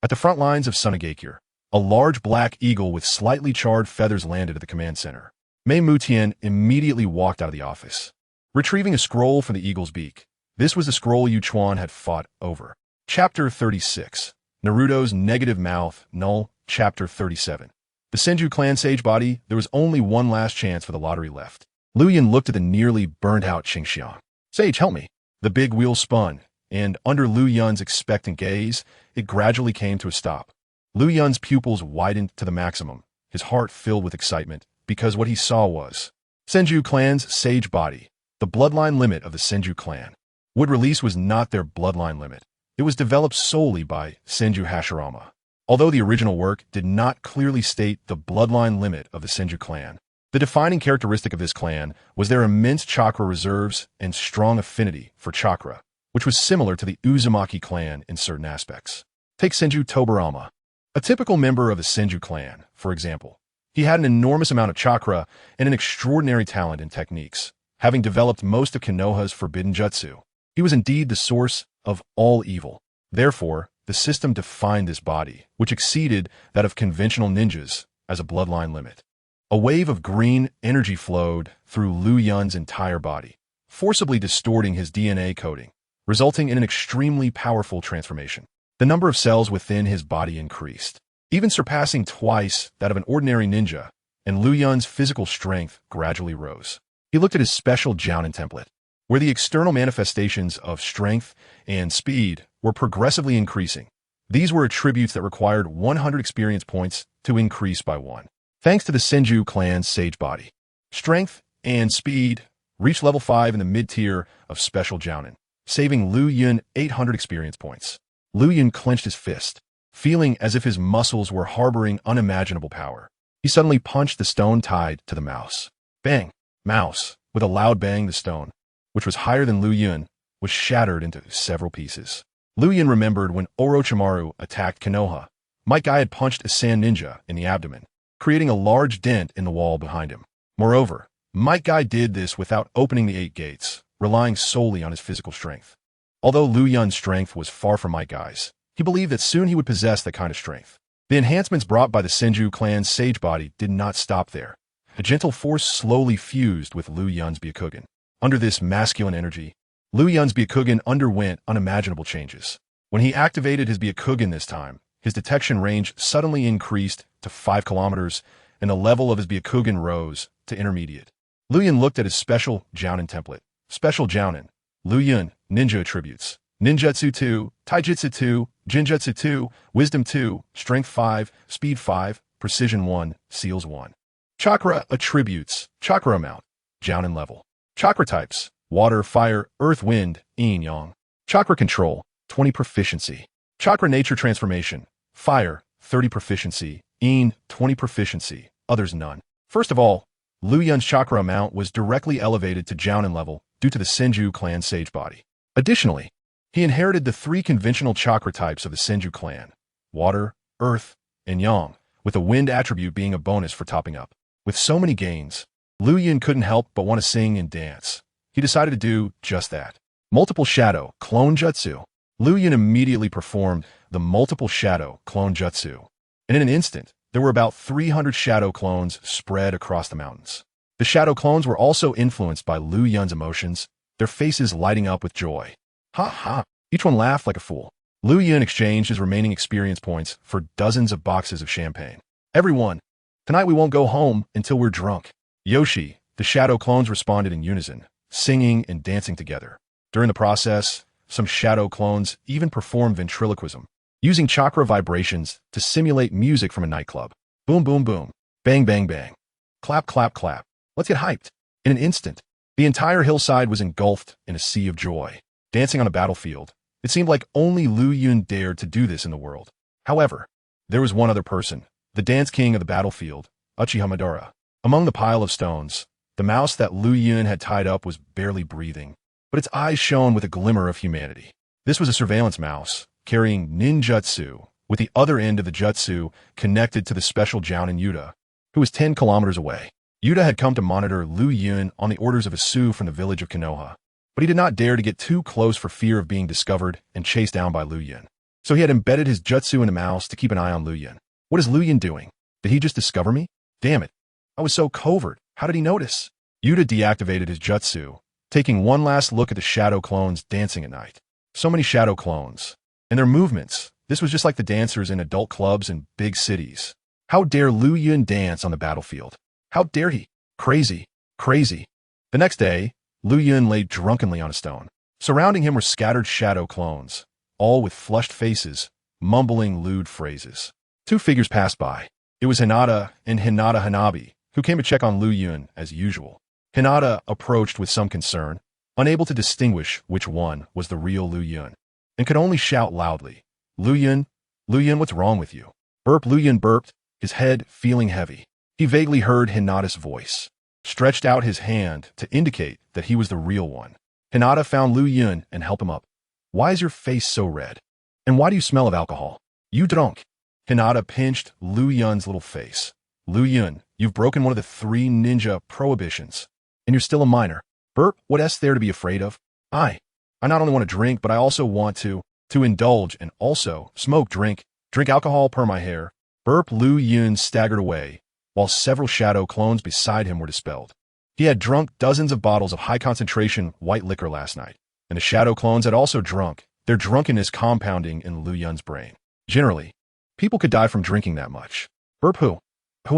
At the front lines of Sunagakure, a large black eagle with slightly charred feathers landed at the command center. Mei Mutian immediately walked out of the office. Retrieving a scroll from the eagle's beak, This was the scroll Yu Chuan had fought over. Chapter 36. Naruto's Negative Mouth, Null. Chapter 37. The Senju clan sage body, there was only one last chance for the lottery left. Liu Yun looked at the nearly burned-out Qingxiang. Sage, help me. The big wheel spun, and under Liu Yun's expectant gaze, it gradually came to a stop. Liu Yun's pupils widened to the maximum, his heart filled with excitement, because what he saw was Senju clan's sage body, the bloodline limit of the Senju clan. Wood release was not their bloodline limit. It was developed solely by Senju Hashirama. Although the original work did not clearly state the bloodline limit of the Senju clan, the defining characteristic of this clan was their immense chakra reserves and strong affinity for chakra, which was similar to the Uzumaki clan in certain aspects. Take Senju Tobirama. A typical member of the Senju clan, for example. He had an enormous amount of chakra and an extraordinary talent in techniques, having developed most of Konoha's forbidden jutsu. He was indeed the source of all evil. Therefore, the system defined this body, which exceeded that of conventional ninjas, as a bloodline limit. A wave of green energy flowed through Liu Yun's entire body, forcibly distorting his DNA coding, resulting in an extremely powerful transformation. The number of cells within his body increased, even surpassing twice that of an ordinary ninja, and Liu Yun's physical strength gradually rose. He looked at his special Jounin template, where the external manifestations of strength and speed were progressively increasing. These were attributes that required 100 experience points to increase by 1. Thanks to the Senju clan's sage body, strength and speed reached level 5 in the mid-tier of special Jounin, saving Liu Yun 800 experience points. Liu Yun clenched his fist, feeling as if his muscles were harboring unimaginable power. He suddenly punched the stone tied to the mouse. Bang! Mouse. With a loud bang, the stone, which was higher than Liu Yun, was shattered into several pieces. Liu Yun remembered when Orochimaru attacked Konoha. Might Guy had punched a sand ninja in the abdomen, creating a large dent in the wall behind him. Moreover, Might Guy did this without opening the 8 gates, relying solely on his physical strength. Although Liu Yun's strength was far from Might Guy's, he believed that soon he would possess that kind of strength. The enhancements brought by the Senju clan's sage body did not stop there. A gentle force slowly fused with Liu Yun's Byakugan. Under this masculine energy, Liu Yun's Byakugan underwent unimaginable changes. When he activated his Byakugan this time, his detection range suddenly increased to 5 kilometers, and the level of his Byakugan rose to intermediate. Liu Yun looked at his special Jounin template. Special Jounin. Liu Yun, Ninja Attributes. Ninjutsu 2, Taijutsu 2, Jinjutsu 2, Wisdom 2, Strength 5, Speed 5, Precision 1, Seals 1. Chakra Attributes. Chakra Amount. Jounin Level. Chakra Types. Water, Fire, Earth, Wind, Yin, Yang. Chakra Control. 20 Proficiency. Chakra Nature Transformation. Fire, 30 Proficiency. Yin, 20 Proficiency. Others none. First of all, Liu Yun's chakra amount was directly elevated to Jounin level due to the Senju clan sage body. Additionally, he inherited the 3 conventional chakra types of the Senju clan, Water, Earth, and Yang, with the Wind attribute being a bonus for topping up. With so many gains, Liu Yun couldn't help but want to sing and dance. He decided to do just that. Multiple Shadow, Clone Jutsu. Liu Yun immediately performed the Multiple Shadow, Clone Jutsu, and in an instant, there were about 300 shadow clones spread across the mountains. The shadow clones were also influenced by Liu Yun's emotions, their faces lighting up with joy. Ha ha! Each one laughed like a fool. Liu Yun exchanged his remaining experience points for dozens of boxes of champagne. Everyone, tonight we won't go home until we're drunk. Yoshi, the shadow clones responded in unison, singing and dancing together. During the process, some shadow clones even performed ventriloquism, using chakra vibrations to simulate music from a nightclub. Boom, boom, boom. Bang, bang, bang. Clap, clap, clap. Let's get hyped. In an instant, the entire hillside was engulfed in a sea of joy. Dancing on a battlefield, it seemed like only Liu Yun dared to do this in the world. However, there was one other person, the dance king of the battlefield, Uchiha Madara. Among the pile of stones, the mouse that Liu Yun had tied up was barely breathing, but its eyes shone with a glimmer of humanity. This was a surveillance mouse, carrying ninjutsu, with the other end of the jutsu connected to the special Jounin Yuta, who was 10 kilometers away. Yuta had come to monitor Liu Yun on the orders of a Su from the village of Konoha, but he did not dare to get too close for fear of being discovered and chased down by Liu Yun. So he had embedded his jutsu in the mouse to keep an eye on Liu Yun. What is Liu Yun doing? Did he just discover me? Damn it. I was so covert. How did he notice? Yuta deactivated his jutsu taking one last look at the shadow clones dancing at night. So many shadow clones. And their movements. This was just like the dancers in adult clubs in big cities. How dare Liu Yun dance on the battlefield? How dare he? Crazy. Crazy. The next day, Liu Yun lay drunkenly on a stone. Surrounding him were scattered shadow clones, all with flushed faces, mumbling lewd phrases. Two figures passed by. It was Hinata and Hinata Hanabi, who came to check on Liu Yun as usual. Hinata approached with some concern, unable to distinguish which one was the real Liu Yun, and could only shout loudly, Liu Yun, what's wrong with you? Burp. Liu Yun burped, his head feeling heavy. He vaguely heard Hinata's voice, stretched out his hand to indicate that he was the real one. Hinata found Liu Yun and helped him up. Why is your face so red? And why do you smell of alcohol? You drunk. Hinata pinched Liu Yun's little face. Liu Yun, you've broken one of the 3 ninja prohibitions, and you're still a minor. Burp, what's there to be afraid of? I not only want to drink, but I also want to indulge and also smoke, drink alcohol per my hair. Burp. Liu Yun staggered away, while several shadow clones beside him were dispelled. He had drunk dozens of bottles of high-concentration white liquor last night, and the shadow clones had also drunk, their drunkenness compounding in Liu Yun's brain. Generally, people could die from drinking that much. Burp. Who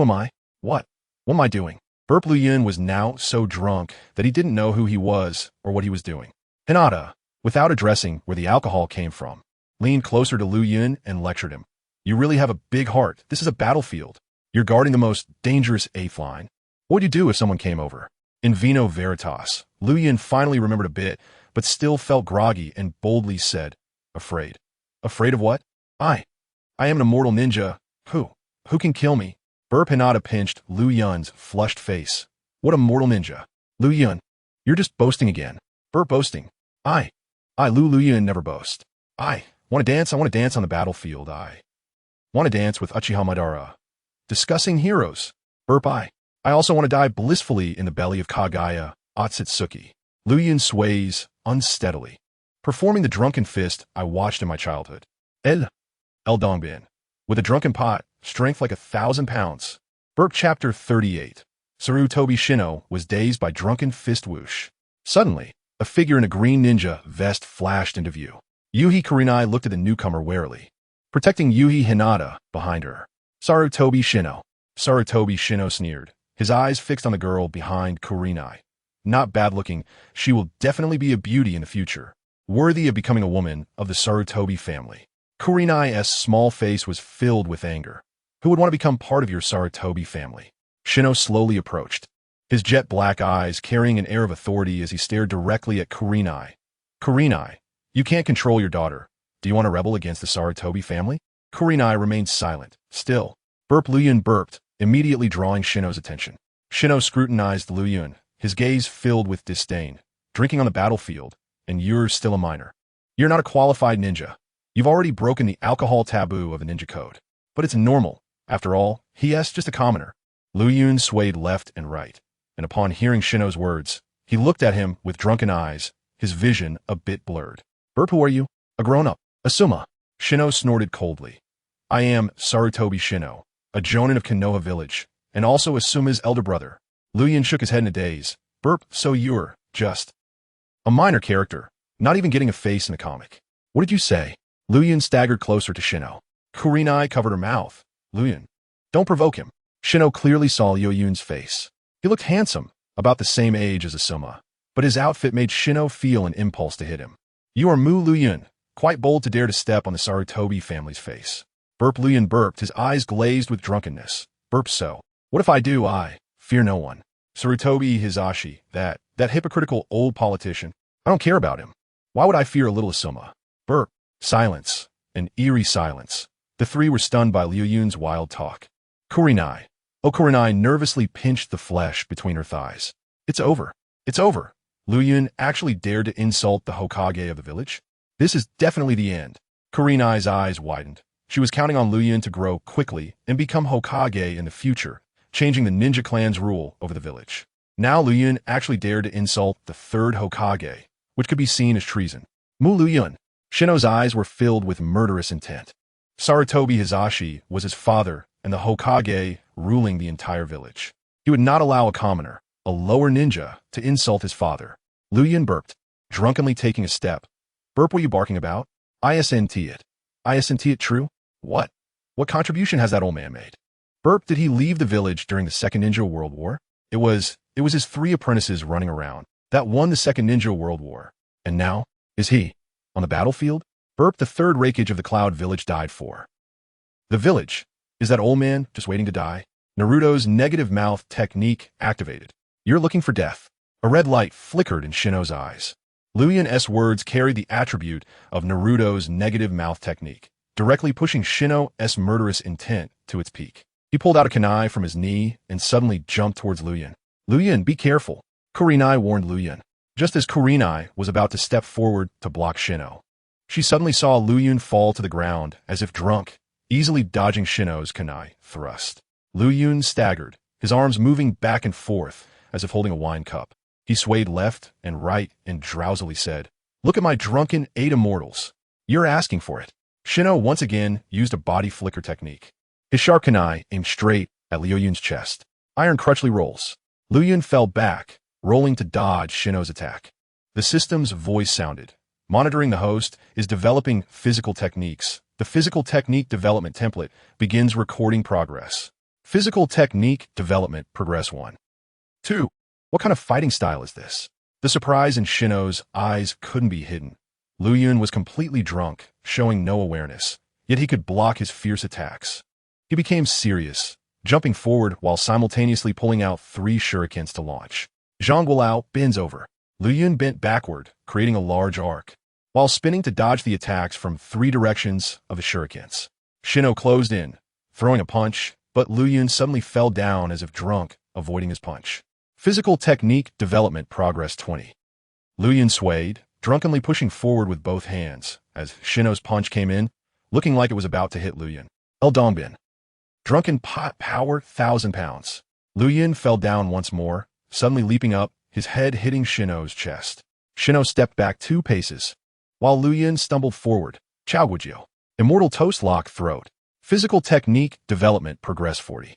am I? What am I doing? Burp. Liu Yun was now so drunk that he didn't know who he was or what he was doing. Hinata, without addressing where the alcohol came from, leaned closer to Liu Yun and lectured him. You really have a big heart. This is a battlefield. You're guarding the most dangerous 8th line. What would you do if someone came over? In vino veritas, Liu Yun finally remembered a bit, but still felt groggy and boldly said, Afraid. Afraid of what? I am an immortal ninja. Who can kill me? Burp. Hinata pinched Liu Yun's flushed face. What immortal ninja? Liu Yun, you're just boasting again. Burp. Boasting. Liu Yun never boast. I want to dance on the battlefield. I want to dance with Uchiha Madara. Discussing heroes. Burp. I also want to die blissfully in the belly of Kaguya Otsutsuki. Liu Yun sways unsteadily, performing the drunken fist I watched in my childhood. El Dongbin. With a drunken pot, strength like 1,000 pounds. Burp. Chapter 38. Sarutobi Shino was dazed by drunken fist whoosh. Suddenly, a figure in a green ninja vest flashed into view. Yuhi Kurenai looked at the newcomer warily, protecting Yuhi Hinata behind her. Sarutobi Shino sneered, his eyes fixed on the girl behind Kurenai. Not bad-looking, she will definitely be a beauty in the future, worthy of becoming a woman of the Sarutobi family. Kurenai's small face was filled with anger. Who would want to become part of your Sarutobi family? Shino slowly approached, his jet-black eyes carrying an air of authority as he stared directly at Kurenai. Kurenai, you can't control your daughter. Do you want to rebel against the Sarutobi family? Kurenai remained silent. Still. Burp. Liu Yun burped, immediately drawing Shino's attention. Shino scrutinized Liu Yun, his gaze filled with disdain. Drinking on the battlefield, and you're still a minor. You're not a qualified ninja. You've already broken the alcohol taboo of the ninja code. But it's normal. After all, he's just a commoner. Liu Yun swayed left and right, and upon hearing Shino's words, he looked at him with drunken eyes, his vision a bit blurred. Burp. Who are you? A grown-up. Asuma. Shino snorted coldly. I am Sarutobi Shino, a jonin of Konoha village, and also Asuma's elder brother. Liu Yun shook his head in a daze. Burp. So you're just a minor character, not even getting a face in a comic. What did you say? Liu Yun staggered closer to Shino. Kurenai covered her mouth. Liu Yun, don't provoke him. Shino clearly saw Liu Yun's face. He looked handsome, about the same age as Asuma, but his outfit made Shino feel an impulse to hit him. You are Liu Yun, quite bold to dare to step on the Sarutobi family's face. Burp. Liu Yun burped, his eyes glazed with drunkenness. Burp. So, what if I do? I fear no one. Sarutobi Hisashi, that hypocritical old politician. I don't care about him. Why would I fear a little Asuma? Burp. Silence. An eerie silence. The 3 were stunned by Liu Yun's wild talk. Kurenai. Kurenai nervously pinched the flesh between her thighs. It's over. It's over. Liu Yun actually dared to insult the Hokage of the village? This is definitely the end. Kurenai's eyes widened. She was counting on Liu Yun to grow quickly and become Hokage in the future, changing the ninja clan's rule over the village. Now Liu Yun actually dared to insult the 3rd Hokage, which could be seen as treason. Liu Yun. Shino's eyes were filled with murderous intent. Sarutobi Hisashi was his father and the Hokage ruling the entire village. He would not allow a commoner, a lower ninja, to insult his father. Liu Yun burped, drunkenly taking a step. Burp, what are you barking about? Isn't it? Isn't it true? What? What contribution has that old man made? Burp, did he leave the village during the Second Ninja World War? It was his 3 apprentices running around that won the Second Ninja World War. And now, is he on the battlefield? Burp, the 3rd Raikage of the Cloud Village died for. The village. Is that old man just waiting to die? Naruto's negative mouth technique activated. You're looking for death. A red light flickered in Shino's eyes. Liu Yun's words carried the attribute of Naruto's negative mouth technique, directly pushing Shino's murderous intent to its peak. He pulled out a kunai from his knee and suddenly jumped towards Liu Yun. Liu Yun, be careful, Kurenai warned Liu Yun. Just as Kurenai was about to step forward to block Shino, she suddenly saw Liu Yun fall to the ground as if drunk, easily dodging Shino's kunai thrust. Liu Yun staggered, his arms moving back and forth as if holding a wine cup. He swayed left and right and drowsily said, "Look at my drunken 8 immortals. You're asking for it." Shino once again used a body flicker technique. His sharp kunai aimed straight at Liu Yun's chest. Iron crutchly rolls. Liu Yun fell back, rolling to dodge Shino's attack. The system's voice sounded. Monitoring the host is developing physical techniques. The physical technique development template begins recording progress. Physical technique development progress 1. 2. What kind of fighting style is this? The surprise in Shino's eyes couldn't be hidden. Liu Yun was completely drunk, showing no awareness, yet he could block his fierce attacks. He became serious, jumping forward while simultaneously pulling out 3 shurikens to launch. Zhang Guilao bends over. Liu Yun bent backward, creating a large arc, while spinning to dodge the attacks from 3 directions of the shurikens. Shino closed in, throwing a punch, but Liu Yun suddenly fell down as if drunk, avoiding his punch. Physical technique development progress 20. Liu Yun swayed, drunkenly pushing forward with both hands, as Shino's punch came in, looking like it was about to hit Liu Yun. El Dongbin. Drunken pot power 1,000 pounds. Liu Yun fell down once more, suddenly leaping up, his head hitting Shino's chest. Shino stepped back 2 paces, while Liu Yun stumbled forward. Chao Guizhou. Immortal toast lock throat. Physical technique development progress 40.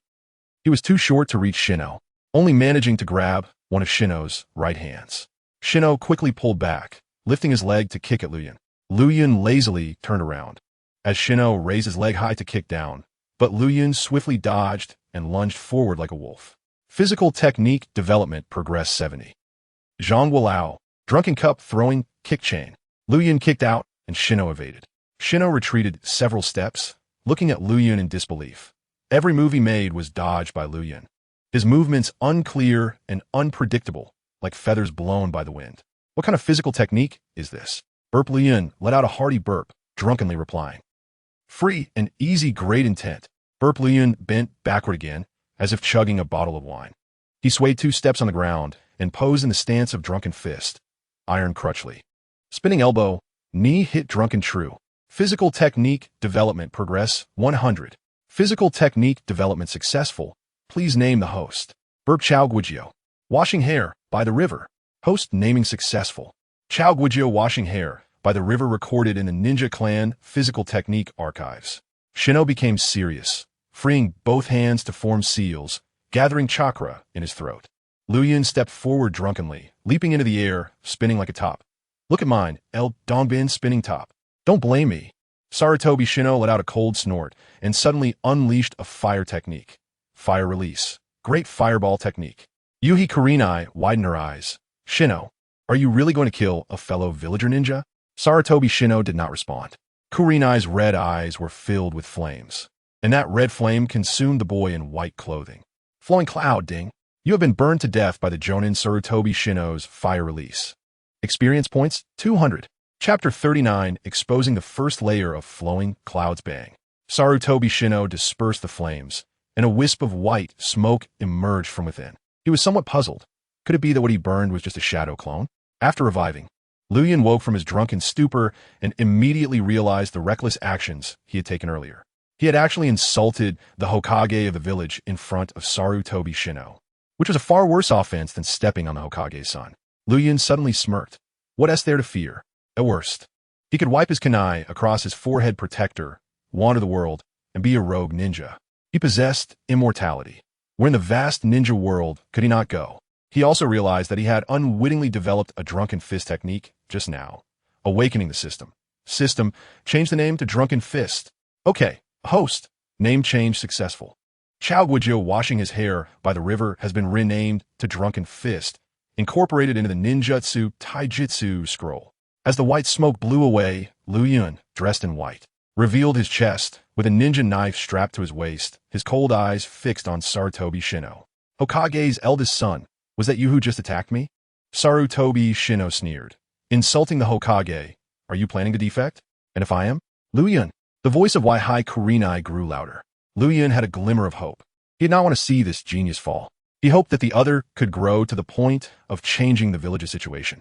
He was too short to reach Shino, only managing to grab one of Shino's right hands. Shino quickly pulled back, lifting his leg to kick at Liu Yun. Liu Yun lazily turned around, as Shino raised his leg high to kick down, but Liu Yun swiftly dodged and lunged forward like a wolf. Physical technique development progress 70. Zhang Guilao. Drunken cup throwing kick chain. Liu Yun kicked out and Shino evaded. Shino retreated several steps, looking at Liu Yun in disbelief. Every move he made was dodged by Liu Yun. His movements unclear and unpredictable, like feathers blown by the wind. What kind of physical technique is this? Burp. Liu Yun let out a hearty burp, drunkenly replying. Free and easy, great intent. Burp. Liu Yun bent backward again, as if chugging a bottle of wine. He swayed 2 steps on the ground and posed in the stance of drunken fist. Iron crutchly. Spinning elbow, knee hit drunken true. Physical technique development progress 100. Physical technique development successful. Please name the host. Burp. Chao Guizhou. Washing hair by the river. Host naming successful. Chao Guizhou washing hair by the river recorded in the Ninja Clan Physical Technique Archives. Shino became serious, freeing both hands to form seals, gathering chakra in his throat. Liu Yun stepped forward drunkenly, leaping into the air, spinning like a top. Look at mine, El Dongbin spinning top. Don't blame me. Sarutobi. Shino let out a cold snort and suddenly unleashed a fire technique. Fire release. Great fireball technique. Yuhi Kurenai widened her eyes. Shino, are you really going to kill a fellow villager ninja? Sarutobi. Shino did not respond. Kurenai's red eyes were filled with flames, and that red flame consumed the boy in white clothing. Flowing cloud, ding. You have been burned to death by the Jonin Sarutobi. Shino's fire release. Experience points 200. Chapter 39, exposing the first layer of flowing clouds. Bang. Sarutobi. Shino dispersed the flames, and a wisp of white smoke emerged from within. He was somewhat puzzled. Could it be that what he burned was just a shadow clone? After reviving, Liu Yun woke from his drunken stupor and immediately realized the reckless actions he had taken earlier. He had actually insulted the Hokage of the village in front of Sarutobi. Shino, which was a far worse offense than stepping on the Hokage's son. Liu Yun suddenly smirked. What is there to fear? At worst, he could wipe his kunai across his forehead protector, wander the world, and be a rogue ninja. He possessed immortality. Where in the vast ninja world could he not go? He also realized that he had unwittingly developed a drunken fist technique just now, awakening the system. System, change the name to Drunken Fist. Okay, host, name change successful. Chao Guizhou washing his hair by the river has been renamed to Drunken Fist, incorporated into the ninjutsu taijutsu scroll. As the white smoke blew away, Liu Yun, dressed in white, revealed his chest, with a ninja knife strapped to his waist, his cold eyes fixed on Sarutobi Shino. Hokage's eldest son, was that you who just attacked me? Sarutobi Shino sneered. Insulting the Hokage, are you planning to defect? And if I am? Liu Yun. The voice of Hahaha Kurenai grew louder. Liu Yun had a glimmer of hope. He did not want to see this genius fall. He hoped that the other could grow to the point of changing the village's situation.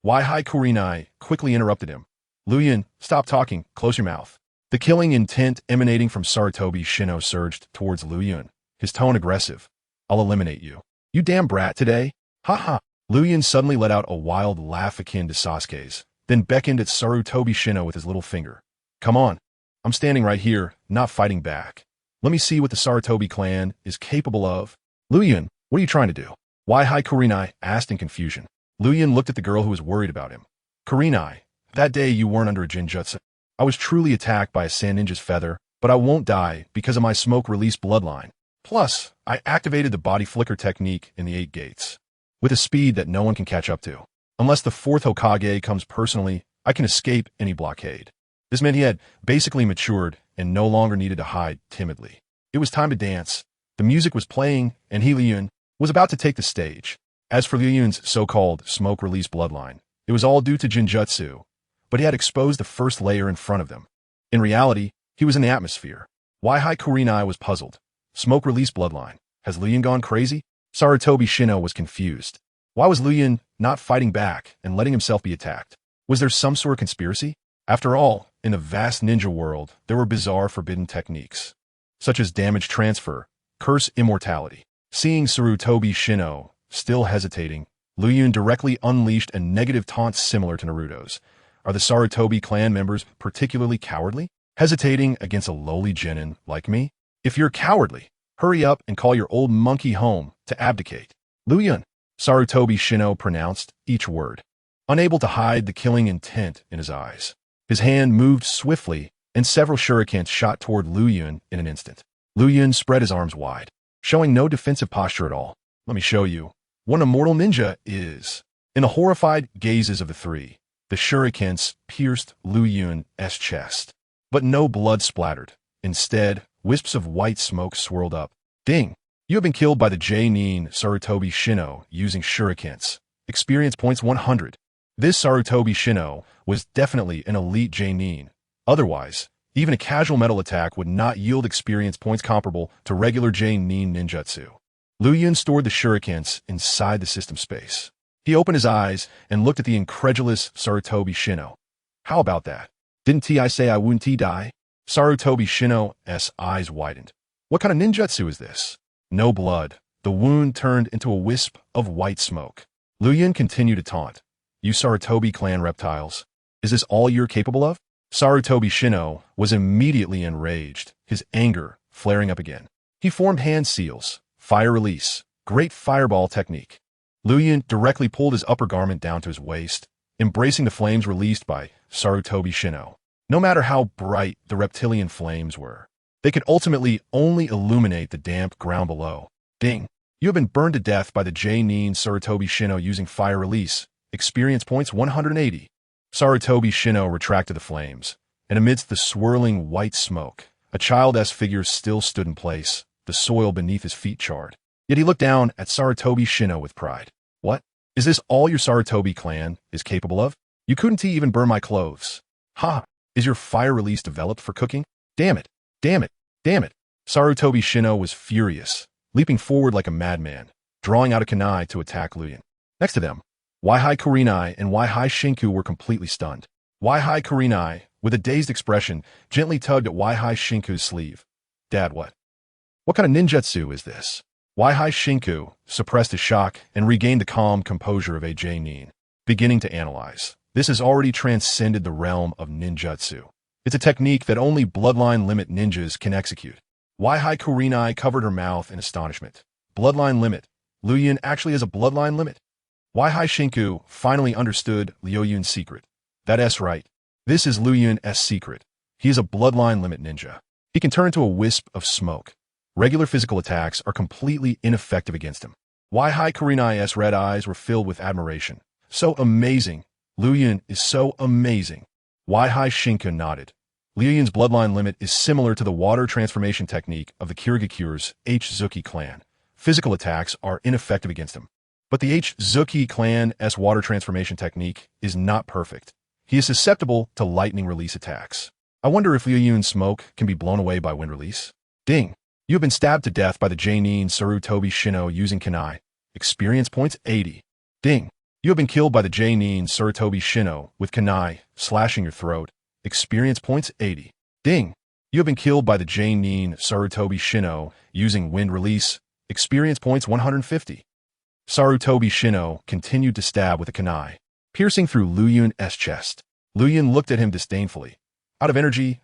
Hahaha Kurenai quickly interrupted him. Liu Yun, stop talking, close your mouth. The killing intent emanating from Sarutobi Shino surged towards Liu Yun, his tone aggressive. I'll eliminate you. You damn brat today. Ha. Liu Yun suddenly let out a wild laugh akin to Sasuke's, then beckoned at Sarutobi Shino with his little finger. Come on. I'm standing right here, not fighting back. Let me see what the Sarutobi clan is capable of. Liu Yun, what are you trying to do? Hahaha Kurenai asked in confusion. Liu Yun looked at the girl who was worried about him. Kurenai, that day you weren't under a jinjutsu. I was truly attacked by a sand ninja's feather, but I won't die because of my smoke-release bloodline. Plus, I activated the body flicker technique in the 8 gates, with a speed that no one can catch up to. Unless the 4th Hokage comes personally, I can escape any blockade. This meant he had basically matured and no longer needed to hide timidly. It was time to dance. The music was playing, and Liu Yun was about to take the stage. As for Liu Yun's so-called smoke-release bloodline, it was all due to Jinjutsu, but he had exposed the first layer in front of them. In reality, he was in the atmosphere. Hahaha Kurenai was puzzled. Smoke-release bloodline. Has Liu Yun gone crazy? Sarutobi Shino was confused. Why was Liu Yun not fighting back and letting himself be attacked? Was there some sort of conspiracy? After all, in the vast ninja world, there were bizarre forbidden techniques, such as damage transfer, curse immortality. Seeing Sarutobi Shino still hesitating, Liu Yun directly unleashed a negative taunt similar to Naruto's. Are the Sarutobi clan members particularly cowardly? Hesitating against a lowly genin like me? If you're cowardly, hurry up and call your old monkey home to abdicate. Liu Yun, Sarutobi Shino pronounced each word, unable to hide the killing intent in his eyes. His hand moved swiftly, and several shurikens shot toward Liu Yun in an instant. Liu Yun spread his arms wide, showing no defensive posture at all. Let me show you what an immortal ninja is. In the horrified gazes of the three, the shurikens pierced Liu Yun's chest. But no blood splattered. Instead, wisps of white smoke swirled up. Ding! You have been killed by the J-Nin Sarutobi Shino using shurikens. Experience points 100. This Sarutobi Shino was definitely an elite J-Nin. Otherwise, even a casual metal attack would not yield experience points comparable to regular J-Nin ninjutsu. Liu Yun stored the shurikens inside the system space. He opened his eyes and looked at the incredulous Sarutobi Shino. How about that? Didn't I say I wouldn't die? Sarutobi Shino's eyes widened. What kind of ninjutsu is this? No blood. The wound turned into a wisp of white smoke. Liu Yun continued to taunt. You Sarutobi clan reptiles. Is this all you're capable of? Sarutobi Shino was immediately enraged, his anger flaring up again. He formed hand seals, fire release, great fireball technique. Liu Yun directly pulled his upper garment down to his waist, embracing the flames released by Sarutobi Shino. No matter how bright the reptilian flames were, they could ultimately only illuminate the damp ground below. Ding! You have been burned to death by the J-Nin Sarutobi Shino using fire release. Experience points 180. Sarutobi Shino retracted the flames, and amidst the swirling white smoke, a child's figure still stood in place, the soil beneath his feet charred. Yet he looked down at Sarutobi Shino with pride. What? Is this all your Sarutobi clan is capable of? You couldn't even burn my clothes. Ha! Is your fire release developed for cooking? Damn it! Damn it! Damn it! Sarutobi Shino was furious, leaping forward like a madman, drawing out a kunai to attack Liu Yun. Next to them, Hahaha Kurenai and Hahaha Shinku were completely stunned. Hahaha Kurenai, with a dazed expression, gently tugged at Hahaha Shinku's sleeve. Dad, what? What kind of ninjutsu is this? Hahaha Shinku suppressed his shock and regained the calm composure of a J-Nin, beginning to analyze. This has already transcended the realm of ninjutsu. It's a technique that only bloodline limit ninjas can execute. Hahaha Kurenai covered her mouth in astonishment. Bloodline limit. Liu Yun actually has a bloodline limit. Why Shinku finally understood Liu Yun's secret. That's right. This is Liu Yun's secret. He is a bloodline limit ninja. He can turn into a wisp of smoke. Regular physical attacks are completely ineffective against him. Why Karina's red eyes were filled with admiration. So amazing. Liu Yun is so amazing. Why Shinku nodded. Liu Yun's bloodline limit is similar to the water transformation technique of the Kirigakure's H-Zuki clan. Physical attacks are ineffective against him. But the H-Zuki clan's water transformation technique is not perfect. He is susceptible to lightning release attacks. I wonder if Liu Yun's smoke can be blown away by wind release. Ding! You have been stabbed to death by the Jainin Sarutobi Shino using Kunai. Experience points 80. Ding! You have been killed by the Jainin Sarutobi Shino with Kunai, slashing your throat. Experience points 80. Ding! You have been killed by the Jainin Sarutobi Shino using wind release. Experience points 150. Sarutobi Shino continued to stab with a kunai, piercing through Liu Yun's chest. Liu Yun looked at him disdainfully. Out of energy?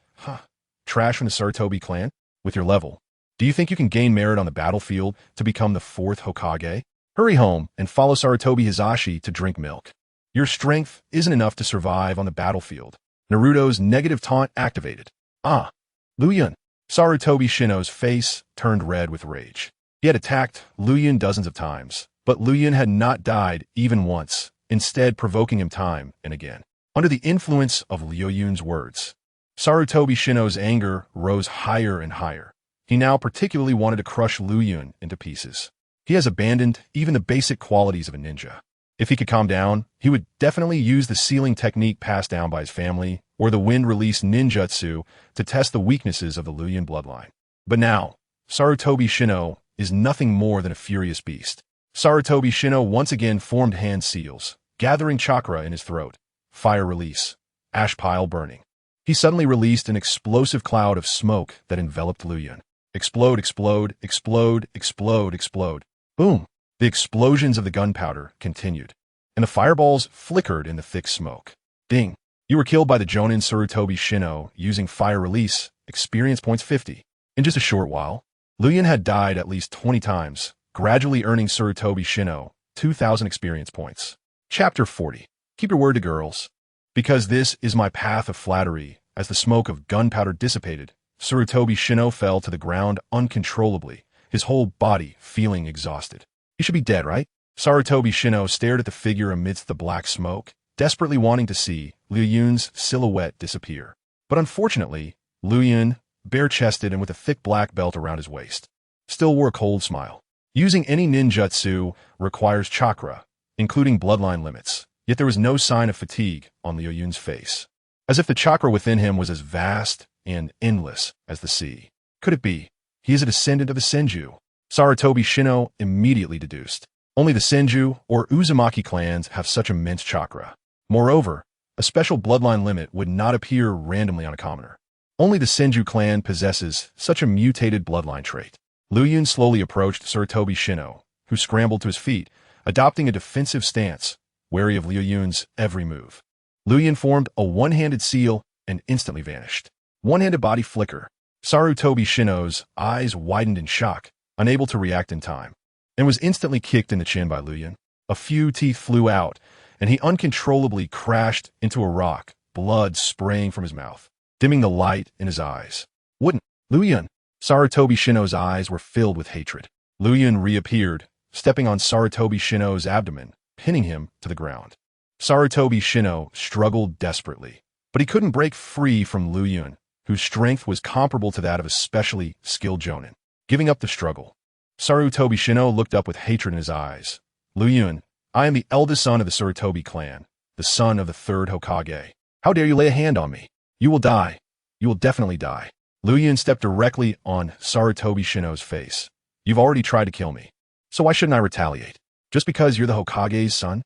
Trash from the Sarutobi clan? With your level, do you think you can gain merit on the battlefield to become the 4th Hokage? Hurry home and follow Sarutobi Hizashi to drink milk. Your strength isn't enough to survive on the battlefield. Naruto's negative taunt activated. Liu Yun. Sarutobi Shino's face turned red with rage. He had attacked Liu Yun dozens of times, but Liu Yun had not died even once, instead provoking him time and again. Under the influence of Liu Yun's words, Sarutobi Shino's anger rose higher and higher. He now particularly wanted to crush Liu Yun into pieces. He has abandoned even the basic qualities of a ninja. If he could calm down, he would definitely use the sealing technique passed down by his family or the wind release ninjutsu to test the weaknesses of the Liu Yun bloodline. But now, Sarutobi Shino is nothing more than a furious beast. Sarutobi Shino once again formed hand seals, gathering chakra in his throat. Fire release. Ash pile burning. He suddenly released an explosive cloud of smoke that enveloped Liu Yun. Explode, explode, explode, explode, explode. Boom! The explosions of the gunpowder continued, and the fireballs flickered in the thick smoke. Ding! You were killed by the Jonin Sarutobi Shino using fire release. Experience points 50. In just a short while, Liu Yun had died at least 20 times, gradually earning Sarutobi Shino 2,000 experience points. Chapter 40. Keep your word to girls. Because this is my path of flattery. As the smoke of gunpowder dissipated, Sarutobi Shino fell to the ground uncontrollably, his whole body feeling exhausted. He should be dead, right? Sarutobi Shino stared at the figure amidst the black smoke, desperately wanting to see Liu Yun's silhouette disappear. But unfortunately, Liu Yun, bare-chested and with a thick black belt around his waist, still wore a cold smile. Using any ninjutsu requires chakra, including bloodline limits, yet there was no sign of fatigue on Liu Yun's face, as if the chakra within him was as vast and endless as the sea. Could it be? He is a descendant of the Senju. Sarutobi Shino immediately deduced. Only the Senju or Uzumaki clans have such immense chakra. Moreover, a special bloodline limit would not appear randomly on a commoner. Only the Senju clan possesses such a mutated bloodline trait. Liu Yun slowly approached Sarutobi Shino, who scrambled to his feet, adopting a defensive stance, wary of Liu Yun's every move. Liu Yun formed a one-handed seal and instantly vanished. One-handed body flicker. Sarutobi Shino's eyes widened in shock, unable to react in time, and was instantly kicked in the chin by Liu Yun. A few teeth flew out, and he uncontrollably crashed into a rock, blood spraying from his mouth, dimming the light in his eyes. Wouldn't Liu Yun? Sarutobi Shino's eyes were filled with hatred. Liu Yun reappeared, stepping on Sarutobi Shino's abdomen, pinning him to the ground. Sarutobi Shino struggled desperately, but he couldn't break free from Liu Yun, whose strength was comparable to that of a specially skilled jonin. Giving up the struggle, Sarutobi Shino looked up with hatred in his eyes. Liu Yun, I am the eldest son of the Sarutobi clan, the son of the 3rd Hokage. How dare you lay a hand on me? You will die. You will definitely die. Liu Yun stepped directly on Sarutobi Shino's face. You've already tried to kill me, so why shouldn't I retaliate? Just because you're the Hokage's son?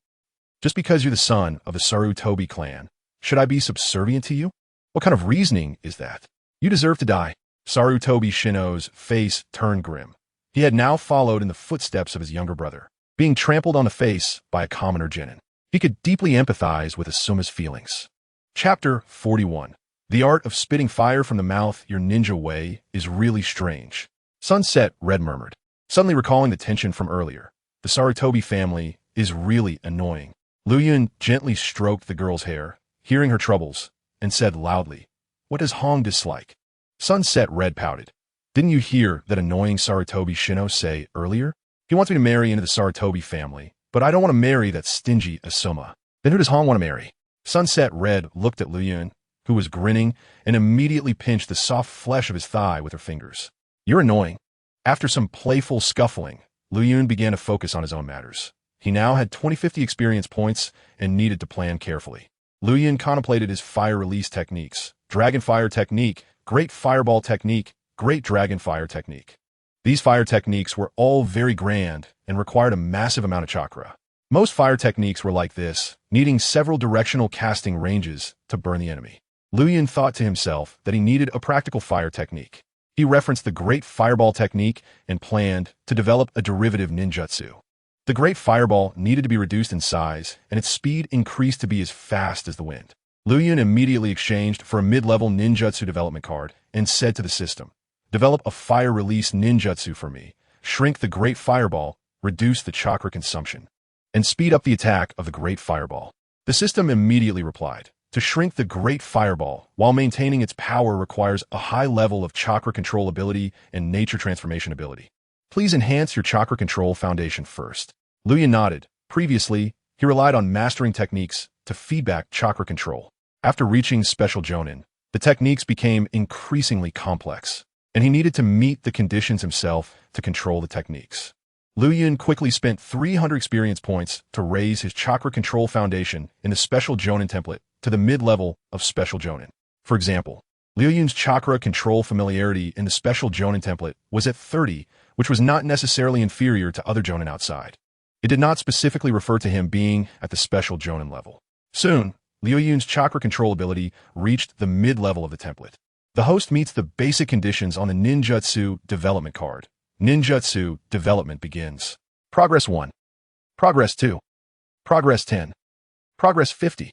Just because you're the son of the Sarutobi clan, should I be subservient to you? What kind of reasoning is that? You deserve to die. Sarutobi Shino's face turned grim. He had now followed in the footsteps of his younger brother, being trampled on the face by a commoner genin. He could deeply empathize with Asuma's feelings. Chapter 41. The art of spitting fire from the mouth your ninja way is really strange. Sunset, Red murmured, suddenly recalling the tension from earlier. The Sarutobi family is really annoying. Liu Yun gently stroked the girl's hair, hearing her troubles, and said loudly, "What does Hong dislike?" Sunset Red pouted. "Didn't you hear that annoying Sarutobi Shino say earlier? He wants me to marry into the Sarutobi family, but I don't want to marry that stingy Asoma." "Then who does Hong want to marry?" Sunset Red looked at Liu Yun, who was grinning, and immediately pinched the soft flesh of his thigh with her fingers. "You're annoying." After some playful scuffling, Liu Yun began to focus on his own matters. He now had 2050 experience points and needed to plan carefully. Liu Yun contemplated his fire release techniques: Dragon Fire Technique, Great Fireball Technique, Great Dragon Fire Technique. These fire techniques were all very grand and required a massive amount of chakra. Most fire techniques were like this, needing several directional casting ranges to burn the enemy. Liu Yun thought to himself that he needed a practical fire technique. He referenced the Great Fireball Technique and planned to develop a derivative ninjutsu. The Great Fireball needed to be reduced in size, and its speed increased to be as fast as the wind. Liu Yun immediately exchanged for a mid-level ninjutsu development card and said to the system, "Develop a fire release ninjutsu for me, shrink the Great Fireball, reduce the chakra consumption, and speed up the attack of the Great Fireball." The system immediately replied, "To shrink the Great Fireball while maintaining its power requires a high level of chakra control ability and nature transformation ability. Please enhance your chakra control foundation first." Liu Yun nodded. Previously, he relied on mastering techniques to feedback chakra control. After reaching Special Jonin, the techniques became increasingly complex, and he needed to meet the conditions himself to control the techniques. Liu Yun quickly spent 300 experience points to raise his chakra control foundation in the Special Jonin template to the mid-level of Special Jonin. For example, Liu Yun's chakra control familiarity in the Special Jonin template was at 30, which was not necessarily inferior to other Jonin outside. It did not specifically refer to him being at the Special Jonin level. Soon, Liu Yun's chakra control ability reached the mid-level of the template. The host meets the basic conditions on the Ninjutsu development card. Ninjutsu development begins. Progress 1. Progress 2. Progress 10. Progress 50.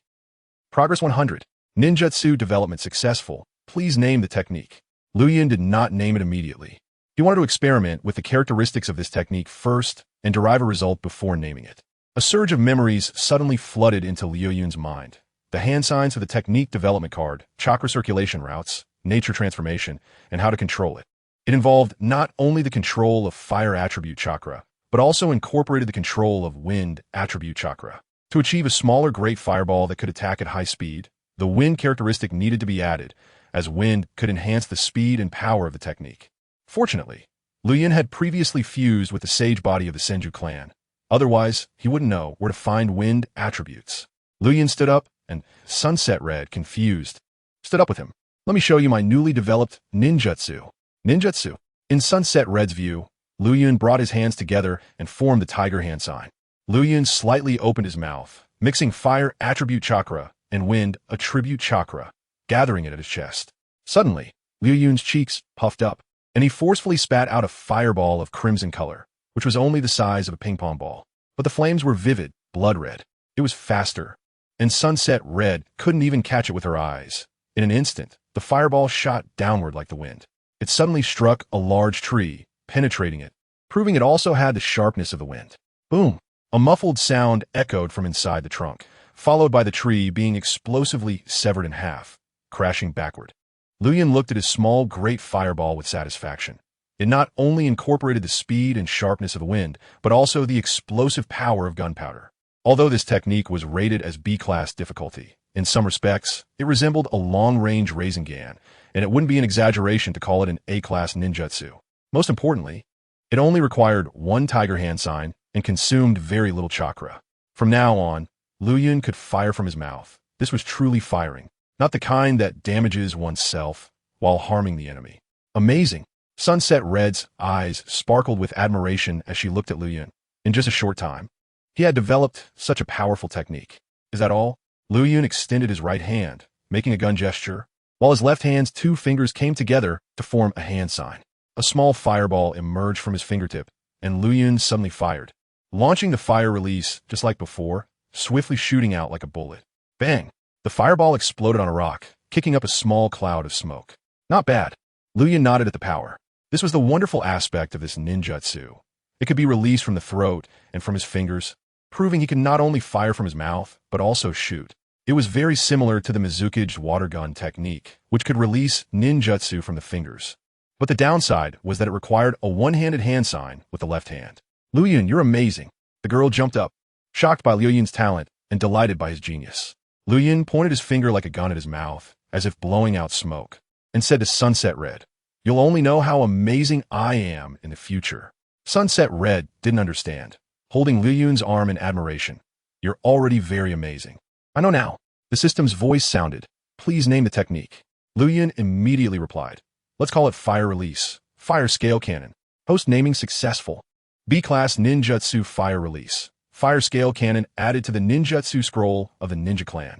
Progress 100. Ninjutsu development successful. Please name the technique. Liu Yun did not name it immediately. He wanted to experiment with the characteristics of this technique first and derive a result before naming it. A surge of memories suddenly flooded into Liu Yun's mind. The hand signs of the technique development card, chakra circulation routes, nature transformation, and how to control it. It involved not only the control of fire attribute chakra, but also incorporated the control of wind attribute chakra. To achieve a smaller Great Fireball that could attack at high speed, the wind characteristic needed to be added, as wind could enhance the speed and power of the technique. Fortunately, Liu Yun had previously fused with the sage body of the Senju clan. Otherwise, he wouldn't know where to find wind attributes. Liu Yun stood up, and Sunset Red, confused, stood up with him. "Let me show you my newly developed ninjutsu." Ninjutsu. In Sunset Red's view, Liu Yun brought his hands together and formed the tiger hand sign. Liu Yun slightly opened his mouth, mixing fire attribute chakra and wind attribute chakra, gathering it at his chest. Suddenly, Liu Yun's cheeks puffed up, and he forcefully spat out a fireball of crimson color, which was only the size of a ping-pong ball. But the flames were vivid, blood red. It was faster, and Sunset Red couldn't even catch it with her eyes. In an instant, the fireball shot downward like the wind. It suddenly struck a large tree, penetrating it, proving it also had the sharpness of the wind. Boom! A muffled sound echoed from inside the trunk, followed by the tree being explosively severed in half, crashing backward. Liu Yun looked at his small Great Fireball with satisfaction. It not only incorporated the speed and sharpness of the wind, but also the explosive power of gunpowder. Although this technique was rated as B-class difficulty, in some respects, it resembled a long-range Rasengan, and it wouldn't be an exaggeration to call it an A-class ninjutsu. Most importantly, it only required one tiger hand sign and consumed very little chakra. From now on, Liu Yun could fire from his mouth. This was truly firing, not the kind that damages oneself while harming the enemy. Amazing! Sunset Red's eyes sparkled with admiration as she looked at Liu Yun. In just a short time, he had developed such a powerful technique. Is that all? Liu Yun extended his right hand, making a gun gesture, while his left hand's two fingers came together to form a hand sign. A small fireball emerged from his fingertip, and Liu Yun suddenly fired, launching the fire release just like before, swiftly shooting out like a bullet. Bang! The fireball exploded on a rock, kicking up a small cloud of smoke. Not bad. Liu Yun nodded at the power. This was the wonderful aspect of this ninjutsu. It could be released from the throat and from his fingers, proving he can not only fire from his mouth, but also shoot. It was very similar to the Mizukage water gun technique, which could release ninjutsu from the fingers. But the downside was that it required a one-handed hand sign with the left hand. Liu Yun, you're amazing. The girl jumped up, shocked by Liu Yun's talent and delighted by his genius. Liu Yun pointed his finger like a gun at his mouth, as if blowing out smoke, and said to Sunset Red, "You'll only know how amazing I am in the future." Sunset Red didn't understand, holding Liu Yun's arm in admiration. "You're already very amazing." "I know now." The system's voice sounded. "Please name the technique." Liu Yun immediately replied, "Let's call it Fire Release, Fire Scale Cannon." Host naming successful. B-Class Ninjutsu Fire Release, Fire Scale Cannon added to the ninjutsu scroll of the Ninja Clan.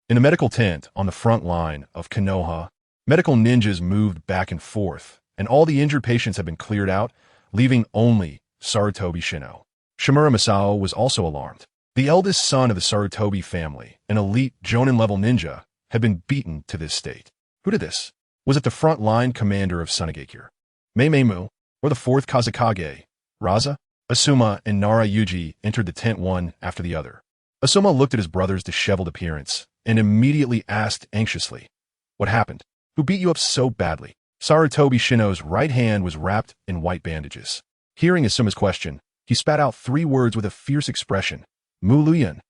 In the medical tent on the front line of Konoha, medical ninjas moved back and forth, and all the injured patients had been cleared out, leaving only Sarutobi Shino. Shimura Masao was also alarmed. The eldest son of the Sarutobi family, an elite Jonin-level ninja, had been beaten to this state. Who did this? Was it the front-line commander of Sunagakure, Meimeimu, or the fourth Kazekage, Raza? Asuma and Nara Yuji entered the tent one after the other. Asuma looked at his brother's disheveled appearance and immediately asked anxiously, "What happened? Who beat you up so badly?" Sarutobi Shino's right hand was wrapped in white bandages. Hearing Asuma's question, he spat out 3 words with a fierce expression. "Mu Liu Yun."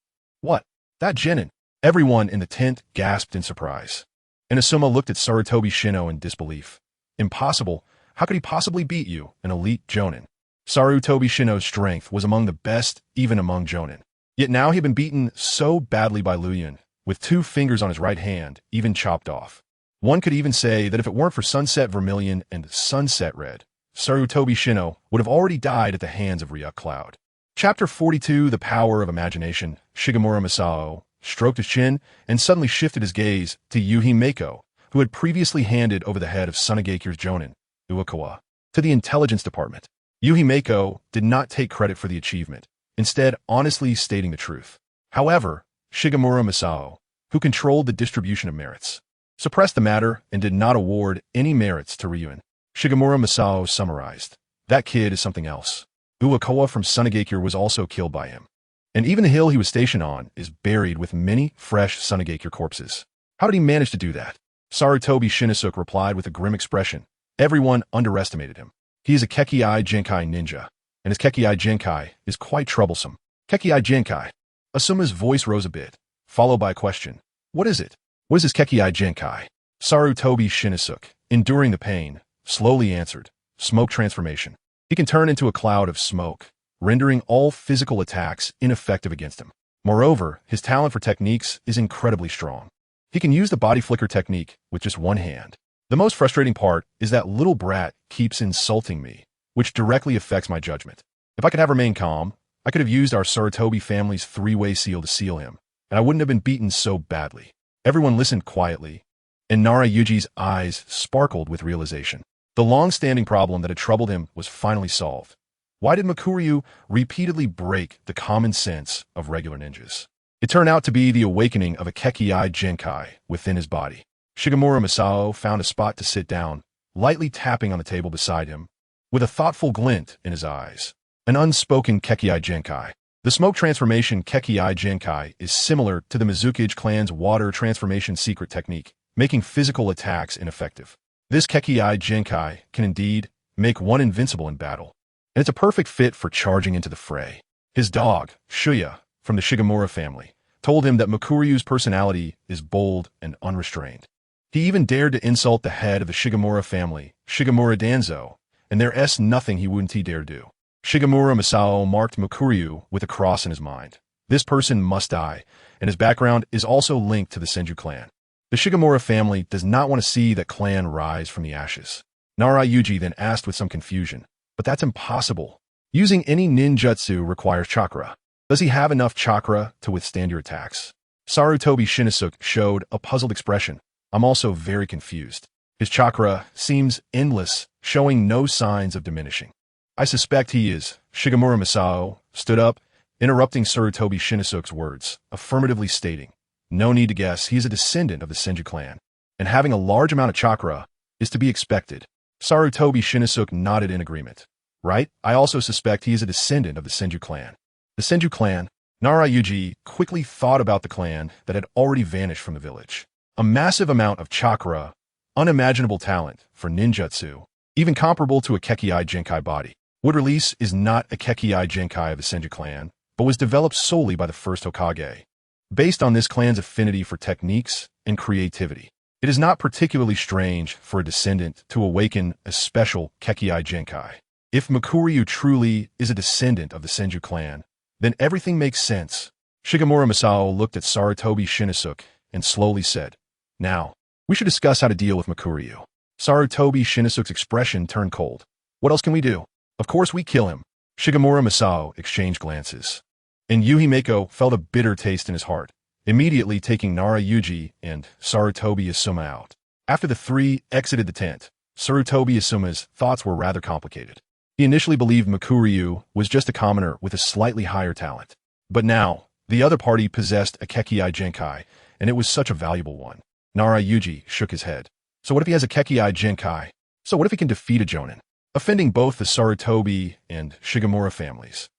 "What? That genin?" Everyone in the tent gasped in surprise. And Asuma looked at Sarutobi Shino in disbelief. "Impossible. How could he possibly beat you, an elite Jonin?" Sarutobi Shino's strength was among the best even among Jonin. Yet now he had been beaten so badly by Liu Yun, with 2 fingers on his right hand, even chopped off. One could even say that if it weren't for Sunset Vermilion and Sunset Red, Sarutobi Shino would have already died at the hands of Ryuk Cloud. Chapter 42, The Power of Imagination. Shigemura Masao stroked his chin and suddenly shifted his gaze to Yuhi Meiko, who had previously handed over the head of Sunagakure's Jonin, Uekawa, to the intelligence department. Yuhi Meiko did not take credit for the achievement, instead honestly stating the truth. However, Shigemura Masao, who controlled the distribution of merits, suppressed the matter and did not award any merits to Ryun. Shigemura Masao summarized, "That kid is something else. Uekawa from Sunagakure was also killed by him. And even the hill he was stationed on is buried with many fresh Sunagakure corpses. How did he manage to do that?" Sarutobi Shinosuke replied with a grim expression. "Everyone underestimated him. He is a Kekii Genkai ninja, and his Kekii Genkai is quite troublesome." Kekii Genkai. Asuma's voice rose a bit, followed by a question. "What is it? What is his Kekii Genkai?" Sarutobi Shinosuke, enduring the pain, slowly answered, "Smoke transformation. He can turn into a cloud of smoke, rendering all physical attacks ineffective against him. Moreover, his talent for techniques is incredibly strong. He can use the body flicker technique with just one hand. The most frustrating part is that little brat keeps insulting me, which directly affects my judgment. If I could have remained calm, I could have used our Sarutobi family's 3-way seal to seal him, and I wouldn't have been beaten so badly." Everyone listened quietly, and Nara Yuji's eyes sparkled with realization. The long-standing problem that had troubled him was finally solved. Why did Makuryu repeatedly break the common sense of regular ninjas? It turned out to be the awakening of a Kekii Genkai within his body. Shigemura Masao found a spot to sit down, lightly tapping on the table beside him, with a thoughtful glint in his eyes. An unspoken Kekii Genkai. The smoke transformation Kekii Genkai is similar to the Mizukage clan's water transformation secret technique, making physical attacks ineffective. This Kekii Genkai can indeed make one invincible in battle, and it's a perfect fit for charging into the fray. His dog, Shuya, from the Shigemura family, told him that Makuryu's personality is bold and unrestrained. He even dared to insult the head of the Shigemura family, Shigemura Danzo, and there's nothing he wouldn't dare do. Shigemura Masao marked Makuryu with a cross in his mind. This person must die, and his background is also linked to the Senju clan. The Shigemura family does not want to see that clan rise from the ashes. Nara Yuji then asked with some confusion, "But that's impossible. Using any ninjutsu requires chakra. Does he have enough chakra to withstand your attacks?" Sarutobi Shinosuke showed a puzzled expression. "I'm also very confused. His chakra seems endless, showing no signs of diminishing." "I suspect he is." Shigemura Masao stood up, interrupting Sarutobi Shinosuke's words, affirmatively stating, "No need to guess, he is a descendant of the Senju clan, and having a large amount of chakra is to be expected." Sarutobi Shinosuke nodded in agreement. right? I also suspect he is a descendant of the Senju clan. The Senju clan? Narayuji quickly thought about the clan that had already vanished from the village. A massive amount of chakra, unimaginable talent for ninjutsu, even comparable to a Kekkei Genkai body. Wood Release is not a Kekkei Genkai of the Senju clan, but was developed solely by the first Hokage, based on this clan's affinity for techniques and creativity. It is not particularly strange for a descendant to awaken a special Kekkei Genkai. If Mikuryu truly is a descendant of the Senju clan, then everything makes sense. Shigemura Masao looked at Sarutobi Shinosuke and slowly said, "Now, we should discuss how to deal with Mikuryu." Sarutobi Shinosuke's expression turned cold. "What else can we do? Of course we kill him." Shigemura Masao exchanged glances, and Yuhimeko felt a bitter taste in his heart, immediately taking Narayuji and Sarutobi Asuma out. After the three exited the tent, Sarutobi Asuma's thoughts were rather complicated. He initially believed Mikuryu was just a commoner with a slightly higher talent. But now, the other party possessed a Kekkei Genkai, and it was such a valuable one. Narayuji shook his head. So what if he has a Kekkei Genkai? So what if he can defeat a Jonin, offending both the Sarutobi and Shigemura families?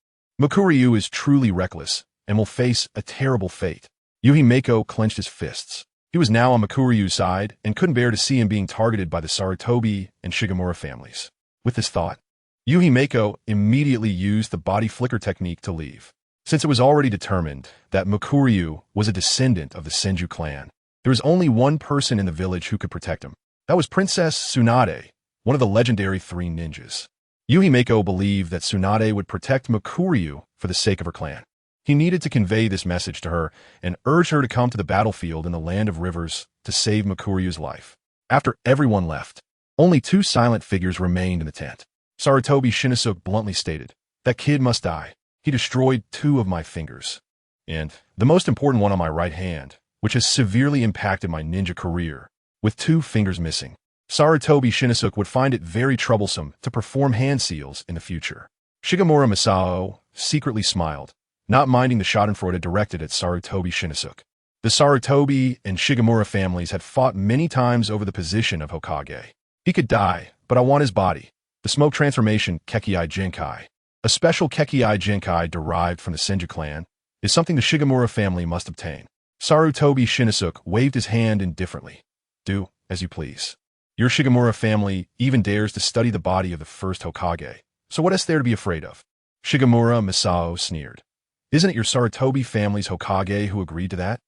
Mikuryu is truly reckless and will face a terrible fate. Yuhimeko clenched his fists. He was now on Mikuryu's side and couldn't bear to see him being targeted by the Sarutobi and Shigemura families. With this thought, Yuhimeko immediately used the body flicker technique to leave. Since it was already determined that Mikuryu was a descendant of the Senju clan, there was only one person in the village who could protect him. That was Princess Tsunade, one of the legendary three ninjas. Yuhimeko believed that Tsunade would protect Mikuryu for the sake of her clan. He needed to convey this message to her and urge her to come to the battlefield in the Land of Rivers to save Mikuryu's life. After everyone left, only two silent figures remained in the tent. Sarutobi Shinosuke bluntly stated, "That kid must die. He destroyed two of my fingers. And the most important one on my right hand, which has severely impacted my ninja career, with two fingers missing." Sarutobi Shinosuke would find it very troublesome to perform hand seals in the future. Shigemura Masao secretly smiled, not minding the schadenfreude directed at Sarutobi Shinosuke. The Sarutobi and Shigemura families had fought many times over the position of Hokage. He could die, but I want his body. The smoke transformation Kekkei Genkai, a special Kekkei Genkai derived from the Senju clan, is something the Shigemura family must obtain. Sarutobi Shinosuke waved his hand indifferently. "Do as you please. Your Shigemura family even dares to study the body of the first Hokage, so what is there to be afraid of?" Shigemura Masao sneered. "Isn't it your Sarutobi family's Hokage who agreed to that?"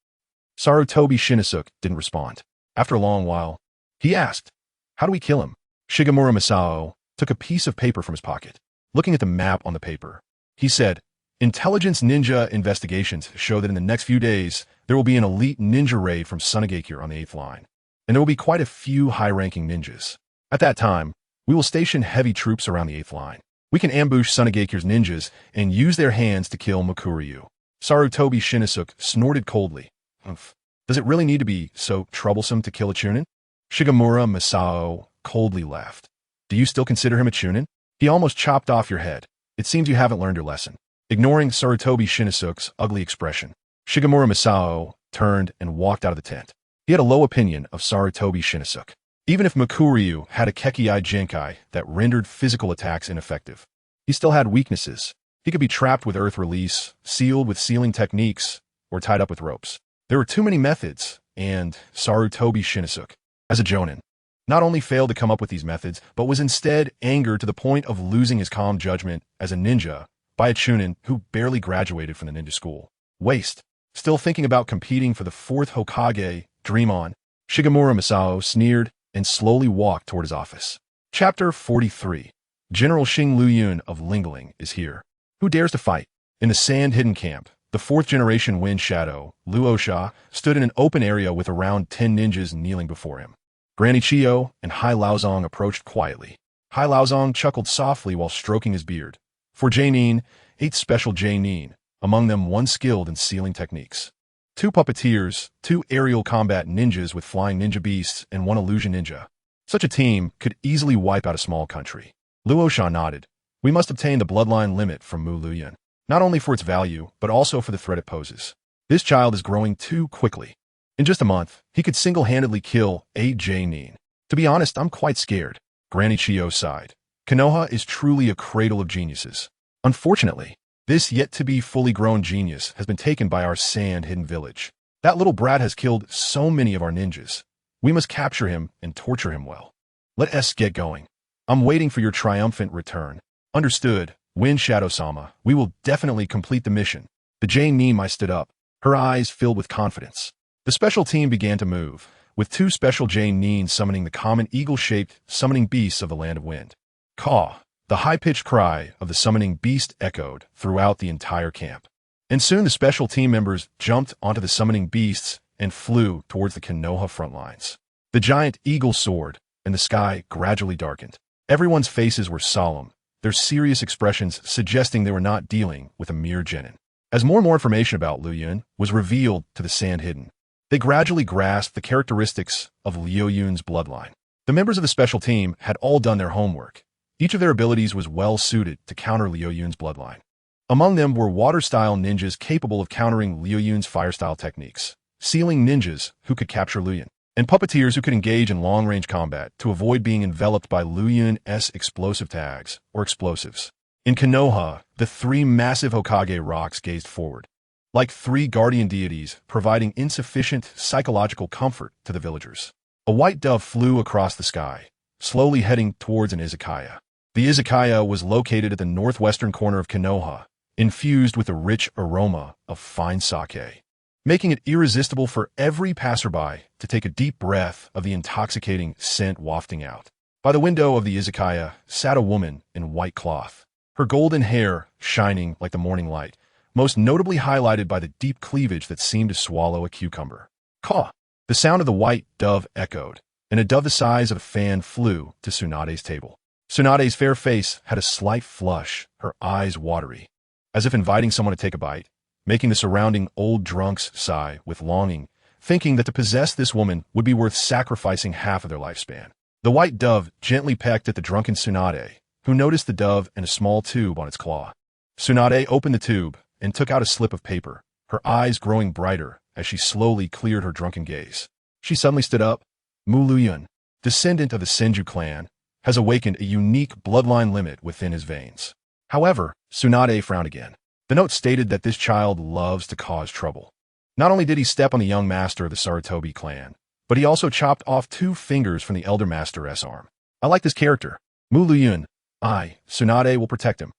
Sarutobi Shinosuke didn't respond. After a long while, he asked, "How do we kill him?" Shigemura Masao took a piece of paper from his pocket. Looking at the map on the paper, he said, "Intelligence ninja investigations show that in the next few days, there will be an elite ninja raid from Sunagakure on the 8th line, and there will be quite a few high-ranking ninjas. At that time, we will station heavy troops around the 8th line. We can ambush Sunagakure's ninjas and use their hands to kill Mikuryu." Sarutobi Shinosuke snorted coldly. "Umph. Does it really need to be so troublesome to kill a Chunin?" Shigemura Masao coldly laughed. "Do you still consider him a Chunin? He almost chopped off your head. It seems you haven't learned your lesson." Ignoring Sarutobi Shinosuke's ugly expression, Shigemura Masao turned and walked out of the tent. He had a low opinion of Sarutobi Shinosuke. Even if Mikuryu had a Kekkei Genkai that rendered physical attacks ineffective, he still had weaknesses. He could be trapped with earth release, sealed with sealing techniques, or tied up with ropes. There were too many methods, and Sarutobi Shinosuke, as a Jonin, not only failed to come up with these methods, but was instead angered to the point of losing his calm judgment as a ninja by a Chunin who barely graduated from the ninja school. Waste. Still thinking about competing for the 4th Hokage, dream on. Shigemura Masao sneered and slowly walked toward his office. Chapter 43. General Xing Liu Yun of Lingling is here. Who dares to fight? In the sand-hidden camp, the 4th-generation Wind Shadow, Luosha, stood in an open area with around 10 ninjas kneeling before him. Granny Chiyo and Hai Laozong approached quietly. Hai Laozong chuckled softly while stroking his beard. For Jainin, 8 special Jainin, among them one skilled in sealing techniques. 2 puppeteers, 2 aerial combat ninjas with flying ninja beasts, and 1 illusion ninja. Such a team could easily wipe out a small country. Luosha nodded. "We must obtain the bloodline limit from Mu Luyun, not only for its value, but also for the threat it poses. This child is growing too quickly. In just a month, he could single-handedly kill 8 Jainin. To be honest, I'm quite scared." Granny Chiyo sighed. Konoha is truly a cradle of geniuses. Unfortunately, this yet-to-be fully grown genius has been taken by our sand-hidden village. That little brat has killed so many of our ninjas. We must capture him and torture him well. Let us get going. I'm waiting for your triumphant return. Understood. Wind Shadow-sama, we will definitely complete the mission. The Jane Nimai stood up, her eyes filled with confidence. The special team began to move, with two special Jane Nin summoning the common eagle-shaped summoning beasts of the Land of Wind. Caw! The high-pitched cry of the summoning beast echoed throughout the entire camp. And soon the special team members jumped onto the summoning beasts and flew towards the Konoha front lines. The giant eagle soared, and the sky gradually darkened. Everyone's faces were solemn, their serious expressions suggesting they were not dealing with a mere genin. As more and more information about Liu Yun was revealed to the Sand Hidden, they gradually grasped the characteristics of Liu Yun's bloodline. The members of the special team had all done their homework. Each of their abilities was well suited to counter Liu Yun's bloodline. Among them were water-style ninjas capable of countering Liu Yun's fire-style techniques, sealing ninjas who could capture Liu Yun, and puppeteers who could engage in long-range combat to avoid being enveloped by Liu Yun's explosive tags or explosives. In Konoha, the three massive Hokage rocks gazed forward, like three guardian deities providing insufficient psychological comfort to the villagers. A white dove flew across the sky, slowly heading towards an izakaya. The izakaya was located at the northwestern corner of Konoha, infused with a rich aroma of fine sake, making it irresistible for every passerby to take a deep breath of the intoxicating scent wafting out. By the window of the izakaya sat a woman in white cloth, her golden hair shining like the morning light, most notably highlighted by the deep cleavage that seemed to swallow a cucumber. Caw! The sound of the white dove echoed, and a dove the size of a fan flew to Tsunade's table. Tsunade's fair face had a slight flush, her eyes watery, as if inviting someone to take a bite, making the surrounding old drunks sigh with longing, thinking that to possess this woman would be worth sacrificing half of their lifespan. The white dove gently pecked at the drunken Tsunade, who noticed the dove and a small tube on its claw. Tsunade opened the tube and took out a slip of paper, her eyes growing brighter as she slowly cleared her drunken gaze. She suddenly stood up. Mu Liu Yun, descendant of the Senju clan, has awakened a unique bloodline limit within his veins. However, Tsunade frowned again. The note stated that this child loves to cause trouble. Not only did he step on the young master of the Sarutobi clan, but he also chopped off 2 fingers from the elder master's arm. I like this character. Mu Liu Yun. Tsunade will protect him.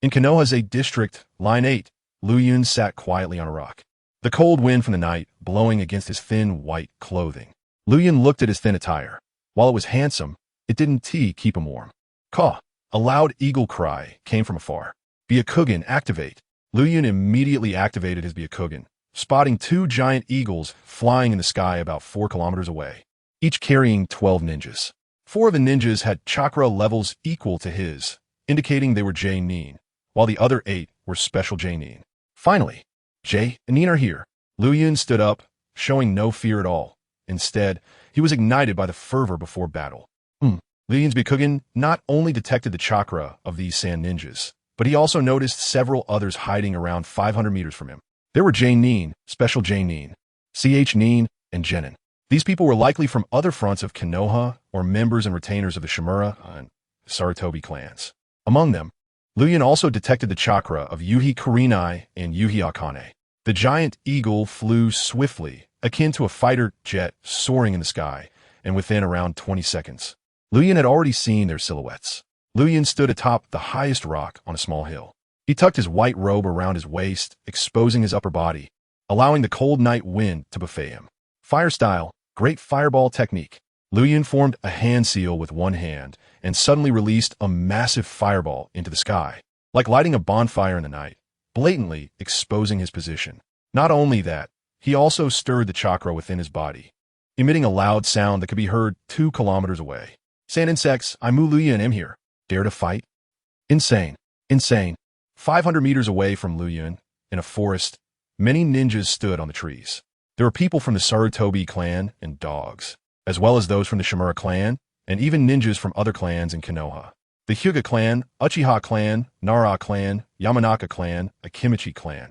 In Konoha's district, Line 8, Liu Yun sat quietly on a rock. The cold wind from the night blowing against his thin white clothing. Liu Yun looked at his thin attire. While it was handsome, it didn't keep him warm. Caw! A loud eagle cry came from afar. Byakugan, activate. Liu Yun immediately activated his Byakugan, spotting 2 giant eagles flying in the sky about 4 kilometers away, each carrying 12 ninjas. 4 of the ninjas had chakra levels equal to his, indicating they were J-Nin, while the other 8 were special J-Nin. Finally, J-Nin are here. Liu Yun stood up, showing no fear at all. Instead, he was ignited by the fervor before battle. Liu Yun's Byakugan not only detected the chakra of these sand ninjas, but he also noticed several others hiding around 500 meters from him. There were J-Nin, special J-Nin, Ch-Nin, and Genin. These people were likely from other fronts of Konoha or members and retainers of the Shimura and Sarutobi clans. Among them, Liu Yun also detected the chakra of Yuhi Kurenai and Yuhi Akane. The giant eagle flew swiftly, akin to a fighter jet soaring in the sky, and within around 20 seconds, Liu Yun had already seen their silhouettes. Liu Yun stood atop the highest rock on a small hill. He tucked his white robe around his waist, exposing his upper body, allowing the cold night wind to buffet him. Fire style, great fireball technique. Liu Yun formed a hand seal with one hand and suddenly released a massive fireball into the sky, like lighting a bonfire in the night, blatantly exposing his position. Not only that, he also stirred the chakra within his body, emitting a loud sound that could be heard 2 kilometers away. Sand insects, I'm Mu Liu Yun, am here. Dare to fight? Insane. Insane. 500 meters away from Liu Yun, in a forest, many ninjas stood on the trees. There were people from the Sarutobi clan and dogs, as well as those from the Shimura clan, and even ninjas from other clans in Konoha. The Hyuga clan, Uchiha clan, Nara clan, Yamanaka clan, Akimichi clan.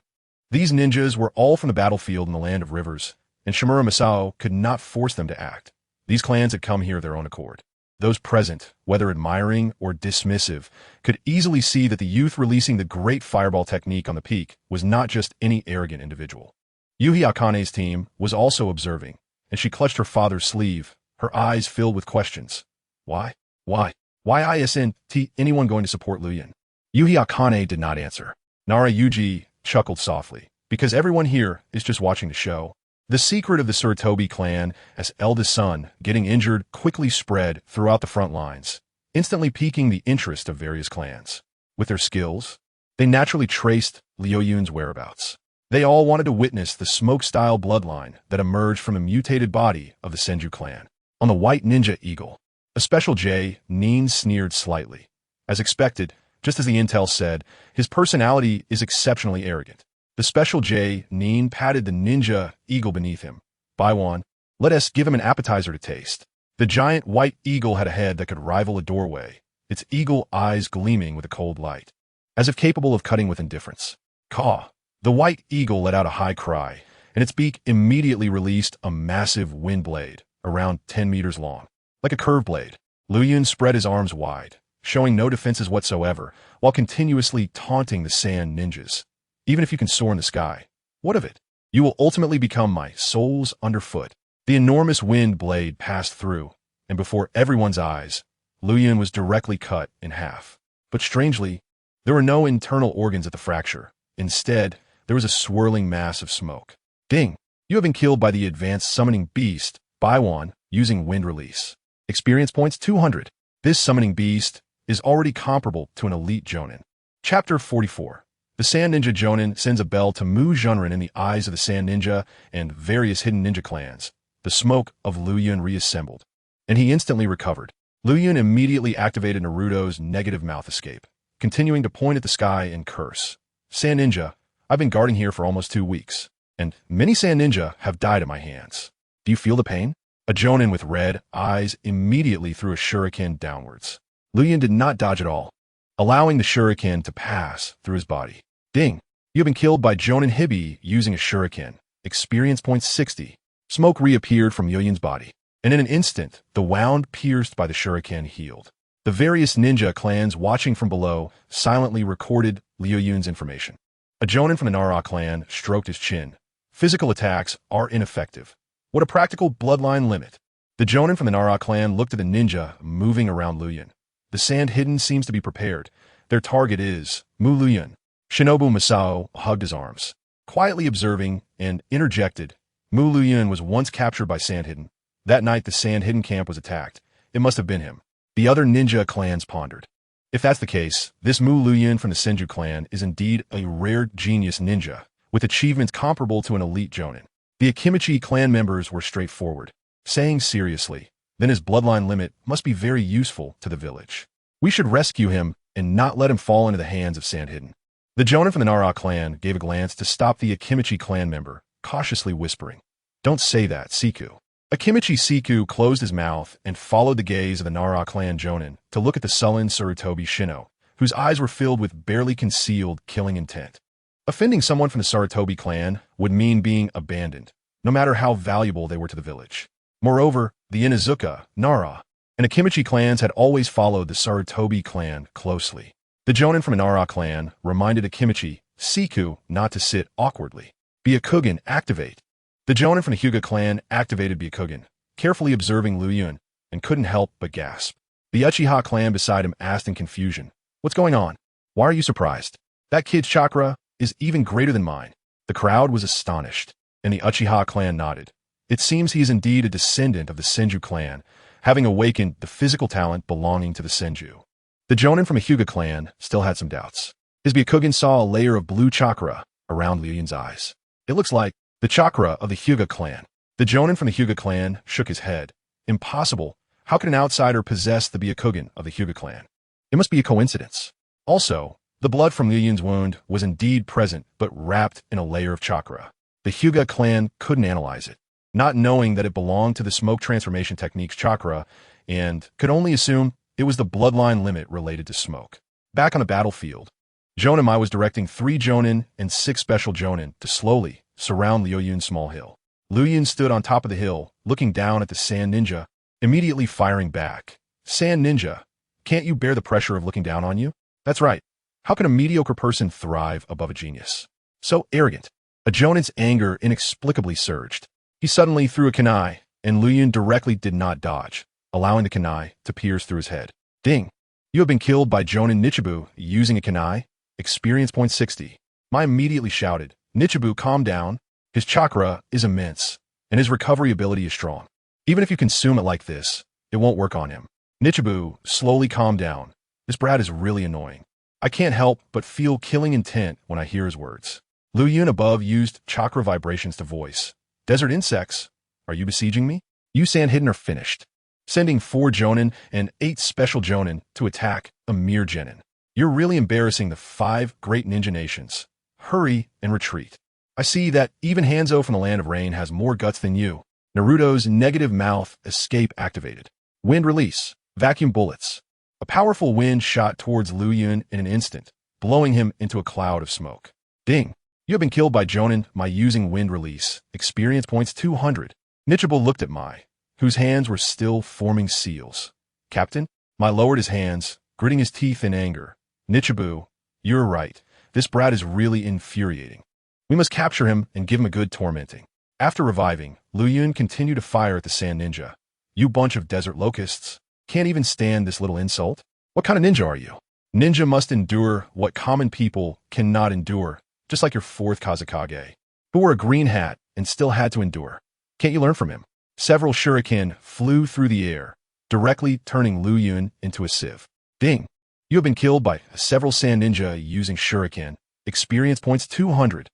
These ninjas were all from the battlefield in the Land of Rivers, and Shimura Masao could not force them to act. These clans had come here of their own accord. Those present, whether admiring or dismissive, could easily see that the youth releasing the great fireball technique on the peak was not just any arrogant individual. Yuhi Akane's team was also observing, and she clutched her father's sleeve, her eyes filled with questions. Why? Why? Why isn't anyone going to support Liu Yun? Yuhi Akane did not answer. Nara Yuji chuckled softly, because everyone here is just watching the show. The secret of the Sarutobi clan as eldest son getting injured quickly spread throughout the front lines, instantly piquing the interest of various clans. With their skills, they naturally traced Liu Yun's whereabouts. They all wanted to witness the smoke-style bloodline that emerged from the mutated body of the Senju clan. On the white ninja eagle, a special J, Neen sneered slightly. As expected, just as the intel said, his personality is exceptionally arrogant. The special J, Neen patted the ninja eagle beneath him. Baiwan, let us give him an appetizer to taste. The giant white eagle had a head that could rival a doorway, its eagle eyes gleaming with a cold light, as if capable of cutting with indifference. Caw! The white eagle let out a high cry, and its beak immediately released a massive wind blade, around 10 meters long. Like a curved blade, Liu Yun spread his arms wide, showing no defenses whatsoever, while continuously taunting the sand ninjas. Even if you can soar in the sky, what of it? You will ultimately become my soul's underfoot. The enormous wind blade passed through, and before everyone's eyes, Liu Yun was directly cut in half. But strangely, there were no internal organs at the fracture. Instead, there was a swirling mass of smoke. Ding! You have been killed by the advanced summoning beast, Baiwan, using wind release. Experience points 200. This summoning beast is already comparable to an elite Jonin. Chapter 44. The Sand Ninja Jonin sends a bell to Mu Junrin in the eyes of the Sand Ninja and various hidden ninja clans. The smoke of Liu Yun reassembled, and he instantly recovered. Liu Yun immediately activated Naruto's negative mouth escape, continuing to point at the sky and curse. Sand Ninja, I've been guarding here for almost 2 weeks, and many Sand Ninja have died at my hands. Do you feel the pain? A Jonin with red eyes immediately threw a shuriken downwards. Liu Yun did not dodge at all, allowing the shuriken to pass through his body. Ding! You have been killed by Jonin Hibi using a shuriken. Experience points 60. Smoke reappeared from Liu Yun's body, and in an instant, the wound pierced by the shuriken healed. The various ninja clans watching from below silently recorded Liu Yun's information. A Jonin from the Nara clan stroked his chin. Physical attacks are ineffective. What a practical bloodline limit. The Jonin from the Nara clan looked at the ninja moving around Liu Yun. The Sand Hidden seems to be prepared. Their target is Mu Liu Yun. Shinobu Masao hugged his arms, quietly observing, and interjected. Mu Liu Yun was once captured by Sand Hidden. That night the Sand Hidden camp was attacked. It must have been him. The other ninja clans pondered. If that's the case, this Mu Liu Yun from the Senju clan is indeed a rare genius ninja, with achievements comparable to an elite Jonin. The Akimichi clan members were straightforward, saying seriously, then his bloodline limit must be very useful to the village. We should rescue him and not let him fall into the hands of Sand Hidden. The Jonin from the Nara clan gave a glance to stop the Akimichi clan member, cautiously whispering, "Don't say that, Siku." Akimichi Siku closed his mouth and followed the gaze of the Nara clan Jonin to look at the sullen Sarutobi Shino, whose eyes were filled with barely concealed killing intent. Offending someone from the Sarutobi clan would mean being abandoned, no matter how valuable they were to the village. Moreover, the Inuzuka, Nara, and Akimichi clans had always followed the Sarutobi clan closely. The Jonin from the Nara clan reminded Akimichi, Siku, not to sit awkwardly. Byakugan, activate. The Jonin from the Hyuga clan activated Byakugan, carefully observing Liu Yun, and couldn't help but gasp. The Uchiha clan beside him asked in confusion, "What's going on? Why are you surprised? That kid's chakra is even greater than mine." The crowd was astonished, and the Uchiha clan nodded. It seems he is indeed a descendant of the Senju clan, having awakened the physical talent belonging to the Senju. The Jonin from the Hyuga clan still had some doubts. His Byakugan saw a layer of blue chakra around Liu Yun's eyes. It looks like the chakra of the Hyuga clan. The Jonin from the Hyuga clan shook his head. Impossible. How could an outsider possess the Byakugan of the Hyuga clan? It must be a coincidence. Also, the blood from Liu Yun's wound was indeed present, but wrapped in a layer of chakra. The Hyuga clan couldn't analyze it, not knowing that it belonged to the smoke transformation technique's chakra, and could only assume it was the bloodline limit related to smoke. Back on the battlefield, Joninmai was directing 3 Jonin and 6 special Jonin to slowly surround Liu Yun's small hill. Liu Yun stood on top of the hill, looking down at the Sand Ninja, immediately firing back. Sand Ninja, can't you bear the pressure of looking down on you? That's right. How can a mediocre person thrive above a genius? So arrogant. A Jonin's anger inexplicably surged. He suddenly threw a kunai, and Liu Yun directly did not dodge, allowing the kunai to pierce through his head. Ding! You have been killed by Jonin Nichibu using a kunai. Experience point 60. I immediately shouted, Nichibu, calm down. His chakra is immense, and his recovery ability is strong. Even if you consume it like this, it won't work on him. Nichibu, slowly calm down. This brat is really annoying. I can't help but feel killing intent when I hear his words. Liu Yun above used chakra vibrations to voice. Desert insects, are you besieging me? You sand hidden are finished. Sending 4 Jonin and 8 special Jonin to attack a mere genin. You're really embarrassing the 5 great ninja nations. Hurry and retreat. I see that even Hanzo from the Land of Rain has more guts than you. Naruto's negative mouth escape activated. Wind release. Vacuum bullets. A powerful wind shot towards Liu Yun in an instant, blowing him into a cloud of smoke. Ding! You have been killed by Jonin by using wind release. Experience points 200. Nichibu looked at Mai, whose hands were still forming seals. Captain? Mai lowered his hands, gritting his teeth in anger. Nichibu, you're right. This brat is really infuriating. We must capture him and give him a good tormenting. After reviving, Liu Yun continued to fire at the Sand Ninja. You bunch of desert locusts. Can't even stand this little insult? What kind of ninja are you? Ninja must endure what common people cannot endure, just like your 4th Kazekage, who wore a green hat and still had to endure. Can't you learn from him? Several shuriken flew through the air, directly turning Liu Yun into a sieve. Ding! You have been killed by several Sand Ninja using shuriken. Experience points 200.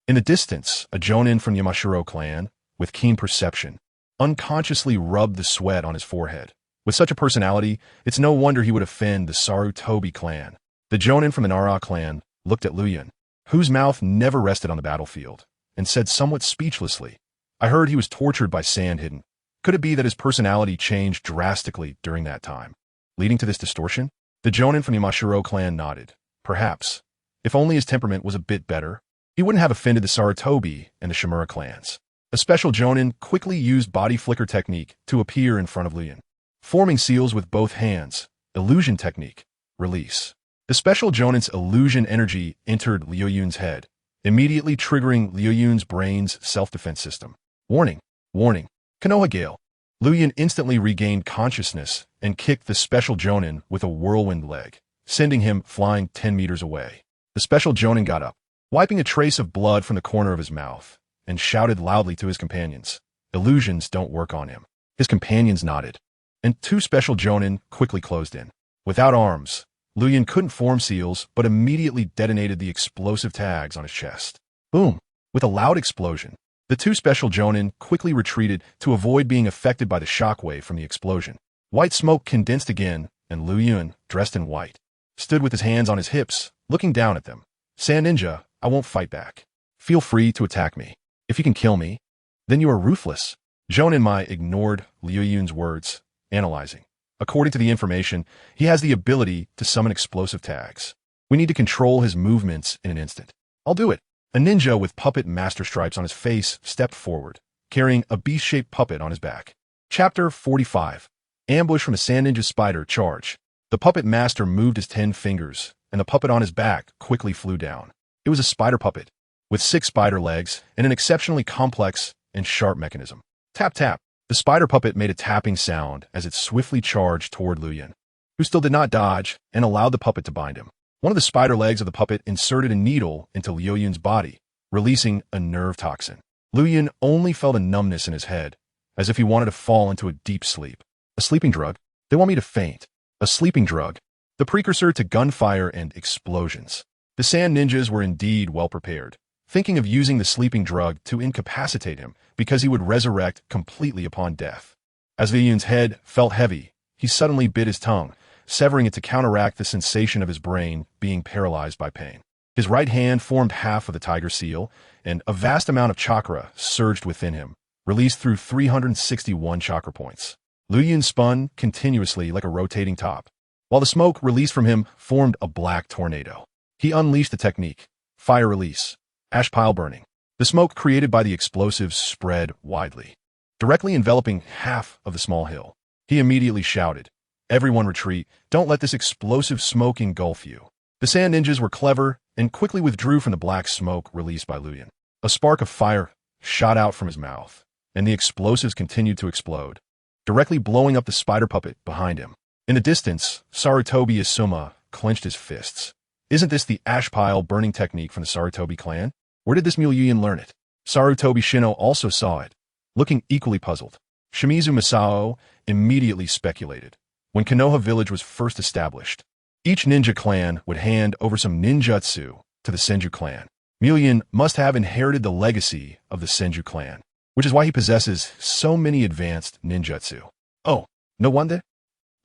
In the distance, a Jonin from Yamashiro clan, with keen perception, unconsciously rubbed the sweat on his forehead. With such a personality, it's no wonder he would offend the Sarutobi clan. The Jonin from the Nara clan looked at Liu Yun, whose mouth never rested on the battlefield, and said somewhat speechlessly, I heard he was tortured by Sand Hidden. Could it be that his personality changed drastically during that time, leading to this distortion? The Jonin from the Yamashiro clan nodded. Perhaps. If only his temperament was a bit better, he wouldn't have offended the Sarutobi and the Shimura clans. A special Jonin quickly used body flicker technique to appear in front of Liu Yun. Forming seals with both hands. Illusion technique. Release. The special Jonin's illusion energy entered Liu Yun's head, immediately triggering Liu Yun's brain's self-defense system. Warning. Warning. Konoha Gale. Liu Yun instantly regained consciousness and kicked the special Jonin with a whirlwind leg, sending him flying 10 meters away. The special Jonin got up, wiping a trace of blood from the corner of his mouth, and shouted loudly to his companions. Illusions don't work on him. His companions nodded, and 2 special Jonin quickly closed in. Without arms, Liu Yun couldn't form seals, but immediately detonated the explosive tags on his chest. Boom! With a loud explosion, the 2 special Jonin quickly retreated to avoid being affected by the shockwave from the explosion. White smoke condensed again, and Liu Yun, dressed in white, stood with his hands on his hips, looking down at them. Sand Ninja, I won't fight back. Feel free to attack me. If you can kill me, then you are ruthless. Jonin Mai ignored Liu Yun's words, analyzing. According to the information, he has the ability to summon explosive tags. We need to control his movements in an instant. I'll do it. A ninja with puppet master stripes on his face stepped forward, carrying a beast-shaped puppet on his back. Chapter 45. Ambush from a Sand Ninja Spider Charge. The puppet master moved his 10 fingers, and the puppet on his back quickly flew down. It was a spider puppet, with 6 spider legs and an exceptionally complex and sharp mechanism. Tap tap. The spider puppet made a tapping sound as it swiftly charged toward Liu Yun, who still did not dodge and allowed the puppet to bind him. One of the spider legs of the puppet inserted a needle into Liu Yun's body, releasing a nerve toxin. Liu Yun only felt a numbness in his head, as if he wanted to fall into a deep sleep. A sleeping drug? They want me to faint. A sleeping drug. The precursor to gunfire and explosions. The Sand Ninjas were indeed well prepared, thinking of using the sleeping drug to incapacitate him because he would resurrect completely upon death. As Liu Yun's head felt heavy, he suddenly bit his tongue, severing it to counteract the sensation of his brain being paralyzed by pain. His right hand formed half of the tiger seal, and a vast amount of chakra surged within him, released through 361 chakra points. Liu Yun spun continuously like a rotating top, while the smoke released from him formed a black tornado. He unleashed the technique, fire release, ash pile burning. The smoke created by the explosives spread widely, directly enveloping half of the small hill. He immediately shouted, Everyone retreat. Don't let this explosive smoke engulf you. The sand ninjas were clever and quickly withdrew from the black smoke released by Liu Yun. A spark of fire shot out from his mouth, and the explosives continued to explode, directly blowing up the spider puppet behind him. In the distance, Sarutobi Asuma clenched his fists. Isn't this the ash pile burning technique from the Sarutobi clan? Where did this Liu Yun learn it? Sarutobi Shino also saw it, looking equally puzzled. Shimizu Masao immediately speculated. When Konoha village was first established, each ninja clan would hand over some ninjutsu to the Senju clan. Liu Yun must have inherited the legacy of the Senju clan, which is why he possesses so many advanced ninjutsu. Oh, no wonder?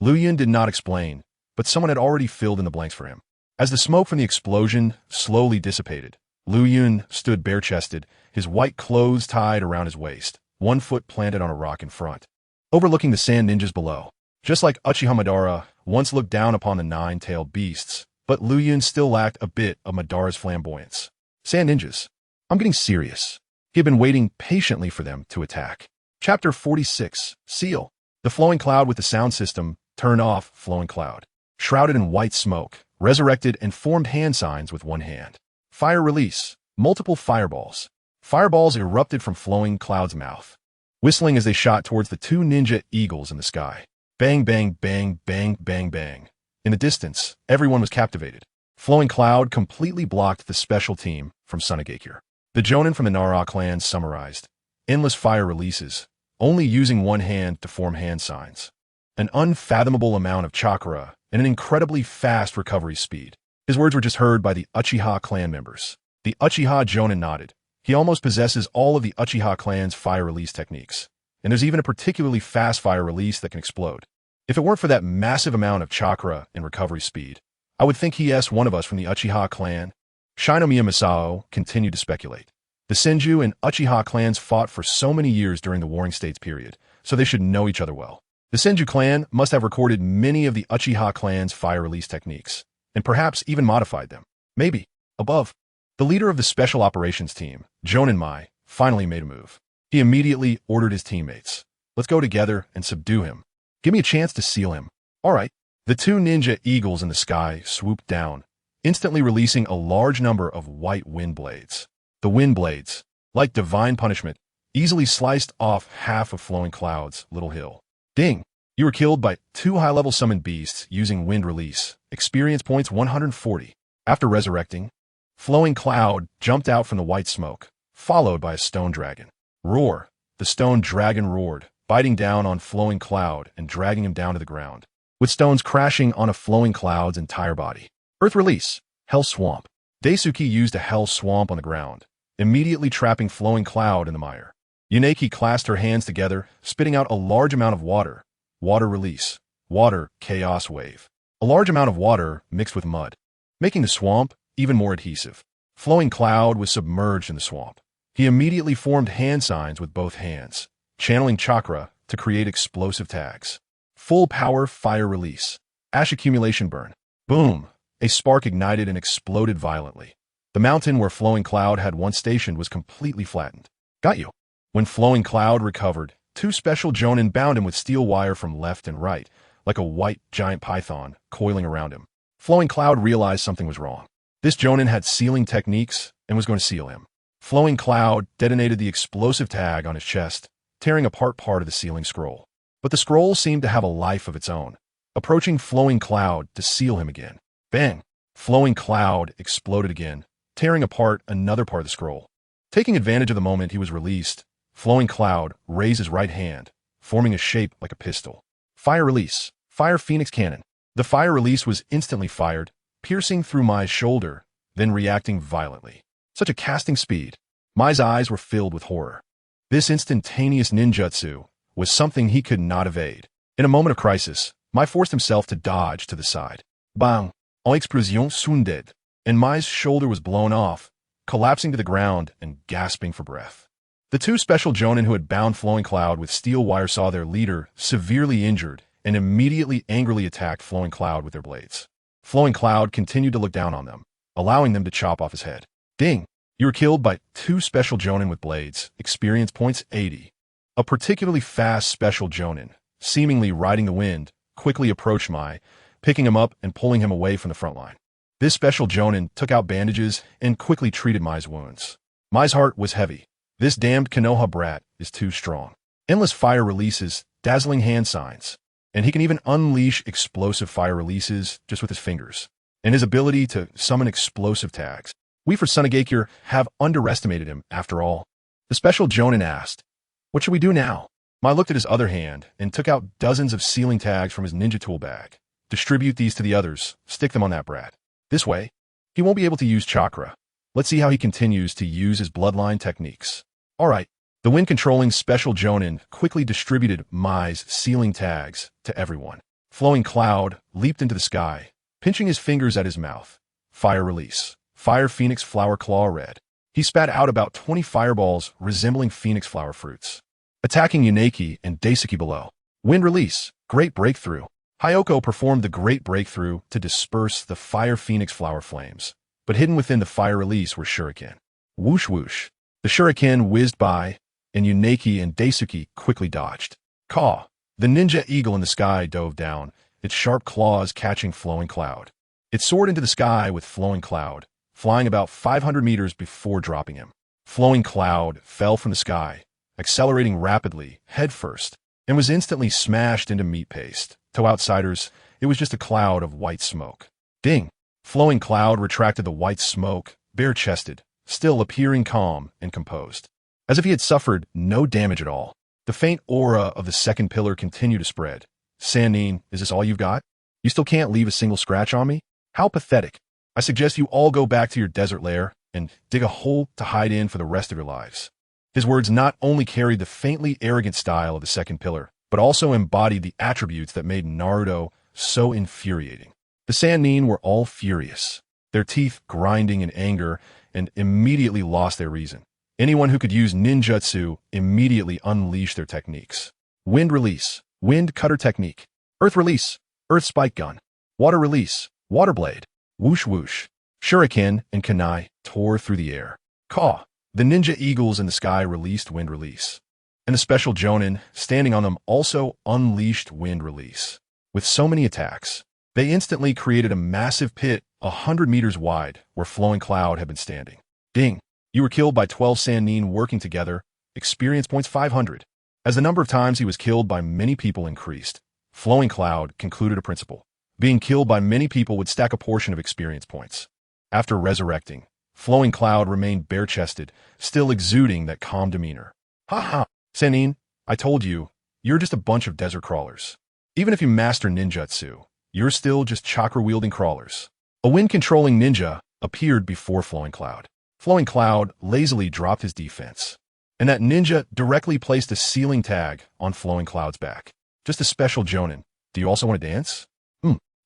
Liu Yun did not explain, but someone had already filled in the blanks for him. As the smoke from the explosion slowly dissipated, Liu Yun stood bare-chested, his white clothes tied around his waist, one foot planted on a rock in front, overlooking the sand ninjas below. Just like Uchiha Madara once looked down upon the nine-tailed beasts, but Liu Yun still lacked a bit of Madara's flamboyance. Sand ninjas. I'm getting serious. He had been waiting patiently for them to attack. Chapter 46, Seal. The flowing cloud with the sound system turned off flowing cloud. Shrouded in white smoke, resurrected and formed hand signs with one hand. Fire release. Multiple fireballs. Fireballs erupted from flowing cloud's mouth, whistling as they shot towards the two ninja eagles in the sky. Bang, bang, bang, bang, bang, bang. In the distance, everyone was captivated. Flowing cloud completely blocked the special team from Sunagakure. The Jonin from the Nara clan summarized. Endless fire releases, only using one hand to form hand signs. An unfathomable amount of chakra and an incredibly fast recovery speed. His words were just heard by the Uchiha clan members. The Uchiha Jonin nodded. He almost possesses all of the Uchiha clan's fire release techniques, and there's even a particularly fast fire release that can explode. If it weren't for that massive amount of chakra and recovery speed, I would think he is one of us from the Uchiha clan. Shinomiya Masao continued to speculate. The Senju and Uchiha clans fought for so many years during the Warring States period, so they should know each other well. The Senju clan must have recorded many of the Uchiha clan's fire release techniques, and perhaps even modified them. Maybe. Above. The leader of the Special Operations Team, Jonin Mai, finally made a move. He immediately ordered his teammates. Let's go together and subdue him. Give me a chance to seal him. All right. The two ninja eagles in the sky swooped down, instantly releasing a large number of white wind blades. The wind blades, like divine punishment, easily sliced off half of Flowing Cloud's little hill. Ding! You were killed by two high-level summoned beasts using wind release. Experience points 140. After resurrecting, Flowing Cloud jumped out from the white smoke, followed by a stone dragon. Roar! The stone dragon roared, biting down on Flowing Cloud and dragging him down to the ground, with stones crashing on a Flowing Cloud's entire body. Earth release. Hell Swamp. Daisuke used a Hell Swamp on the ground, immediately trapping Flowing Cloud in the mire. Yuneki clasped her hands together, spitting out a large amount of water. Water release. Water Chaos Wave. A large amount of water mixed with mud, making the swamp even more adhesive. Flowing Cloud was submerged in the swamp. He immediately formed hand signs with both hands, channeling chakra to create explosive tags. Full power fire release. Ash accumulation burn. Boom! A spark ignited and exploded violently. The mountain where Flowing Cloud had once stationed was completely flattened. Got you. When Flowing Cloud recovered, two special Jonin bound him with steel wire from left and right, like a white giant python coiling around him. Flowing Cloud realized something was wrong. This Jonin had sealing techniques and was going to seal him. Flowing Cloud detonated the explosive tag on his chest, tearing apart part of the sealing scroll. But the scroll seemed to have a life of its own, approaching Flowing Cloud to seal him again. Bang! Flowing Cloud exploded again, tearing apart another part of the scroll. Taking advantage of the moment he was released, Flowing Cloud raised his right hand, forming a shape like a pistol. Fire release. Fire Phoenix Cannon. The fire release was instantly fired, piercing through Mai's shoulder, then reacting violently. Such a casting speed. Mai's eyes were filled with horror. This instantaneous ninjutsu was something he could not evade. In a moment of crisis, Mai forced himself to dodge to the side. Bang! En explosion sounded, and Mai's shoulder was blown off, collapsing to the ground and gasping for breath. The two special Jonin who had bound Flowing Cloud with steel wire saw their leader severely injured and immediately angrily attacked Flowing Cloud with their blades. Flowing Cloud continued to look down on them, allowing them to chop off his head. Ding! You were killed by two special Jonin with blades. Experience points 80. A particularly fast special Jonin, seemingly riding the wind, quickly approached Mai, picking him up and pulling him away from the front line. This special Jonin took out bandages and quickly treated Mai's wounds. Mai's heart was heavy. This damned Konoha brat is too strong. Endless fire releases, dazzling hand signs, and he can even unleash explosive fire releases just with his fingers. And his ability to summon explosive tags. We for Sunagakure have underestimated him, after all. The special Jonin asked, "What should we do now?" Mai looked at his other hand and took out dozens of sealing tags from his ninja tool bag. Distribute these to the others, stick them on that brat. This way, he won't be able to use chakra. Let's see how he continues to use his bloodline techniques. Alright, the wind-controlling special Jonin quickly distributed Mai's sealing tags to everyone. Flowing Cloud leaped into the sky, pinching his fingers at his mouth. Fire release. Fire Phoenix Flower Claw Red. He spat out about 20 fireballs resembling phoenix flower fruits, attacking Yuneki and Daisuke below. Wind release. Great breakthrough. Hyoko performed the great breakthrough to disperse the fire phoenix flower flames, but hidden within the fire release were shuriken. Whoosh whoosh. The shuriken whizzed by, and Yuneki and Daisuke quickly dodged. Caw. The ninja eagle in the sky dove down, its sharp claws catching Flowing Cloud. It soared into the sky with Flowing Cloud, flying about 500 meters before dropping him. Flowing Cloud fell from the sky, accelerating rapidly, headfirst, and was instantly smashed into meat paste. To outsiders, it was just a cloud of white smoke. Ding! Flowing Cloud retracted the white smoke, bare-chested, still appearing calm and composed, as if he had suffered no damage at all. The faint aura of the second pillar continued to spread. Sannin, is this all you've got? You still can't leave a single scratch on me? How pathetic. I suggest you all go back to your desert lair and dig a hole to hide in for the rest of your lives. His words not only carried the faintly arrogant style of the second pillar, but also embodied the attributes that made Naruto so infuriating. The Sannin were all furious, their teeth grinding in anger, and immediately lost their reason. Anyone who could use ninjutsu immediately unleashed their techniques. Wind release, wind cutter technique. Earth release, earth spike gun. Water release, water blade. Whoosh whoosh. Shuriken and kunai tore through the air. Caw. The ninja eagles in the sky released wind release. And the special Jonin, standing on them, also unleashed wind release. With so many attacks, they instantly created a massive pit 100 meters wide where Flowing Cloud had been standing. Ding! You were killed by 12 Sannin working together, experience points 500. As the number of times he was killed by many people increased, Flowing Cloud concluded a principle. Being killed by many people would stack a portion of experience points. After resurrecting, Flowing Cloud remained bare-chested, still exuding that calm demeanor. Ha! Sannin, I told you, you're just a bunch of desert crawlers. Even if you master ninjutsu, you're still just chakra-wielding crawlers. A wind-controlling ninja appeared before Flowing Cloud. Flowing Cloud lazily dropped his defense, and that ninja directly placed a sealing tag on Flowing Cloud's back. Just a special Jonin. Do you also want to dance?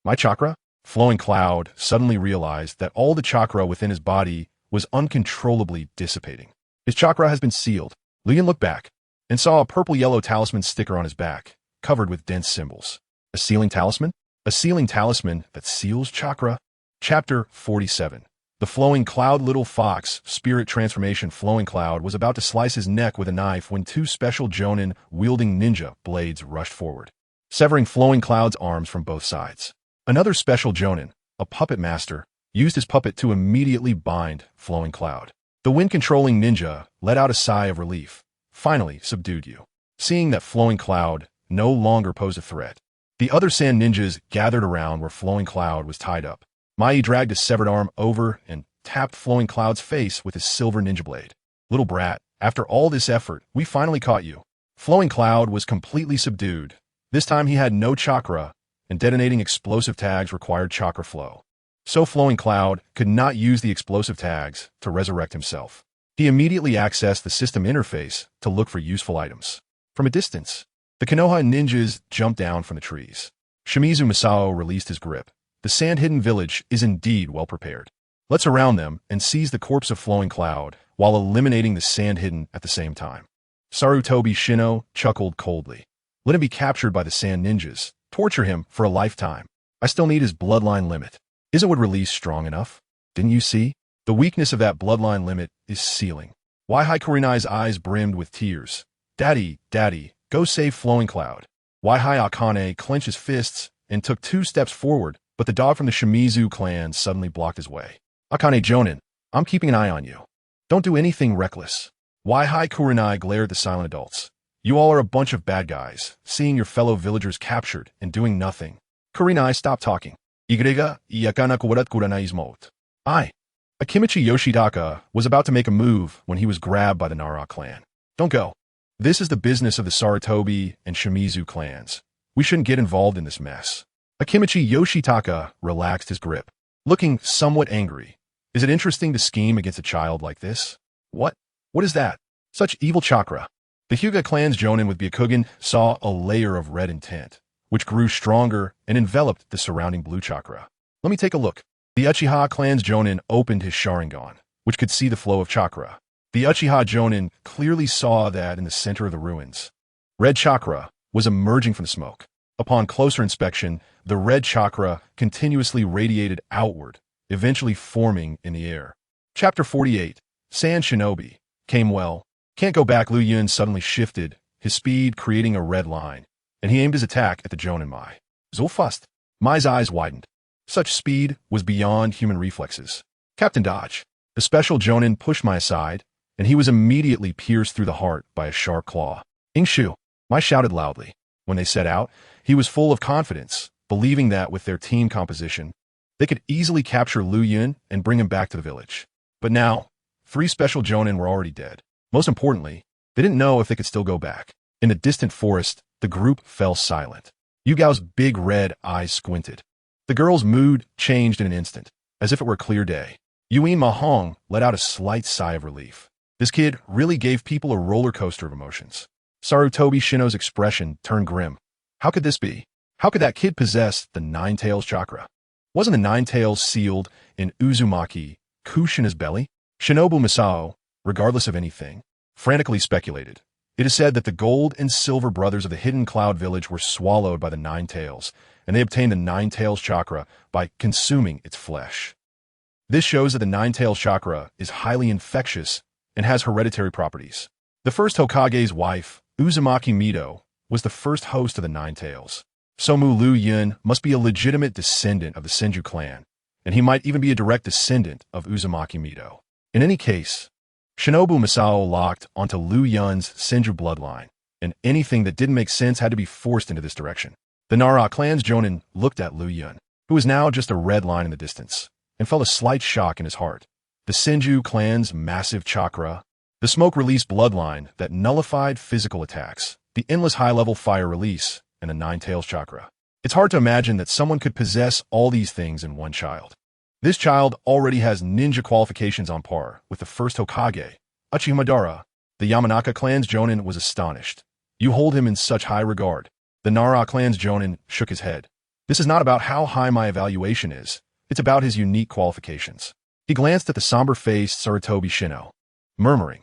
My chakra? Flowing Cloud suddenly realized that all the chakra within his body was uncontrollably dissipating. His chakra has been sealed. Liu Yun looked back and saw a purple-yellow talisman sticker on his back, covered with dense symbols. A sealing talisman? A sealing talisman that seals chakra? Chapter 47. The Flowing Cloud Little Fox Spirit Transformation. Flowing Cloud was about to slice his neck with a knife when two special Jonin wielding ninja blades rushed forward, severing Flowing Cloud's arms from both sides. Another special Jonin, a puppet master, used his puppet to immediately bind Flowing Cloud. The wind-controlling ninja let out a sigh of relief, finally subdued you. Seeing that Flowing Cloud no longer posed a threat, the other sand ninjas gathered around where Flowing Cloud was tied up. Mai dragged his severed arm over and tapped Flowing Cloud's face with his silver ninja blade. Little brat, after all this effort, we finally caught you. Flowing Cloud was completely subdued. This time he had no chakra, and detonating explosive tags required chakra flow. So Flowing Cloud could not use the explosive tags to resurrect himself. He immediately accessed the system interface to look for useful items. From a distance, the Konoha ninjas jumped down from the trees. Shimizu Masao released his grip. The sand-hidden village is indeed well prepared. Let's surround them and seize the corpse of Flowing Cloud while eliminating the sand-hidden at the same time. Sarutobi Shino chuckled coldly. Let him be captured by the sand ninjas. Torture him for a lifetime. I still need his bloodline limit. Isn't what release strong enough? Didn't you see? The weakness of that bloodline limit is sealing. Why Haikurinai's eyes brimmed with tears. Daddy, go save Flowing Cloud. Waihai Akane clenched his fists and took 2 steps forward, but the dog from the Shimizu clan suddenly blocked his way. Akane Jonin, I'm keeping an eye on you. Don't do anything reckless. Waihai Kurenai glared at the silent adults. You all are a bunch of bad guys, seeing your fellow villagers captured and doing nothing. Kurenai, stop talking. Igrega yakana kuwarat kurenai izmote. Akimichi Yoshitaka was about to make a move when he was grabbed by the Nara clan. Don't go. This is the business of the Sarutobi and Shimizu clans. We shouldn't get involved in this mess. Akimichi Yoshitaka relaxed his grip, looking somewhat angry. Is it interesting to scheme against a child like this? What? What is that? Such evil chakra. The Hyuga clan's Jonin with Byakugan saw a layer of red intent, which grew stronger and enveloped the surrounding blue chakra. Let me take a look. The Uchiha clan's Jonin opened his Sharingan, which could see the flow of chakra. The Uchiha Jonin clearly saw that in the center of the ruins. Red chakra was emerging from the smoke. Upon closer inspection, the red chakra continuously radiated outward, eventually forming in the air. Chapter 48, Sand Shinobi, came well. Can't go back. Liu Yun suddenly shifted, his speed creating a red line, and he aimed his attack at the Jonin Mai. So fast. Mai's eyes widened. Such speed was beyond human reflexes. Captain Dodge. The special Jonin pushed Mai aside, and he was immediately pierced through the heart by a sharp claw. Ingshu. Mai shouted loudly. When they set out, he was full of confidence, believing that with their team composition, they could easily capture Liu Yun and bring him back to the village. But now, 3 special Jonin were already dead. Most importantly, they didn't know if they could still go back. In the distant forest, the group fell silent. Yugao's big red eyes squinted. The girl's mood changed in an instant, as if it were a clear day. Yuin Mahong let out a slight sigh of relief. This kid really gave people a roller coaster of emotions. Sarutobi Shino's expression turned grim. How could this be? How could that kid possess the Nine Tails chakra? Wasn't the Nine Tails sealed in Uzumaki Kushina's belly? Shinobu Masao, regardless of anything, frantically speculated. It is said that the gold and silver brothers of the Hidden Cloud Village were swallowed by the Nine Tails, and they obtained the Nine Tails chakra by consuming its flesh. This shows that the Nine Tails chakra is highly infectious and has hereditary properties. The first Hokage's wife, Uzumaki Mido, was the first host of the Nine Tails. Somu Liu Yun must be a legitimate descendant of the Senju clan, and he might even be a direct descendant of Uzumaki Mido. In any case, Shinobu Masao locked onto Liu Yun's Senju bloodline, and anything that didn't make sense had to be forced into this direction. The Nara clan's Jonin looked at Liu Yun, who was now just a red line in the distance, and felt a slight shock in his heart. The Senju clan's massive chakra, the smoke-release bloodline that nullified physical attacks, the endless high-level fire release, and the Nine Tails chakra. It's hard to imagine that someone could possess all these things in one child. This child already has ninja qualifications on par with the first Hokage, Uchiha Madara. The Yamanaka clan's Jonin was astonished. You hold him in such high regard. The Nara clan's Jonin shook his head. This is not about how high my evaluation is. It's about his unique qualifications. He glanced at the somber-faced Sarutobi Shino, murmuring,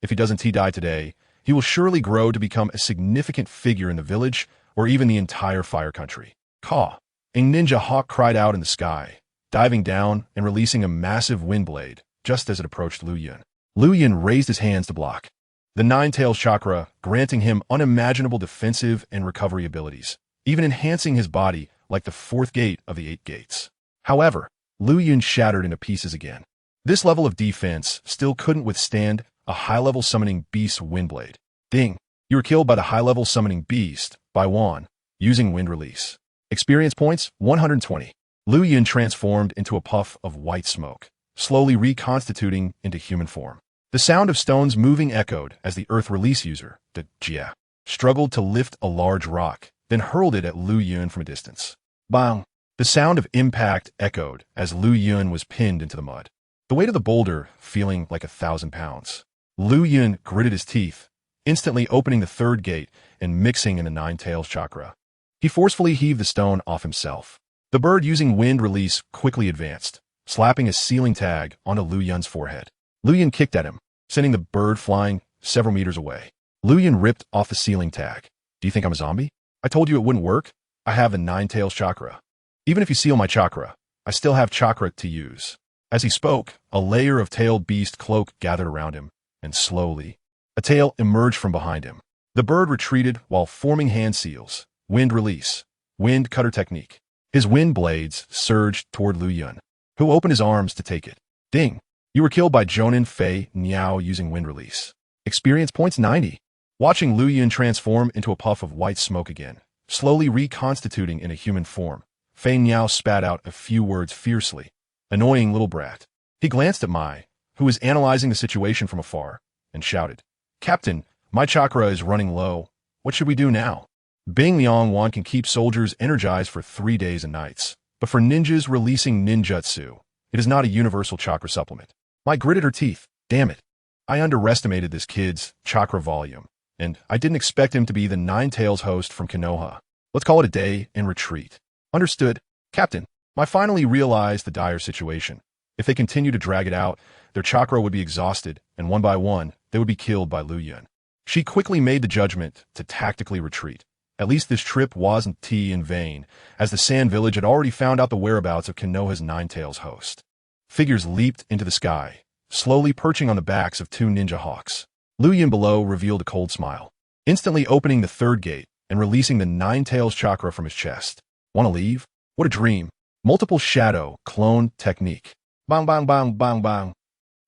if he doesn't die today, he will surely grow to become a significant figure in the village or even the entire fire country. Caw! A ninja hawk cried out in the sky, diving down and releasing a massive wind blade just as it approached Liu Yun. Liu Yun raised his hands to block, the Nine Tails chakra granting him unimaginable defensive and recovery abilities, even enhancing his body like the 4th gate of the 8 gates. However, Liu Yun shattered into pieces again. This level of defense still couldn't withstand a high-level summoning beast's windblade. Ding! You were killed by the high-level summoning beast by Wan, using wind release. Experience points, 120. Liu Yun transformed into a puff of white smoke, slowly reconstituting into human form. The sound of stones moving echoed as the earth release user, the Jia, struggled to lift a large rock, then hurled it at Liu Yun from a distance. Bang! The sound of impact echoed as Liu Yun was pinned into the mud, the weight of the boulder feeling like 1,000 pounds. Liu Yun gritted his teeth, instantly opening the 3rd gate and mixing in the Nine Tails chakra. He forcefully heaved the stone off himself. The bird using wind release quickly advanced, slapping a sealing tag onto Liu Yun's forehead. Liu Yun kicked at him, sending the bird flying several meters away. Liu Yun ripped off the sealing tag. Do you think I'm a zombie? I told you it wouldn't work. I have the Nine Tails chakra. Even if you seal my chakra, I still have chakra to use. As he spoke, a layer of tailed beast cloak gathered around him, and slowly, a tail emerged from behind him. The bird retreated while forming hand seals, Wind release. Wind cutter technique. His wind blades surged toward Liu Yun, who opened his arms to take it. Ding. You were killed by Jonin Fei Niao using wind release. Experience points 90. Watching Liu Yun transform into a puff of white smoke again, slowly reconstituting in a human form, Fei Niao spat out a few words fiercely. Annoying little brat. He glanced at Mai, who was analyzing the situation from afar, and shouted, Captain, my chakra is running low. What should we do now? Bing Liang Wan can keep soldiers energized for 3 days and nights, but for ninjas releasing ninjutsu, it is not a universal chakra supplement. Mai gritted her teeth. Damn it. I underestimated this kid's chakra volume, and I didn't expect him to be the Nine Tails host from Konoha. Let's call it a day and retreat. Understood, Captain. Mai finally realized the dire situation. If they continue to drag it out, their chakra would be exhausted, and one by one, they would be killed by Liu Yun. She quickly made the judgment to tactically retreat. At least this trip wasn't in vain, as the Sand Village had already found out the whereabouts of Konoha's Nine Tails host. Figures leaped into the sky, slowly perching on the backs of 2 ninja hawks. Liu Yun below revealed a cold smile, instantly opening the 3rd gate and releasing the Nine Tails chakra from his chest. Want to leave? What a dream. Multiple shadow clone technique. Bang, bang, bang, bang, bang.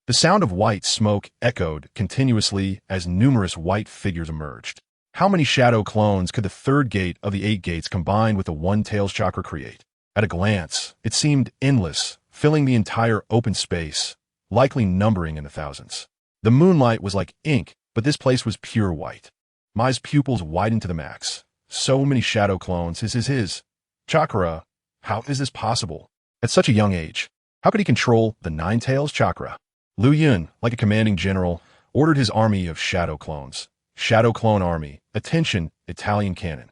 The sound of white smoke echoed continuously as numerous white figures emerged. How many shadow clones could the 3rd gate of the 8 gates combined with the One Tails chakra create? At a glance, it seemed endless, filling the entire open space, likely numbering in the thousands. The moonlight was like ink, but this place was pure white. Mai's pupils widened to the max. So many shadow clones. His chakra. How is this possible? At such a young age, how could he control the Nine Tails chakra? Liu Yun, like a commanding general, ordered his army of shadow clones. Shadow clone army. Attention, Italian cannon.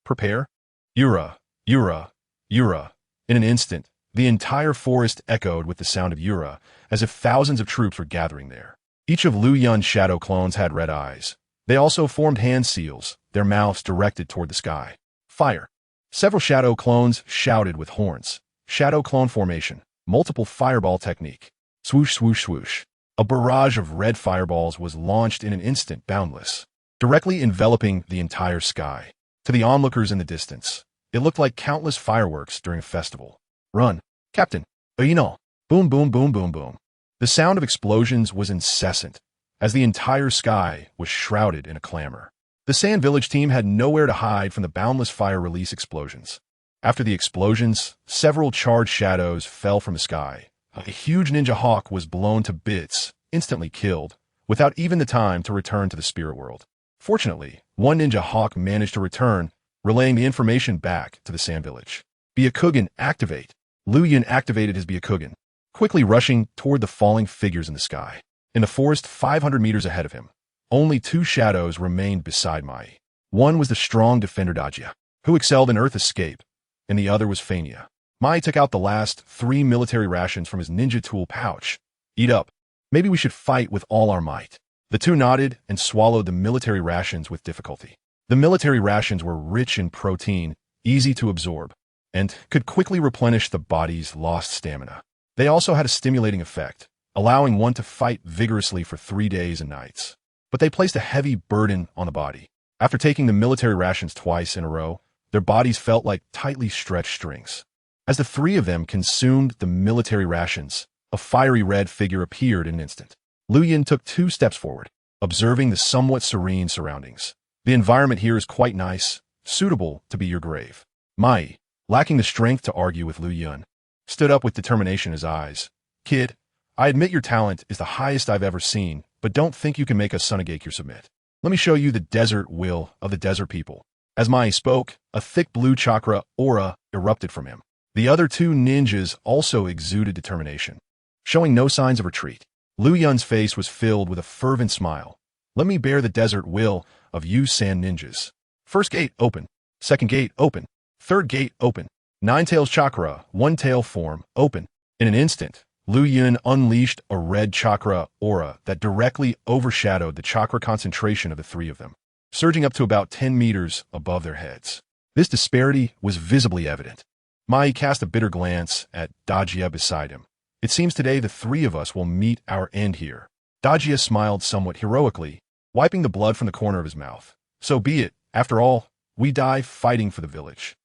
Prepare. Ura, Ura, Ura. In an instant, the entire forest echoed with the sound of Ura, as if thousands of troops were gathering there. Each of Liu Yun's shadow clones had red eyes. They also formed hand seals, their mouths directed toward the sky. Fire. Several shadow clones shouted with horns. Shadow clone formation. Multiple fireball technique. Swoosh, swoosh, swoosh. A barrage of red fireballs was launched in an instant, boundless, directly enveloping the entire sky. To the onlookers in the distance, it looked like countless fireworks during a festival. Run, Captain. Boom, boom, boom, boom, boom. The sound of explosions was incessant, as the entire sky was shrouded in a clamor. The Sand Village team had nowhere to hide from the boundless fire release explosions. After the explosions, several charged shadows fell from the sky. A huge ninja hawk was blown to bits, instantly killed, without even the time to return to the spirit world. Fortunately, one ninja hawk managed to return, relaying the information back to the Sand Village. Byakugan, activate. Liu Yun activated his Byakugan, quickly rushing toward the falling figures in the sky. In the forest 500 meters ahead of him, only 2 shadows remained beside Mai. One was the strong defender Dajia, who excelled in earth escape, and the other was Fania. Mai took out the last 3 military rations from his ninja tool pouch. Eat up. Maybe we should fight with all our might. The 2 nodded and swallowed the military rations with difficulty. The military rations were rich in protein, easy to absorb, and could quickly replenish the body's lost stamina. They also had a stimulating effect, allowing one to fight vigorously for 3 days and nights. But they placed a heavy burden on the body. After taking the military rations twice in a row, their bodies felt like tightly stretched strings. As the 3 of them consumed the military rations, a fiery red figure appeared in an instant. Liu Yun took 2 steps forward, observing the somewhat serene surroundings. The environment here is quite nice, suitable to be your grave. Mai, lacking the strength to argue with Liu Yun, stood up with determination in his eyes. Kid, I admit your talent is the highest I've ever seen, but don't think you can make us Sunagake submit. Let me show you the desert will of the desert people. As Mai spoke, a thick blue chakra aura erupted from him. The other 2 ninjas also exuded determination, showing no signs of retreat. Liu Yun's face was filled with a fervent smile. Let me bear the desert will of you sand ninjas. First gate open. Second gate open. Third gate open. Nine Tails chakra, One Tail form, open. In an instant, Liu Yun unleashed a red chakra aura that directly overshadowed the chakra concentration of the 3 of them, surging up to about 10 meters above their heads. This disparity was visibly evident. Mai cast a bitter glance at Dajia beside him. It seems today the 3 of us will meet our end here. Dajia smiled somewhat heroically, wiping the blood from the corner of his mouth. So be it. After all, we die fighting for the village.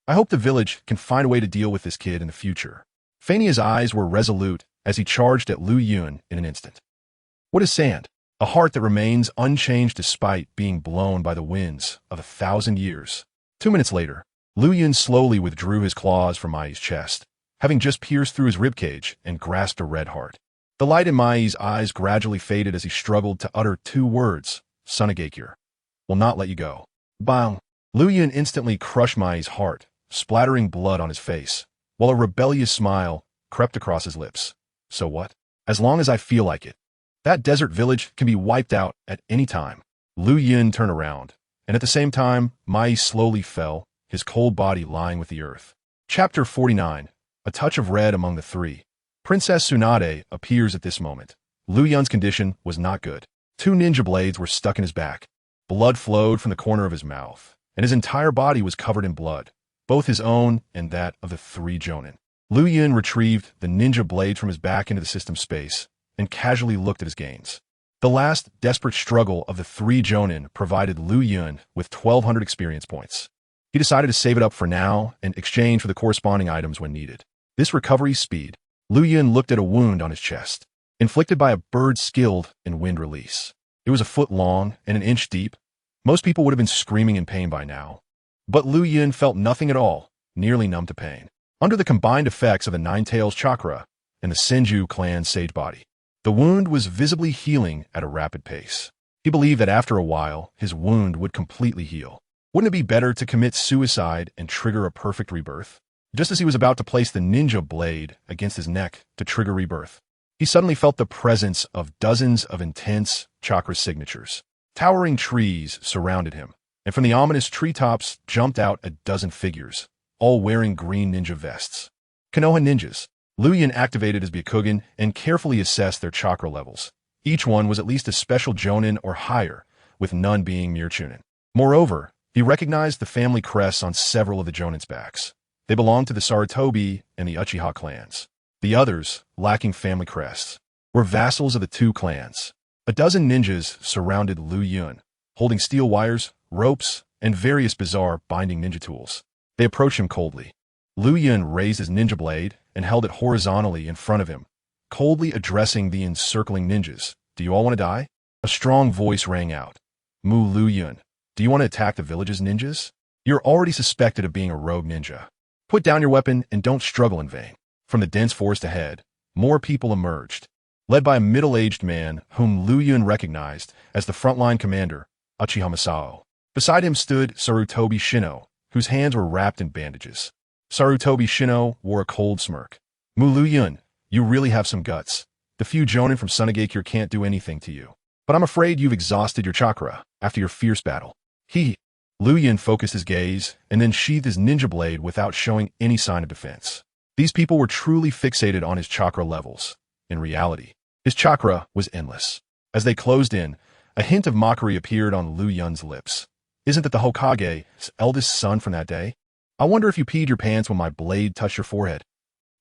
I hope the village can find a way to deal with this kid in the future. Fania's eyes were resolute as he charged at Liu Yun in an instant. What is sand? A heart that remains unchanged despite being blown by the winds of 1,000 years. 2 minutes later, Liu Yun slowly withdrew his claws from Mai's chest, having just pierced through his ribcage and grasped a red heart. The light in Mai's eyes gradually faded as he struggled to utter 2 words, Sunagakure. Will not let you go. Bang! Liu Yun instantly crushed Mai's heart, splattering blood on his face, while a rebellious smile crept across his lips. So what? As long as I feel like it. That desert village can be wiped out at any time. Liu Yun turned around, and at the same time, Mai slowly fell, his cold body lying with the earth. Chapter 49. A touch of red among the 3. Princess Tsunade appears at this moment. Liu Yun's condition was not good. 2 ninja blades were stuck in his back. Blood flowed from the corner of his mouth, and his entire body was covered in blood, both his own and that of the 3 jonin. Liu Yun retrieved the ninja blade from his back into the system space and casually looked at his gains. The last desperate struggle of the 3 jonin provided Liu Yun with 1,200 experience points. He decided to save it up for now and exchange for the corresponding items when needed. This recovery speed. Liu Yun looked at a wound on his chest, inflicted by a bird skilled in wind release. It was a foot long and an inch deep. Most people would have been screaming in pain by now. But Liu Yun felt nothing at all, nearly numb to pain. Under the combined effects of the Nine-Tails chakra and the Senju clan sage body, the wound was visibly healing at a rapid pace. He believed that after a while, his wound would completely heal. Wouldn't it be better to commit suicide and trigger a perfect rebirth? Just as he was about to place the ninja blade against his neck to trigger rebirth, he suddenly felt the presence of dozens of intense chakra signatures. Towering trees surrounded him, and from the ominous treetops jumped out a dozen figures, all wearing green ninja vests. Konoha ninjas. Liu Yun activated his Byakugan and carefully assessed their chakra levels. Each one was at least a special jonin or higher, with none being mere chunin. Moreover, he recognized the family crests on several of the jonin's backs. They belonged to the Sarutobi and the Uchiha clans. The others, lacking family crests, were vassals of the 2 clans. A dozen ninjas surrounded Liu Yun, holding steel wires, ropes, and various bizarre binding ninja tools. They approached him coldly. Liu Yun raised his ninja blade and held it horizontally in front of him, coldly addressing the encircling ninjas. Do you all want to die? A strong voice rang out. Mu Liu Yun, do you want to attack the village's ninjas? You're already suspected of being a rogue ninja. Put down your weapon and don't struggle in vain. From the dense forest ahead, more people emerged, led by a middle-aged man whom Liu Yun recognized as the frontline commander, Uchiha Masao. Beside him stood Sarutobi Shino, whose hands were wrapped in bandages. Sarutobi Shino wore a cold smirk. Mu Liu Yun, you really have some guts. The few jonin from Sunagakure can't do anything to you. But I'm afraid you've exhausted your chakra after your fierce battle. Liu Yun focused his gaze and then sheathed his ninja blade without showing any sign of defense. These people were truly fixated on his chakra levels. In reality, his chakra was endless. As they closed in, a hint of mockery appeared on Liu Yun's lips. Isn't that the Hokage's eldest son from that day? I wonder if you peed your pants when my blade touched your forehead.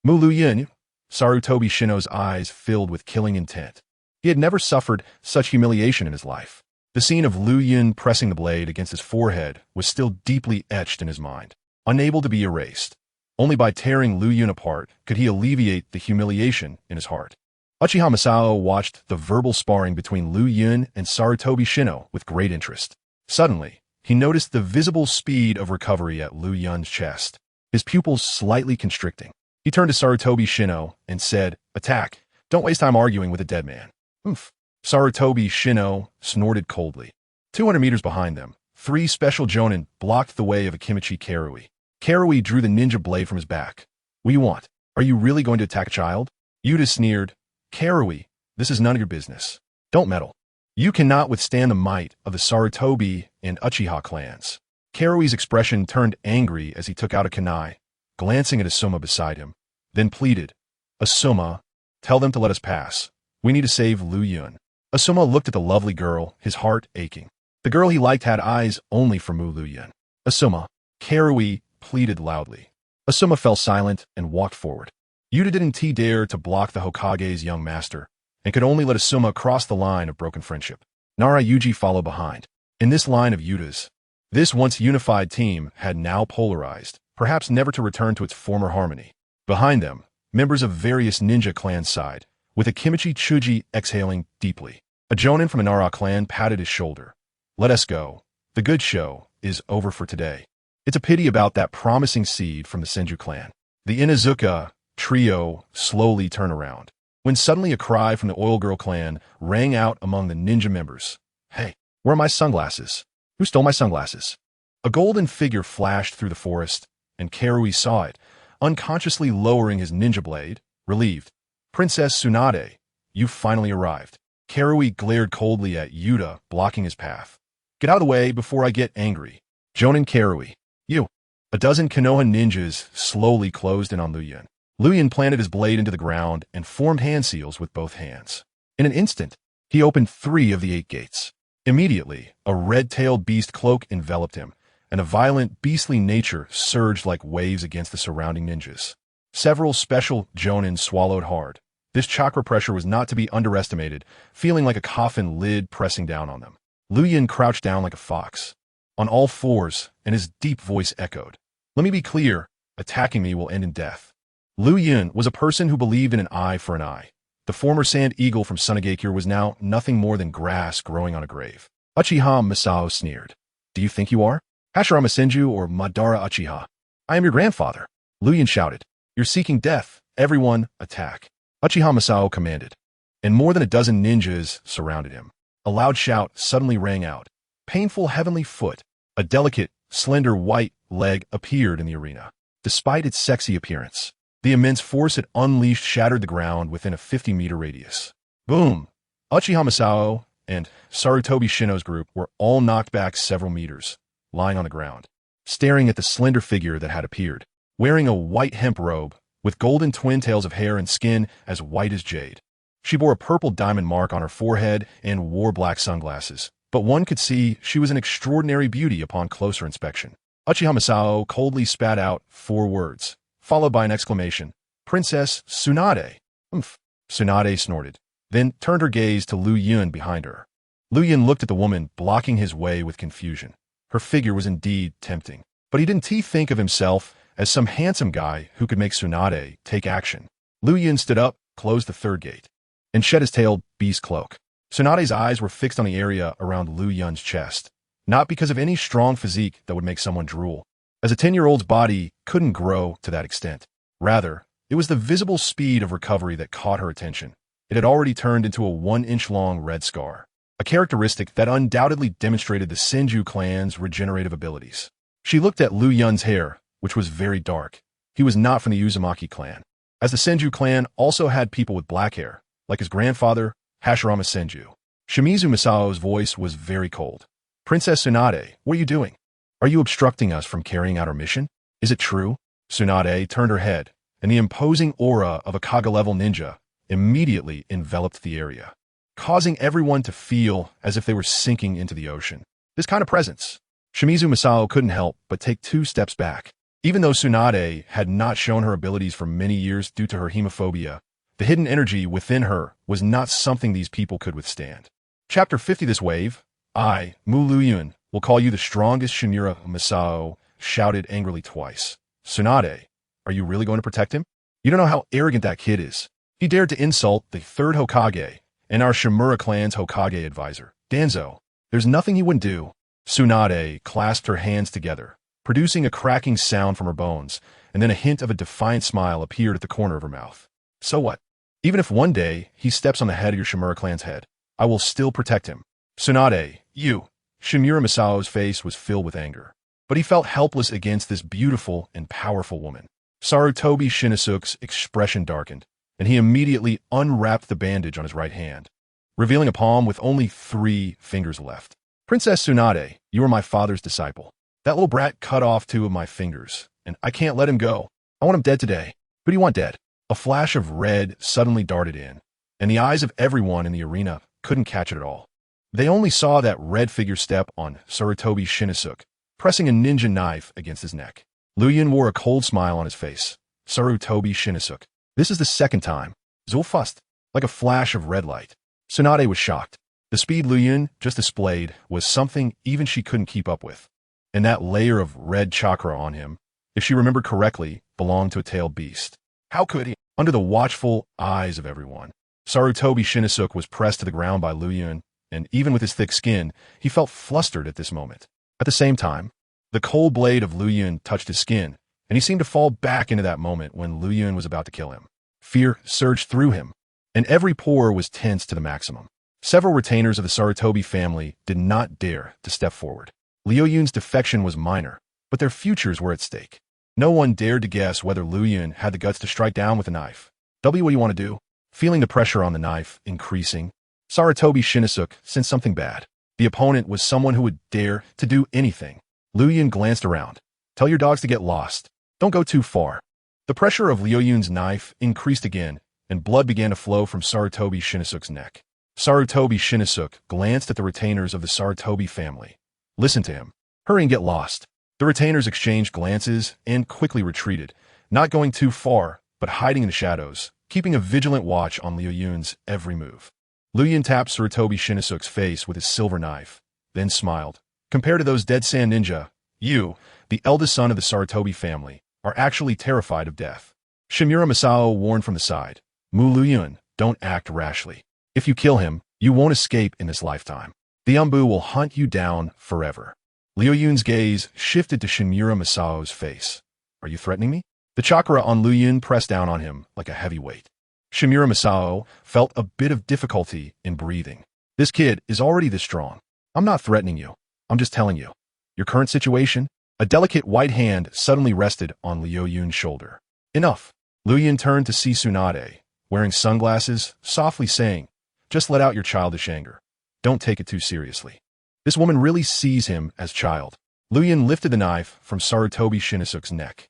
Mu Liu Yun, Sarutobi Shino's eyes filled with killing intent. He had never suffered such humiliation in his life. The scene of Liu Yun pressing the blade against his forehead was still deeply etched in his mind, unable to be erased. Only by tearing Liu Yun apart could he alleviate the humiliation in his heart. Uchiha Masao watched the verbal sparring between Liu Yun and Sarutobi Shino with great interest. Suddenly, he noticed the visible speed of recovery at Liu Yun's chest, his pupils slightly constricting. He turned to Sarutobi Shino and said, "Attack. Don't waste time arguing with a dead man." Oomph. Sarutobi Shino snorted coldly. 200 meters behind them, 3 special jonin blocked the way of Akimichi Karui. Karui drew the ninja blade from his back. What do you want? Are you really going to attack a child? Yuta sneered. Karui, this is none of your business. Don't meddle. You cannot withstand the might of the Sarutobi and Uchiha clans. Karui's expression turned angry as he took out a kunai, glancing at Asuma beside him, then pleaded, "Asuma, tell them to let us pass. We need to save Liu Yun." Asuma looked at the lovely girl, his heart aching. The girl he liked had eyes only for Mu Liu Yun. "Asuma," Karui pleaded loudly. Asuma fell silent and walked forward. Yuta didn't dare to block the Hokage's young master, and could only let Asuma cross the line of broken friendship. Nara Yuji followed behind. In this line of Yuta's, This once unified team had now polarized, perhaps never to return to its former harmony. Behind them, members of various ninja clans sighed, with a Kimichi Chuji exhaling deeply. A Jonin from a Nara clan patted his shoulder. Let us go. The good show is over for today. It's a pity about that promising seed from the Senju clan. The Inuzuka trio slowly turned around, when suddenly a cry from the Oil Girl clan rang out among the ninja members. Hey, where are my sunglasses? Who stole my sunglasses? A golden figure flashed through the forest, and Karui saw it, unconsciously lowering his ninja blade, relieved. Princess Tsunade, you finally arrived. Karui glared coldly at Yuta, blocking his path. Get out of the way before I get angry. Jonin Karui, you. A dozen Konoha ninjas slowly closed in on Liu Yun. Liu Yun planted his blade into the ground and formed hand seals with both hands. In an instant, he opened 3 of the 8 gates. Immediately, a red-tailed beast cloak enveloped him, and a violent, beastly nature surged like waves against the surrounding ninjas. Several special Jonin swallowed hard. This chakra pressure was not to be underestimated, feeling like a coffin lid pressing down on them. Liu Yun crouched down like a fox, on all fours, and his deep voice echoed. Let me be clear, attacking me will end in death. Liu Yun was a person who believed in an eye for an eye. The former sand eagle from Sunagakure was now nothing more than grass growing on a grave. Uchiha Masao sneered. Do you think you are? Hashirama Senju or Madara Uchiha? I am your grandfather. Liu Yun shouted. You're seeking death. Everyone, attack. Uchiha Masao commanded, and more than a dozen ninjas surrounded him. A loud shout suddenly rang out. Painful heavenly foot, a delicate, slender white leg appeared in the arena. Despite its sexy appearance, the immense force it unleashed shattered the ground within a 50-meter radius. Boom! Uchiha Masao and Sarutobi Shino's group were all knocked back several meters, lying on the ground, staring at the slender figure that had appeared, wearing a white hemp robe, with golden twin tails of hair and skin as white as jade. She bore a purple diamond mark on her forehead and wore black sunglasses, but one could see she was an extraordinary beauty upon closer inspection. Uchiha Masao coldly spat out 4 words, followed by an exclamation. Princess Tsunade. Umph. Tsunade snorted, then turned her gaze to Liu Yun behind her. Liu Yun looked at the woman, blocking his way with confusion. Her figure was indeed tempting, but he didn't think of himself as some handsome guy who could make Tsunade take action. Liu Yun stood up, closed the 3rd gate, and shed his tailed beast cloak. Tsunade's eyes were fixed on the area around Liu Yun's chest, not because of any strong physique that would make someone drool, as a 10-year-old's body couldn't grow to that extent. Rather, it was the visible speed of recovery that caught her attention. It had already turned into a 1-inch-long red scar, a characteristic that undoubtedly demonstrated the Senju clan's regenerative abilities. She looked at Liu Yun's hair, which was very dark. He was not from the Uzumaki clan, as the Senju clan also had people with black hair, like his grandfather, Hashirama Senju. Shimizu Masao's voice was very cold. Princess Tsunade, what are you doing? Are you obstructing us from carrying out our mission? Is it true? Tsunade turned her head, and the imposing aura of a Kage-level ninja immediately enveloped the area, causing everyone to feel as if they were sinking into the ocean. This kind of presence. Shimizu Masao couldn't help but take 2 steps back. Even though Tsunade had not shown her abilities for many years due to her hemophobia, the hidden energy within her was not something these people could withstand. Chapter 50. This wave, I, Liu Yun, will call you the strongest. Shimura Masao shouted angrily twice. Tsunade, are you really going to protect him? You don't know how arrogant that kid is. He dared to insult the 3rd Hokage and our Shimura clan's Hokage advisor, Danzo. There's nothing he wouldn't do. Tsunade clasped her hands together, producing a cracking sound from her bones, and then a hint of a defiant smile appeared at the corner of her mouth. So what? Even if one day he steps on the head of your Shimura clan's head, I will still protect him. Tsunade, you. Shimura Masao's face was filled with anger, but he felt helpless against this beautiful and powerful woman. Sarutobi Shinosuke's expression darkened, and he immediately unwrapped the bandage on his right hand, revealing a palm with only 3 fingers left. Princess Tsunade, you are my father's disciple. That little brat cut off 2 of my fingers, and I can't let him go. I want him dead today. Who do you want dead? A flash of red suddenly darted in, and the eyes of everyone in the arena couldn't catch it at all. They only saw that red figure step on Sarutobi Shinosuke, pressing a ninja knife against his neck. Liu Yun wore a cold smile on his face. Sarutobi Shinosuke. This is the 2nd time. Zulfust, like a flash of red light. Tsunade was shocked. The speed Liu Yun just displayed was something even she couldn't keep up with. and that layer of red chakra on him, if she remembered correctly, belonged to a tailed beast. How could he? Under the watchful eyes of everyone, Sarutobi Shinosuke was pressed to the ground by Liu Yun, and even with his thick skin, he felt flustered at this moment. At the same time, the cold blade of Liu Yun touched his skin, and he seemed to fall back into that moment when Liu Yun was about to kill him. Fear surged through him, and every pore was tense to the maximum. Several retainers of the Sarutobi family did not dare to step forward. Liu Yun's defection was minor, but their futures were at stake. No one dared to guess whether Liu Yun had the guts to strike down with a knife. What do you want to do? Feeling the pressure on the knife increasing, Sarutobi Shinosuke sensed something bad. The opponent was someone who would dare to do anything. Liu Yun glanced around. Tell your dogs to get lost. Don't go too far. The pressure of Liu Yun's knife increased again, and blood began to flow from Sarutobi Shinosuke's neck. Sarutobi Shinosuke glanced at the retainers of the Sarutobi family. Listen to him. Hurry and get lost. The retainers exchanged glances and quickly retreated, not going too far, but hiding in the shadows, keeping a vigilant watch on Liu Yun's every move. Liu Yun tapped Sarutobi Shinosuke's face with his silver knife, then smiled. Compared to those dead sand ninja, you, the eldest son of the Sarutobi family, are actually terrified of death. Shimura Masao warned from the side. Liu Yun, don't act rashly. If you kill him, you won't escape in this lifetime. The Umbu will hunt you down forever. Liu Yun's gaze shifted to Shimura Masao's face. Are you threatening me? The chakra on Liu Yun pressed down on him like a heavy weight. Shimura Masao felt a bit of difficulty in breathing. This kid is already this strong. I'm not threatening you. I'm just telling you. Your current situation? A delicate white hand suddenly rested on Liu Yun's shoulder. Enough. Liu Yun turned to see Tsunade, wearing sunglasses, softly saying, just let out your childish anger. Don't take it too seriously. This woman really sees him as child. Liu Yun lifted the knife from Sarutobi Shinosuke's neck.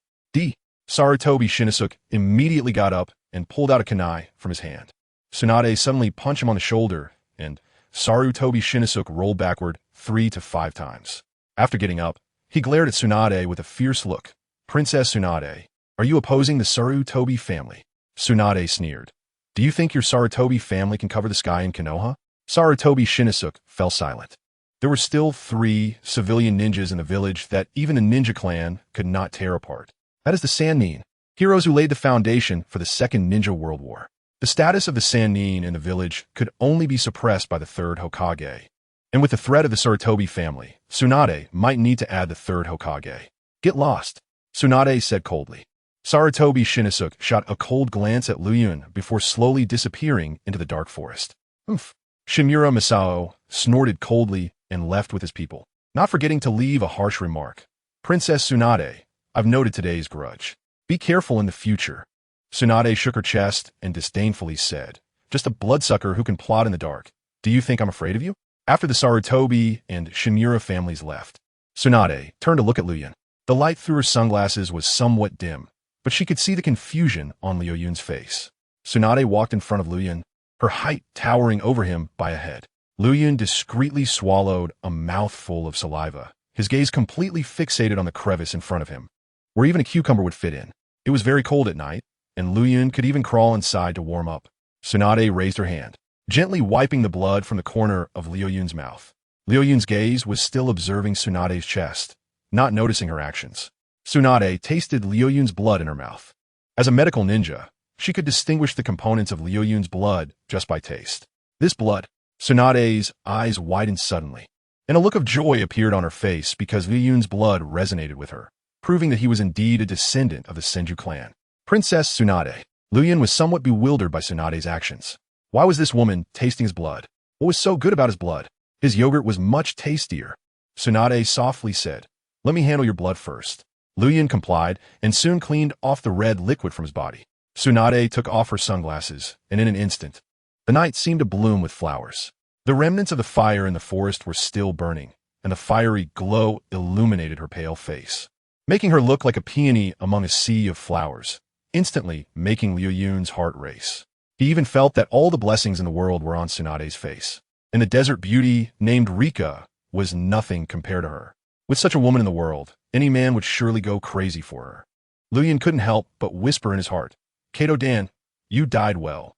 Sarutobi Shinosuke immediately got up and pulled out a kunai from his hand. Tsunade suddenly punched him on the shoulder, and Sarutobi Shinosuke rolled backward 3 to 5 times. After getting up, he glared at Tsunade with a fierce look. Princess Tsunade, are you opposing the Sarutobi family? Tsunade sneered. Do you think your Sarutobi family can cover the sky in Konoha? Sarutobi Shinosuke fell silent. There were still 3 civilian ninjas in the village that even a ninja clan could not tear apart. That is the Sannin, heroes who laid the foundation for the Second Ninja World War. The status of the Sannin in the village could only be suppressed by the 3rd Hokage. And with the threat of the Sarutobi family, Tsunade might need to add the 3rd Hokage. Get lost, Tsunade said coldly. Sarutobi Shinosuke shot a cold glance at Liu Yun before slowly disappearing into the dark forest. Oof. Shimura Masao snorted coldly and left with his people, not forgetting to leave a harsh remark. Princess Tsunade, I've noted today's grudge. Be careful in the future. Tsunade shook her chest and disdainfully said, just a bloodsucker who can plot in the dark. Do you think I'm afraid of you? After the Sarutobi and Shimura families left, Tsunade turned to look at Liu Yun. The light through her sunglasses was somewhat dim, but she could see the confusion on Liu Yun's face. Tsunade walked in front of Liu Yun, her height towering over him by a head. Liu Yun discreetly swallowed a mouthful of saliva, his gaze completely fixated on the crevice in front of him, where even a cucumber would fit in. It was very cold at night, and Liu Yun could even crawl inside to warm up. Tsunade raised her hand, gently wiping the blood from the corner of Liu Yun's mouth. Liu Yun's gaze was still observing Tsunade's chest, not noticing her actions. Tsunade tasted Liu Yun's blood in her mouth. As a medical ninja, she could distinguish the components of Liu Yun's blood just by taste. This blood, Tsunade's eyes widened suddenly, and a look of joy appeared on her face because Liu Yun's blood resonated with her, proving that he was indeed a descendant of the Senju clan. Princess Tsunade. Liu Yun was somewhat bewildered by Tsunade's actions. Why was this woman tasting his blood? What was so good about his blood? His yogurt was much tastier. Tsunade softly said, let me handle your blood first. Liu Yun complied and soon cleaned off the red liquid from his body. Tsunade took off her sunglasses, and in an instant, the night seemed to bloom with flowers. The remnants of the fire in the forest were still burning, and the fiery glow illuminated her pale face, making her look like a peony among a sea of flowers, instantly making Liu Yun's heart race. He even felt that all the blessings in the world were on Tsunade's face, and the desert beauty named Rika was nothing compared to her. With such a woman in the world, any man would surely go crazy for her. Liu Yun couldn't help but whisper in his heart, Kato Dan, you died well.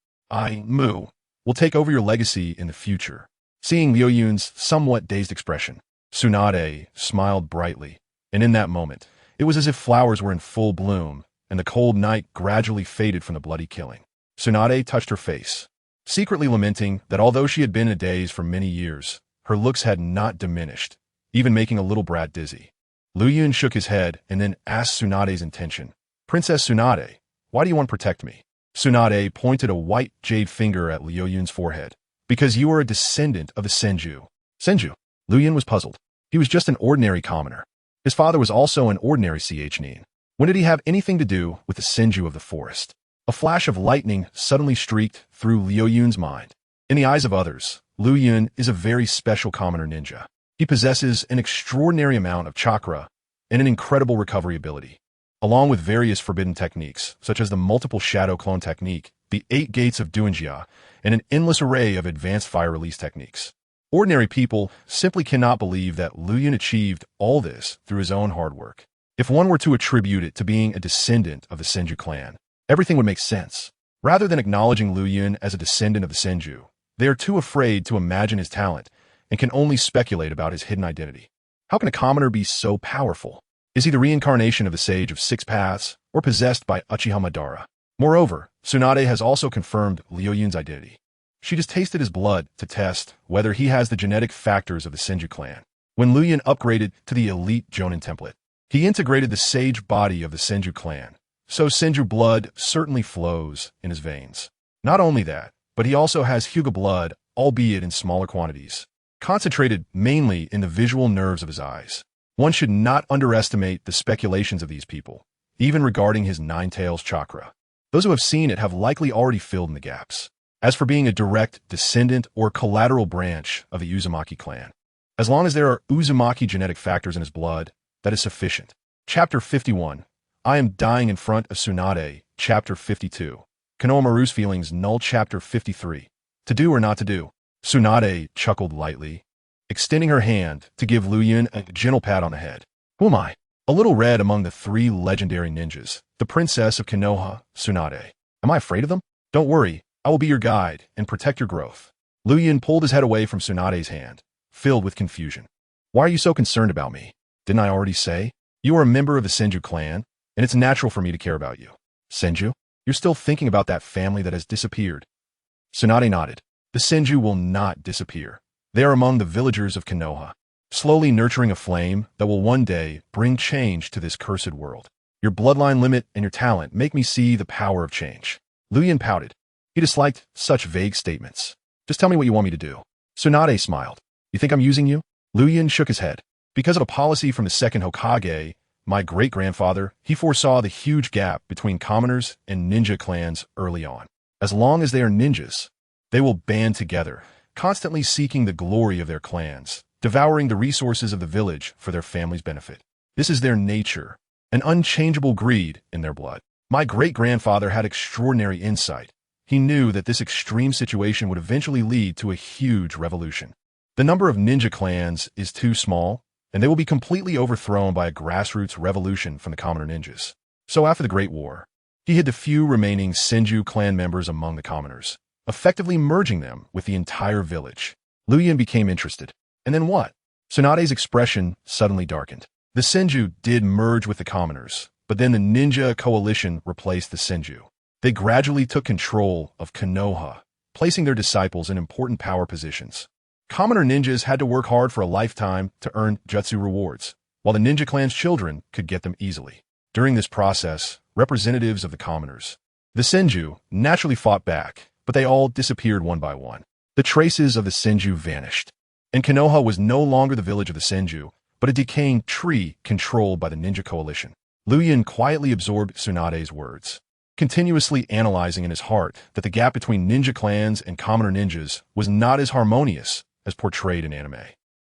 Will take over your legacy in the future. Seeing Liu Yun's somewhat dazed expression, Tsunade smiled brightly, and in that moment, it was as if flowers were in full bloom, and the cold night gradually faded from the bloody killing. Tsunade touched her face, secretly lamenting that although she had been in a daze for many years, her looks had not diminished, even making a little brat dizzy. Liu Yun shook his head and then asked Tsunade's intention. Princess Tsunade, why do you want to protect me? Tsunade pointed a white jade finger at Liu Yun's forehead. Because you are a descendant of the Senju. Senju? Liu Yun was puzzled. He was just an ordinary commoner. His father was also an ordinary Nin. When did he have anything to do with the Senju of the forest? A flash of lightning suddenly streaked through Liu Yun's mind. In the eyes of others, Liu Yun is a very special commoner ninja. He possesses an extraordinary amount of chakra and an incredible recovery ability, along with various forbidden techniques, such as the multiple shadow clone technique, the 8 gates of Duanjia, and an endless array of advanced fire release techniques. Ordinary people simply cannot believe that Liu Yun achieved all this through his own hard work. If one were to attribute it to being a descendant of the Senju clan, everything would make sense. Rather than acknowledging Liu Yun as a descendant of the Senju, they are too afraid to imagine his talent and can only speculate about his hidden identity. How can a commoner be so powerful? Is he the reincarnation of the Sage of Six Paths or possessed by Uchiha Madara? Moreover, Tsunade has also confirmed Liu Yun's identity. She just tasted his blood to test whether he has the genetic factors of the Senju clan. When Liu Yun upgraded to the elite Jonin template, he integrated the sage body of the Senju clan, so Senju blood certainly flows in his veins. Not only that, but he also has Hyuga blood, albeit in smaller quantities, concentrated mainly in the visual nerves of his eyes. One should not underestimate the speculations of these people, even regarding his Nine Tails chakra. Those who have seen it have likely already filled in the gaps. As for being a direct descendant or collateral branch of the Uzumaki clan, as long as there are Uzumaki genetic factors in his blood, that is sufficient. Chapter 51. I am dying in front of Tsunade. Chapter 52. Konohamaru's feelings null. Chapter 53. To do or not to do. Tsunade chuckled lightly, extending her hand to give Liu Yun a gentle pat on the head. Who am I? A little red among the 3 legendary ninjas, the princess of Konoha, Tsunade. Am I afraid of them? Don't worry, I will be your guide and protect your growth. Liu Yun pulled his head away from Tsunade's hand, filled with confusion. Why are you so concerned about me? Didn't I already say? You are a member of the Senju clan, and it's natural for me to care about you. Senju? You're still thinking about that family that has disappeared. Tsunade nodded. The Senju will not disappear. They are among the villagers of Konoha, slowly nurturing a flame that will one day bring change to this cursed world. Your bloodline limit and your talent make me see the power of change. Liu Yun pouted. He disliked such vague statements. Just tell me what you want me to do. Tsunade smiled. You think I'm using you? Liu Yun shook his head. Because of a policy from the second Hokage, my great-grandfather, he foresaw the huge gap between commoners and ninja clans early on. As long as they are ninjas, they will band together, constantly seeking the glory of their clans, devouring the resources of the village for their family's benefit. This is their nature, an unchangeable greed in their blood. My great-grandfather had extraordinary insight. He knew that this extreme situation would eventually lead to a huge revolution. The number of ninja clans is too small, and they will be completely overthrown by a grassroots revolution from the commoner ninjas. So after the Great War, he hid the few remaining Senju clan members among the commoners, effectively merging them with the entire village. Liu Yun became interested. And then what? Tsunade's expression suddenly darkened. The Senju did merge with the commoners, but then the ninja coalition replaced the Senju. They gradually took control of Konoha, placing their disciples in important power positions. Commoner ninjas had to work hard for a lifetime to earn jutsu rewards, while the ninja clan's children could get them easily. During this process, representatives of the commoners, the Senju, naturally fought back, but they all disappeared one by one. The traces of the Senju vanished, and Konoha was no longer the village of the Senju, but a decaying tree controlled by the ninja coalition. Liu Yun quietly absorbed Tsunade's words, continuously analyzing in his heart that the gap between ninja clans and commoner ninjas was not as harmonious as portrayed in anime.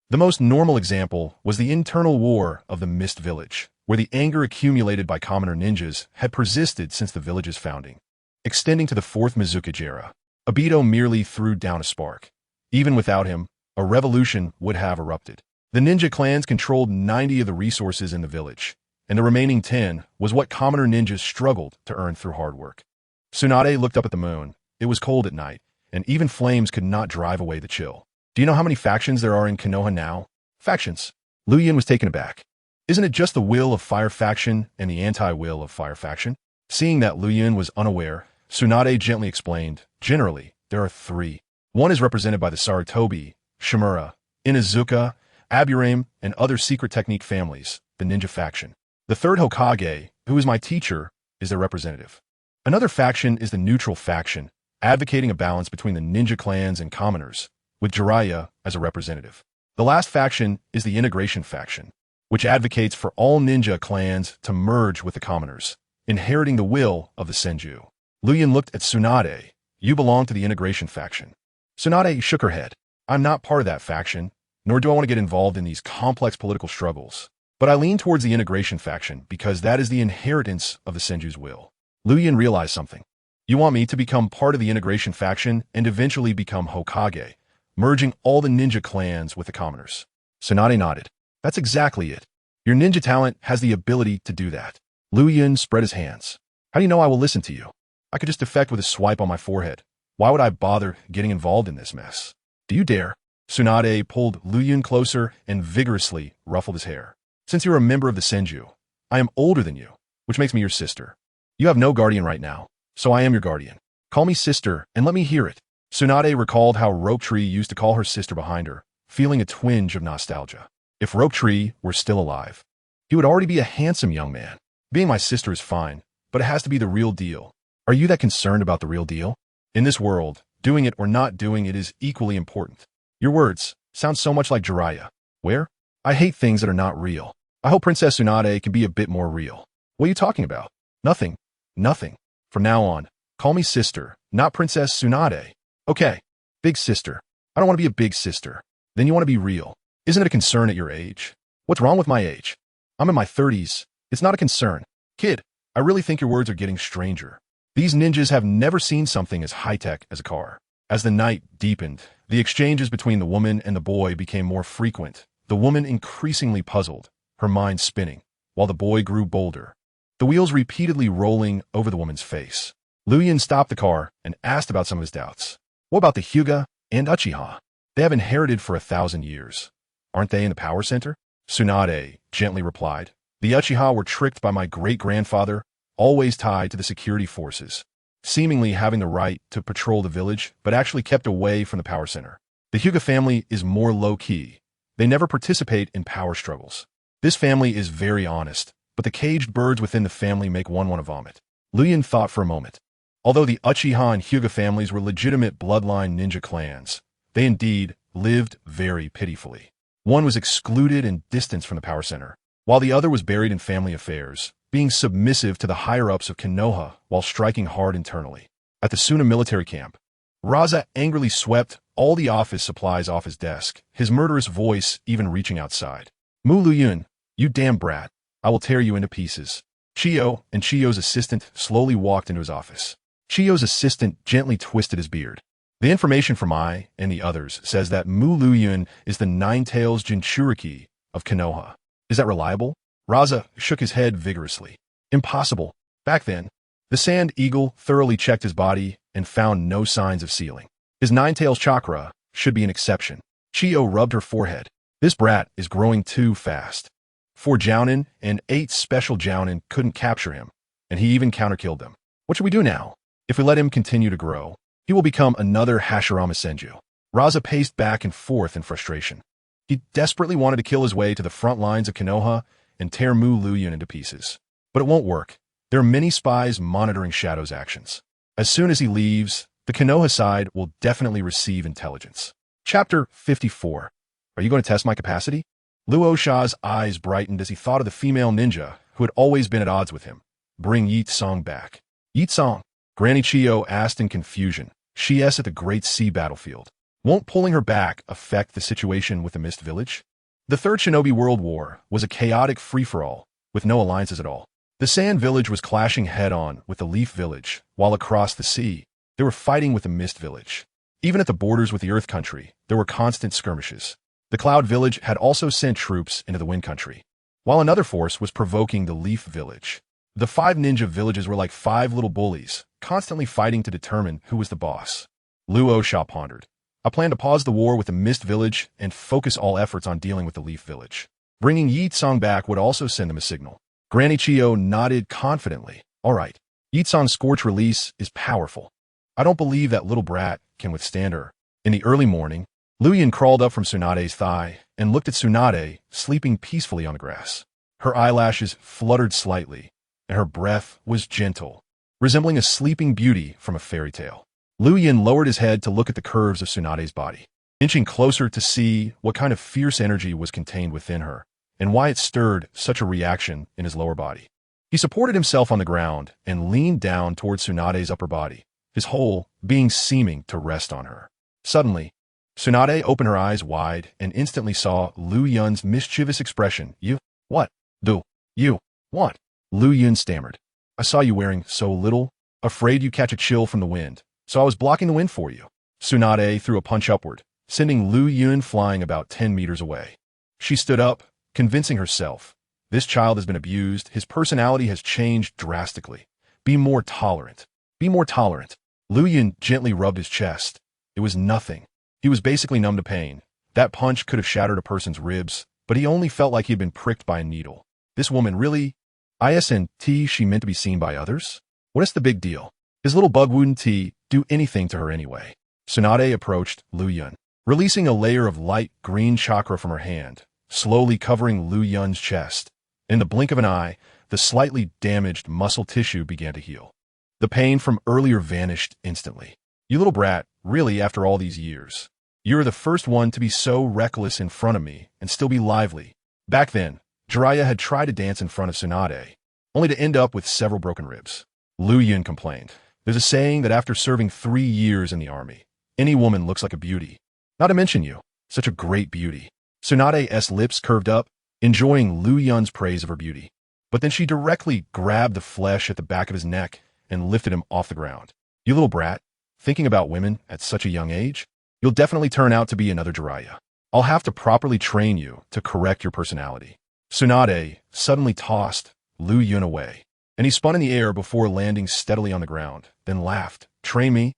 The most normal example was the internal war of the Mist Village, where the anger accumulated by commoner ninjas had persisted since the village's founding. Extending to the 4th Mizukage era, Obito merely threw down a spark. Even without him, a revolution would have erupted. The ninja clans controlled 90 of the resources in the village, and the remaining 10 was what commoner ninjas struggled to earn through hard work. Tsunade looked up at the moon. It was cold at night, and even flames could not drive away the chill. Do you know how many factions there are in Konoha now? Factions. Liu Yun was taken aback. Isn't it just the will of fire faction and the anti-will of fire faction? Seeing that Liu Yun was unaware, Tsunade gently explained, generally, there are three. One is represented by the Sarutobi, Shimura, Inuzuka, Aburame, and other secret technique families, the ninja faction. The third Hokage, who is my teacher, is their representative. Another faction is the neutral faction, advocating a balance between the ninja clans and commoners, with Jiraiya as a representative. The last faction is the integration faction, which advocates for all ninja clans to merge with the commoners, inheriting the will of the Senju. Liu Yun looked at Tsunade. You belong to the integration faction. Tsunade shook her head. I'm not part of that faction, nor do I want to get involved in these complex political struggles. But I lean towards the integration faction because that is the inheritance of the Senju's will. Liu Yun realized something. You want me to become part of the integration faction and eventually become Hokage, merging all the ninja clans with the commoners. Tsunade nodded. That's exactly it. Your ninja talent has the ability to do that. Liu Yun spread his hands. How do you know I will listen to you? I could just defect with a swipe on my forehead. Why would I bother getting involved in this mess? Do you dare? Tsunade pulled Liu Yun closer and vigorously ruffled his hair. Since you're a member of the Senju, I am older than you, which makes me your sister. You have no guardian right now, so I am your guardian. Call me sister and let me hear it. Tsunade recalled how Rope Tree used to call her sister behind her, feeling a twinge of nostalgia. If Rope Tree were still alive, he would already be a handsome young man. Being my sister is fine, but it has to be the real deal. Are you that concerned about the real deal? In this world, doing it or not doing it is equally important. Your words sound so much like Jiraiya. Where? I hate things that are not real. I hope Princess Tsunade can be a bit more real. What are you talking about? Nothing. Nothing. From now on, call me sister, not Princess Tsunade. Okay. Big sister. I don't want to be a big sister. Then you want to be real. Isn't it a concern at your age? What's wrong with my age? I'm in my 30s. It's not a concern. Kid, I really think your words are getting stranger. These ninjas have never seen something as high-tech as a car. As the night deepened, the exchanges between the woman and the boy became more frequent, the woman increasingly puzzled, her mind spinning, while the boy grew bolder, the wheels repeatedly rolling over the woman's face. Liu Yun stopped the car and asked about some of his doubts. What about the Hyuga and Uchiha? They have inherited for 1,000 years. Aren't they in the power center? Tsunade gently replied. The Uchiha were tricked by my great-grandfather, always tied to the security forces, seemingly having the right to patrol the village, but actually kept away from the power center. The Hyuga family is more low-key. They never participate in power struggles. This family is very honest, but the caged birds within the family make one want to vomit. Liu Yun thought for a moment. Although the Uchiha and Hyuga families were legitimate bloodline ninja clans, they indeed lived very pitifully. One was excluded and distanced from the power center, while the other was buried in family affairs, being submissive to the higher-ups of Konoha while striking hard internally. At the Suna military camp, Raza angrily swept all the office supplies off his desk, his murderous voice even reaching outside. Mu Liu Yun, you damn brat, I will tear you into pieces. Chiyo and Chiyo's assistant slowly walked into his office. Chiyo's assistant gently twisted his beard. The information from I and the others says that Mu Liu Yun is the Nine-Tails Jinchuriki of Konoha. Is that reliable? Raza shook his head vigorously. Impossible. Back then, the Sand Eagle thoroughly checked his body and found no signs of sealing. His Nine-Tails chakra should be an exception. Chiyo rubbed her forehead. This brat is growing too fast. 4 Jounin and 8 special Jounin couldn't capture him, and he even counterkilled them. What should we do now? If we let him continue to grow, he will become another Hashirama Senju. Raza paced back and forth in frustration. He desperately wanted to kill his way to the front lines of Konoha and tear Mu Liu Yun into pieces. But it won't work. There are many spies monitoring Shadow's actions. As soon as he leaves, the Konoha side will definitely receive intelligence. Chapter 54. Are you going to test my capacity? Luo Sha's eyes brightened as he thought of the female ninja who had always been at odds with him. Bring Yi Tsong back. Yi Tsong? Granny Chiyo asked in confusion. She is at the Great Sea battlefield. Won't pulling her back affect the situation with the Mist Village? The Third Shinobi World War was a chaotic free-for-all, with no alliances at all. The Sand Village was clashing head-on with the Leaf Village, while across the sea, they were fighting with the Mist Village. Even at the borders with the Earth Country, there were constant skirmishes. The Cloud Village had also sent troops into the Wind Country, while another force was provoking the Leaf Village. The 5 ninja villages were like 5 little bullies, constantly fighting to determine who was the boss. Luo Sha pondered. I plan to pause the war with the Mist Village and focus all efforts on dealing with the Leaf Village. Bringing Yi Tsong back would also send them a signal. Granny Chio nodded confidently. All right. Yi Tsong's scorch release is powerful. I don't believe that little brat can withstand her. In the early morning, Liu Yun crawled up from Tsunade's thigh and looked at Tsunade sleeping peacefully on the grass. Her eyelashes fluttered slightly, and her breath was gentle, resembling a sleeping beauty from a fairy tale. Liu Yun lowered his head to look at the curves of Tsunade's body, inching closer to see what kind of fierce energy was contained within her, and why it stirred such a reaction in his lower body. He supported himself on the ground and leaned down towards Tsunade's upper body, his whole being seeming to rest on her. Suddenly, Tsunade opened her eyes wide and instantly saw Liu Yun's mischievous expression. You? What? Do you want? Liu Yun stammered. I saw you wearing so little, afraid you catch a chill from the wind, so I was blocking the wind for you. Tsunade threw a punch upward, sending Liu Yun flying about 10 meters away. She stood up, convincing herself. This child has been abused. His personality has changed drastically. Be more tolerant. Be more tolerant. Liu Yun gently rubbed his chest. It was nothing. He was basically numb to pain. That punch could have shattered a person's ribs, but he only felt like he had been pricked by a needle. This woman really... Isn't she meant to be seen by others? What is the big deal? His little bug wouldn't do anything to her anyway. Tsunade approached Liu Yun, releasing a layer of light green chakra from her hand, slowly covering Liu Yun's chest. In the blink of an eye, the slightly damaged muscle tissue began to heal. The pain from earlier vanished instantly. You little brat, really after all these years. You're the first one to be so reckless in front of me and still be lively. Back then, Jiraiya had tried to dance in front of Tsunade, only to end up with several broken ribs. Liu Yun complained. There's a saying that after serving 3 years in the army, any woman looks like a beauty. Not to mention you, such a great beauty. Tsunade's lips curved up, enjoying Liu Yun's praise of her beauty. But then she directly grabbed the flesh at the back of his neck and lifted him off the ground. You little brat, thinking about women at such a young age? You'll definitely turn out to be another Jiraiya. I'll have to properly train you to correct your personality. Tsunade suddenly tossed Liu Yun away, and he spun in the air before landing steadily on the ground, then laughed. Train me?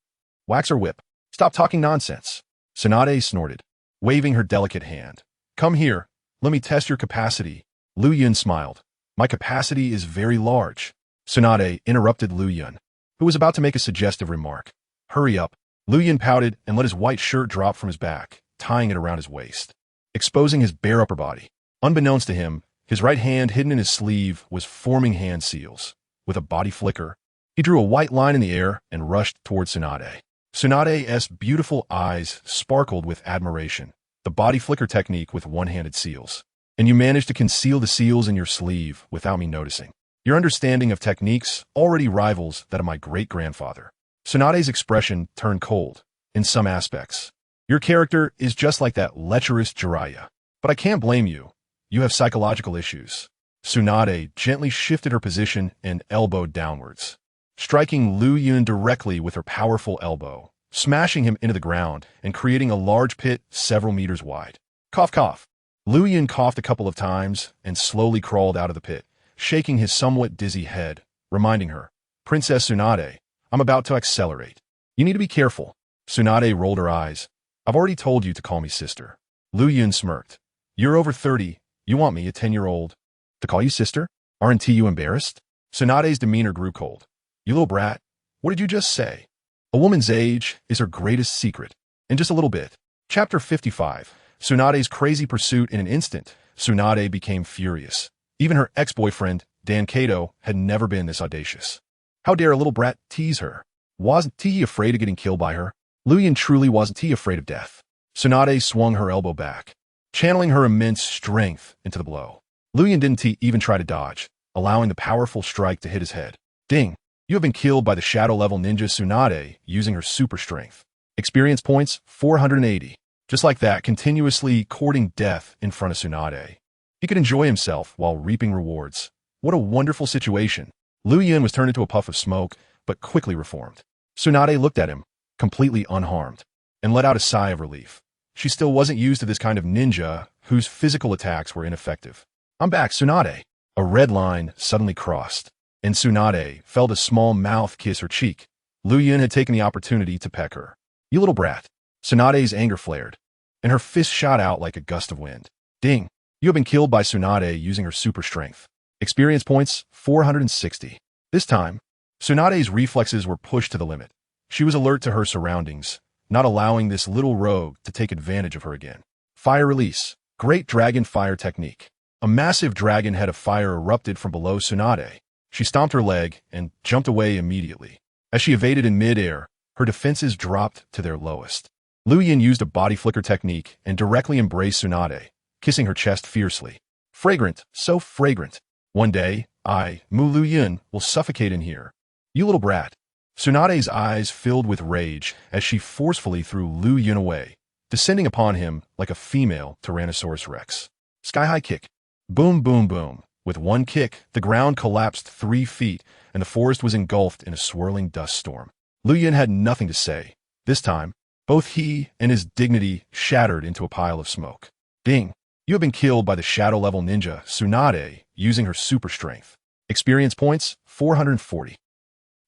Wax or whip? Stop talking nonsense. Tsunade snorted, waving her delicate hand. Come here, let me test your capacity. Liu Yun smiled. My capacity is very large. Tsunade interrupted Liu Yun, who was about to make a suggestive remark. Hurry up. Liu Yun pouted and let his white shirt drop from his back, tying it around his waist, exposing his bare upper body. Unbeknownst to him, his right hand hidden in his sleeve was forming hand seals. With a body flicker, he drew a white line in the air and rushed towards Tsunade. Tsunade's beautiful eyes sparkled with admiration. The body flicker technique with one-handed seals. And you managed to conceal the seals in your sleeve without me noticing. Your understanding of techniques already rivals that of my great-grandfather. Tsunade's expression turned cold, in some aspects. Your character is just like that lecherous Jiraiya. But I can't blame you. You have psychological issues. Tsunade gently shifted her position and elbowed downwards, striking Liu Yun directly with her powerful elbow, smashing him into the ground and creating a large pit several meters wide. Cough, cough. Liu Yun coughed a couple of times and slowly crawled out of the pit, shaking his somewhat dizzy head, reminding her, Princess Tsunade, I'm about to accelerate. You need to be careful. Tsunade rolled her eyes. I've already told you to call me sister. Liu Yun smirked. You're over 30. You want me, a 10-year-old, to call you sister? Aren't you embarrassed? Tsunade's demeanor grew cold. You little brat, what did you just say? A woman's age is her greatest secret. In just a little bit. Chapter 55. Tsunade's crazy pursuit. In an instant, Tsunade became furious. Even her ex-boyfriend, Dan Kato, had never been this audacious. How dare a little brat tease her? Wasn't he afraid of getting killed by her? Liu Yun truly wasn't he afraid of death? Tsunade swung her elbow back, channeling her immense strength into the blow. Liu Yun didn't even try to dodge, allowing the powerful strike to hit his head. Ding! You have been killed by the shadow-level ninja Tsunade using her super strength. Experience points, 480. Just like that, continuously courting death in front of Tsunade. He could enjoy himself while reaping rewards. What a wonderful situation. Liu Yun was turned into a puff of smoke, but quickly reformed. Tsunade looked at him, completely unharmed, and let out a sigh of relief. She still wasn't used to this kind of ninja whose physical attacks were ineffective. I'm back, Tsunade. A red line suddenly crossed, and Tsunade felt a small mouth kiss her cheek. Liu Yun had taken the opportunity to peck her. You little brat. Tsunade's anger flared, and her fist shot out like a gust of wind. Ding! You have been killed by Tsunade using her super strength. Experience points 460. This time, Tsunade's reflexes were pushed to the limit. She was alert to her surroundings, not allowing this little rogue to take advantage of her again. Fire release. Great dragon fire technique. A massive dragon head of fire erupted from below Tsunade. She stomped her leg and jumped away immediately. As she evaded in mid-air, her defenses dropped to their lowest. Liu Yun used a body flicker technique and directly embraced Tsunade, kissing her chest fiercely. Fragrant, so fragrant. One day, Liu Yun, will suffocate in here. You little brat. Tsunade's eyes filled with rage as she forcefully threw Liu Yun away, descending upon him like a female Tyrannosaurus Rex. Sky-high kick. Boom, boom, boom. With one kick, the ground collapsed 3 feet, and the forest was engulfed in a swirling dust storm. Liu Yun had nothing to say. This time, both he and his dignity shattered into a pile of smoke. Ding! You have been killed by the shadow-level ninja Tsunade using her super strength. Experience points 440.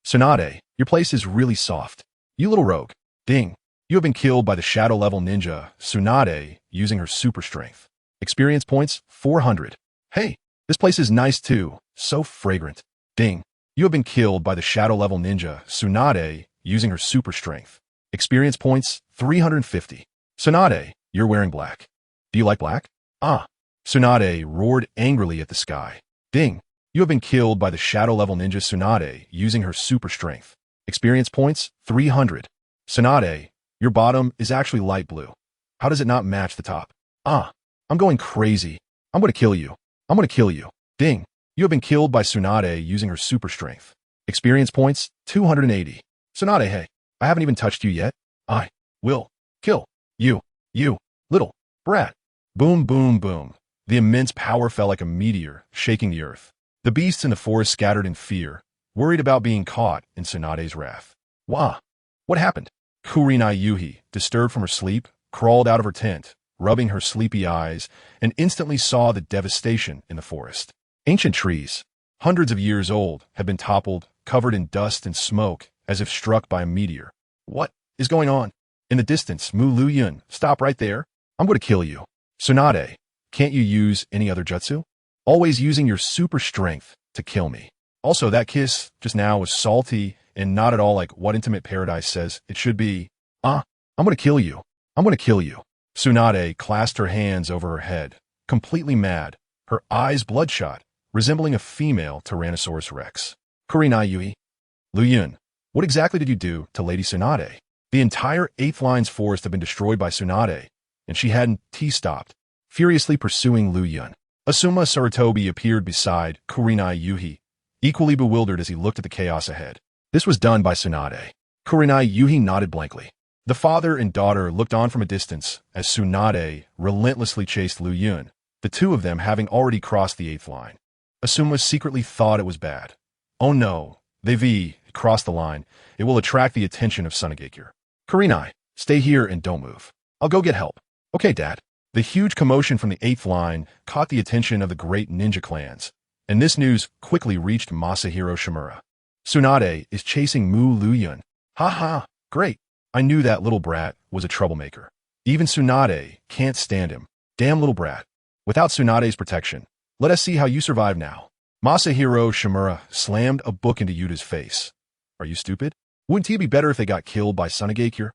Tsunade, your place is really soft. You little rogue. Ding! You have been killed by the shadow-level ninja Tsunade using her super strength. Experience points 400. Hey, this place is nice too. So fragrant. Ding! You have been killed by the shadow-level ninja Tsunade using her super strength. Experience points 350. Tsunade, you're wearing black. Do you like black? Tsunade roared angrily at the sky. Ding! You have been killed by the shadow-level ninja Tsunade using her super strength. Experience points 300. Tsunade, your bottom is actually light blue. How does it not match the top? I'm going crazy. I'm going to kill you. I'm going to kill you. Ding! You have been killed by Tsunade using her super strength. Experience points 280. Tsunade, hey, I haven't even touched you yet. I will kill you, you little brat. Boom, boom, boom. The immense power fell like a meteor, shaking the earth. The beasts in the forest scattered in fear, worried about being caught in Tsunade's wrath. Wah! What happened? Kurenai Yuhi, disturbed from her sleep, crawled out of her tent, rubbing her sleepy eyes, and instantly saw the devastation in the forest. Ancient trees, hundreds of years old, had been toppled, covered in dust and smoke, as if struck by a meteor. What is going on? In the distance, Liu Yun, stop right there. I'm going to kill you. Tsunade, can't you use any other jutsu? Always using your super strength to kill me. Also, that kiss just now was salty and not at all like what Intimate Paradise says it should be. I'm going to kill you. I'm going to kill you. Tsunade clasped her hands over her head, completely mad, her eyes bloodshot, resembling a female Tyrannosaurus Rex. Kurenai Yui. Liu Yun, what exactly did you do to Lady Tsunade? The entire 8th Line's forest had been destroyed by Tsunade, and she hadn't T-stopped, furiously pursuing Liu Yun. Asuma Sarutobi appeared beside Kurenai Yuhi, equally bewildered as he looked at the chaos ahead. This was done by Tsunade. Kurenai Yuhi nodded blankly. The father and daughter looked on from a distance as Tsunade relentlessly chased Liu Yun, the two of them having already crossed the 8th line. Asuma secretly thought it was bad. Oh no, they've crossed the line. It will attract the attention of Sunagakure. Kurenai, stay here and don't move. I'll go get help. Okay, Dad. The huge commotion from the 8th line caught the attention of the great ninja clans, and this news quickly reached Masahiro Shimura. Tsunade is chasing Liu Yun. Great. I knew that little brat was a troublemaker. Even Tsunade can't stand him. Damn little brat. Without Tsunade's protection, let us see how you survive now. Masahiro Shimura slammed a book into Yuta's face. Are you stupid? Wouldn't he be better if they got killed by Sunagakure?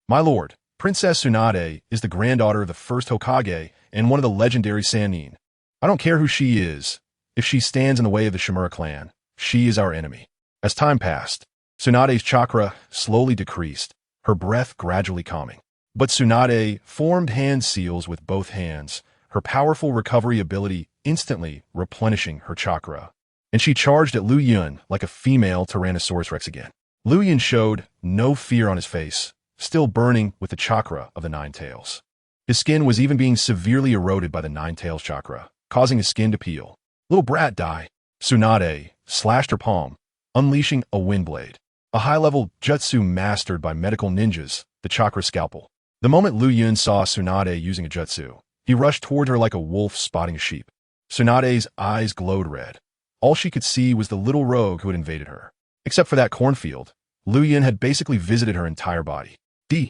My lord, Princess Tsunade is the granddaughter of the first Hokage and one of the legendary Sannin. I don't care who she is. If she stands in the way of the Shimura clan, she is our enemy. As time passed, Tsunade's chakra slowly decreased, her breath gradually calming. But Tsunade formed hand seals with both hands, her powerful recovery ability instantly replenishing her chakra. And she charged at Liu Yun like a female Tyrannosaurus Rex again. Liu Yun showed no fear on his face, still burning with the chakra of the Nine Tails. His skin was even being severely eroded by the Nine Tails chakra, causing his skin to peel. Little brat, die. Tsunade slashed her palm, unleashing a wind blade, a high-level jutsu mastered by medical ninjas, the chakra scalpel. The moment Liu Yun saw Tsunade using a jutsu, he rushed toward her like a wolf spotting a sheep. Tsunade's eyes glowed red. All she could see was the little rogue who had invaded her. Except for that cornfield, Liu Yun had basically visited her entire body. D.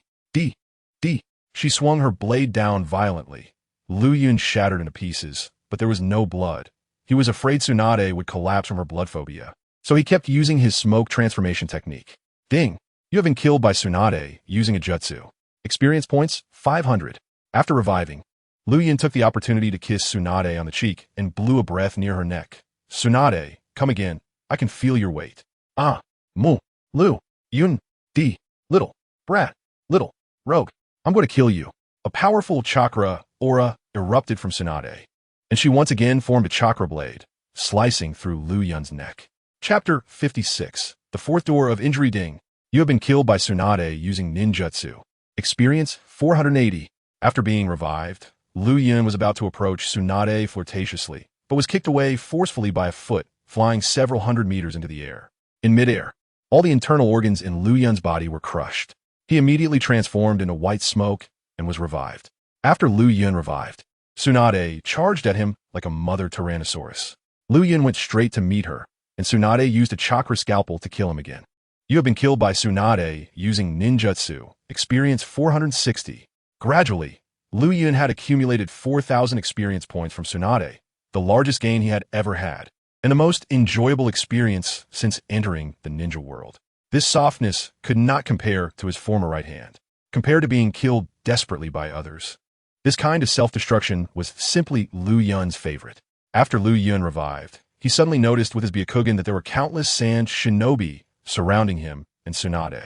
She swung her blade down violently, Liu Yun shattered into pieces, but there was no blood. He was afraid Tsunade would collapse from her blood phobia, so he kept using his smoke transformation technique. Ding! You have been killed by Tsunade using a jutsu. Experience points, 500. After reviving, Liu Yun took the opportunity to kiss Tsunade on the cheek and blew a breath near her neck. Tsunade, come again. I can feel your weight. Ah, mu, Liu Yun, D, little, brat, little, rogue. I'm going to kill you. A powerful chakra aura erupted from Tsunade, and she once again formed a chakra blade, slicing through Liu Yun's neck. Chapter 56. The Fourth Door of Injury. Ding. You have been killed by Tsunade using ninjutsu. Experience 480. After being revived, Liu Yun was about to approach Tsunade flirtatiously, but was kicked away forcefully by a foot, flying several hundred meters into the air. In midair, all the internal organs in Liu Yun's body were crushed. He immediately transformed into white smoke and was revived. After Liu Yun revived, Tsunade charged at him like a mother Tyrannosaurus. Liu Yun went straight to meet her, and Tsunade used a chakra scalpel to kill him again. You have been killed by Tsunade using ninjutsu. Experience 460. Gradually, Liu Yun had accumulated 4,000 experience points from Tsunade, the largest gain he had ever had, and the most enjoyable experience since entering the ninja world. This softness could not compare to his former right hand, compared to being killed desperately by others. This kind of self-destruction was simply Liu Yun's favorite. After Liu Yun revived, he suddenly noticed with his Byakugan that there were countless sand shinobi surrounding him and Tsunade.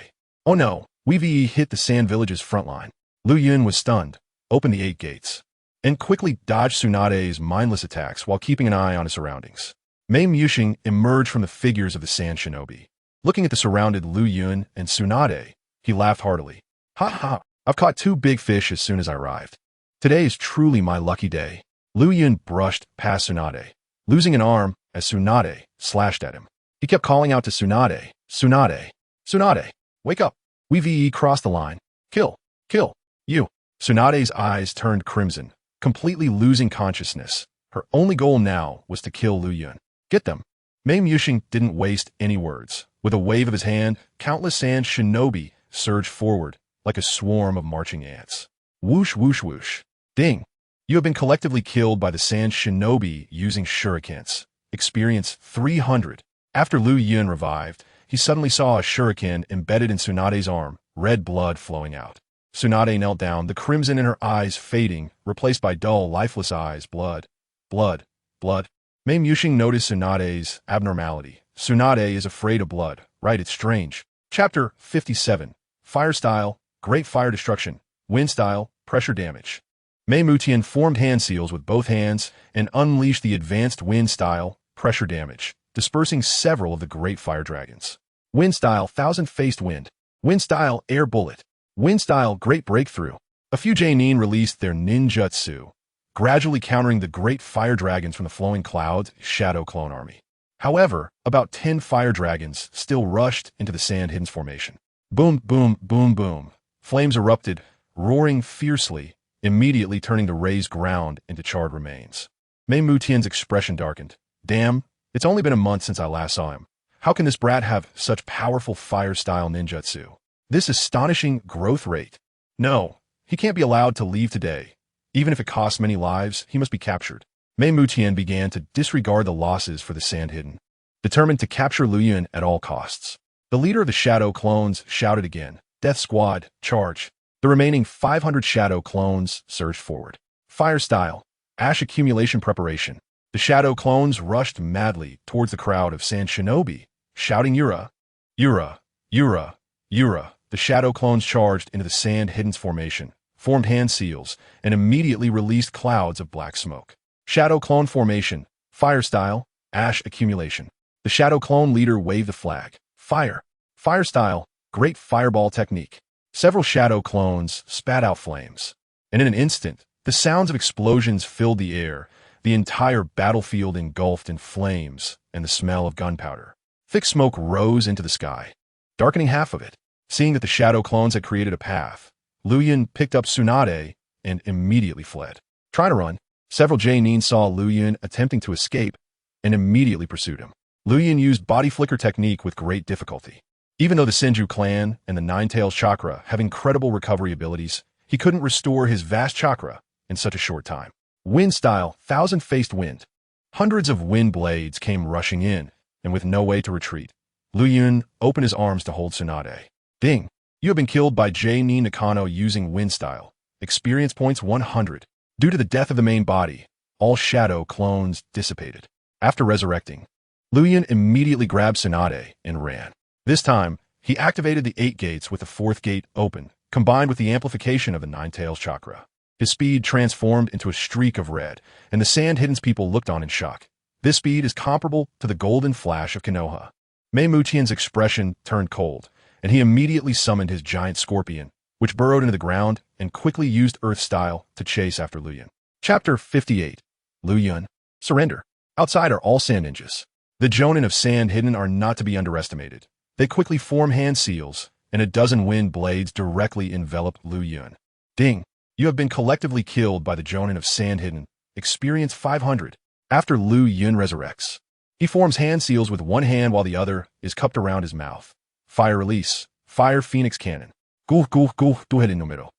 Oh no, we hit the sand village's front line. Liu Yun was stunned, opened the 8 gates, and quickly dodged Tsunade's mindless attacks while keeping an eye on his surroundings. Mei Muxing emerged from the figures of the sand shinobi. Looking at the surrounded Liu Yun and Tsunade, he laughed heartily. Ha ha, I've caught 2 big fish as soon as I arrived. Today is truly my lucky day. Liu Yun brushed past Tsunade, losing an arm as Tsunade slashed at him. He kept calling out to Tsunade, Tsunade, Tsunade, wake up. We crossed the line. Kill, you. Tsunade's eyes turned crimson, completely losing consciousness. Her only goal now was to kill Liu Yun. Get them. Mei Muxing didn't waste any words. With a wave of his hand, countless sand shinobi surged forward like a swarm of marching ants. Whoosh, whoosh, whoosh. Ding. You have been collectively killed by the sand shinobi using shurikens. Experience 300. After Liu Yun revived, he suddenly saw a shuriken embedded in Tsunade's arm, red blood flowing out. Tsunade knelt down, the crimson in her eyes fading, replaced by dull, lifeless eyes. Blood. Mei Muxing noticed Tsunade's abnormality. Tsunade is afraid of blood. Right, it's strange. Chapter 57. Fire Style, Great Fire Destruction. Wind Style, Pressure Damage. Mei Muxing formed hand seals with both hands and unleashed the advanced Wind Style, Pressure Damage, dispersing several of the great fire dragons. Wind Style, Thousand-Faced Wind. Wind Style, Air Bullet. Wind Style, Great Breakthrough. A few Jainin released their ninjutsu, gradually countering the great fire dragons from the Flowing Clouds Shadow Clone Army. However, about 10 fire dragons still rushed into the Sand Hidden's formation. Boom, boom, boom, boom. Flames erupted, roaring fiercely, immediately turning the raised ground into charred remains. Mei Muxing's expression darkened. Damn, it's only been a month since I last saw him. How can this brat have such powerful fire-style ninjutsu? This astonishing growth rate. No, he can't be allowed to leave today. Even if it costs many lives, he must be captured. Mei Muxing began to disregard the losses for the Sand Hidden, determined to capture Liu Yun at all costs. The leader of the Shadow Clones shouted again, Death Squad, charge. The remaining 500 Shadow Clones surged forward. Fire Style, Ash Accumulation Preparation. The Shadow Clones rushed madly towards the crowd of Sand Shinobi, shouting Yura, Yura, Yura, Yura. The Shadow Clones charged into the Sand Hidden's formation, formed hand seals, and immediately released clouds of black smoke. Shadow Clone Formation, Fire Style, Ash Accumulation. The Shadow Clone leader waved the flag. Fire. Fire Style, Great Fireball Technique. Several Shadow Clones spat out flames, and in an instant, the sounds of explosions filled the air, the entire battlefield engulfed in flames and the smell of gunpowder. Thick smoke rose into the sky, darkening half of it. Seeing that the Shadow Clones had created a path, Liu Yun picked up Tsunade and immediately fled. Trying to run, several Jainin saw Liu Yun attempting to escape and immediately pursued him. Liu Yun used body flicker technique with great difficulty. Even though the Senju clan and the Nine-Tails chakra have incredible recovery abilities, he couldn't restore his vast chakra in such a short time. Wind style, thousand-faced wind. Hundreds of wind blades came rushing in, and with no way to retreat, Liu Yun opened his arms to hold Tsunade. Ding! You have been killed by J. Ni Nakano using wind style. Experience points 100. Due to the death of the main body, all shadow clones dissipated. After resurrecting, Liu Yun immediately grabbed Tsunade and ran. This time, he activated the 8 gates with the 4th gate open, combined with the amplification of the Nine-Tails chakra. His speed transformed into a streak of red, and the Sand Hidden's people looked on in shock. This speed is comparable to the golden flash of Konoha. Mei Mutian's expression turned cold, and he immediately summoned his giant scorpion, which burrowed into the ground and quickly used Earth style to chase after Liu Yun. Chapter 58. Liu Yun. Surrender. Outside are all sand ninjas. The Jonin of Sand Hidden are not to be underestimated. They quickly form hand seals, and a dozen wind blades directly envelop Liu Yun. Ding! You have been collectively killed by the Jonin of Sand Hidden. Experience 500. After Liu Yun resurrects, he forms hand seals with one hand while the other is cupped around his mouth. Fire release. Fire Phoenix Cannon. Gul gul gul duhelin numero.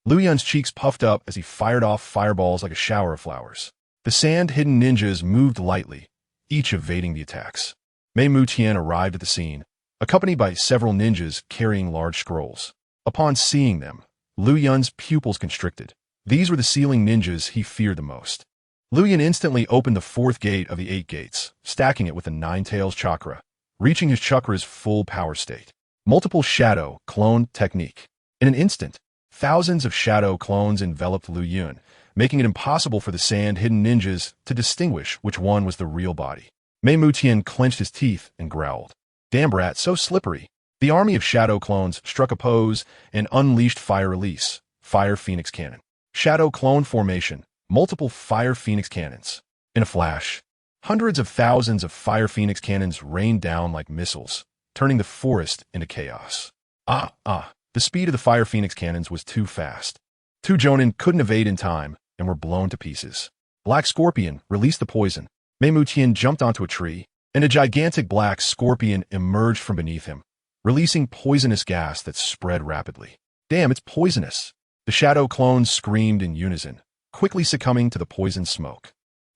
Liu Yun's cheeks puffed up as he fired off fireballs like a shower of flowers. The Sand Hidden ninjas moved lightly, each evading the attacks. Mei Mutian arrived at the scene, accompanied by several ninjas carrying large scrolls. Upon seeing them, Liu Yun's pupils constricted. These were the sealing ninjas he feared the most. Liu Yun instantly opened the 4th gate of the 8 gates, stacking it with the Nine-Tails chakra, reaching his chakra's full power state. Multiple shadow clone technique. In an instant, thousands of shadow clones enveloped Liu Yun, making it impossible for the Sand Hidden ninjas to distinguish which one was the real body. Mei Mutian clenched his teeth and growled. Damn brat, so slippery. The army of shadow clones struck a pose and unleashed Fire Release, Fire Phoenix Cannon. Shadow clone formation, multiple Fire Phoenix Cannons. In a flash, hundreds of thousands of Fire Phoenix Cannons rained down like missiles, turning the forest into chaos. The speed of the Fire Phoenix Cannons was too fast. 2 Jonin couldn't evade in time and were blown to pieces. Black Scorpion released the poison. Mei Mutian jumped onto a tree, and a gigantic black scorpion emerged from beneath him, releasing poisonous gas that spread rapidly. Damn, it's poisonous! The shadow clones screamed in unison, quickly succumbing to the poison smoke.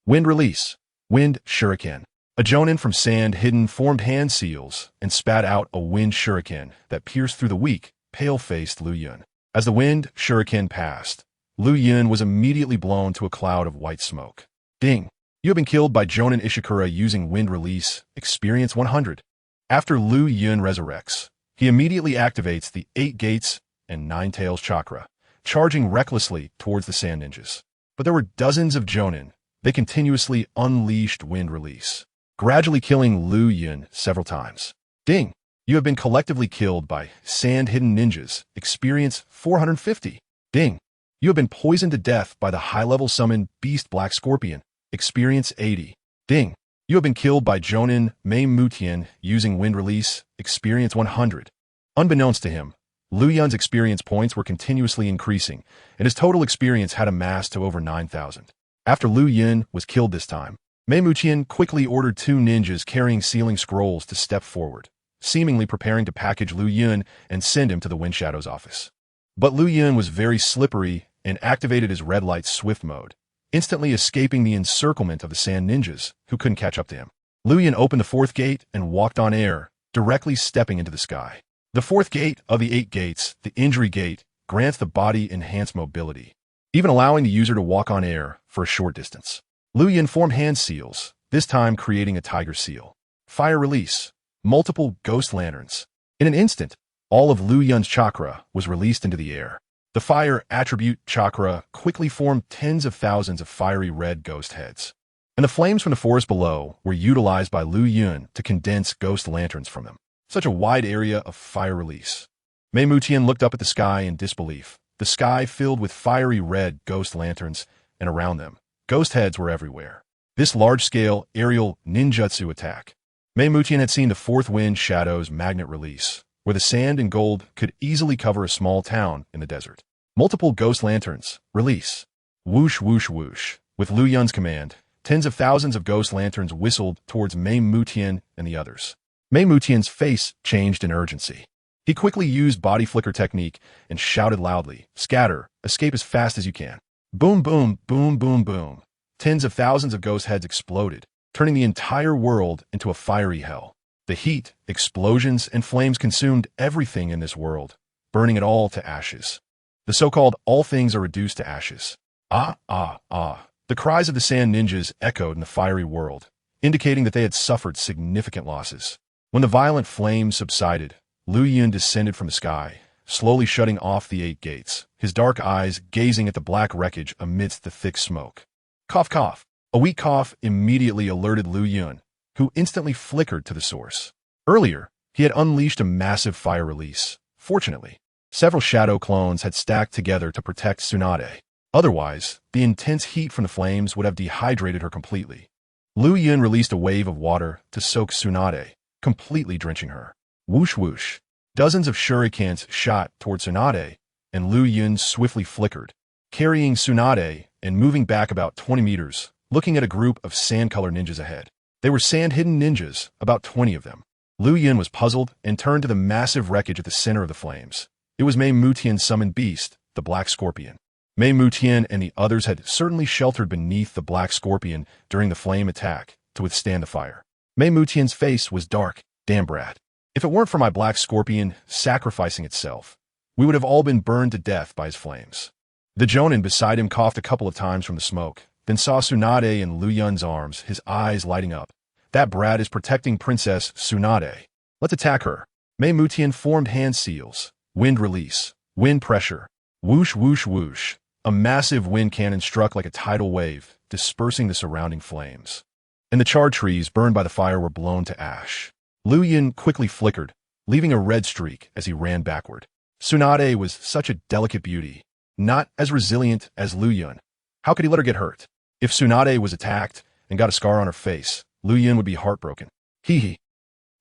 Wind release. Wind shuriken. A Jonin from Sand Hidden formed hand seals and spat out a wind shuriken that pierced through the weak, pale-faced Liu Yun. As the wind shuriken passed, Liu Yun was immediately blown to a cloud of white smoke. Ding! You have been killed by Jonin Ishikura using wind release. Experience 100. After Liu Yun resurrects, he immediately activates the 8 gates and Nine-Tails chakra, charging recklessly towards the Sand Ninjas. But there were dozens of Jonin. They continuously unleashed wind release, gradually killing Liu Yun several times. Ding! You have been collectively killed by Sand Hidden ninjas. Experience 450. Ding! You have been poisoned to death by the high-level summon Beast Black Scorpion. Experience 80. Ding! You have been killed by Jonin Mei Mutian using wind release. Experience 100. Unbeknownst to him, Liu Yun's experience points were continuously increasing, and his total experience had amassed to over 9,000. After Liu Yun was killed this time, Mei Mutian quickly ordered 2 ninjas carrying sealing scrolls to step forward, seemingly preparing to package Liu Yun and send him to the Wind Shadow's office. But Liu Yun was very slippery and activated his red light swift mode, instantly escaping the encirclement of the Sand Ninjas, who couldn't catch up to him. Liu Yun opened the 4th gate and walked on air, directly stepping into the sky. The 4th gate of the 8 gates, the Injury Gate, grants the body enhanced mobility, even allowing the user to walk on air for a short distance. Liu Yun formed hand seals, this time creating a tiger seal. Fire release. Multiple ghost lanterns. In an instant, all of Liu Yun's chakra was released into the air. The fire attribute chakra quickly formed tens of thousands of fiery red ghost heads. And the flames from the forest below were utilized by Liu Yun to condense ghost lanterns from them. Such a wide area of fire release. Mei Mutian looked up at the sky in disbelief. The sky filled with fiery red ghost lanterns, and around them, ghost heads were everywhere. This large-scale aerial ninjutsu attack. Mei Mutian had seen the 4th Wind Shadow's magnet release, where the sand and gold could easily cover a small town in the desert. Multiple ghost lanterns. Release. Whoosh, whoosh, whoosh. With Liu Yun's command, tens of thousands of ghost lanterns whistled towards Mei Mutian and the others. Mei Mutian's face changed in urgency. He quickly used body flicker technique and shouted loudly, "Scatter! Escape as fast as you can!" Boom, boom, boom, boom, boom. Tens of thousands of ghost heads exploded, turning the entire world into a fiery hell. The heat, explosions, and flames consumed everything in this world, burning it all to ashes. The so-called all things are reduced to ashes. Ah, ah, ah. The cries of the sand ninjas echoed in the fiery world, indicating that they had suffered significant losses. When the violent flames subsided, Liu Yun descended from the sky, slowly shutting off the 8 gates, his dark eyes gazing at the black wreckage amidst the thick smoke. Cough, cough. A weak cough immediately alerted Liu Yun, who instantly flickered to the source. Earlier, he had unleashed a massive fire release. Fortunately, several shadow clones had stacked together to protect Tsunade. Otherwise, the intense heat from the flames would have dehydrated her completely. Liu Yun released a wave of water to soak Tsunade, completely drenching her. Whoosh whoosh. Dozens of shurikens shot toward Tsunade, and Liu Yun swiftly flickered, carrying Tsunade and moving back about 20 meters, looking at a group of sand-color ninjas ahead. They were sand-hidden ninjas, about 20 of them. Liu Yun was puzzled and turned to the massive wreckage at the center of the flames. It was Mei Mutian's summoned beast, the Black Scorpion. Mei Mutian and the others had certainly sheltered beneath the Black Scorpion during the flame attack to withstand the fire. Mei Mutian's face was dark. Damn brat. If it weren't for my Black Scorpion sacrificing itself, we would have all been burned to death by his flames. The Jonin beside him coughed a couple of times from the smoke, then saw Tsunade in Liu Yun's arms, his eyes lighting up. That brat is protecting Princess Tsunade. Let's attack her. Mei Mutian formed hand seals. Wind release. Wind pressure. Whoosh, whoosh, whoosh. A massive wind cannon struck like a tidal wave, dispersing the surrounding flames. And the charred trees burned by the fire were blown to ash. Liu Yun quickly flickered, leaving a red streak as he ran backward. Tsunade was such a delicate beauty, not as resilient as Liu Yun. How could he let her get hurt? If Tsunade was attacked and got a scar on her face, Liu Yun would be heartbroken. Hee hee.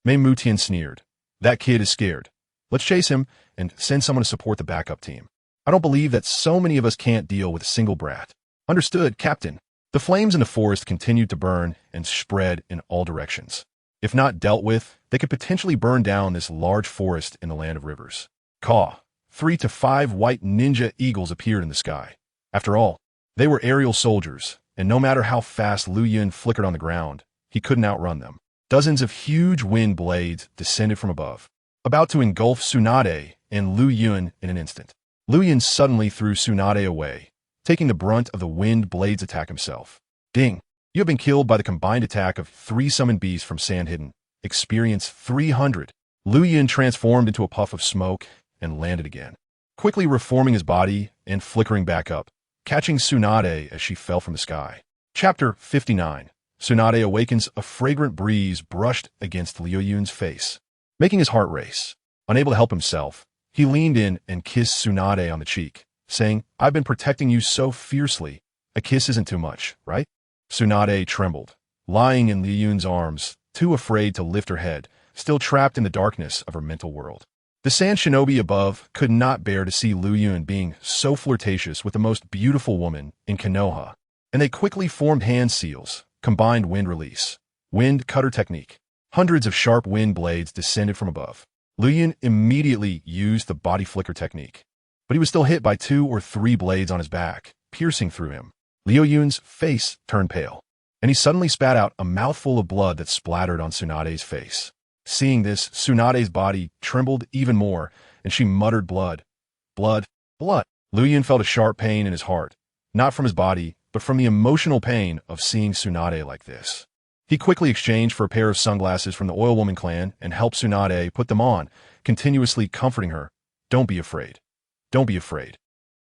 Mei Mutian sneered. That kid is scared. Let's chase him and send someone to support the backup team. I don't believe that so many of us can't deal with a single brat. Understood, Captain. The flames in the forest continued to burn and spread in all directions. If not dealt with, they could potentially burn down this large forest in the land of rivers. Caw. 3 to 5 white ninja eagles appeared in the sky. After all, they were aerial soldiers, and no matter how fast Liu Yun flickered on the ground, he couldn't outrun them. Dozens of huge wind blades descended from above, about to engulf Tsunade and Liu Yun in an instant. Liu Yun suddenly threw Tsunade away, taking the brunt of the wind blades attack himself. Ding! You have been killed by the combined attack of 3 summoned beasts from Sand Hidden. Experience 300. Liu Yun transformed into a puff of smoke and landed again, quickly reforming his body and flickering back up, catching Tsunade as she fell from the sky. Chapter 59. Tsunade awakens. A fragrant breeze brushed against Liu Yun's face, making his heart race. Unable to help himself, he leaned in and kissed Tsunade on the cheek, saying, I've been protecting you so fiercely. A kiss isn't too much, right? Tsunade trembled, lying in Liu Yun's arms, too afraid to lift her head, still trapped in the darkness of her mental world. The sand shinobi above could not bear to see Liu Yun being so flirtatious with the most beautiful woman in Konoha, and they quickly formed hand seals, combined wind release, wind cutter technique. Hundreds of sharp wind blades descended from above. Liu Yun immediately used the body flicker technique, but he was still hit by 2 or 3 blades on his back, piercing through him. Liu Yun's face turned pale, and he suddenly spat out a mouthful of blood that splattered on Tsunade's face. Seeing this, Tsunade's body trembled even more, and she muttered blood. Blood. Blood. Liu Yun felt a sharp pain in his heart, not from his body, but from the emotional pain of seeing Tsunade like this. He quickly exchanged for a pair of sunglasses from the Oil Woman clan and helped Tsunade put them on, continuously comforting her. Don't be afraid. Don't be afraid.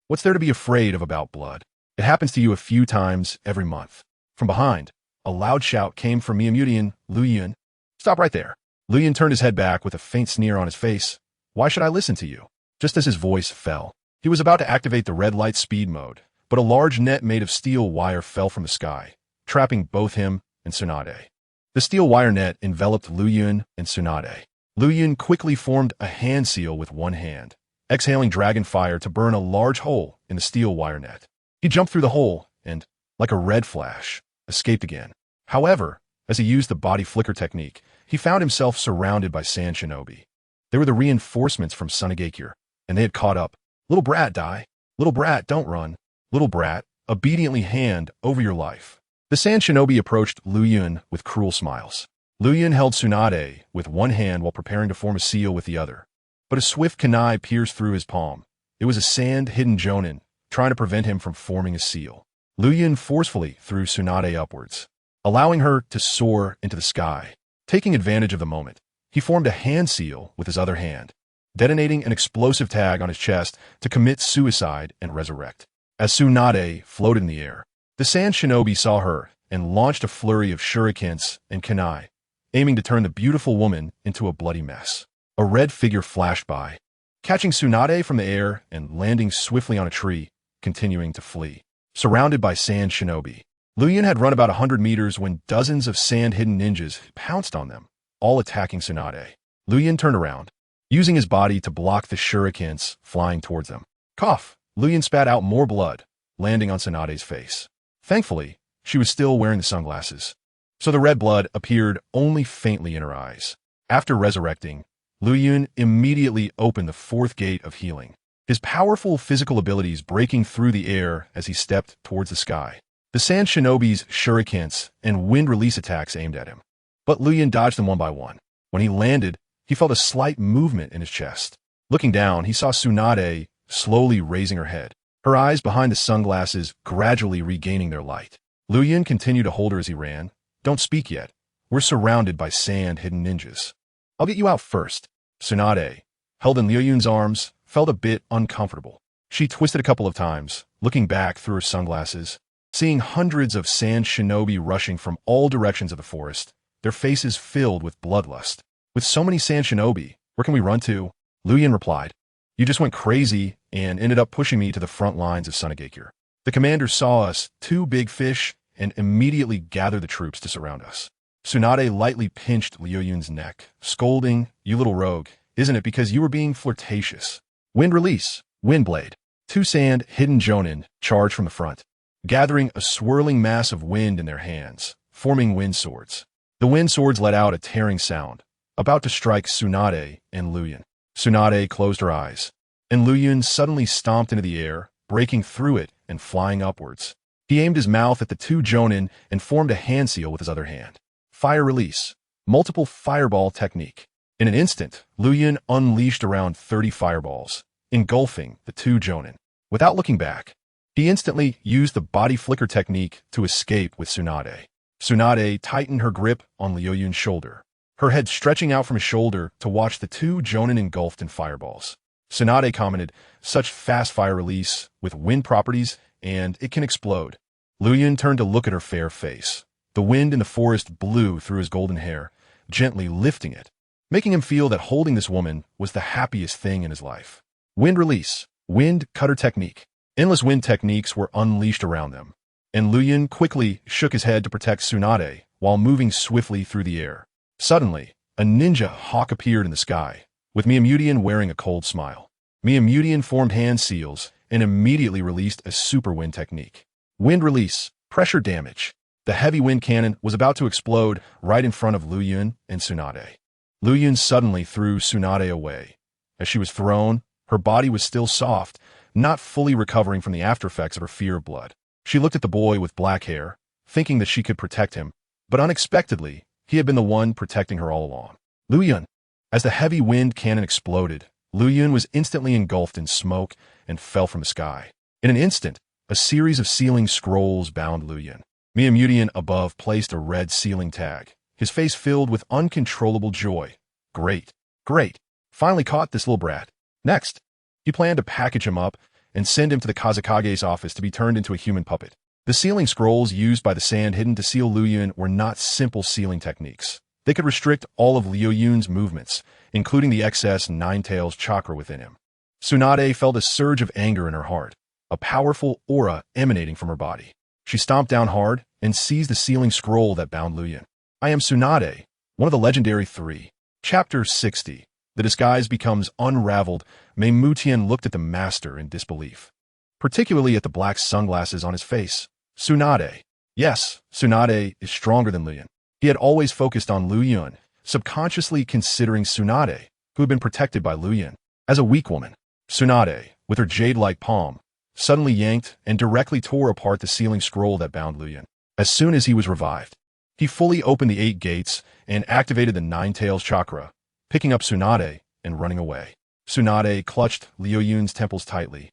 What's there to be afraid of about blood? It happens to you a few times every month. From behind, a loud shout came from Mutian, Liu Yun. Stop right there. Liu Yun turned his head back with a faint sneer on his face. Why should I listen to you? Just as his voice fell, he was about to activate the red light speed mode, but a large net made of steel wire fell from the sky, trapping both him and Tsunade. The steel wire net enveloped Liu Yun and Tsunade. Liu Yun quickly formed a hand seal with one hand, exhaling dragon fire to burn a large hole in the steel wire net. He jumped through the hole and, like a red flash, escaped again. However, as he used the body flicker technique, he found himself surrounded by sand shinobi. They were the reinforcements from Sunagakure, and they had caught up. Little brat, die. Little brat, don't run. Little brat, obediently hand over your life. The sand shinobi approached Liu Yun with cruel smiles. Liu Yun held Tsunade with one hand while preparing to form a seal with the other. But a swift kunai pierced through his palm. It was a sand-hidden jonin, trying to prevent him from forming a seal. Liu Yun forcefully threw Tsunade upwards, allowing her to soar into the sky. Taking advantage of the moment, he formed a hand seal with his other hand, detonating an explosive tag on his chest to commit suicide and resurrect. As Tsunade floated in the air, the sand shinobi saw her and launched a flurry of shurikens and kunai, aiming to turn the beautiful woman into a bloody mess. A red figure flashed by, catching Tsunade from the air and landing swiftly on a tree, continuing to flee. Surrounded by sand shinobi, Liu Yun had run about 100 meters when dozens of sand-hidden ninjas pounced on them, all attacking Tsunade. Liu Yun turned around, using his body to block the shurikens flying towards them. Cough! Liu Yun spat out more blood, landing on Tsunade's face. Thankfully, she was still wearing the sunglasses, so the red blood appeared only faintly in her eyes. After resurrecting, Liu Yun immediately opened the fourth gate of healing, his powerful physical abilities breaking through the air as he stepped towards the sky. The sand shinobi's shurikens and wind release attacks aimed at him, but Liu Yun dodged them one by one. When he landed, he felt a slight movement in his chest. Looking down, he saw Tsunade slowly raising her head, her eyes behind the sunglasses gradually regaining their light. Liu Yun continued to hold her as he ran. Don't speak yet. We're surrounded by sand-hidden ninjas. I'll get you out first. Tsunade, held in Liu Yun's arms, felt a bit uncomfortable. She twisted a couple of times, looking back through her sunglasses, seeing hundreds of sand shinobi rushing from all directions of the forest, their faces filled with bloodlust. With so many sand shinobi, where can we run to? Liu Yun replied. You just went crazy and ended up pushing me to the front lines of Sunagakure. The commander saw us, two big fish, and immediately gathered the troops to surround us. Tsunade lightly pinched Liu Yun's neck, scolding, You little rogue, isn't it because you were being flirtatious? Wind release, wind blade. Two sand-hidden jonin charged from the front, gathering a swirling mass of wind in their hands, forming wind swords. The wind swords let out a tearing sound, about to strike Tsunade and Liu Yun. Tsunade closed her eyes, and Liu Yun suddenly stomped into the air, breaking through it and flying upwards. He aimed his mouth at the two jonin and formed a hand seal with his other hand. Fire release, multiple fireball technique. In an instant, Liu Yun unleashed around 30 fireballs, engulfing the two jonin. Without looking back, he instantly used the body flicker technique to escape with Tsunade. Tsunade tightened her grip on Liu Yun's shoulder, her head stretching out from his shoulder to watch the two jonin engulfed in fireballs. Tsunade commented, Such fast fire release, with wind properties, and it can explode. Liu Yun turned to look at her fair face. The wind in the forest blew through his golden hair, gently lifting it, making him feel that holding this woman was the happiest thing in his life. Wind release, wind cutter technique. Endless wind techniques were unleashed around them, and Liu Yun quickly shook his head to protect Tsunade while moving swiftly through the air. Suddenly, a ninja hawk appeared in the sky, with Miyamutian wearing a cold smile. Miyamutian formed hand seals and immediately released a super wind technique. Wind release, pressure damage. The heavy wind cannon was about to explode right in front of Liu Yun and Tsunade. Liu Yun suddenly threw Tsunade away. As she was thrown, her body was still soft, not fully recovering from the aftereffects of her fear of blood. She looked at the boy with black hair, thinking that she could protect him, but unexpectedly, he had been the one protecting her all along. Liu Yun. As the heavy wind cannon exploded, Liu Yun was instantly engulfed in smoke and fell from the sky. In an instant, a series of sealing scrolls bound Liu Yun. Miyamutian above placed a red sealing tag, his face filled with uncontrollable joy. Great, great. Finally caught this little brat. Next, he planned to package him up and send him to the Kazakage's office to be turned into a human puppet. The sealing scrolls used by the sand hidden to seal Liu Yun were not simple sealing techniques. They could restrict all of Liu Yun's movements, including the excess Nine-Tails chakra within him. Tsunade felt a surge of anger in her heart, a powerful aura emanating from her body. She stomped down hard and seized the sealing scroll that bound Liu Yun. I am Tsunade, one of the legendary three. Chapter 60. The disguise becomes unraveled. Miyamutian looked at the master in disbelief, particularly at the black sunglasses on his face. Tsunade. Yes, Tsunade is stronger than Liu Yun. He had always focused on Liu Yun, subconsciously considering Tsunade, who had been protected by Liu Yun, as a weak woman. Tsunade, with her jade-like palm, suddenly yanked and directly tore apart the sealing scroll that bound Liu Yun. As soon as he was revived, he fully opened the 8 gates and activated the Nine Tails chakra, picking up Tsunade and running away. Tsunade clutched Liu Yun's temples tightly.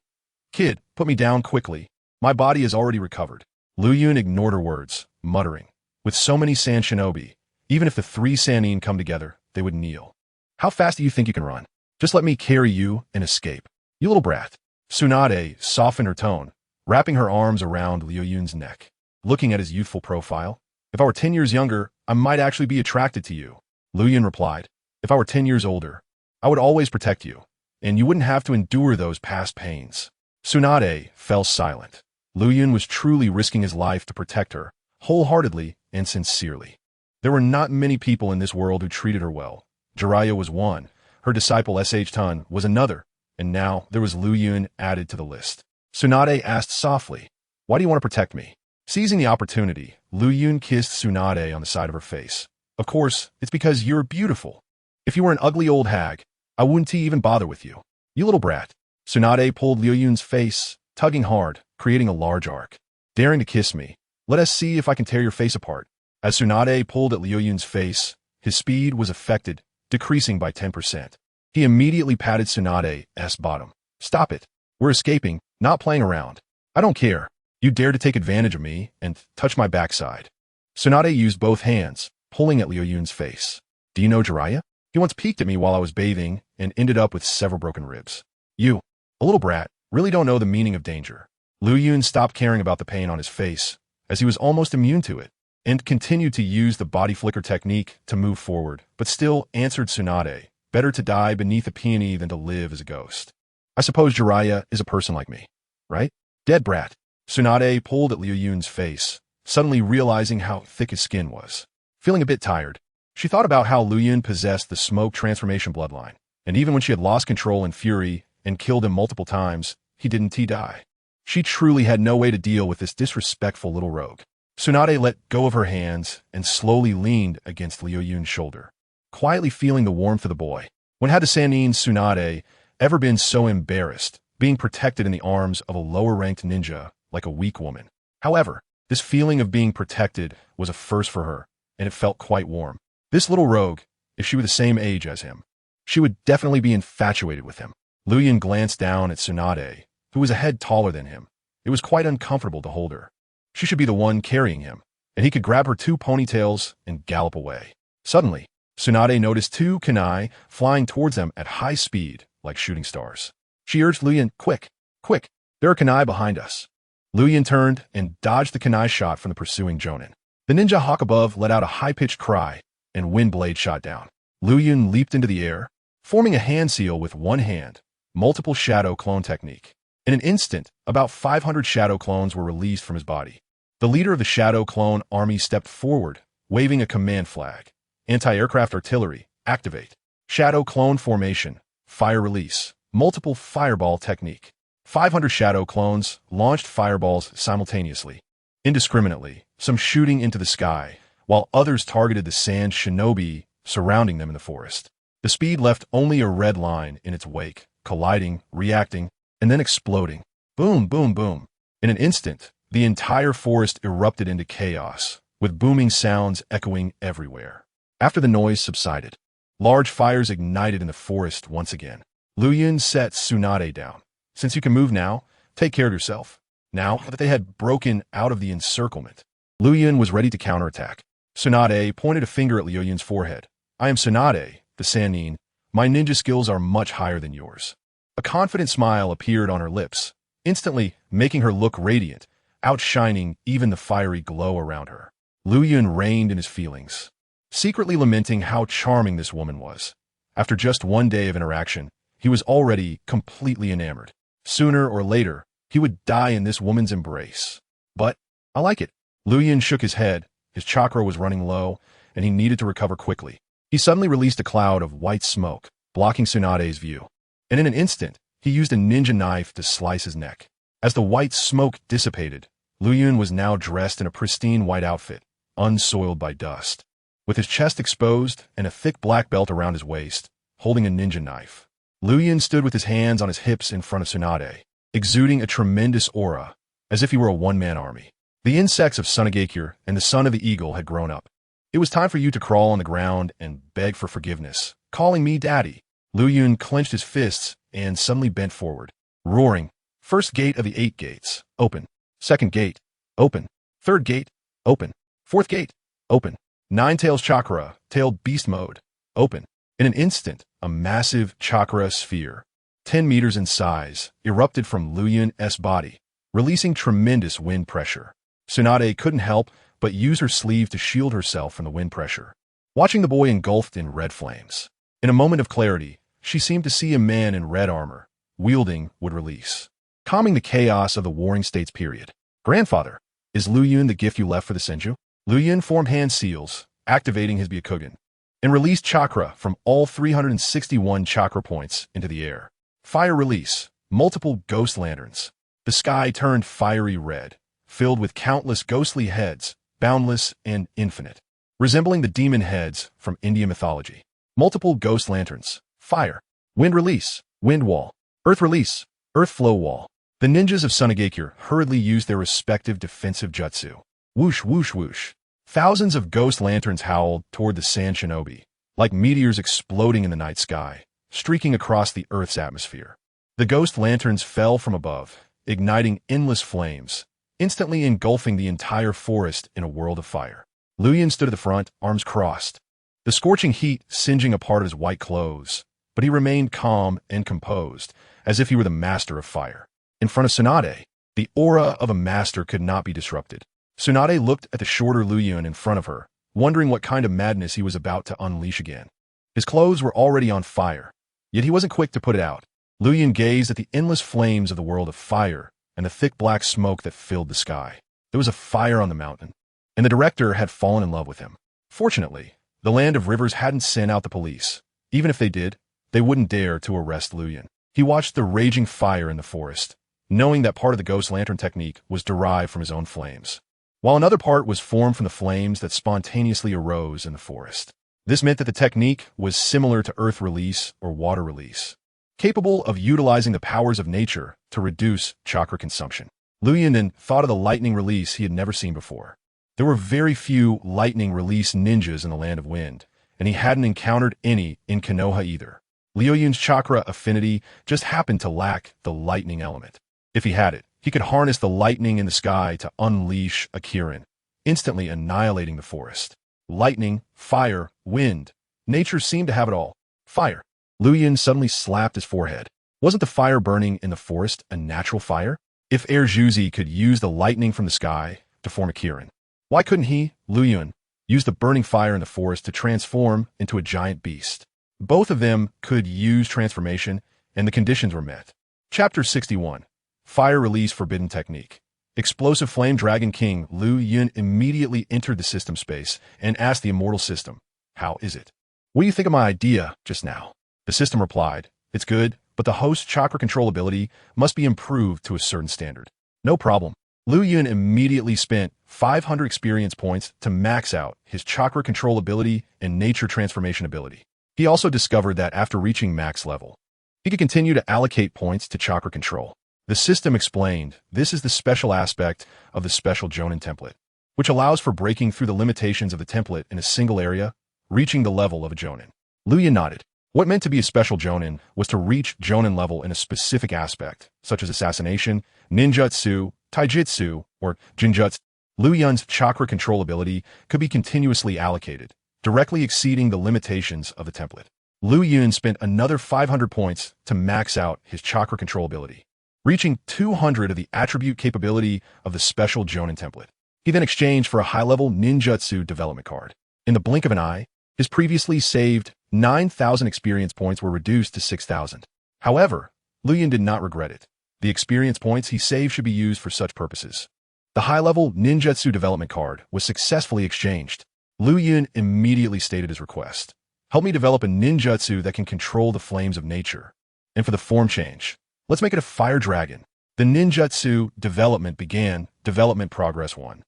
"Kid, put me down quickly. My body is already recovered." Liu Yun ignored her words, muttering, "With so many Sand Shinobi, even if the 3 Sannin come together, they would kneel. How fast do you think you can run? Just let me carry you and escape. You little brat." Tsunade softened her tone, wrapping her arms around Liu Yun's neck. Looking at his youthful profile, "If I were 10 years younger, I might actually be attracted to you." Liu Yun replied, "If I were 10 years older, I would always protect you, and you wouldn't have to endure those past pains." Tsunade fell silent. Liu Yun was truly risking his life to protect her, wholeheartedly and sincerely. There were not many people in this world who treated her well. Jiraiya was one, her disciple Sh Tun was another, and now there was Liu Yun added to the list. Tsunade asked softly, "Why do you want to protect me?" Seizing the opportunity, Liu Yun kissed Tsunade on the side of her face. "Of course, it's because you're beautiful. If you were an ugly old hag, I wouldn't even bother with you. You little brat." Tsunade pulled Liu Yun's face, tugging hard, creating a large arc. "Daring to kiss me? Let us see if I can tear your face apart." As Tsunade pulled at Liu Yun's face, his speed was affected, decreasing by 10%. He immediately patted Tsunade's bottom. "Stop it. We're escaping, not playing around. I don't care. You dare to take advantage of me and touch my backside." Tsunade used both hands, pulling at Liu Yun's face. "Do you know Jiraiya? He once peeked at me while I was bathing and ended up with several broken ribs. You, a little brat, really don't know the meaning of danger." Liu Yun stopped caring about the pain on his face, as he was almost immune to it, and continued to use the body flicker technique to move forward, but still answered Tsunade, "Better to die beneath a peony than to live as a ghost. I suppose Jiraiya is a person like me, right? Dead brat." Tsunade pulled at Liu Yun's face, suddenly realizing how thick his skin was. Feeling a bit tired, she thought about how Liu Yun possessed the smoke transformation bloodline, and even when she had lost control in fury and killed him multiple times, he didn't die. She truly had no way to deal with this disrespectful little rogue. Tsunade let go of her hands and slowly leaned against Liu Yun's shoulder, quietly feeling the warmth of the boy. When had the Sannin Tsunade ever been so embarrassed, being protected in the arms of a lower-ranked ninja like a weak woman? However, this feeling of being protected was a first for her, and it felt quite warm. This little rogue, if she were the same age as him, she would definitely be infatuated with him. Liu Yun glanced down at Tsunade, who was a head taller than him. It was quite uncomfortable to hold her. She should be the one carrying him, and he could grab her 2 ponytails and gallop away. Suddenly, Tsunade noticed 2 kunai flying towards them at high speed, like shooting stars. She urged Liu Yun, "Quick, quick, there are kunai behind us." Liu Yun turned and dodged the kunai shot from the pursuing Jonin. The ninja hawk above let out a high-pitched cry, and wind blade shot down. Liu Yun leaped into the air, forming a hand seal with one hand, multiple shadow clone technique. In an instant, about 500 shadow clones were released from his body. The leader of the shadow clone army stepped forward, waving a command flag. Anti-aircraft artillery, activate. Shadow clone formation, fire release, multiple fireball technique. 500 shadow clones launched fireballs simultaneously. Indiscriminately, some shooting into the sky, while others targeted the sand shinobi surrounding them in the forest. The speed left only a red line in its wake, colliding, reacting, and then exploding. Boom, boom, boom. In an instant, the entire forest erupted into chaos, with booming sounds echoing everywhere. After the noise subsided, large fires ignited in the forest once again. Liu Yun set Tsunade down. "Since you can move now, take care of yourself." Now that they had broken out of the encirclement, Liu Yun was ready to counterattack. Tsunade pointed a finger at Liu Yun's forehead. "I am Tsunade, the Sannin. My ninja skills are much higher than yours." A confident smile appeared on her lips, instantly making her look radiant, outshining even the fiery glow around her. Liu Yun reigned in his feelings, secretly lamenting how charming this woman was. After just one day of interaction, he was already completely enamored. Sooner or later, he would die in this woman's embrace. But I like it. Liu Yun shook his head. His chakra was running low, and he needed to recover quickly. He suddenly released a cloud of white smoke, blocking Tsunade's view. And in an instant, he used a ninja knife to slice his neck. As the white smoke dissipated, Liu Yun was now dressed in a pristine white outfit, unsoiled by dust. With his chest exposed and a thick black belt around his waist, holding a ninja knife, Liu Yun stood with his hands on his hips in front of Tsunade. exuding a tremendous aura, as if he were a one-man army. The insects of Sunagakure and the son of the eagle had grown up. It was time for you to crawl on the ground and beg for forgiveness, calling me daddy. Liu Yun clenched his fists and suddenly bent forward, roaring, "First gate of the 8 gates, open. Second gate, open. Third gate, open. Fourth gate, open. Nine Tails Chakra, Tailed Beast Mode, open." In an instant, a massive chakra sphere, 10 meters in size, erupted from Liu Yun's body, releasing tremendous wind pressure. Tsunade couldn't help but use her sleeve to shield herself from the wind pressure, watching the boy engulfed in red flames. In a moment of clarity, she seemed to see a man in red armor, wielding would release, calming the chaos of the Warring States period. "Grandfather, is Liu Yun the gift you left for the Senju?" Liu Yun formed hand seals, activating his Byakugan, and released chakra from all 361 chakra points into the air. Fire release, multiple ghost lanterns. The sky turned fiery red, filled with countless ghostly heads, boundless and infinite, resembling the demon heads from Indian mythology. Multiple ghost lanterns, fire, wind release, wind wall, earth release, earth flow wall. The ninjas of Sunagakure hurriedly used their respective defensive jutsu. Whoosh, whoosh, whoosh. Thousands of ghost lanterns howled toward the sand shinobi, like meteors exploding in the night sky, streaking across the Earth's atmosphere. The ghost lanterns fell from above, igniting endless flames, instantly engulfing the entire forest in a world of fire. Liu Yun stood at the front, arms crossed, the scorching heat singeing a part of his white clothes, but he remained calm and composed, as if he were the master of fire. In front of Tsunade, the aura of a master could not be disrupted. Tsunade looked at the shorter Liu Yun in front of her, wondering what kind of madness he was about to unleash again. His clothes were already on fire, yet he wasn't quick to put it out. Liu Yun gazed at the endless flames of the world of fire and the thick black smoke that filled the sky. There was a fire on the mountain, and the director had fallen in love with him. Fortunately, the Land of Rivers hadn't sent out the police. Even if they did, they wouldn't dare to arrest Liu Yun. He watched the raging fire in the forest, knowing that part of the ghost lantern technique was derived from his own flames, while another part was formed from the flames that spontaneously arose in the forest. This meant that the technique was similar to earth release or water release, capable of utilizing the powers of nature to reduce chakra consumption. Liu Yun then thought of the lightning release he had never seen before. There were very few lightning release ninjas in the Land of Wind, and he hadn't encountered any in Konoha either. Liu Yun's chakra affinity just happened to lack the lightning element. If he had it, he could harness the lightning in the sky to unleash a Kirin, instantly annihilating the forest. Lightning, fire, wind. Nature seemed to have it all. Fire. Liu Yun suddenly slapped his forehead. Wasn't the fire burning in the forest a natural fire? If Air Juzi could use the lightning from the sky to form a Kirin, why couldn't he, Liu Yun, use the burning fire in the forest to transform into a giant beast? Both of them could use transformation, and the conditions were met. Chapter 61. Fire Release Forbidden Technique. Explosive Flame Dragon King Liu Yun immediately entered the system space and asked the Immortal system, "How is it? What do you think of my idea just now?" The system replied, "It's good, but the host's chakra control ability must be improved to a certain standard." No problem. Liu Yun immediately spent 500 experience points to max out his chakra control ability and nature transformation ability. He also discovered that after reaching max level, he could continue to allocate points to chakra control. The system explained this is the special aspect of the special Jonin template, which allows for breaking through the limitations of the template in a single area, reaching the level of a Jonin. Liu Yun nodded. What meant to be a special Jonin was to reach Jonin level in a specific aspect, such as assassination, ninjutsu, taijutsu, or jinjutsu. Liu Yun's chakra control ability could be continuously allocated, directly exceeding the limitations of the template. Liu Yun spent another 500 points to max out his chakra control ability, reaching 200 of the attribute capability of the special Jonin template. He then exchanged for a high-level ninjutsu development card. In the blink of an eye, his previously saved 9,000 experience points were reduced to 6,000. However, Liu Yun did not regret it. The experience points he saved should be used for such purposes. The high-level ninjutsu development card was successfully exchanged. Liu Yun immediately stated his request. "Help me develop a ninjutsu that can control the flames of nature. And for the form change, let's make it a fire dragon." The ninjutsu development began. Development progress 1.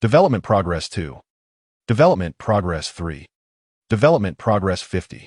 Development progress 2. Development progress 3. Development progress 50.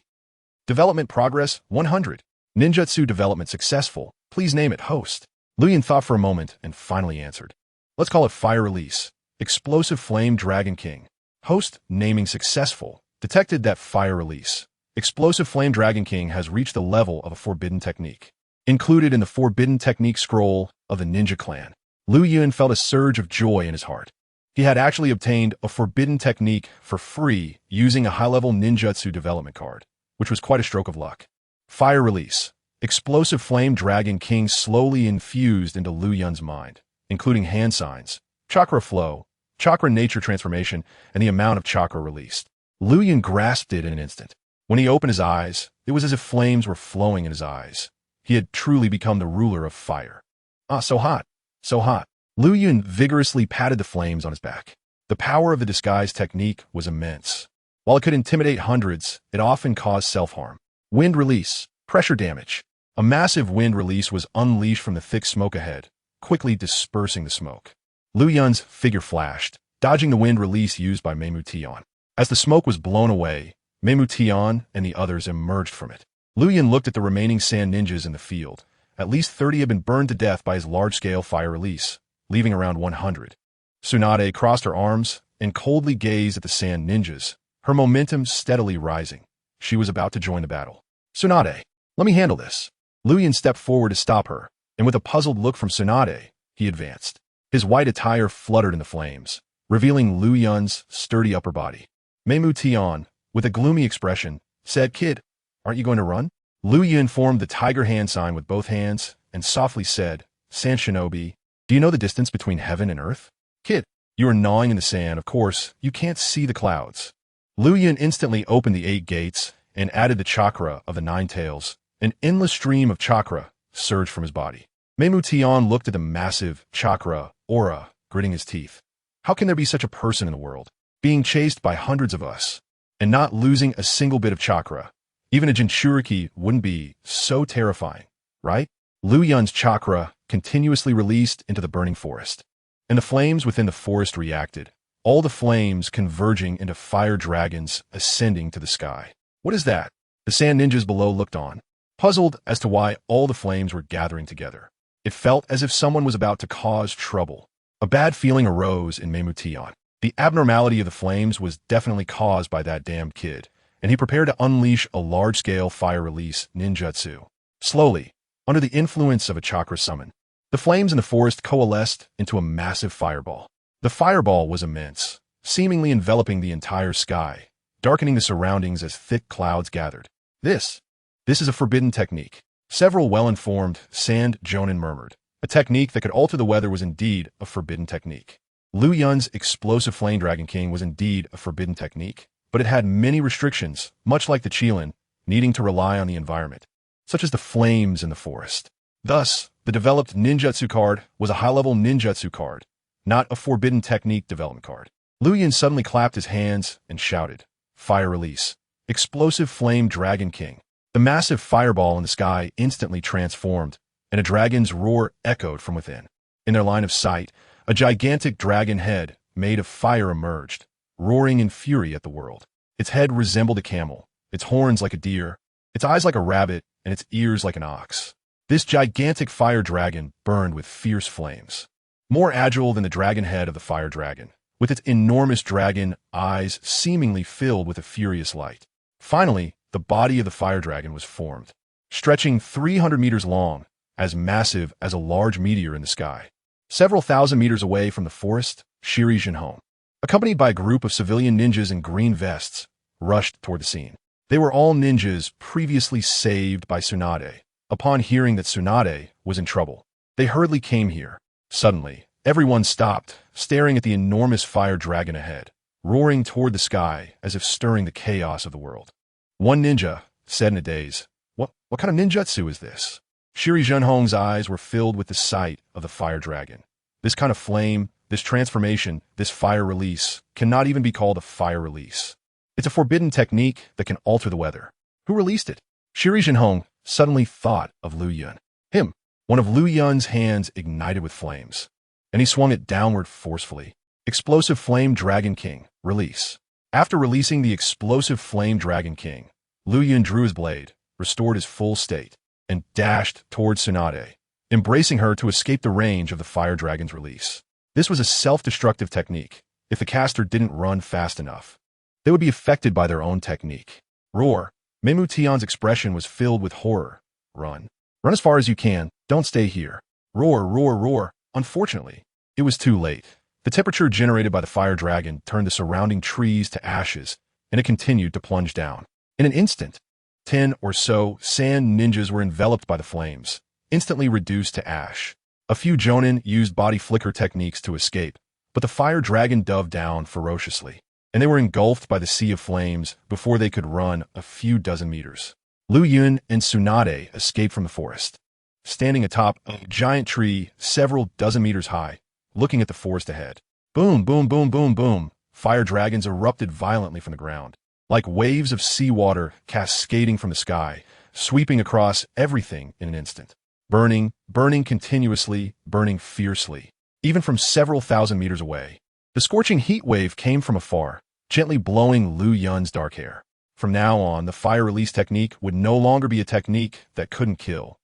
Development progress 100. Ninjutsu development successful. Please name it host. Liu Yun thought for a moment and finally answered. Let's call it Fire Release. Explosive Flame Dragon King. Host, naming successful, detected that Fire Release. Explosive Flame Dragon King has reached the level of a forbidden technique. Included in the Forbidden Technique scroll of the Ninja Clan. Liu Yun felt a surge of joy in his heart. He had actually obtained a forbidden technique for free using a high-level ninjutsu development card, which was quite a stroke of luck. Fire Release. Explosive Flame Dragon King slowly infused into Liu Yun's mind, including hand signs, chakra flow, chakra nature transformation, and the amount of chakra released. Liu Yun grasped it in an instant. When he opened his eyes, it was as if flames were flowing in his eyes. He had truly become the ruler of fire. Ah, so hot, so hot. Liu Yun vigorously patted the flames on his back. The power of the disguise technique was immense. While it could intimidate hundreds, it often caused self-harm. Wind release, pressure damage. A massive wind release was unleashed from the thick smoke ahead, quickly dispersing the smoke. Liu Yun's figure flashed, dodging the wind release used by Meimu Tian. As the smoke was blown away, Meimu Tian and the others emerged from it. Liu Yun looked at the remaining sand ninjas in the field. At least 30 had been burned to death by his large-scale fire release, leaving around 100. Tsunade crossed her arms and coldly gazed at the sand ninjas, her momentum steadily rising. She was about to join the battle. Tsunade, let me handle this. Liu Yun stepped forward to stop her, and with a puzzled look from Tsunade, he advanced. His white attire fluttered in the flames, revealing Liu Yun's sturdy upper body. Meimu Tian, with a gloomy expression, said, Kid, aren't you going to run? Liu Yun formed the tiger hand sign with both hands and softly said, Sand Shinobi, do you know the distance between heaven and earth? Kid, you are gnawing in the sand. Of course, you can't see the clouds. Liu Yun instantly opened the 8 gates and added the chakra of the 9 tails. An endless stream of chakra surged from his body. Meimu Tian looked at the massive chakra aura, gritting his teeth. How can there be such a person in the world, being chased by hundreds of us, and not losing a single bit of chakra? Even a Jinchuriki wouldn't be so terrifying, right? Liu Yun's chakra continuously released into the burning forest, and the flames within the forest reacted, all the flames converging into fire dragons ascending to the sky. What is that? The sand ninjas below looked on, puzzled as to why all the flames were gathering together. It felt as if someone was about to cause trouble. A bad feeling arose in Meimu Tian. The abnormality of the flames was definitely caused by that damned kid, and he prepared to unleash a large-scale fire release ninjutsu. Slowly, under the influence of a chakra summon, the flames in the forest coalesced into a massive fireball. The fireball was immense, seemingly enveloping the entire sky, darkening the surroundings as thick clouds gathered. This is a forbidden technique. Several well-informed sand jonin murmured. A technique that could alter the weather was indeed a forbidden technique. Liu Yun's explosive Flame Dragon King was indeed a forbidden technique, but it had many restrictions, much like the Qilin, needing to rely on the environment, such as the flames in the forest. Thus, the developed ninjutsu card was a high-level ninjutsu card, not a forbidden technique development card. Liu Yun suddenly clapped his hands and shouted, Fire Release. Explosive Flame Dragon King. The massive fireball in the sky instantly transformed, and a dragon's roar echoed from within. In their line of sight, a gigantic dragon head made of fire emerged, roaring in fury at the world. Its head resembled a camel, its horns like a deer, its eyes like a rabbit, and its ears like an ox. This gigantic fire dragon burned with fierce flames. More agile than the dragon head of the fire dragon, with its enormous dragon eyes seemingly filled with a furious light. Finally, the body of the fire dragon was formed, stretching 300 meters long, as massive as a large meteor in the sky. Several thousand meters away from the forest, Shiri Jinhong, accompanied by a group of civilian ninjas in green vests, rushed toward the scene. They were all ninjas previously saved by Tsunade. Upon hearing that Tsunade was in trouble, they hurriedly came here. Suddenly, everyone stopped, staring at the enormous fire dragon ahead, roaring toward the sky as if stirring the chaos of the world. One ninja said in a daze, What kind of ninjutsu is this? Shiri Jinhong's eyes were filled with the sight of the fire dragon. This kind of flame, this transformation, this fire release cannot even be called a fire release. It's a forbidden technique that can alter the weather. Who released it? Shiri Jinhong suddenly thought of Liu Yun. Him. One of Liu Yun's hands ignited with flames, and he swung it downward forcefully. Explosive Flame Dragon King. Release. After releasing the Explosive Flame Dragon King, Liu Yun drew his blade, restored his full state, and dashed towards Tsunade. embracing her to escape the range of the fire dragon's release. This was a self-destructive technique. If the caster didn't run fast enough, they would be affected by their own technique. Roar. Meimu Tian's expression was filled with horror. Run. Run as far as you can. Don't stay here. Roar, roar, roar. Unfortunately, it was too late. The temperature generated by the fire dragon turned the surrounding trees to ashes, and it continued to plunge down. In an instant, 10 or so sand ninjas were enveloped by the flames, instantly reduced to ash. A few jonin used body flicker techniques to escape, but the fire dragon dove down ferociously, and they were engulfed by the sea of flames before they could run a few dozen meters. Liu Yun and Tsunade escaped from the forest, standing atop a giant tree several dozen meters high, looking at the forest ahead. Boom, boom, boom, boom, boom. Fire dragons erupted violently from the ground, like waves of seawater cascading from the sky, sweeping across everything in an instant. Burning, burning continuously, burning fiercely, even from several thousand meters away. The scorching heat wave came from afar, gently blowing Liu Yun's dark hair. From now on, the fire release technique would no longer be a technique that couldn't kill.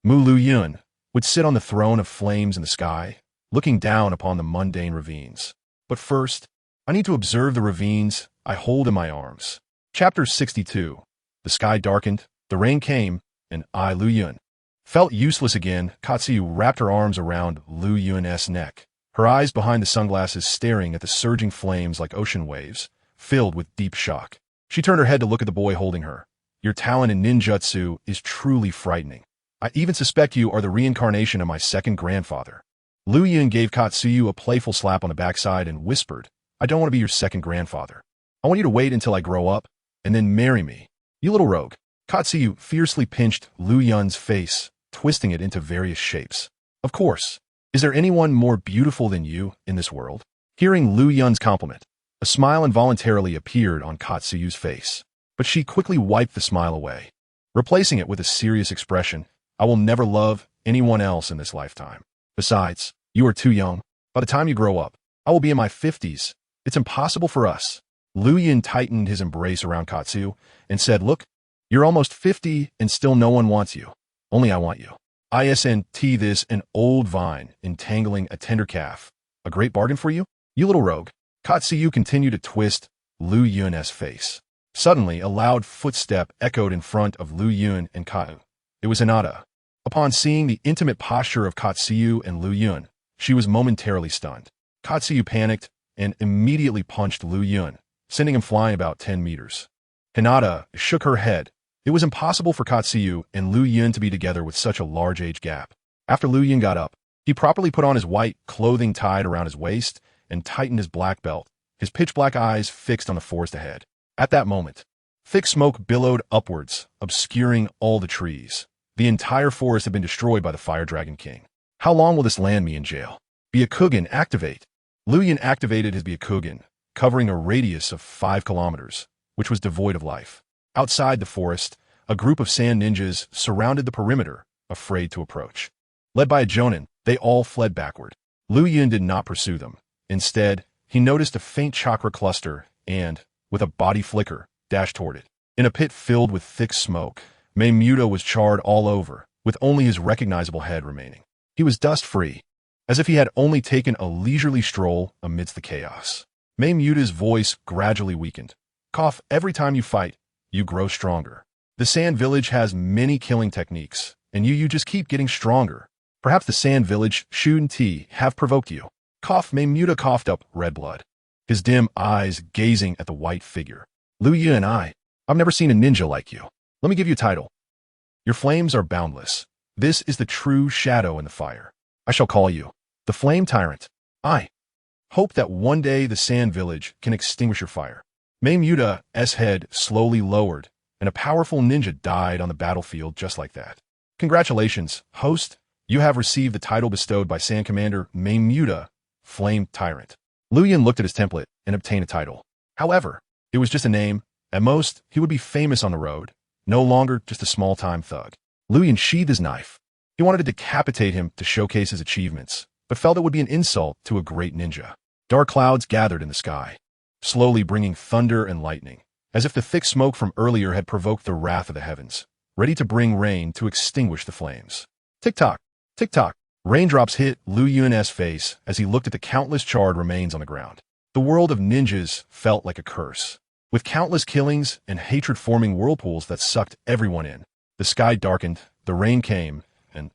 Liu Yun, would sit on the throne of flames in the sky, looking down upon the mundane ravines. But first, I need to observe the ravines I hold in my arms. Chapter 62. The sky darkened, the rain came, and Liu Yun felt useless again. Katsuyu wrapped her arms around Liu Yun's neck, her eyes behind the sunglasses staring at the surging flames like ocean waves, filled with deep shock. She turned her head to look at the boy holding her. Your talent in ninjutsu is truly frightening. I even suspect you are the reincarnation of my second grandfather. Liu Yun gave Katsuyu a playful slap on the backside and whispered, I don't want to be your second grandfather. I want you to wait until I grow up, and then marry me. You little rogue. Katsuyu fiercely pinched Liu Yun's face, twisting it into various shapes. Of course. Is there anyone more beautiful than you in this world? Hearing Liu Yun's compliment, a smile involuntarily appeared on Katsuyu's face, but she quickly wiped the smile away, replacing it with a serious expression. I will never love anyone else in this lifetime. Besides, you are too young. By the time you grow up, I will be in my 50s. It's impossible for us. Liu Yun tightened his embrace around Katsuyu and said, Look, you're almost 50 and still no one wants you. Only I want you. Isn't this an old vine entangling a tender calf? A great bargain for you? You little rogue. Katsuyu continued to twist Liu Yun's face. Suddenly, a loud footstep echoed in front of Liu Yun and Katsuyu. It was Hinata. Upon seeing the intimate posture of Katsuyu and Liu Yun, she was momentarily stunned. Katsuyu panicked and immediately punched Liu Yun, sending him flying about 10 meters. Hinata shook her head. It was impossible for Katsuyu and Liu Yun to be together with such a large age gap. After Liu Yun got up, he properly put on his white clothing tied around his waist and tightened his black belt, his pitch-black eyes fixed on the forest ahead. At that moment, thick smoke billowed upwards, obscuring all the trees. The entire forest had been destroyed by the Fire Dragon King. How long will this land me in jail? Byakugan, activate. Liu Yun activated his Byakugan, covering a radius of 5 kilometers, which was devoid of life. Outside the forest, a group of sand ninjas surrounded the perimeter, afraid to approach. Led by a jonin, they all fled backward. Liu Yun did not pursue them. Instead, he noticed a faint chakra cluster and, with a body flicker, dashed toward it. In a pit filled with thick smoke, Meimuta was charred all over, with only his recognizable head remaining. He was dust-free, as if he had only taken a leisurely stroll amidst the chaos. Meimuta's voice gradually weakened. Cough, every time you fight, you grow stronger. The Sand Village has many killing techniques, and you just keep getting stronger. Perhaps the Sand Village, Shu and Ti, have provoked you. Cough, Meimuta coughed up red blood, his dim eyes gazing at the white figure. Liu Yun and I've never seen a ninja like you. Let me give you a title. Your flames are boundless. This is the true shadow in the fire. I shall call you the Flame Tyrant. I hope that one day the Sand Village can extinguish your fire. Meimuta's head slowly lowered, and a powerful ninja died on the battlefield just like that. Congratulations, host. You have received the title bestowed by Sand Commander Meimuta, Flame Tyrant. Liu Yun looked at his template and obtained a title. However, it was just a name. At most, he would be famous on the road, no longer just a small-time thug. Liu Yun sheathed his knife. He wanted to decapitate him to showcase his achievements, but felt it would be an insult to a great ninja. Dark clouds gathered in the sky, slowly bringing thunder and lightning, as if the thick smoke from earlier had provoked the wrath of the heavens, ready to bring rain to extinguish the flames. Tick-tock, tick-tock. Raindrops hit Liu Yun's face as he looked at the countless charred remains on the ground. The world of ninjas felt like a curse, with countless killings and hatred-forming whirlpools that sucked everyone in. The sky darkened, the rain came, and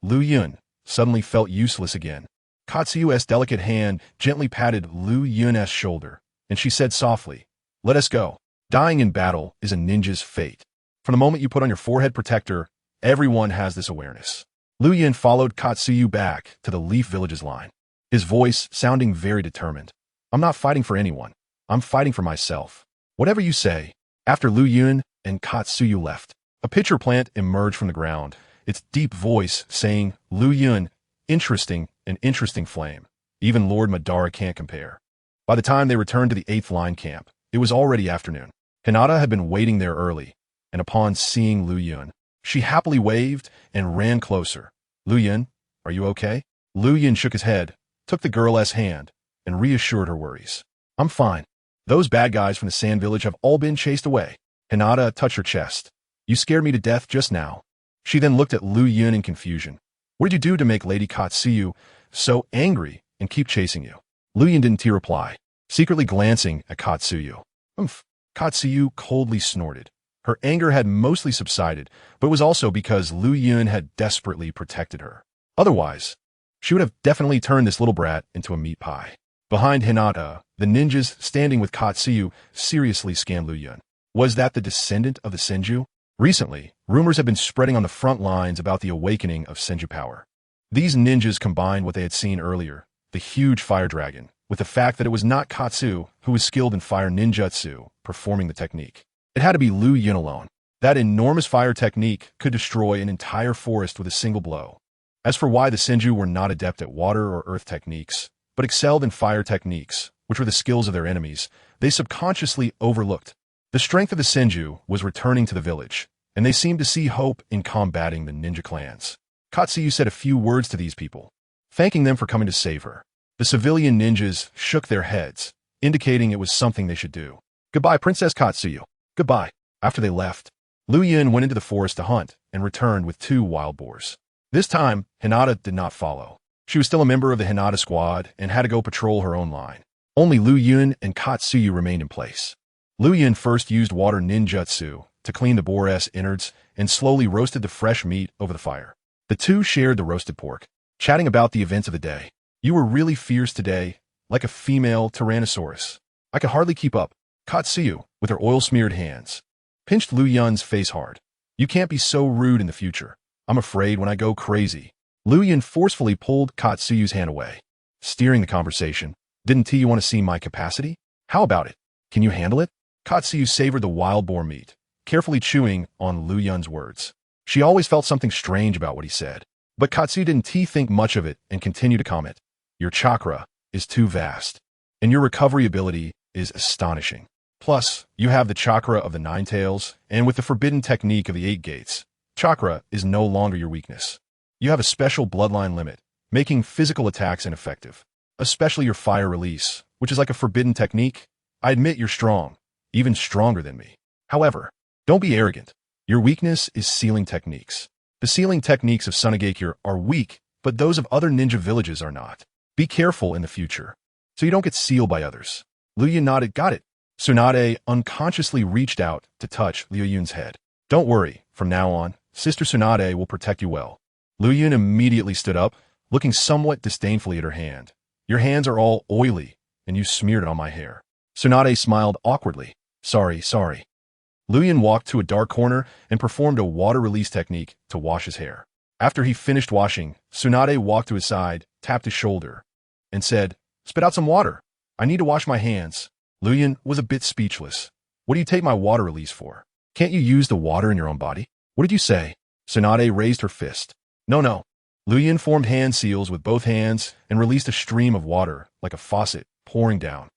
Liu Yun, suddenly felt useless again. Katsuyu's delicate hand gently patted Liu Yun's shoulder, and she said softly, "Let us go. Dying in battle is a ninja's fate." From the moment you put on your forehead protector, everyone has this awareness. Liu Yun followed Katsuyu back to the Leaf Village's line, his voice sounding very determined. "I'm not fighting for anyone. I'm fighting for myself. Whatever you say." After Liu Yun and Katsuyu left, a pitcher plant emerged from the ground, its deep voice saying, "Liu Yun, an interesting flame. Even Lord Madara can't compare." By the time they returned to the 8th Line camp, it was already afternoon. Hinata had been waiting there early, and upon seeing Liu Yun, she happily waved and ran closer. "Liu Yun, are you okay?" Liu Yun shook his head, took the girl's hand, and reassured her worries. "I'm fine. Those bad guys from the Sand Village have all been chased away." Hinata touched her chest. "You scared me to death just now." She then looked at Liu Yun in confusion. "What did you do to make Lady Katsuyu so angry and keep chasing you?" Liu Yun didn't reply, secretly glancing at Katsuyu. "Umph." Katsuyu coldly snorted. Her anger had mostly subsided, but it was also because Liu Yun had desperately protected her. Otherwise, she would have definitely turned this little brat into a meat pie. Behind Hinata, the ninjas standing with Katsuyu seriously scanned Liu Yun. Was that the descendant of the Senju? Recently, rumors had been spreading on the front lines about the awakening of Senju power. These ninjas combined what they had seen earlier, the huge fire dragon, with the fact that it was not Katsu who was skilled in fire ninjutsu performing the technique. It had to be Liu Yun alone. That enormous fire technique could destroy an entire forest with a single blow. As for why the Senju were not adept at water or earth techniques, but excelled in fire techniques, which were the skills of their enemies, they subconsciously overlooked. The strength of the Senju was returning to the village, and they seemed to see hope in combating the ninja clans. Katsuyu said a few words to these people, thanking them for coming to save her. The civilian ninjas shook their heads, indicating it was something they should do. "Goodbye, Princess Katsuyu. Goodbye." After they left, Liu Yun went into the forest to hunt and returned with 2 wild boars. This time, Hinata did not follow. She was still a member of the Hinata squad and had to go patrol her own line. Only Liu Yun and Katsuyu remained in place. Liu Yun first used water ninjutsu to clean the boar's innards and slowly roasted the fresh meat over the fire. The two shared the roasted pork, chatting about the events of the day. "You were really fierce today, like a female Tyrannosaurus. I could hardly keep up." Katsuyu, with her oil-smeared hands, pinched Liu Yun's face hard. "You can't be so rude in the future. I'm afraid when I go crazy." Liu Yun forcefully pulled Katsuyu's hand away, steering the conversation. "Didn't you want to see my capacity? How about it? Can you handle it?" Katsuyu savored the wild boar meat, carefully chewing on Liu Yun's words. She always felt something strange about what he said, but Katsuyu didn't think much of it and continued to comment. "Your chakra is too vast, and your recovery ability is astonishing. Plus, you have the chakra of the 9 tails, and with the forbidden technique of the 8 gates, chakra is no longer your weakness. You have a special bloodline limit, making physical attacks ineffective, especially your fire release, which is like a forbidden technique. I admit you're strong, even stronger than me. However, don't be arrogant. Your weakness is sealing techniques. The sealing techniques of Sunagakure are weak, but those of other ninja villages are not. Be careful in the future, so you don't get sealed by others." Liu Yun nodded. "Got it." Tsunade unconsciously reached out to touch Liu Yun's head. "Don't worry, from now on, Sister Tsunade will protect you well." Liu Yun immediately stood up, looking somewhat disdainfully at her hand. "Your hands are all oily, and you smeared it on my hair." Tsunade smiled awkwardly. Sorry. Liu Yun walked to a dark corner and performed a water release technique to wash his hair. After he finished washing, Tsunade walked to his side, tapped his shoulder, and said, "Spit out some water. I need to wash my hands." Liu Yun was a bit speechless. "What do you take my water release for? Can't you use the water in your own body?" "What did you say?" Tsunade raised her fist. No. Liu Yun formed hand seals with both hands and released a stream of water, like a faucet, pouring down.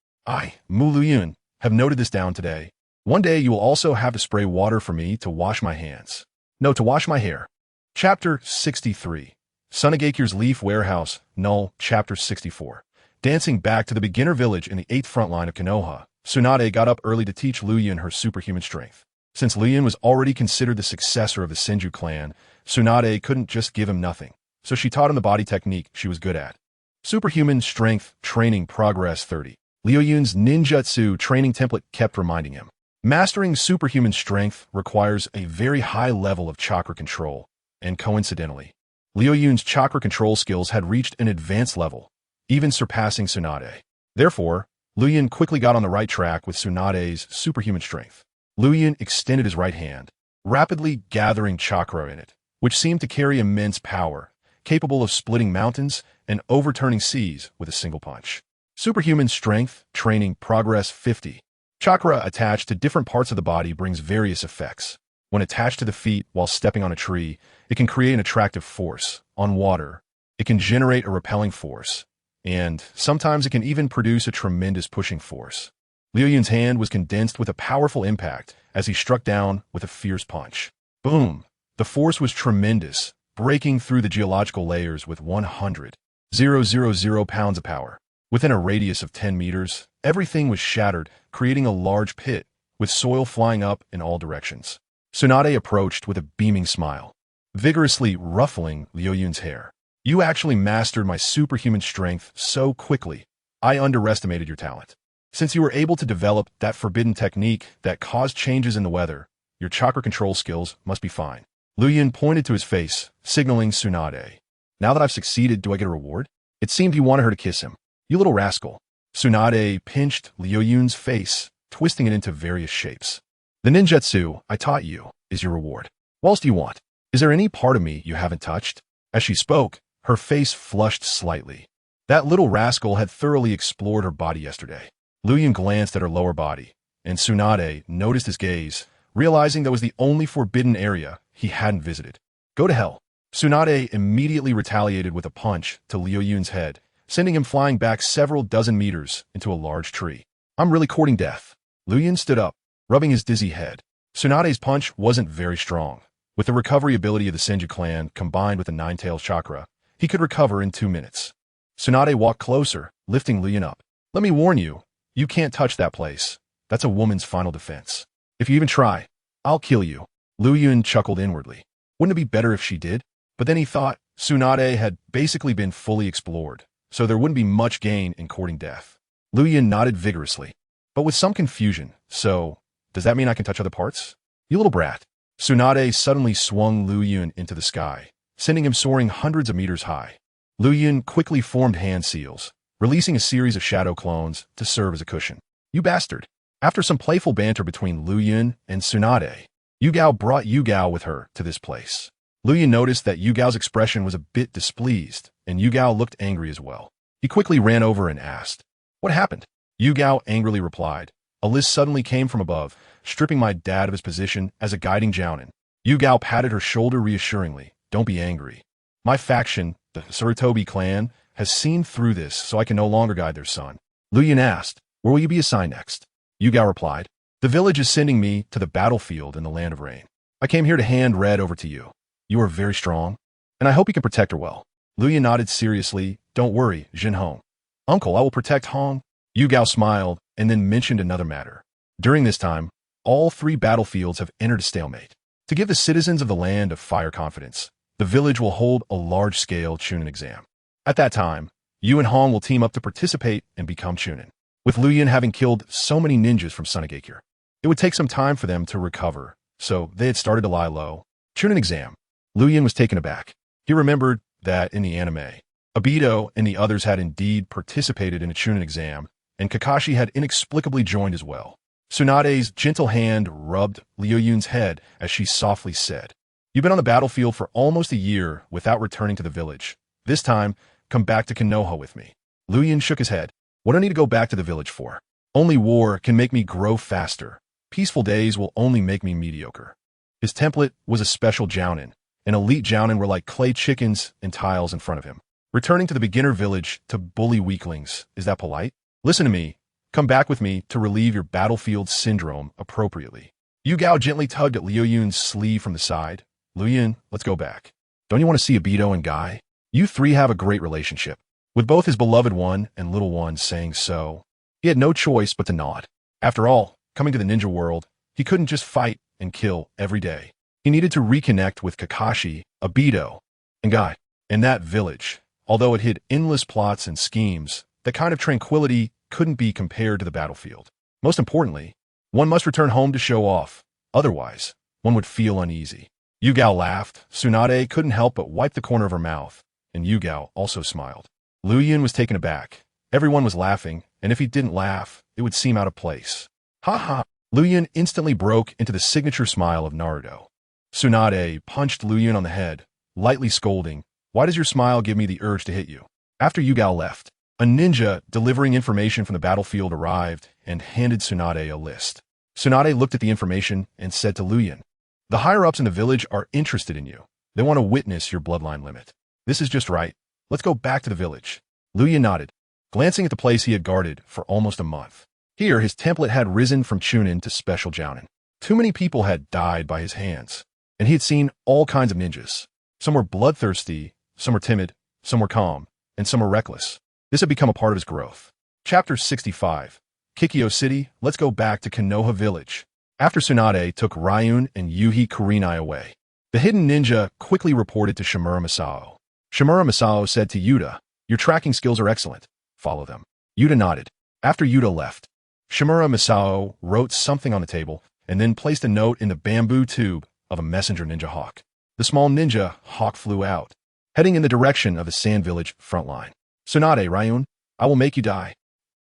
Liu Yun, have noted this down today. One day you will also have to spray water for me to wash my hands. No, to wash my hair. Chapter 63. Sunagakure's Leaf Warehouse, Null, Chapter 64. Dancing back to the beginner village in the 8th front line of Konoha, Tsunade got up early to teach Liu Yun her superhuman strength. Since Liu Yun was already considered the successor of the Senju clan, Tsunade couldn't just give him nothing, so she taught him the body technique she was good at. Superhuman Strength Training Progress 30. Liu Yun's ninjutsu training template kept reminding him. Mastering superhuman strength requires a very high level of chakra control, and coincidentally, Liu Yun's chakra control skills had reached an advanced level, even surpassing Tsunade. Therefore, Liu Yun quickly got on the right track with Tsunade's superhuman strength. Liu Yun extended his right hand, rapidly gathering chakra in it, which seemed to carry immense power, capable of splitting mountains and overturning seas with a single punch. Superhuman Strength Training Progress 50. Chakra attached to different parts of the body brings various effects. When attached to the feet while stepping on a tree, it can create an attractive force. On water, it can generate a repelling force. And sometimes it can even produce a tremendous pushing force. Liu Yun's hand was condensed with a powerful impact as he struck down with a fierce punch. Boom! The force was tremendous, breaking through the geological layers with 100,000 pounds of power. Within a radius of 10 meters, everything was shattered, creating a large pit, with soil flying up in all directions. Tsunade approached with a beaming smile, vigorously ruffling Liu Yun's hair. You actually mastered my superhuman strength so quickly. I underestimated your talent. Since you were able to develop that forbidden technique that caused changes in the weather, your chakra control skills must be fine. Liu Yun pointed to his face, signaling Tsunade. Now that I've succeeded, do I get a reward? It seemed he wanted her to kiss him. You little rascal. Tsunade pinched Liu Yun's face, twisting it into various shapes. The ninjutsu I taught you is your reward. What else do you want? Is there any part of me you haven't touched? As she spoke, her face flushed slightly. That little rascal had thoroughly explored her body yesterday. Liu Yun glanced at her lower body, and Tsunade noticed his gaze, realizing that was the only forbidden area he hadn't visited. Go to hell. Tsunade immediately retaliated with a punch to Liu Yun's head, sending him flying back several dozen meters into a large tree. I'm really courting death. Liu Yun stood up, rubbing his dizzy head. Tsunade's punch wasn't very strong. With the recovery ability of the Senju clan combined with the Nine-Tails chakra, he could recover in 2 minutes. Tsunade walked closer, lifting Liu Yun up. Let me warn you, you can't touch that place. That's a woman's final defense. If you even try, I'll kill you. Liu Yun chuckled inwardly. Wouldn't it be better if she did? But then he thought Tsunade had basically been fully explored, so there wouldn't be much gain in courting death. Liu Yun nodded vigorously, but with some confusion. So, does that mean I can touch other parts? You little brat. Tsunade suddenly swung Liu Yun into the sky, sending him soaring hundreds of meters high. Liu Yun quickly formed hand seals, releasing a series of shadow clones to serve as a cushion. You bastard. After some playful banter between Liu Yun and Tsunade, Yugao brought Yugao with her to this place. Liu Yun noticed that Yugao's expression was a bit displeased, and Yugao looked angry as well. He quickly ran over and asked, What happened? Yugao angrily replied, A list suddenly came from above, stripping my dad of his position as a guiding jounin. Yugao patted her shoulder reassuringly. Don't be angry. My faction, the Sarutobi clan, has seen through this, so I can no longer guide their son. Liu Yun asked, Where will you be assigned next? Yugao replied, The village is sending me to the battlefield in the Land of Rain. I came here to hand Red over to you. You are very strong, and I hope you can protect her well. Liu Yun nodded seriously. Don't worry, Jin Hong. Uncle, I will protect Hong. Yugao smiled and then mentioned another matter. During this time, all 3 battlefields have entered a stalemate. To give the citizens of the Land of Fire confidence, the village will hold a large-scale Chunin exam. At that time, you and Hong will team up to participate and become Chunin. With Liu Yun having killed so many ninjas from Sunagakure, it would take some time for them to recover, so they had started to lie low. Chunin exam. Liu Yun was taken aback. He remembered that in the anime, Obito and the others had indeed participated in a Chunin exam, and Kakashi had inexplicably joined as well. Tsunade's gentle hand rubbed Liu Yun's head as she softly said, You've been on the battlefield for almost a year without returning to the village. This time, come back to Konoha with me. Liu Yun shook his head. What do I need to go back to the village for? Only war can make me grow faster. Peaceful days will only make me mediocre. His template was a special jounin. An elite jounin were like clay chickens and tiles in front of him. Returning to the beginner village to bully weaklings, is that polite? Listen to me. Come back with me to relieve your battlefield syndrome appropriately. Yugao gently tugged at Liu Yun's sleeve from the side. Liu Yun, let's go back. Don't you want to see Obito and Guy? You 3 have a great relationship. With both his beloved one and little one saying so, he had no choice but to nod. After all, coming to the ninja world, he couldn't just fight and kill every day. He needed to reconnect with Kakashi, Obito, and Guy. In that village, although it hid endless plots and schemes, that kind of tranquility couldn't be compared to the battlefield. Most importantly, one must return home to show off. Otherwise, one would feel uneasy. Yugao laughed. Tsunade couldn't help but wipe the corner of her mouth, and Yugao also smiled. Liu Yun was taken aback. Everyone was laughing, and if he didn't laugh, it would seem out of place. Ha! Liu Yun instantly broke into the signature smile of Naruto. Tsunade punched Liu Yun on the head, lightly scolding, "Why does your smile give me the urge to hit you?" After Yugao left, a ninja delivering information from the battlefield arrived and handed Tsunade a list. Tsunade looked at the information and said to Liu Yun, "The higher-ups in the village are interested in you. They want to witness your bloodline limit. This is just right. Let's go back to the village." Liu Yun nodded, glancing at the place he had guarded for almost a month. Here, his template had risen from Chunin to Special Jounin. Too many people had died by his hands, and he had seen all kinds of ninjas. Some were bloodthirsty, some were timid, some were calm, and some were reckless. This had become a part of his growth. Chapter 65. Kikyo City, let's go back to Konoha Village. After Tsunade took Ryun and Yuhi Kurenai away, the hidden ninja quickly reported to Shimura Masao. Shimura Masao said to Yuta, "Your tracking skills are excellent. Follow them." Yuta nodded. After Yuta left, Shimura Masao wrote something on the table and then placed a note in the bamboo tube of a messenger ninja hawk. The small ninja hawk flew out, heading in the direction of the Sand Village front line. "Tsunade, Ryun, I will make you die."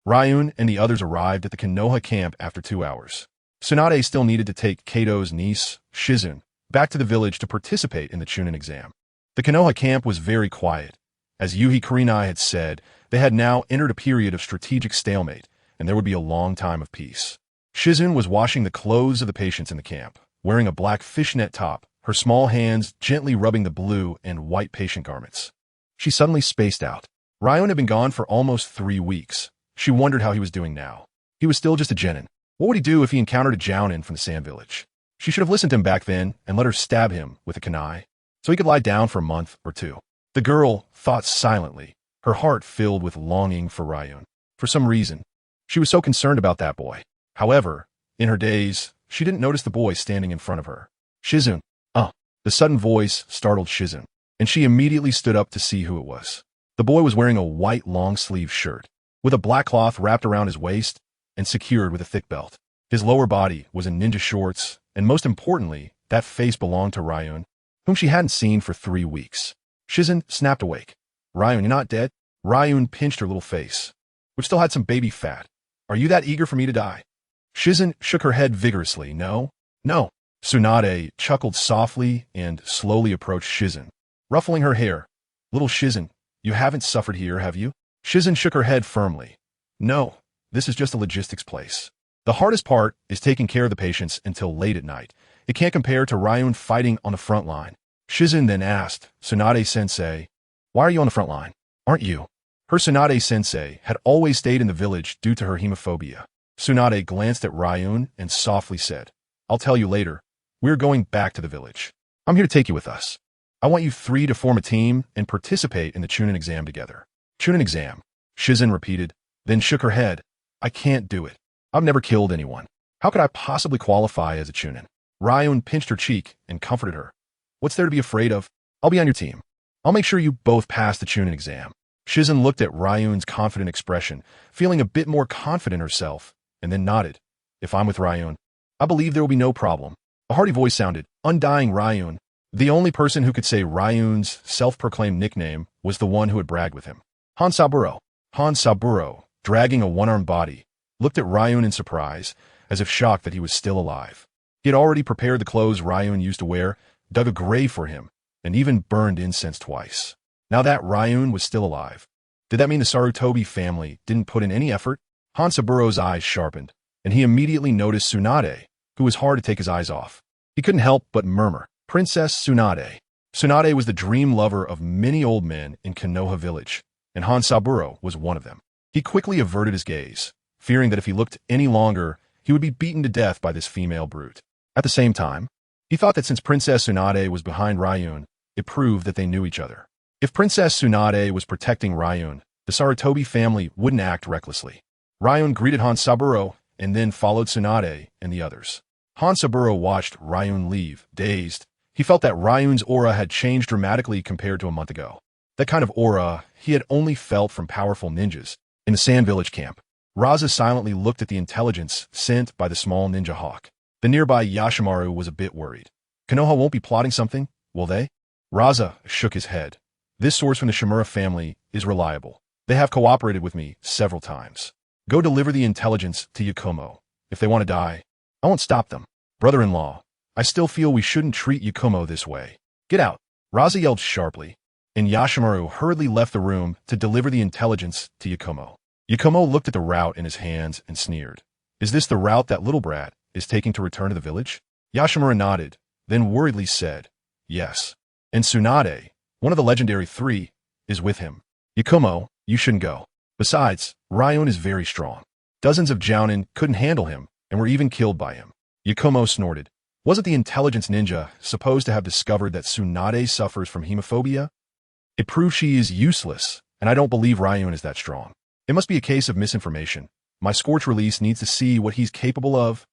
Ryun and the others arrived at the Konoha camp after 2 hours. Tsunade still needed to take Kato's niece, Shizun, back to the village to participate in the Chunin exam. The Konoha camp was very quiet. As Yuhi Kurenai had said, they had now entered a period of strategic stalemate, and there would be a long time of peace. Shizun was washing the clothes of the patients in the camp, wearing a black fishnet top, her small hands gently rubbing the blue and white patient garments. She suddenly spaced out. Ryun had been gone for almost 3 weeks. She wondered how he was doing now. He was still just a genin. What would he do if he encountered a jounin from the Sand Village? She should have listened to him back then and let her stab him with a kunai, so he could lie down for a month or 2. The girl thought silently, her heart filled with longing for Ryun. For some reason, she was so concerned about that boy. However, in her daze, she didn't notice the boy standing in front of her. "Shizun." The sudden voice startled Shizun, and she immediately stood up to see who it was. The boy was wearing a white long-sleeve shirt, with a black cloth wrapped around his waist and secured with a thick belt. His lower body was in ninja shorts, and most importantly, that face belonged to Ryun, whom she hadn't seen for 3 weeks. Shizun snapped awake. "Ryun, you're not dead?" Ryun pinched her little face, which still had some baby fat. "Are you that eager for me to die?" Shizun shook her head vigorously. No. Tsunade chuckled softly and slowly approached Shizun, ruffling her hair. "Little Shizun, you haven't suffered here, have you?" Shizun shook her head firmly. "No, this is just a logistics place. The hardest part is taking care of the patients until late at night. It can't compare to Ryun fighting on the front line." Shizun then asked, "Tsunade-sensei, why are you on the front line? Aren't you?" Her Tsunade-sensei had always stayed in the village due to her hemophobia. Tsunade glanced at Ryun and softly said, "I'll tell you later. We're going back to the village. I'm here to take you with us. I want you 3 to form a team and participate in the Chunin exam together." "Chunin exam," Shizun repeated, then shook her head. "I can't do it. I've never killed anyone. How could I possibly qualify as a Chunin?" Ryun pinched her cheek and comforted her. "What's there to be afraid of? I'll be on your team. I'll make sure you both pass the Chunin exam." Shizun looked at Ryun's confident expression, feeling a bit more confident herself, and then nodded. "If I'm with Ryun, I believe there will be no problem." A hearty voice sounded, "Undying Ryun." The only person who could say Ryun's self-proclaimed nickname was the one who had bragged with him. Hansaburo. Hansaburo, dragging a one-armed body, looked at Ryun in surprise, as if shocked that he was still alive. He had already prepared the clothes Ryun used to wear, dug a grave for him, and even burned incense twice. Now that Ryun was still alive, did that mean the Sarutobi family didn't put in any effort? Hansaburo's eyes sharpened, and he immediately noticed Tsunade, who was hard to take his eyes off. He couldn't help but murmur, "Princess Tsunade." Tsunade was the dream lover of many old men in Konoha Village, and Hansaburo was one of them. He quickly averted his gaze, fearing that if he looked any longer, he would be beaten to death by this female brute. At the same time, he thought that since Princess Tsunade was behind Ryun, it proved that they knew each other. If Princess Tsunade was protecting Ryun, the Sarutobi family wouldn't act recklessly. Ryun greeted Hansaburo and then followed Tsunade and the others. Hansaburo watched Ryun leave, dazed. He felt that Ryun's aura had changed dramatically compared to a month ago. That kind of aura he had only felt from powerful ninjas. In the Sand Village camp, Raza silently looked at the intelligence sent by the small ninja hawk. The nearby Yashimaru was a bit worried. Konoha won't be plotting something, will they? Raza shook his head. This source from the Shimura family is reliable. They have cooperated with me several times. Go deliver the intelligence to Yakumo. If they want to die, I won't stop them. Brother-in-law, I still feel we shouldn't treat Yakumo this way. Get out. Raza yelled sharply, and Yashimaru hurriedly left the room to deliver the intelligence to Yakumo. Yakumo looked at the route in his hands and sneered. Is this the route that little brat is taking to return to the village? Yashimaru nodded, then worriedly said, yes. And Tsunade, one of the legendary three, is with him. Yakumo, you shouldn't go. Besides, Ryun is very strong. Dozens of Jounin couldn't handle him and were even killed by him. Yakumo snorted. Wasn't the intelligence ninja supposed to have discovered that Tsunade suffers from hemophobia? It proves she is useless, and I don't believe Ryun is that strong. It must be a case of misinformation. My Scorch release needs to see what he's capable of.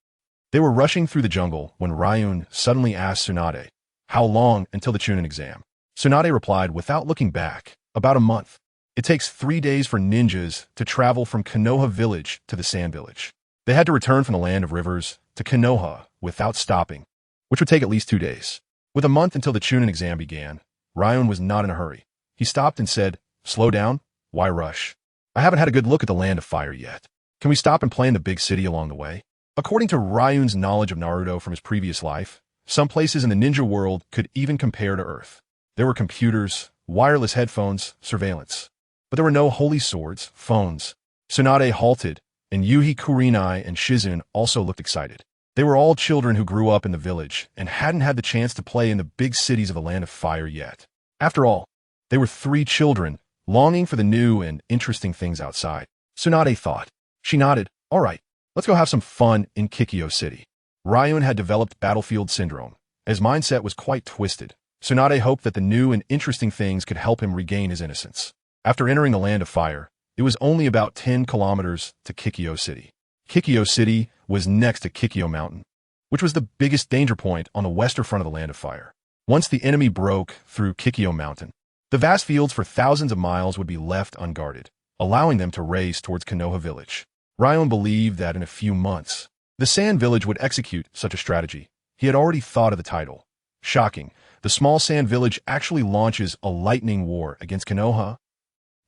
They were rushing through the jungle when Ryun suddenly asked Tsunade, how long until the Chunin exam? Tsunade replied without looking back, about a month. It takes 3 days for ninjas to travel from Konoha village to the Sand Village. They had to return from the land of rivers to Konoha without stopping, which would take at least 2 days. With a month until the Chunin exam began, Ryun was not in a hurry. He stopped and said, slow down, why rush? I haven't had a good look at the Land of Fire yet. Can we stop and play in the big city along the way? According to Ryun's knowledge of Naruto from his previous life, some places in the ninja world could even compare to Earth. There were computers, wireless headphones, surveillance. But there were no holy swords, phones. Tsunade halted, and Yuhi Kurinai and Shizun also looked excited. They were all children who grew up in the village and hadn't had the chance to play in the big cities of the Land of Fire yet. After all, they were 3 children, longing for the new and interesting things outside. Tsunade thought. She nodded. All right, let's go have some fun in Kikyo City. Ryun had developed battlefield syndrome. His mindset was quite twisted. Tsunade hoped that the new and interesting things could help him regain his innocence. After entering the Land of Fire, it was only about 10 kilometers to Kikyo City. Kikyo City was next to Kikyo Mountain, which was the biggest danger point on the western front of the Land of Fire. Once the enemy broke through Kikyo Mountain, the vast fields for thousands of miles would be left unguarded, allowing them to race towards Konoha village. Ryun believed that in a few months, the Sand Village would execute such a strategy. He had already thought of the title. Shocking, the small Sand Village actually launches a lightning war against Konoha.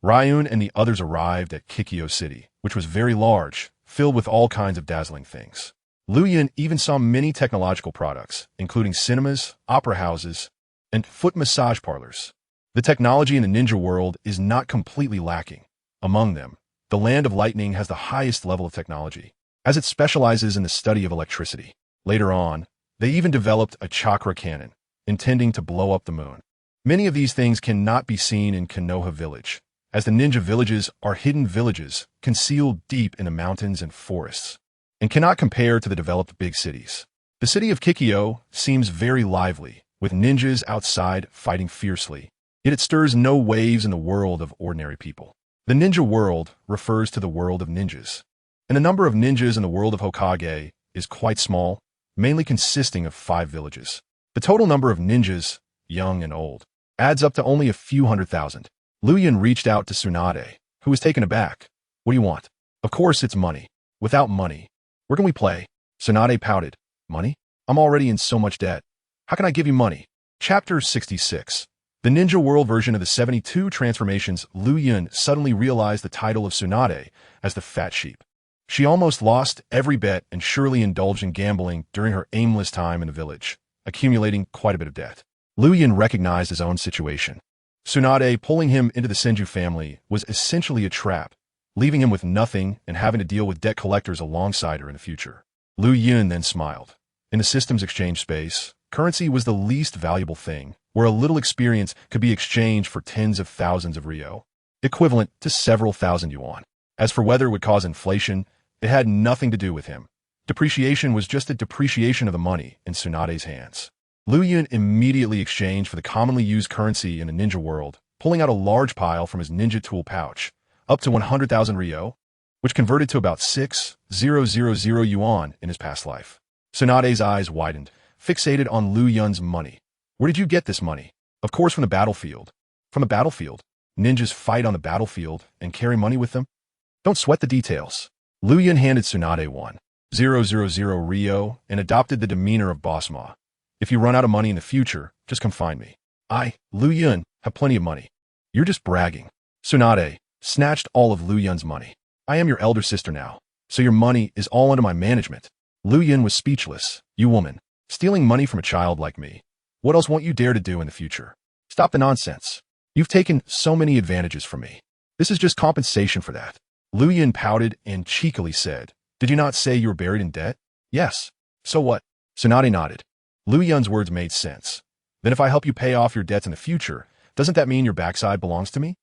Ryun and the others arrived at Kikyo City, which was very large, filled with all kinds of dazzling things. Liu Yun even saw many technological products, including cinemas, opera houses, and foot massage parlors. The technology in the ninja world is not completely lacking. Among them, the Land of Lightning has the highest level of technology, as it specializes in the study of electricity. Later on, they even developed a chakra cannon, intending to blow up the moon. Many of these things cannot be seen in Konoha village, as the ninja villages are hidden villages concealed deep in the mountains and forests, and cannot compare to the developed big cities. The city of Kikyo seems very lively, with ninjas outside fighting fiercely, yet it stirs no waves in the world of ordinary people. The ninja world refers to the world of ninjas, and the number of ninjas in the world of Hokage is quite small, mainly consisting of 5 villages. The total number of ninjas, young and old, adds up to only a few 100,000. Liu Yun reached out to Tsunade, who was taken aback. What do you want? Of course it's money. Without money, where can we play? Tsunade pouted. Money? I'm already in so much debt. How can I give you money? Chapter 66. The Ninja World version of the 72 transformations. Liu Yun suddenly realized the title of Tsunade as the fat sheep. She almost lost every bet and surely indulged in gambling during her aimless time in the village, accumulating quite a bit of debt. Liu Yun recognized his own situation. Tsunade pulling him into the Senju family was essentially a trap, leaving him with nothing and having to deal with debt collectors alongside her in the future. Liu Yun then smiled. In the system's exchange space, currency was the least valuable thing, where a little experience could be exchanged for tens of thousands of ryo, equivalent to several thousand yuan. As for whether it would cause inflation, it had nothing to do with him. Depreciation was just a depreciation of the money in Tsunade's hands. Liu Yun immediately exchanged for the commonly used currency in the ninja world, pulling out a large pile from his ninja tool pouch, up to 100,000 ryo, which converted to about 6,000 yuan in his past life. Tsunade's eyes widened, fixated on Liu Yun's money. Where did you get this money? Of course from the battlefield. From the battlefield? Ninjas fight on the battlefield and carry money with them? Don't sweat the details. Liu Yun handed Tsunade 1,000 Rio and adopted the demeanor of Boss Ma. If you run out of money in the future, just come find me. I, Liu Yun, have plenty of money. You're just bragging. Tsunade snatched all of Liu Yun's money. I am your elder sister now, so your money is all under my management. Liu Yun was speechless. You woman, stealing money from a child like me. What else won't you dare to do in the future? Stop the nonsense. You've taken so many advantages from me. This is just compensation for that. Liu Yun pouted and cheekily said, Did you not say you were buried in debt? Yes. So what? Tsunade nodded. Liu Yun's words made sense. Then if I help you pay off your debts in the future, doesn't that mean your backside belongs to me?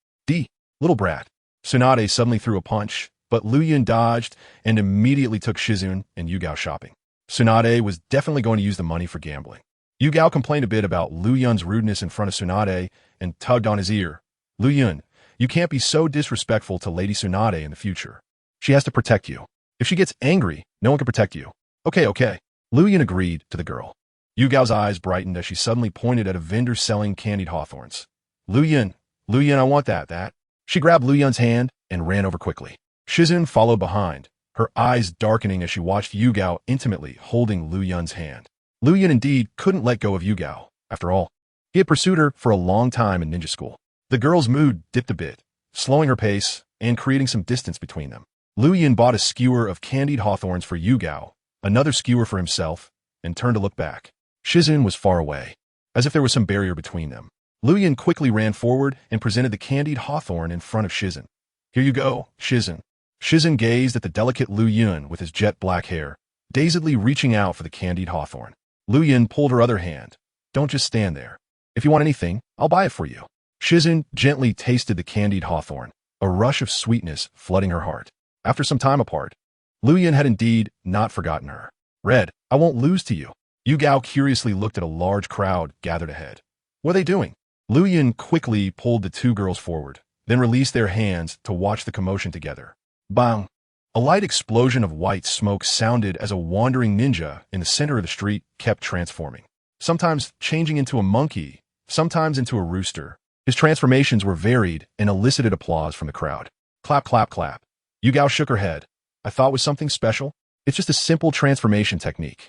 Little brat. Tsunade suddenly threw a punch, but Liu Yun dodged and immediately took Shizun and Yugao shopping. Tsunade was definitely going to use the money for gambling. Yugao complained a bit about Liu Yun's rudeness in front of Tsunade and tugged on his ear. Liu Yun, you can't be so disrespectful to Lady Tsunade in the future. She has to protect you. If she gets angry, no one can protect you. Okay. Liu Yun agreed to the girl. Yugao's eyes brightened as she suddenly pointed at a vendor selling candied hawthorns. Liu Yun, I want that. She grabbed Liu Yun's hand and ran over quickly. Shizun followed behind, her eyes darkening as she watched Yugao intimately holding Liu Yun's hand. Liu Yun indeed couldn't let go of Yugao. After all, he had pursued her for a long time in ninja school. The girl's mood dipped a bit, slowing her pace and creating some distance between them. Liu Yun bought a skewer of candied hawthorns for Yugao, another skewer for himself, and turned to look back. Shizun was far away, as if there was some barrier between them. Liu Yun quickly ran forward and presented the candied hawthorn in front of Shizun. Here you go, Shizun. Shizun gazed at the delicate Liu Yun with his jet black hair, dazedly reaching out for the candied hawthorn. Liu Yun pulled her other hand. Don't just stand there. If you want anything, I'll buy it for you. Shizun gently tasted the candied hawthorn, a rush of sweetness flooding her heart. After some time apart, Liu Yun had indeed not forgotten her. Red, I won't lose to you. Yugao curiously looked at a large crowd gathered ahead. What are they doing? Liu Yun quickly pulled the two girls forward, then released their hands to watch the commotion together. Bang! A light explosion of white smoke sounded as a wandering ninja in the center of the street kept transforming. Sometimes changing into a monkey, sometimes into a rooster. His transformations were varied and elicited applause from the crowd. Clap, clap, clap. Yugao shook her head. I thought it was something special. It's just a simple transformation technique.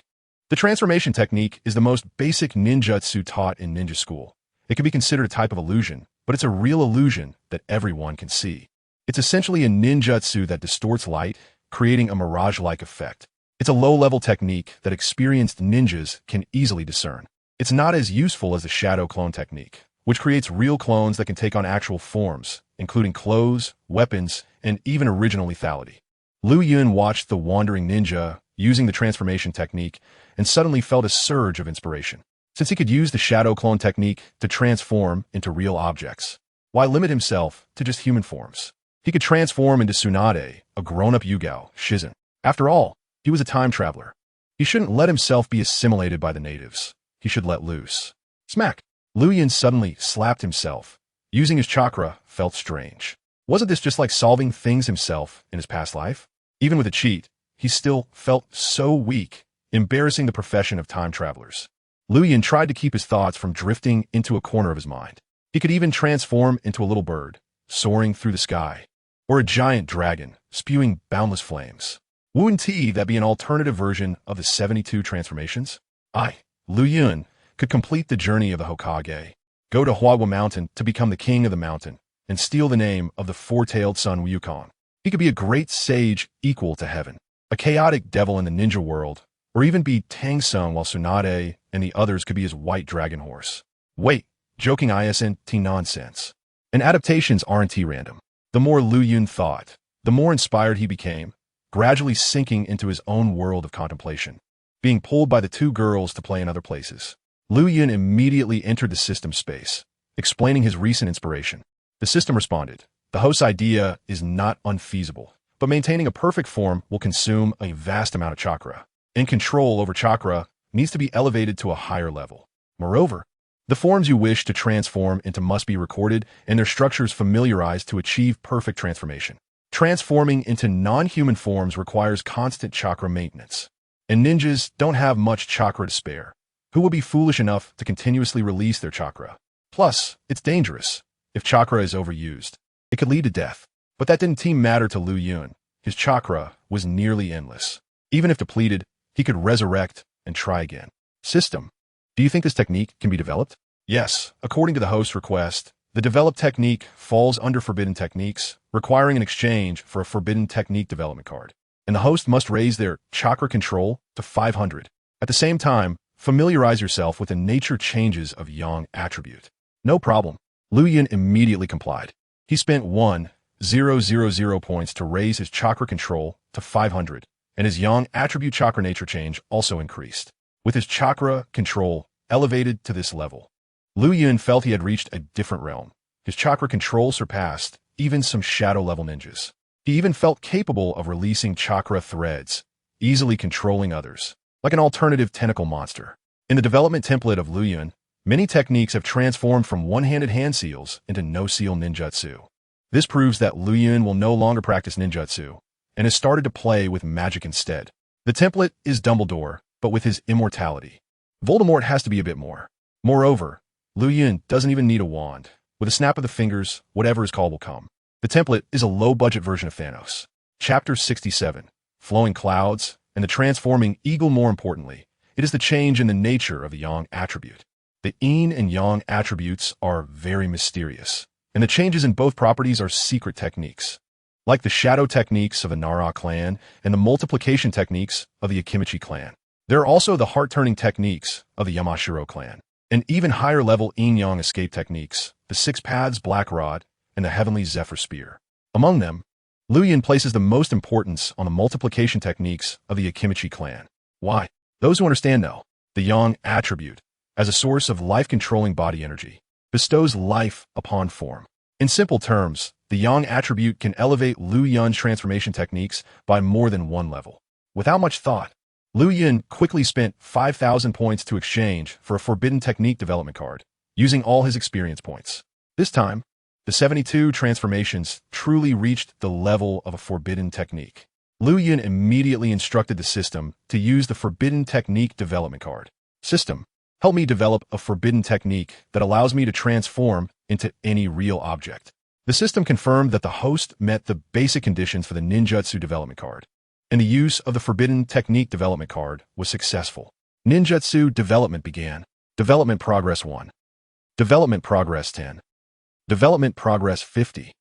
The transformation technique is the most basic ninjutsu taught in ninja school. It can be considered a type of illusion, but it's a real illusion that everyone can see. It's essentially a ninjutsu that distorts light, creating a mirage-like effect. It's a low-level technique that experienced ninjas can easily discern. It's not as useful as the shadow clone technique, which creates real clones that can take on actual forms, including clothes, weapons, and even original lethality. Liu Yun watched the wandering ninja using the transformation technique and suddenly felt a surge of inspiration. Since he could use the shadow clone technique to transform into real objects, why limit himself to just human forms? He could transform into Tsunade, a grown-up Yugao, Shizun. After all, he was a time traveler. He shouldn't let himself be assimilated by the natives. He should let loose. Smack! Liu Yun suddenly slapped himself. Using his chakra felt strange. Wasn't this just like solving things himself in his past life? Even with a cheat, he still felt so weak, embarrassing the profession of time travelers. Liu Yun tried to keep his thoughts from drifting into a corner of his mind. He could even transform into a little bird, soaring through the sky, or a giant dragon, spewing boundless flames. Wouldn't that be an alternative version of the 72 transformations? Liu Yun, could complete the journey of the Hokage, go to Huagua Mountain to become the king of the mountain, and steal the name of the four-tailed son Wukong. He could be a great sage equal to heaven, a chaotic devil in the ninja world, or even be Tang Sung while Tsunade and the others could be his white dragon horse. Wait, joking isn't nonsense. And adaptations aren't random. The more Liu Yun thought, the more inspired he became, gradually sinking into his own world of contemplation, being pulled by the two girls to play in other places. Liu Yun immediately entered the system space, explaining his recent inspiration. The system responded, the host's idea is not unfeasible, but maintaining a perfect form will consume a vast amount of chakra, and control over chakra needs to be elevated to a higher level. Moreover, the forms you wish to transform into must be recorded and their structures familiarized to achieve perfect transformation. Transforming into non-human forms requires constant chakra maintenance. And ninjas don't have much chakra to spare. Who will be foolish enough to continuously release their chakra? Plus, it's dangerous. If chakra is overused, it could lead to death. But that didn't seem matter to Liu Yun. His chakra was nearly endless. Even if depleted, he could resurrect and try again. System. Do you think this technique can be developed? Yes, according to the host's request, the developed technique falls under forbidden techniques, requiring an exchange for a forbidden technique development card. And the host must raise their chakra control to 500. At the same time, familiarize yourself with the nature changes of yang attribute. No problem. Liu Yun immediately complied. He spent 1,000 points to raise his chakra control to 500, and his yang attribute chakra nature change also increased. With his chakra control elevated to this level, Liu Yun felt he had reached a different realm. His chakra control surpassed even some shadow-level ninjas. He even felt capable of releasing chakra threads, easily controlling others, like an alternative tentacle monster. In the development template of Liu Yun, many techniques have transformed from one-handed hand seals into no-seal ninjutsu. This proves that Liu Yun will no longer practice ninjutsu, and has started to play with magic instead. The template is Dumbledore, but with his immortality. Voldemort has to be a bit more. Moreover, Liu Yun doesn't even need a wand. With a snap of the fingers, whatever is called will come. The template is a low-budget version of Thanos. Chapter 67, Flowing Clouds, and the Transforming Eagle. More importantly, it is the change in the nature of the yang attribute. The yin and yang attributes are very mysterious, and the changes in both properties are secret techniques, like the shadow techniques of the Nara clan and the multiplication techniques of the Akimichi clan. There are also the heart-turning techniques of the Yamashiro clan, and even higher-level yin-yang escape techniques, the Six Paths Black Rod, and the Heavenly Zephyr Spear. Among them, Liu Yun places the most importance on the multiplication techniques of the Akimichi clan. Why? Those who understand know. The yang attribute, as a source of life-controlling body energy, bestows life upon form. In simple terms, the yang attribute can elevate Liu Yun's transformation techniques by more than one level. Without much thought, Liu Yun quickly spent 5,000 points to exchange for a forbidden technique development card, using all his experience points. This time, the 72 transformations truly reached the level of a forbidden technique. Liu Yun immediately instructed the system to use the forbidden technique development card. System, help me develop a forbidden technique that allows me to transform into any real object. The system confirmed that the host met the basic conditions for the ninjutsu development card, and the use of the forbidden technique development card was successful. Ninjutsu development began. Development progress 1. Development progress 10. Development progress 50.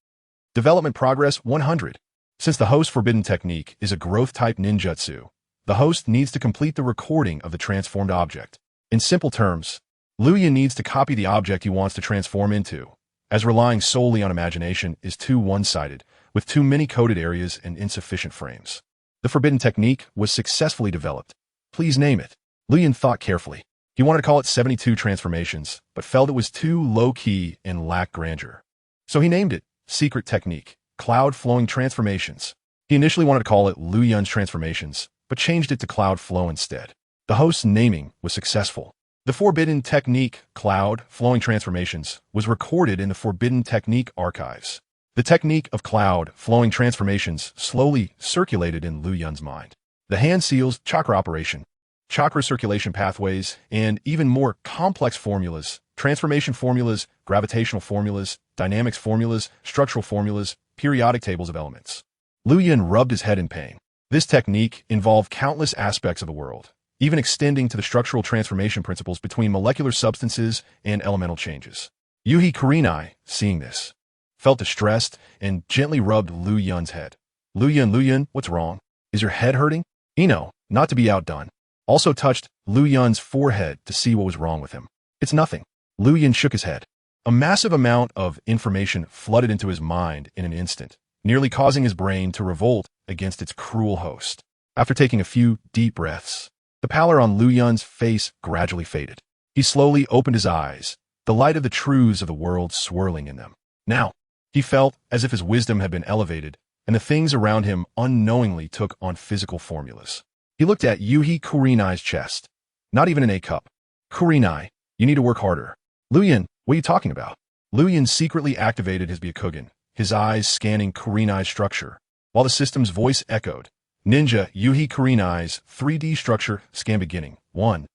Development progress 100. Since the host's forbidden technique is a growth-type ninjutsu, the host needs to complete the recording of the transformed object. In simple terms, Liu Yun needs to copy the object he wants to transform into, as relying solely on imagination is too one-sided, with too many coded areas and insufficient frames. The forbidden technique was successfully developed. Please name it. Liu Yun thought carefully. He wanted to call it 72 transformations, but felt it was too low-key and lacked grandeur. So he named it Secret Technique, Cloud Flowing Transformations. He initially wanted to call it Liu Yun's Transformations, but changed it to Cloud Flow instead. The host's naming was successful. The forbidden technique, Cloud Flowing Transformations, was recorded in the Forbidden Technique archives. The technique of Cloud Flowing Transformations slowly circulated in Liu Yun's mind. The hand seals, chakra operation, chakra circulation pathways, and even more complex formulas, transformation formulas, gravitational formulas, dynamics formulas, structural formulas, periodic tables of elements. Liu Yun rubbed his head in pain. This technique involved countless aspects of the world, even extending to the structural transformation principles between molecular substances and elemental changes. Yuhi Kurenai, seeing this, felt distressed and gently rubbed Liu Yun's head. Liu Yun, what's wrong? Is your head hurting? Ino, not to be outdone, also touched Liu Yun's forehead to see what was wrong with him. It's nothing. Liu Yun shook his head. A massive amount of information flooded into his mind in an instant, nearly causing his brain to revolt against its cruel host. After taking a few deep breaths, the pallor on Liu Yun's face gradually faded. He slowly opened his eyes, the light of the truths of the world swirling in them. Now, he felt as if his wisdom had been elevated, and the things around him unknowingly took on physical formulas. He looked at Yuhi Kurenai's chest. Not even an A cup. Kurenai, you need to work harder. Liu Yun, what are you talking about? Liu Yun secretly activated his Byakugan, his eyes scanning Kurenai's structure, while the system's voice echoed. Ninja Yuhi Kurenai's 3D structure scan beginning. 1,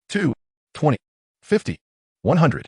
2, 20, 50, 100.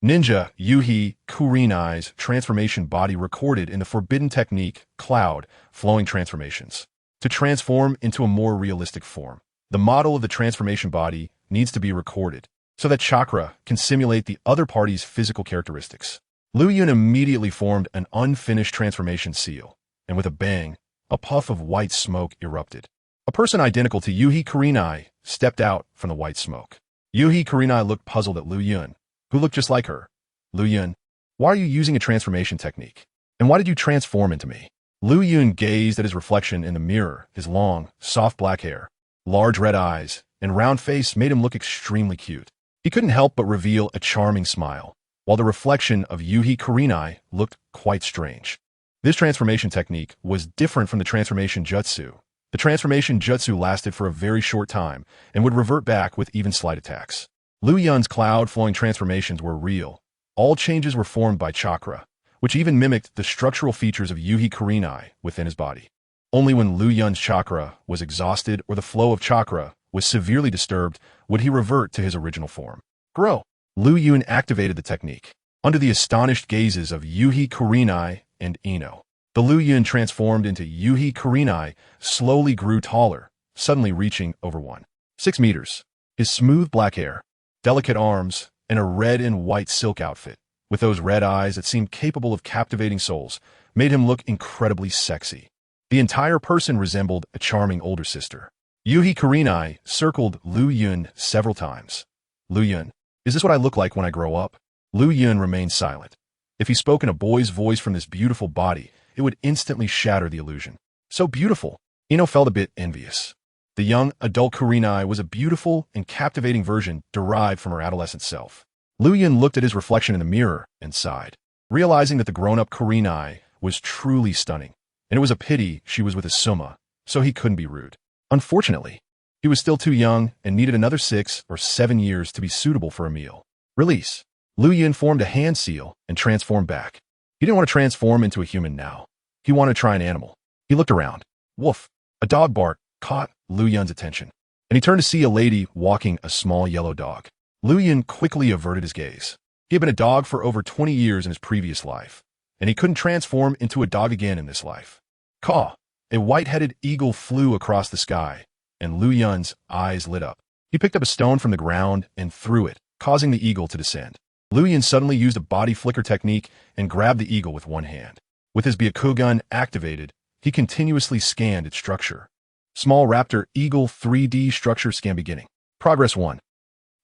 Ninja Yuhi Kurenai's transformation body recorded in the forbidden technique, cloud, flowing transformations. To transform into a more realistic form, the model of the transformation body needs to be recorded so that chakra can simulate the other party's physical characteristics. Liu Yun immediately formed an unfinished transformation seal, and with a bang, a puff of white smoke erupted. A person identical to Yuhi Kurenai stepped out from the white smoke. Yuhi Kurenai looked puzzled at Liu Yun, who looked just like her. Liu Yun, why are you using a transformation technique? And why did you transform into me? Liu Yun gazed at his reflection in the mirror. His long, soft black hair, large red eyes, and round face made him look extremely cute. He couldn't help but reveal a charming smile, while the reflection of Yuhi Kurenai looked quite strange. This transformation technique was different from the transformation jutsu. The transformation jutsu lasted for a very short time and would revert back with even slight attacks. Liu Yun's cloud-flowing transformations were real. All changes were formed by chakra, which even mimicked the structural features of Yuhi Kurenai within his body. Only when Liu Yun's chakra was exhausted or the flow of chakra was severely disturbed would he revert to his original form. Grow. Liu Yun activated the technique. Under the astonished gazes of Yuhi Kurenai and Ino, the Liu Yun transformed into Yuhi Kurenai slowly grew taller, suddenly reaching over 1.6 meters. His smooth black hair, delicate arms, and a red and white silk outfit, with those red eyes that seemed capable of captivating souls, made him look incredibly sexy. The entire person resembled a charming older sister. Yuhi Kurenai circled Liu Yun several times. Liu Yun, is this what I look like when I grow up? Liu Yun remained silent. If he spoke in a boy's voice from this beautiful body, it would instantly shatter the illusion. So beautiful. Ino felt a bit envious. The young adult Kurenai was a beautiful and captivating version derived from her adolescent self. Liu Yun looked at his reflection in the mirror and sighed, realizing that the grown-up Kurenai was truly stunning, and it was a pity she was with a Summa, so he couldn't be rude. Unfortunately, he was still too young and needed another 6 or 7 years to be suitable for a meal. Release. Liu Yun formed a hand seal and transformed back. He didn't want to transform into a human now. He wanted to try an animal. He looked around. Woof. A dog bark caught Liu Yun's attention, and he turned to see a lady walking a small yellow dog. Liu Yun quickly averted his gaze. He had been a dog for over 20 years in his previous life, and he couldn't transform into a dog again in this life. Caw! A white-headed eagle flew across the sky, and Liu Yun's eyes lit up. He picked up a stone from the ground and threw it, causing the eagle to descend. Liu Yun suddenly used a body flicker technique and grabbed the eagle with one hand. With his Byakugan activated, he continuously scanned its structure. Small Raptor Eagle 3D structure scan beginning. Progress 1.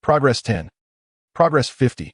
Progress 10. Progress 50.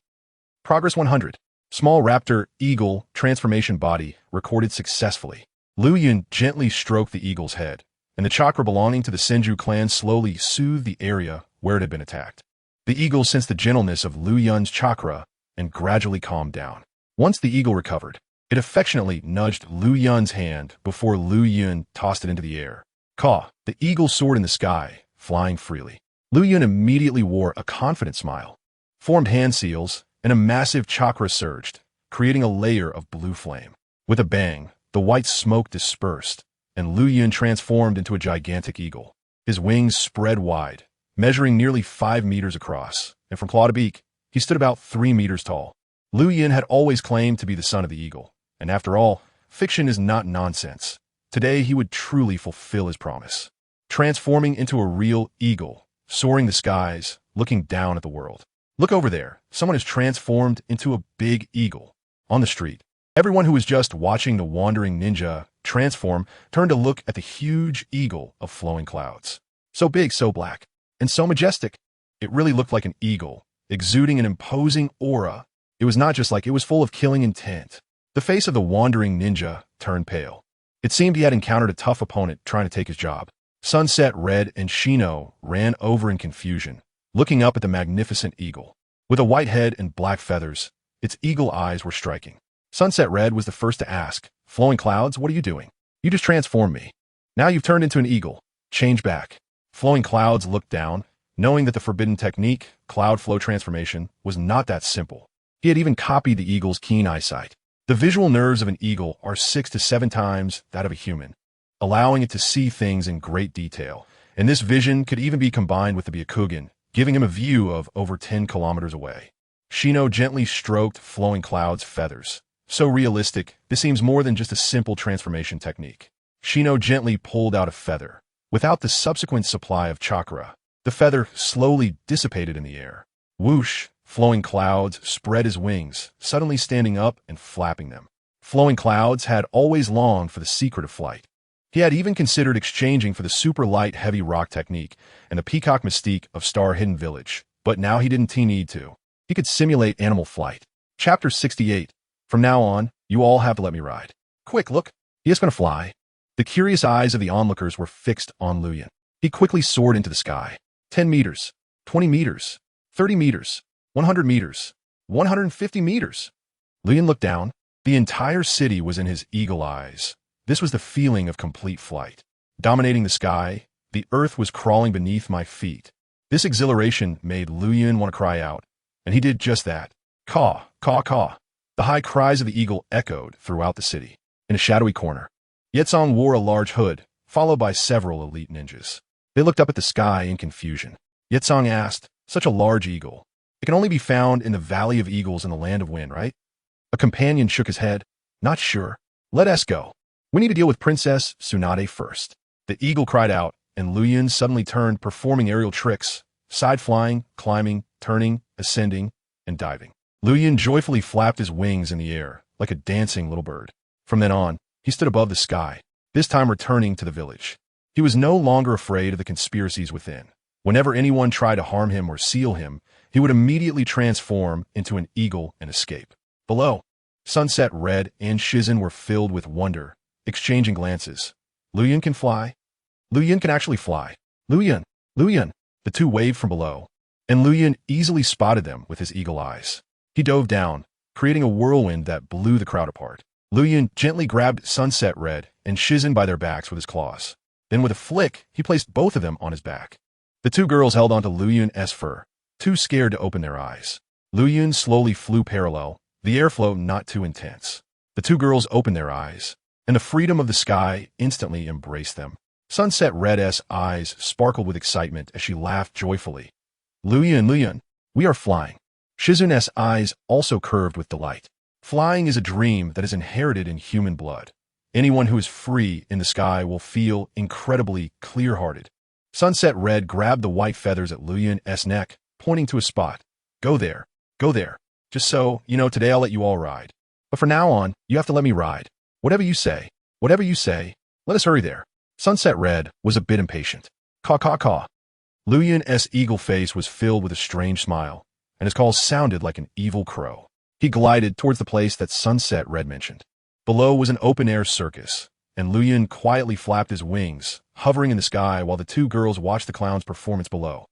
Progress 100. Small Raptor Eagle transformation body recorded successfully. Liu Yun gently stroked the eagle's head, and the chakra belonging to the Senju clan slowly soothed the area where it had been attacked. The eagle sensed the gentleness of Liu Yun's chakra and gradually calmed down. Once the eagle recovered, it affectionately nudged Liu Yun's hand before Liu Yun tossed it into the air. Caw! The eagle soared in the sky, flying freely. Liu Yun immediately wore a confident smile, formed hand seals, and a massive chakra surged, creating a layer of blue flame. With a bang, the white smoke dispersed, and Liu Yun transformed into a gigantic eagle. His wings spread wide, measuring nearly 5 meters across, and from claw to beak, he stood about 3 meters tall. Liu Yun had always claimed to be the son of the eagle, and after all, fiction is not nonsense. Today he would truly fulfill his promise, transforming into a real eagle, soaring the skies, looking down at the world. Look over there, someone is transformed into a big eagle. On the street, everyone who was just watching the wandering ninja transform turned to look at the huge eagle of flowing clouds. So big, so black, and so majestic. It really looked like an eagle, exuding an imposing aura. It was not just like, it was full of killing intent. The face of the wandering ninja turned pale. It seemed he had encountered a tough opponent trying to take his job. Sunset Red and Shino ran over in confusion, looking up at the magnificent eagle. With a white head and black feathers, its eagle eyes were striking. Sunset Red was the first to ask, Flowing Clouds, what are you doing? You just transformed me. Now you've turned into an eagle. Change back. Flowing Clouds looked down, knowing that the forbidden technique, cloud flow transformation, was not that simple. He had even copied the eagle's keen eyesight. The visual nerves of an eagle are 6 to 7 times that of a human. allowing it to see things in great detail. And this vision could even be combined with the Byakugan, giving him a view of over 10 kilometers away. Shino gently stroked flowing clouds' feathers. So realistic, this seems more than just a simple transformation technique. Shino gently pulled out a feather. Without the subsequent supply of chakra, the feather slowly dissipated in the air. Whoosh, flowing clouds spread his wings, suddenly standing up and flapping them. Flowing clouds had always longed for the secret of flight. He had even considered exchanging for the super light heavy rock technique and the peacock mystique of Star Hidden Village, but now he didn't need to. He could simulate animal flight. Chapter 68. From now on, you all have to let me ride. Quick, look. He is going to fly. The curious eyes of the onlookers were fixed on Liu Yun. He quickly soared into the sky. 10 meters, 20 meters, 30 meters, 100 meters, 150 meters. Liu Yun looked down. The entire city was in his eagle eyes. This was the feeling of complete flight. Dominating the sky, the earth was crawling beneath my feet. This exhilaration made Liu Yun want to cry out, and he did just that. Caw, caw, caw. The high cries of the eagle echoed throughout the city. In a shadowy corner, Yetsong wore a large hood, followed by several elite ninjas. They looked up at the sky in confusion. Yetsong asked, "Such a large eagle. It can only be found in the Valley of Eagles in the Land of Wind, right?" A companion shook his head. "Not sure. Let us go. We need to deal with Princess Tsunade first." The eagle cried out, and Liu Yun suddenly turned, performing aerial tricks, side-flying, climbing, turning, ascending, and diving. Liu Yun joyfully flapped his wings in the air, like a dancing little bird. From then on, he stood above the sky, this time returning to the village. He was no longer afraid of the conspiracies within. Whenever anyone tried to harm him or seal him, he would immediately transform into an eagle and escape. Below, Sunset Red and Shizen were filled with wonder, exchanging glances. Liu Yun can fly? Liu Yun can actually fly. Liu Yun! Liu Yun! The two waved from below, and Liu Yun easily spotted them with his eagle eyes. He dove down, creating a whirlwind that blew the crowd apart. Liu Yun gently grabbed Sunset Red and Shizen by their backs with his claws. Then with a flick, he placed both of them on his back. The two girls held onto Liu Yun's fur, too scared to open their eyes. Liu Yun slowly flew parallel, the airflow not too intense. The two girls opened their eyes, and the freedom of the sky instantly embraced them. Sunset Red's eyes sparkled with excitement as she laughed joyfully. Liu Yun, we are flying. Shizune's eyes also curved with delight. Flying is a dream that is inherited in human blood. Anyone who is free in the sky will feel incredibly clear-hearted. Sunset Red grabbed the white feathers at Liu Yun's neck, pointing to a spot. Go there. Go there. Just so, today I'll let you all ride. But for now on, you have to let me ride. Whatever you say. Whatever you say. Let us hurry there. Sunset Red was a bit impatient. Caw, caw, caw. Liu Yun's eagle face was filled with a strange smile, and his calls sounded like an evil crow. He glided towards the place that Sunset Red mentioned. Below was an open-air circus, and Liu Yun quietly flapped his wings, hovering in the sky while the two girls watched the clown's performance below.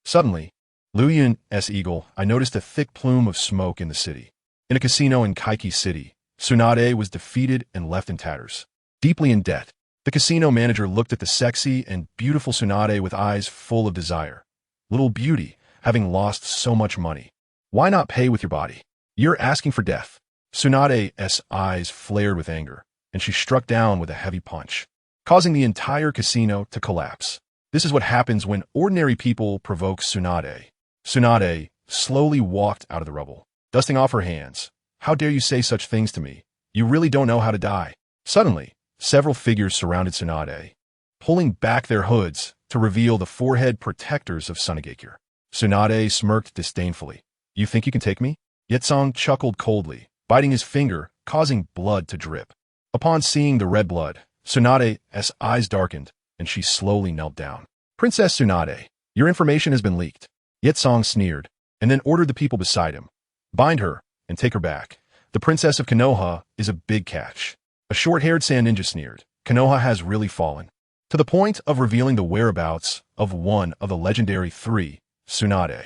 Suddenly, Liu Yun's eagle, I noticed a thick plume of smoke in the city. In a casino in Kaiki City, Tsunade was defeated and left in tatters. Deeply in debt, the casino manager looked at the sexy and beautiful Tsunade with eyes full of desire. Little beauty, having lost so much money. Why not pay with your body? You're asking for death. Tsunade's eyes flared with anger, and she struck down with a heavy punch, causing the entire casino to collapse. This is what happens when ordinary people provoke Tsunade. Tsunade slowly walked out of the rubble, dusting off her hands. How dare you say such things to me? You really don't know how to die. Suddenly, several figures surrounded Tsunade, pulling back their hoods to reveal the forehead protectors of Sunagakure. Tsunade smirked disdainfully. You think you can take me? Yetsong chuckled coldly, biting his finger, causing blood to drip. Upon seeing the red blood, Tsunade's eyes darkened, and she slowly knelt down. Princess Tsunade, your information has been leaked. Yetsong sneered, and then ordered the people beside him. Bind her, and take her back. The Princess of Konoha is a big catch. A short-haired sand ninja sneered. Konoha has really fallen. To the point of revealing the whereabouts of one of the legendary three, Tsunade.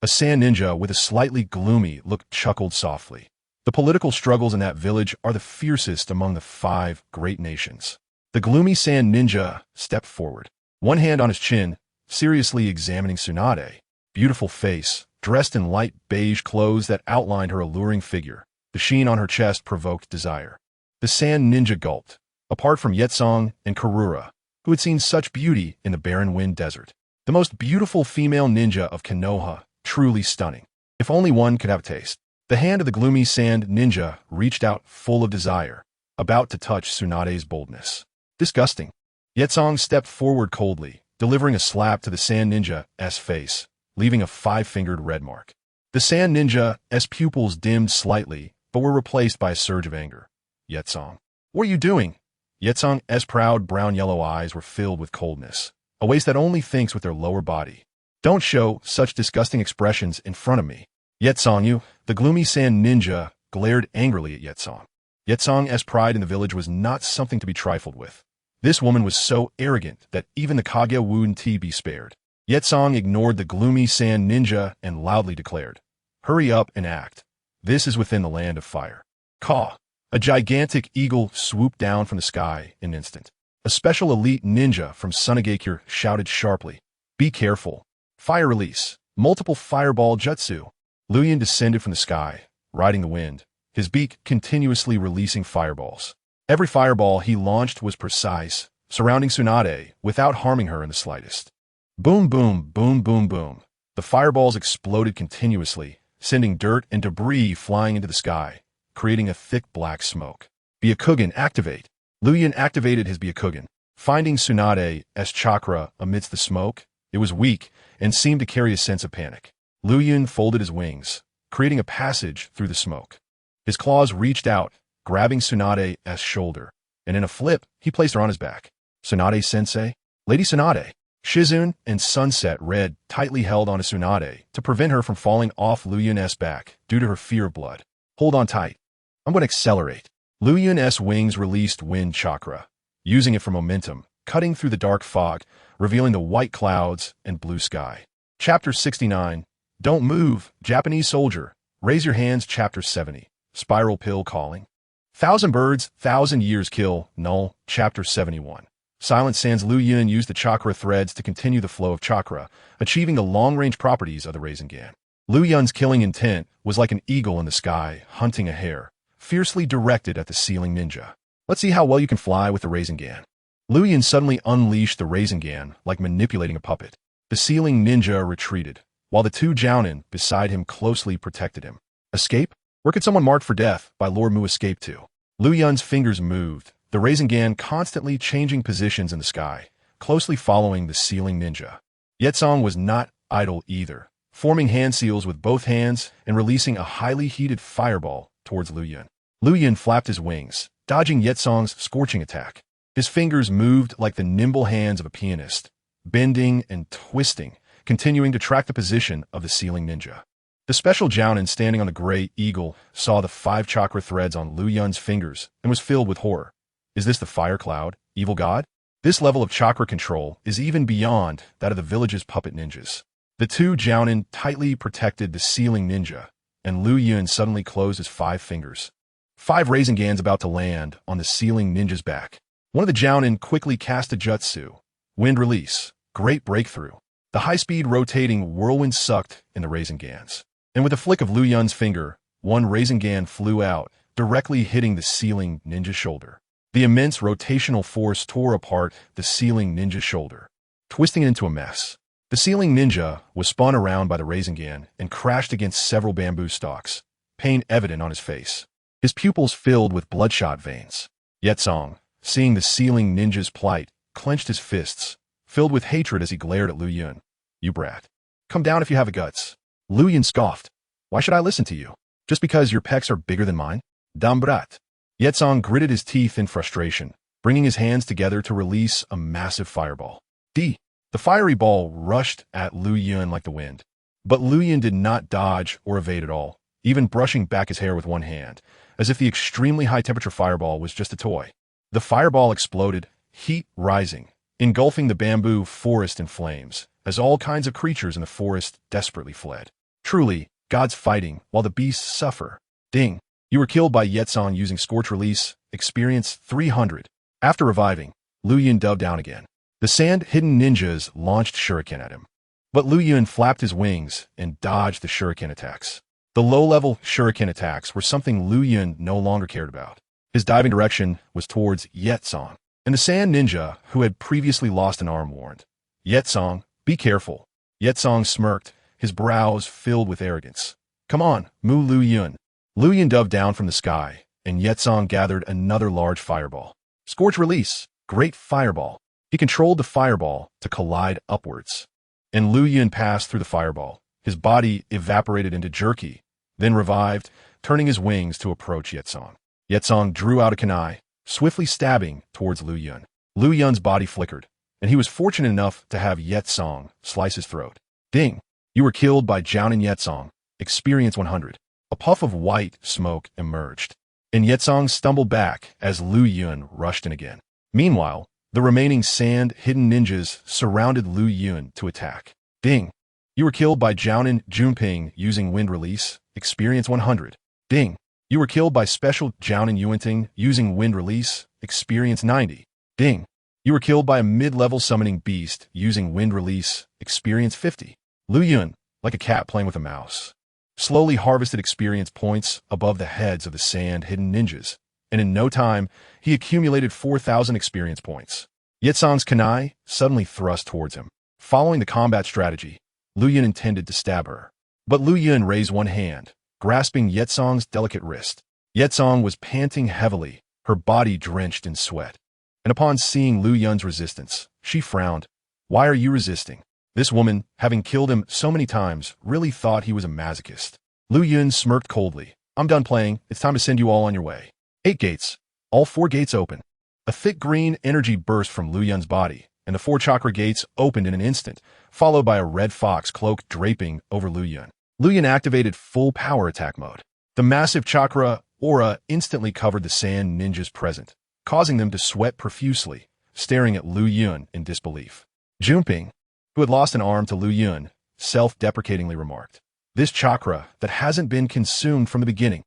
A sand ninja with a slightly gloomy look chuckled softly. The political struggles in that village are the fiercest among the 5 great nations. The gloomy sand ninja stepped forward, one hand on his chin, seriously examining Tsunade. Beautiful face, dressed in light beige clothes that outlined her alluring figure. The sheen on her chest provoked desire. The sand ninja gulped. apart from Yetsong and Karura, who had seen such beauty in the barren wind desert. The most beautiful female ninja of Konoha, truly stunning. If only one could have a taste. The hand of the gloomy sand ninja reached out full of desire, about to touch Tsunade's boldness. Disgusting. Yetsong stepped forward coldly, delivering a slap to the sand ninja's face, leaving a 5-fingered red mark. The sand ninja's pupils dimmed slightly, but were replaced by a surge of anger. Yetsong. What are you doing? Yetsong's proud brown-yellow eyes were filled with coldness, a waste that only thinks with their lower body. Don't show such disgusting expressions in front of me. Yetsong, you, the gloomy sand ninja, glared angrily at Yetsong. Yetsong's pride in the village was not something to be trifled with. This woman was so arrogant that even the Kage wouldn't be spared. Yetsong ignored the gloomy sand ninja and loudly declared, "Hurry up and act. This is within the land of fire." Caw! A gigantic eagle swooped down from the sky in an instant. A special elite ninja from Sunagakure shouted sharply, "Be careful. Fire release. Multiple fireball jutsu." Liu Yun descended from the sky, riding the wind, his beak continuously releasing fireballs. Every fireball he launched was precise, surrounding Tsunade without harming her in the slightest. Boom, boom, boom, boom, boom. The fireballs exploded continuously, sending dirt and debris flying into the sky, creating a thick black smoke. Byakugan, activate. Liu Yun activated his Byakugan, finding Tsunade's chakra amidst the smoke. It was weak and seemed to carry a sense of panic. Liu Yun folded his wings, creating a passage through the smoke. His claws reached out, grabbing Tsunade's shoulder, and in a flip, he placed her on his back. "Tsunade-sensei? Lady Tsunade." Shizune and Sunset Red tightly held onto Tsunade to prevent her from falling off Liu Yun's back due to her fear of blood. "Hold on tight. I'm going to accelerate." Liu Yun's wings released wind chakra, using it for momentum, cutting through the dark fog, revealing the white clouds and blue sky. Chapter 69, Don't Move, Japanese Soldier. Raise Your Hands. Chapter 70, Spiral Pill Calling. 1,000 Birds, 1,000 Years Kill, Null. Chapter 71. Silent Sands. Liu Yun used the chakra threads to continue the flow of chakra, achieving the long-range properties of the Rasengan. Liu Yun's killing intent was like an eagle in the sky, hunting a hare, fiercely directed at the ceiling ninja. Let's see how well you can fly with the Rasengan. Liu Yun suddenly unleashed the Rasengan like manipulating a puppet. The ceiling ninja retreated, while the two Jounin beside him closely protected him. Escape? Where could someone marked for death by Lord Mu escape to? Liu Yun's fingers moved, the Rasengan constantly changing positions in the sky, closely following the ceiling ninja. Yetsong was not idle either, forming hand seals with both hands and releasing a highly heated fireball towards Liu Yun. Liu Yun flapped his wings, dodging Yetsong's scorching attack. His fingers moved like the nimble hands of a pianist, bending and twisting, continuing to track the position of the ceiling ninja. The special Jounin standing on the gray eagle saw the 5 chakra threads on Liu Yun's fingers and was filled with horror. Is this the fire cloud, evil god? This level of chakra control is even beyond that of the village's puppet ninjas. The two Jounin tightly protected the ceiling ninja, and Liu Yun suddenly closed his 5 fingers. 5 Rasengans about to land on the ceiling ninja's back. One of the Jounin quickly cast a jutsu. Wind release. Great breakthrough. The high-speed rotating whirlwind sucked in the Rasengans. And with a flick of Liu Yun's finger, one Rasengan flew out, directly hitting the ceiling ninja's shoulder. The immense rotational force tore apart the ceiling ninja's shoulder, twisting it into a mess. The ceiling ninja was spun around by the Rasengan and crashed against several bamboo stalks, pain evident on his face. His pupils filled with bloodshot veins. Yetsong, seeing the ceiling ninja's plight, clenched his fists, filled with hatred as he glared at Liu Yun. "You brat. Come down if you have the guts." Liu Yun scoffed. "Why should I listen to you? Just because your pecs are bigger than mine? Dumb brat." Yetsong gritted his teeth in frustration, bringing his hands together to release a massive fireball. The fiery ball rushed at Liu Yun like the wind. But Liu Yun did not dodge or evade at all, even brushing back his hair with one hand, as if the extremely high-temperature fireball was just a toy. The fireball exploded, heat rising, engulfing the bamboo forest in flames, as all kinds of creatures in the forest desperately fled. Truly, gods fighting while the beasts suffer. Ding. You were killed by Yetsong using Scorch Release, experience 300. After reviving, Liu Yun dove down again. The sand-hidden ninjas launched shuriken at him. But Liu Yun flapped his wings and dodged the shuriken attacks. The low-level shuriken attacks were something Liu Yun no longer cared about. His diving direction was towards Yetsong, and the sand ninja, who had previously lost an arm, warned, "Yetsong, be careful." Yetsong smirked, his brows filled with arrogance. "Come on, Liu Yun." Liu Yun dove down from the sky, and Yetsong gathered another large fireball. Scorch release, great fireball. He controlled the fireball to collide upwards, and Liu Yun passed through the fireball. His body evaporated into jerky, then revived, turning his wings to approach Yetsong. Yetsong drew out a kunai, swiftly stabbing towards Liu Yun. Liu Yun's body flickered, and he was fortunate enough to have Yetsong slice his throat. Ding! You were killed by Jounin Yetsong. Experience 100. A puff of white smoke emerged, and Yetsong stumbled back as Liu Yun rushed in again. Meanwhile, the remaining sand-hidden ninjas surrounded Liu Yun to attack. Ding! You were killed by Jounin Junping using wind release. Experience 100. Ding! You were killed by special Jounin Yuanting using wind release. Experience 90. Ding! You were killed by a mid-level summoning beast using wind release. Experience 50. Liu Yun, like a cat playing with a mouse, slowly harvested experience points above the heads of the sand-hidden ninjas, and in no time, he accumulated 4,000 experience points. Yetsong's kunai suddenly thrust towards him. Following the combat strategy, Liu Yun intended to stab her, but Liu Yun raised one hand, grasping Yetsong's delicate wrist. Yetsong was panting heavily, her body drenched in sweat, and upon seeing Liu Yun's resistance, she frowned. "Why are you resisting?" This woman, having killed him so many times, really thought he was a masochist. Liu Yun smirked coldly. "I'm done playing. It's time to send you all on your way." 8 gates. All 4 gates open. A thick green energy burst from Liu Yun's body, and the 4 chakra gates opened in an instant, followed by a red fox cloak draping over Liu Yun. Liu Yun activated full power attack mode. The massive chakra aura instantly covered the sand ninjas present, causing them to sweat profusely, staring at Liu Yun in disbelief. Junping, who had lost an arm to Liu Yun, self-deprecatingly remarked, "This chakra that hasn't been consumed from the beginning.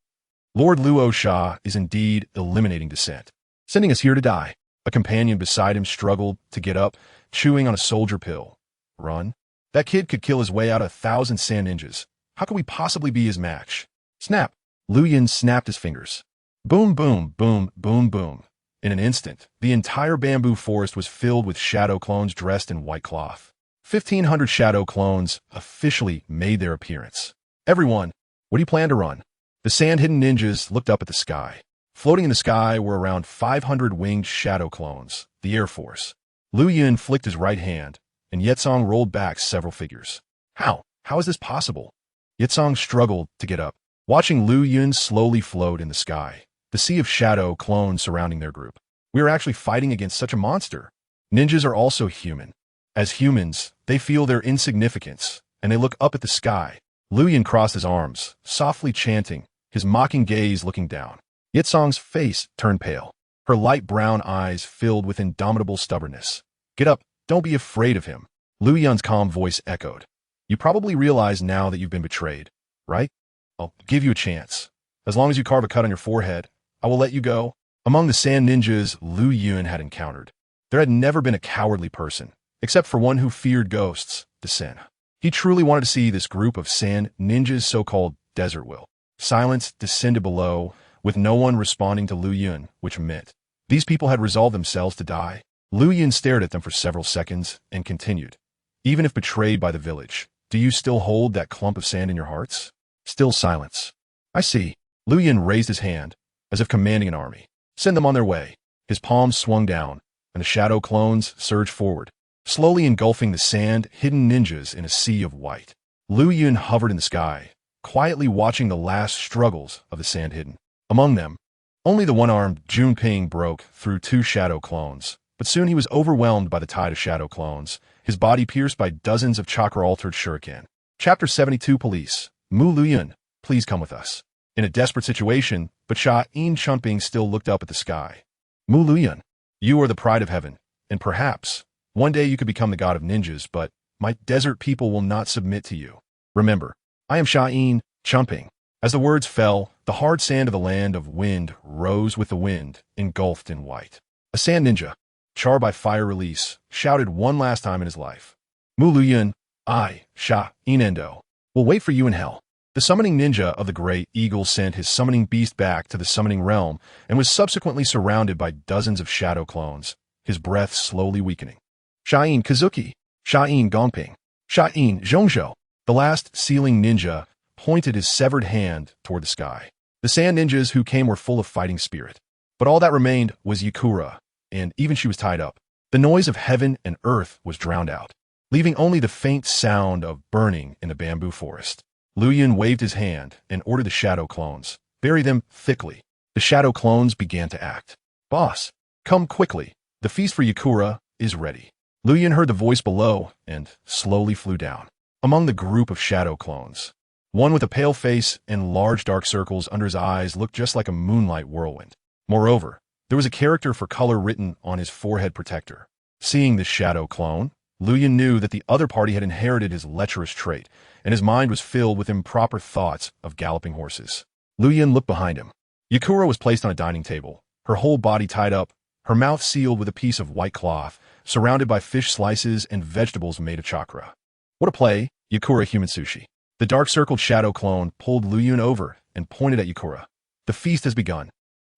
Lord Luo Sha is indeed eliminating dissent, sending us here to die." A companion beside him struggled to get up, chewing on a soldier pill. "Run? That kid could kill his way out of 1,000 sand ninjas. How could we possibly be his match?" Snap! Liu Yun snapped his fingers. Boom, boom, boom, boom, boom. In an instant, the entire bamboo forest was filled with shadow clones dressed in white cloth. 1,500 shadow clones officially made their appearance. "Everyone, what do you plan to run?" The sand-hidden ninjas looked up at the sky. Floating in the sky were around 500 winged shadow clones, the Air Force. Liu Yun flicked his right hand, and Yetsong rolled back several figures. How? How is this possible? Yetsong struggled to get up, watching Liu Yun slowly float in the sky, the sea of shadow clones surrounding their group. "We are actually fighting against such a monster." Ninjas are also human. As humans, they feel their insignificance, and they look up at the sky. Liu Yun crossed his arms, softly chanting, his mocking gaze looking down. Yetsong's face turned pale. Her light brown eyes filled with indomitable stubbornness. "Get up, don't be afraid of him." Liu Yun's calm voice echoed. "You probably realize now that you've been betrayed, right? I'll give you a chance. As long as you carve a cut on your forehead, I will let you go." Among the sand ninjas Liu Yun had encountered, there had never been a cowardly person, except for one who feared ghosts, Descent. He truly wanted to see this group of sand ninjas' so-called desert will. Silence descended below, with no one responding to Liu Yun, which meant these people had resolved themselves to die. Liu Yun stared at them for several seconds and continued. "Even if betrayed by the village, do you still hold that clump of sand in your hearts?" Still silence. "I see." Liu Yun raised his hand, as if commanding an army. "Send them on their way." His palms swung down, and the shadow clones surged forward, slowly engulfing the sand-hidden ninjas in a sea of white. Liu Yun hovered in the sky, quietly watching the last struggles of the sand-hidden. Among them, only the one-armed Junping broke through 2 shadow clones, but soon he was overwhelmed by the tide of shadow clones, his body pierced by dozens of chakra-altered shuriken. Chapter 72 Police. Liu Yun, please come with us. In a desperate situation, but Sha-in Chunping still looked up at the sky. Liu Yun, you are the pride of heaven, and perhaps one day you could become the god of ninjas, but my desert people will not submit to you. Remember, I am Sha-in Chunping. As the words fell, the hard sand of the land of wind rose with the wind, engulfed in white. A sand ninja, charred by fire release, shouted one last time in his life. Liu Yun, I, Sha-in Endo, will wait for you in hell. The summoning ninja of the Great Eagle sent his summoning beast back to the summoning realm and was subsequently surrounded by dozens of shadow clones, his breath slowly weakening. Shain Kazuki, Shain Gongping, Shain Zhongzhou. The last sealing ninja pointed his severed hand toward the sky. The sand ninjas who came were full of fighting spirit. But all that remained was Yakura, and even she was tied up. The noise of heaven and earth was drowned out, leaving only the faint sound of burning in the bamboo forest. Liu Yun waved his hand and ordered the shadow clones, bury them thickly. The shadow clones began to act. Boss, come quickly. The feast for Yakura is ready. Liu Yun heard the voice below and slowly flew down. Among the group of shadow clones, one with a pale face and large dark circles under his eyes looked just like a moonlight whirlwind. Moreover, there was a character for color written on his forehead protector. Seeing this shadow clone, Liu Yun knew that the other party had inherited his lecherous trait, and his mind was filled with improper thoughts of galloping horses. Liu Yun looked behind him. Yakura was placed on a dining table, her whole body tied up, her mouth sealed with a piece of white cloth, surrounded by fish slices and vegetables made of chakra. What a play, Yakura human sushi. The dark-circled shadow clone pulled Liu Yun over and pointed at Yakura. The feast has begun.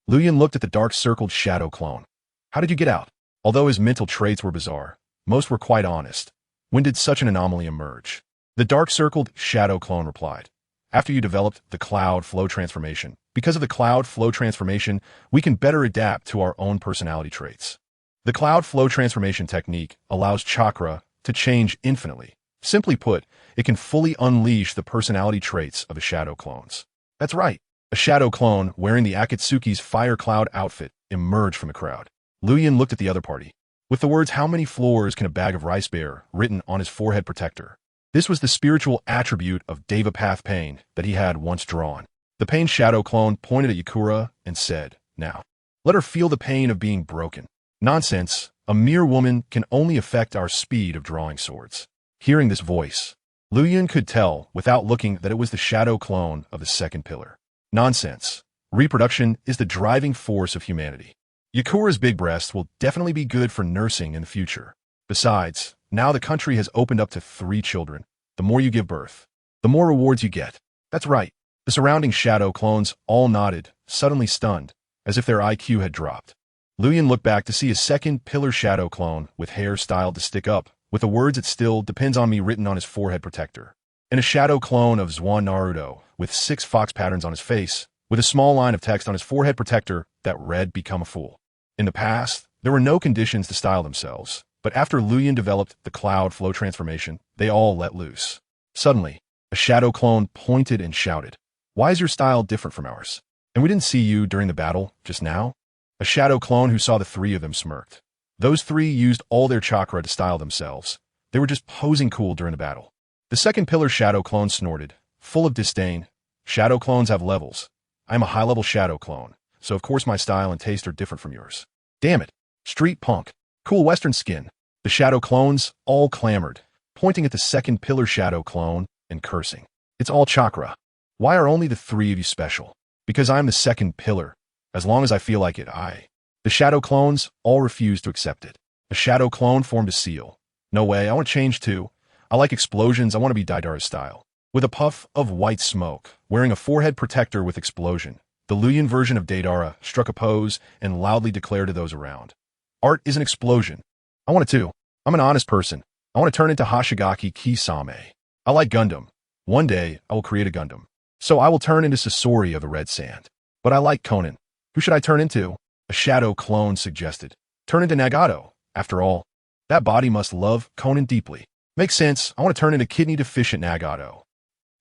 Liu Yun looked at the dark-circled shadow clone. How did you get out? Although his mental traits were bizarre, most were quite honest. When did such an anomaly emerge? The dark-circled shadow clone replied. After you developed the cloud flow transformation. Because of the cloud flow transformation, we can better adapt to our own personality traits. The cloud flow transformation technique allows chakra to change infinitely. Simply put, it can fully unleash the personality traits of the shadow clones. That's right. A shadow clone wearing the Akatsuki's fire cloud outfit emerged from the crowd. Liu Yun looked at the other party. With the words, "How many floors can a bag of rice bear?" written on his forehead protector. This was the spiritual attribute of Devapath pain that he had once drawn. The pain shadow clone pointed at Yakura and said, "Now, let her feel the pain of being broken." Nonsense. A mere woman can only affect our speed of drawing swords. Hearing this voice, Liu Yun could tell without looking that it was the shadow clone of the second pillar. Nonsense. Reproduction is the driving force of humanity. Yakura's big breasts will definitely be good for nursing in the future. Besides, now the country has opened up to 3 children. The more you give birth, the more rewards you get. That's right. The surrounding shadow clones all nodded, suddenly stunned, as if their IQ had dropped. Liu Yun looked back to see a second pillar shadow clone with hair styled to stick up, with the words "It still depends on me" written on his forehead protector. And a shadow clone of Zwan Naruto, with 6 fox patterns on his face, with a small line of text on his forehead protector that read "Become a fool." In the past, there were no conditions to style themselves, but after Liu Yun developed the cloud flow transformation, they all let loose. Suddenly, a shadow clone pointed and shouted, "Why is your style different from ours? And we didn't see you during the battle just now?" A shadow clone who saw the 3 of them smirked. Those 3 used all their chakra to style themselves. They were just posing cool during the battle. The second pillar shadow clone snorted, full of disdain. "Shadow clones have levels. I am a high-level shadow clone, so of course my style and taste are different from yours." "Damn it. Street punk. Cool western skin." The shadow clones all clamored, pointing at the second pillar shadow clone and cursing. "It's all chakra. Why are only the 3 of you special?" "Because I'm the second pillar. As long as I feel like it, The shadow clones all refused to accept it. A shadow clone formed a seal. "No way, I want to change too. I like explosions, I want to be Deidara's style." With a puff of white smoke, wearing a forehead protector with explosion, the Liu Yun version of Deidara struck a pose and loudly declared to those around, "Art is an explosion. I want it too. I'm an honest person. I want to turn into Hoshigaki Kisame. I like Gundam. One day, I will create a Gundam. So I will turn into Sasori of the Red Sand. But I like Conan. Who should I turn into?" A shadow clone suggested. "Turn into Nagato. After all, that body must love Conan deeply." "Makes sense. I want to turn into kidney-deficient Nagato."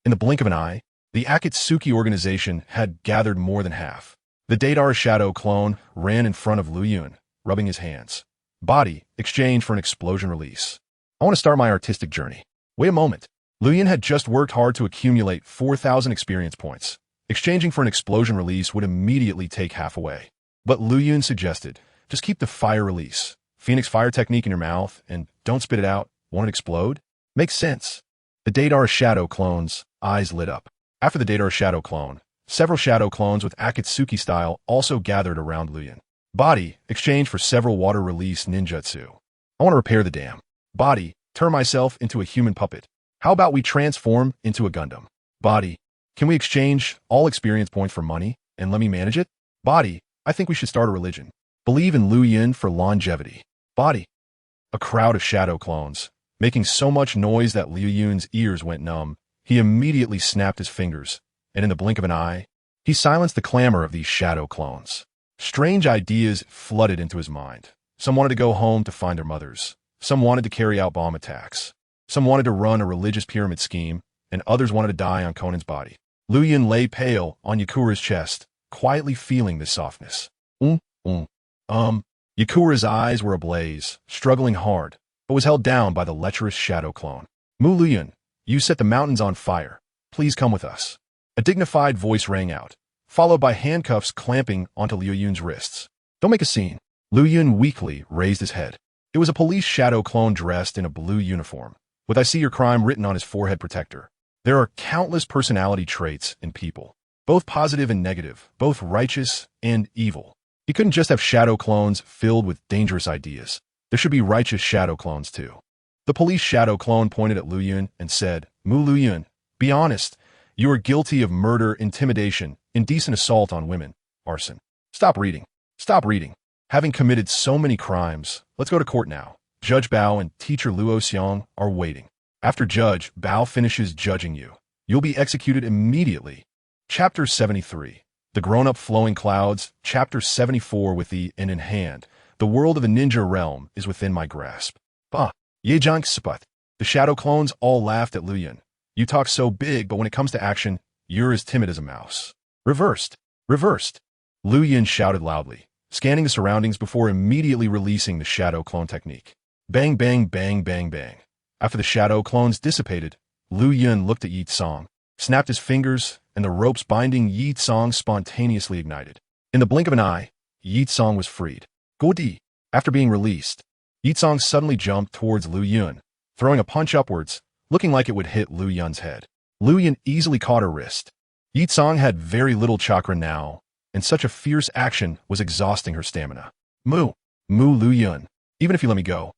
In the blink of an eye, the Akatsuki organization had gathered more than half. The Deidara shadow clone ran in front of Liu Yun, rubbing his hands. "Body, exchange for an explosion release. I want to start my artistic journey." Wait a moment. Liu Yun had just worked hard to accumulate 4,000 experience points. Exchanging for an explosion release would immediately take half away. But Liu Yun suggested, "Just keep the fire release. Phoenix fire technique in your mouth, and don't spit it out. Won't it explode?" "Makes sense." The Deidara shadow clone's eyes lit up. After the Deidara shadow clone, several shadow clones with Akatsuki style also gathered around Liu Yun. "Body, exchange for several water release ninjutsu. I want to repair the dam." "Body, turn myself into a human puppet. How about we transform into a Gundam?" "Body, Can we exchange all experience points for money and let me manage it? Body, I think we should start a religion. Believe in Liu Yun for longevity. Body. A crowd of shadow clones, making so much noise that Liu Yun's ears went numb. He immediately snapped his fingers, and in the blink of an eye, he silenced the clamor of these shadow clones. Strange ideas flooded into his mind. Some wanted to go home to find their mothers. Some wanted to carry out bomb attacks. Some wanted to run a religious pyramid scheme, and others wanted to die on Conan's body. Liu Yun lay pale on Yakura's chest, quietly feeling this softness. Yakura's eyes were ablaze, struggling hard, but was held down by the lecherous shadow clone. Liu Yun, you set the mountains on fire. Please come with us. A dignified voice rang out, followed by handcuffs clamping onto Liu Yun's wrists. Don't make a scene. Liu Yun weakly raised his head. It was a police shadow clone dressed in a blue uniform, with "I see your crime" written on his forehead protector. There are countless personality traits in people, both positive and negative, both righteous and evil. You couldn't just have shadow clones filled with dangerous ideas. There should be righteous shadow clones too. The police shadow clone pointed at Liu Yun and said, Liu Yun, be honest. You are guilty of murder, intimidation, indecent assault on women, arson. Stop reading. Stop reading. Having committed so many crimes, let's go to court now. Judge Bao and teacher Luo Xiong are waiting. After Judge Bao finishes judging you, you'll be executed immediately. Chapter 73. The Grown-Up Flowing Clouds. Chapter 74. With the in hand, the world of the ninja realm is within my grasp. Bah, ye jank sput. The shadow clones all laughed at Liu Yun. You talk so big, but when it comes to action, you're as timid as a mouse. Reversed. Reversed. Liu Yun shouted loudly, scanning the surroundings before immediately releasing the shadow clone technique. Bang, bang, bang, bang, bang. After the shadow clones dissipated, Liu Yun looked at Yi Tsong, snapped his fingers, and the ropes binding Yi Tsong spontaneously ignited. In the blink of an eye, Yi Tsong was freed. Godi. After being released, Yi Tsong suddenly jumped towards Liu Yun, throwing a punch upwards, looking like it would hit Liu Yun's head. Liu Yun easily caught her wrist. Yi Tsong had very little chakra now, and such a fierce action was exhausting her stamina. Liu Yun, even if you let me go,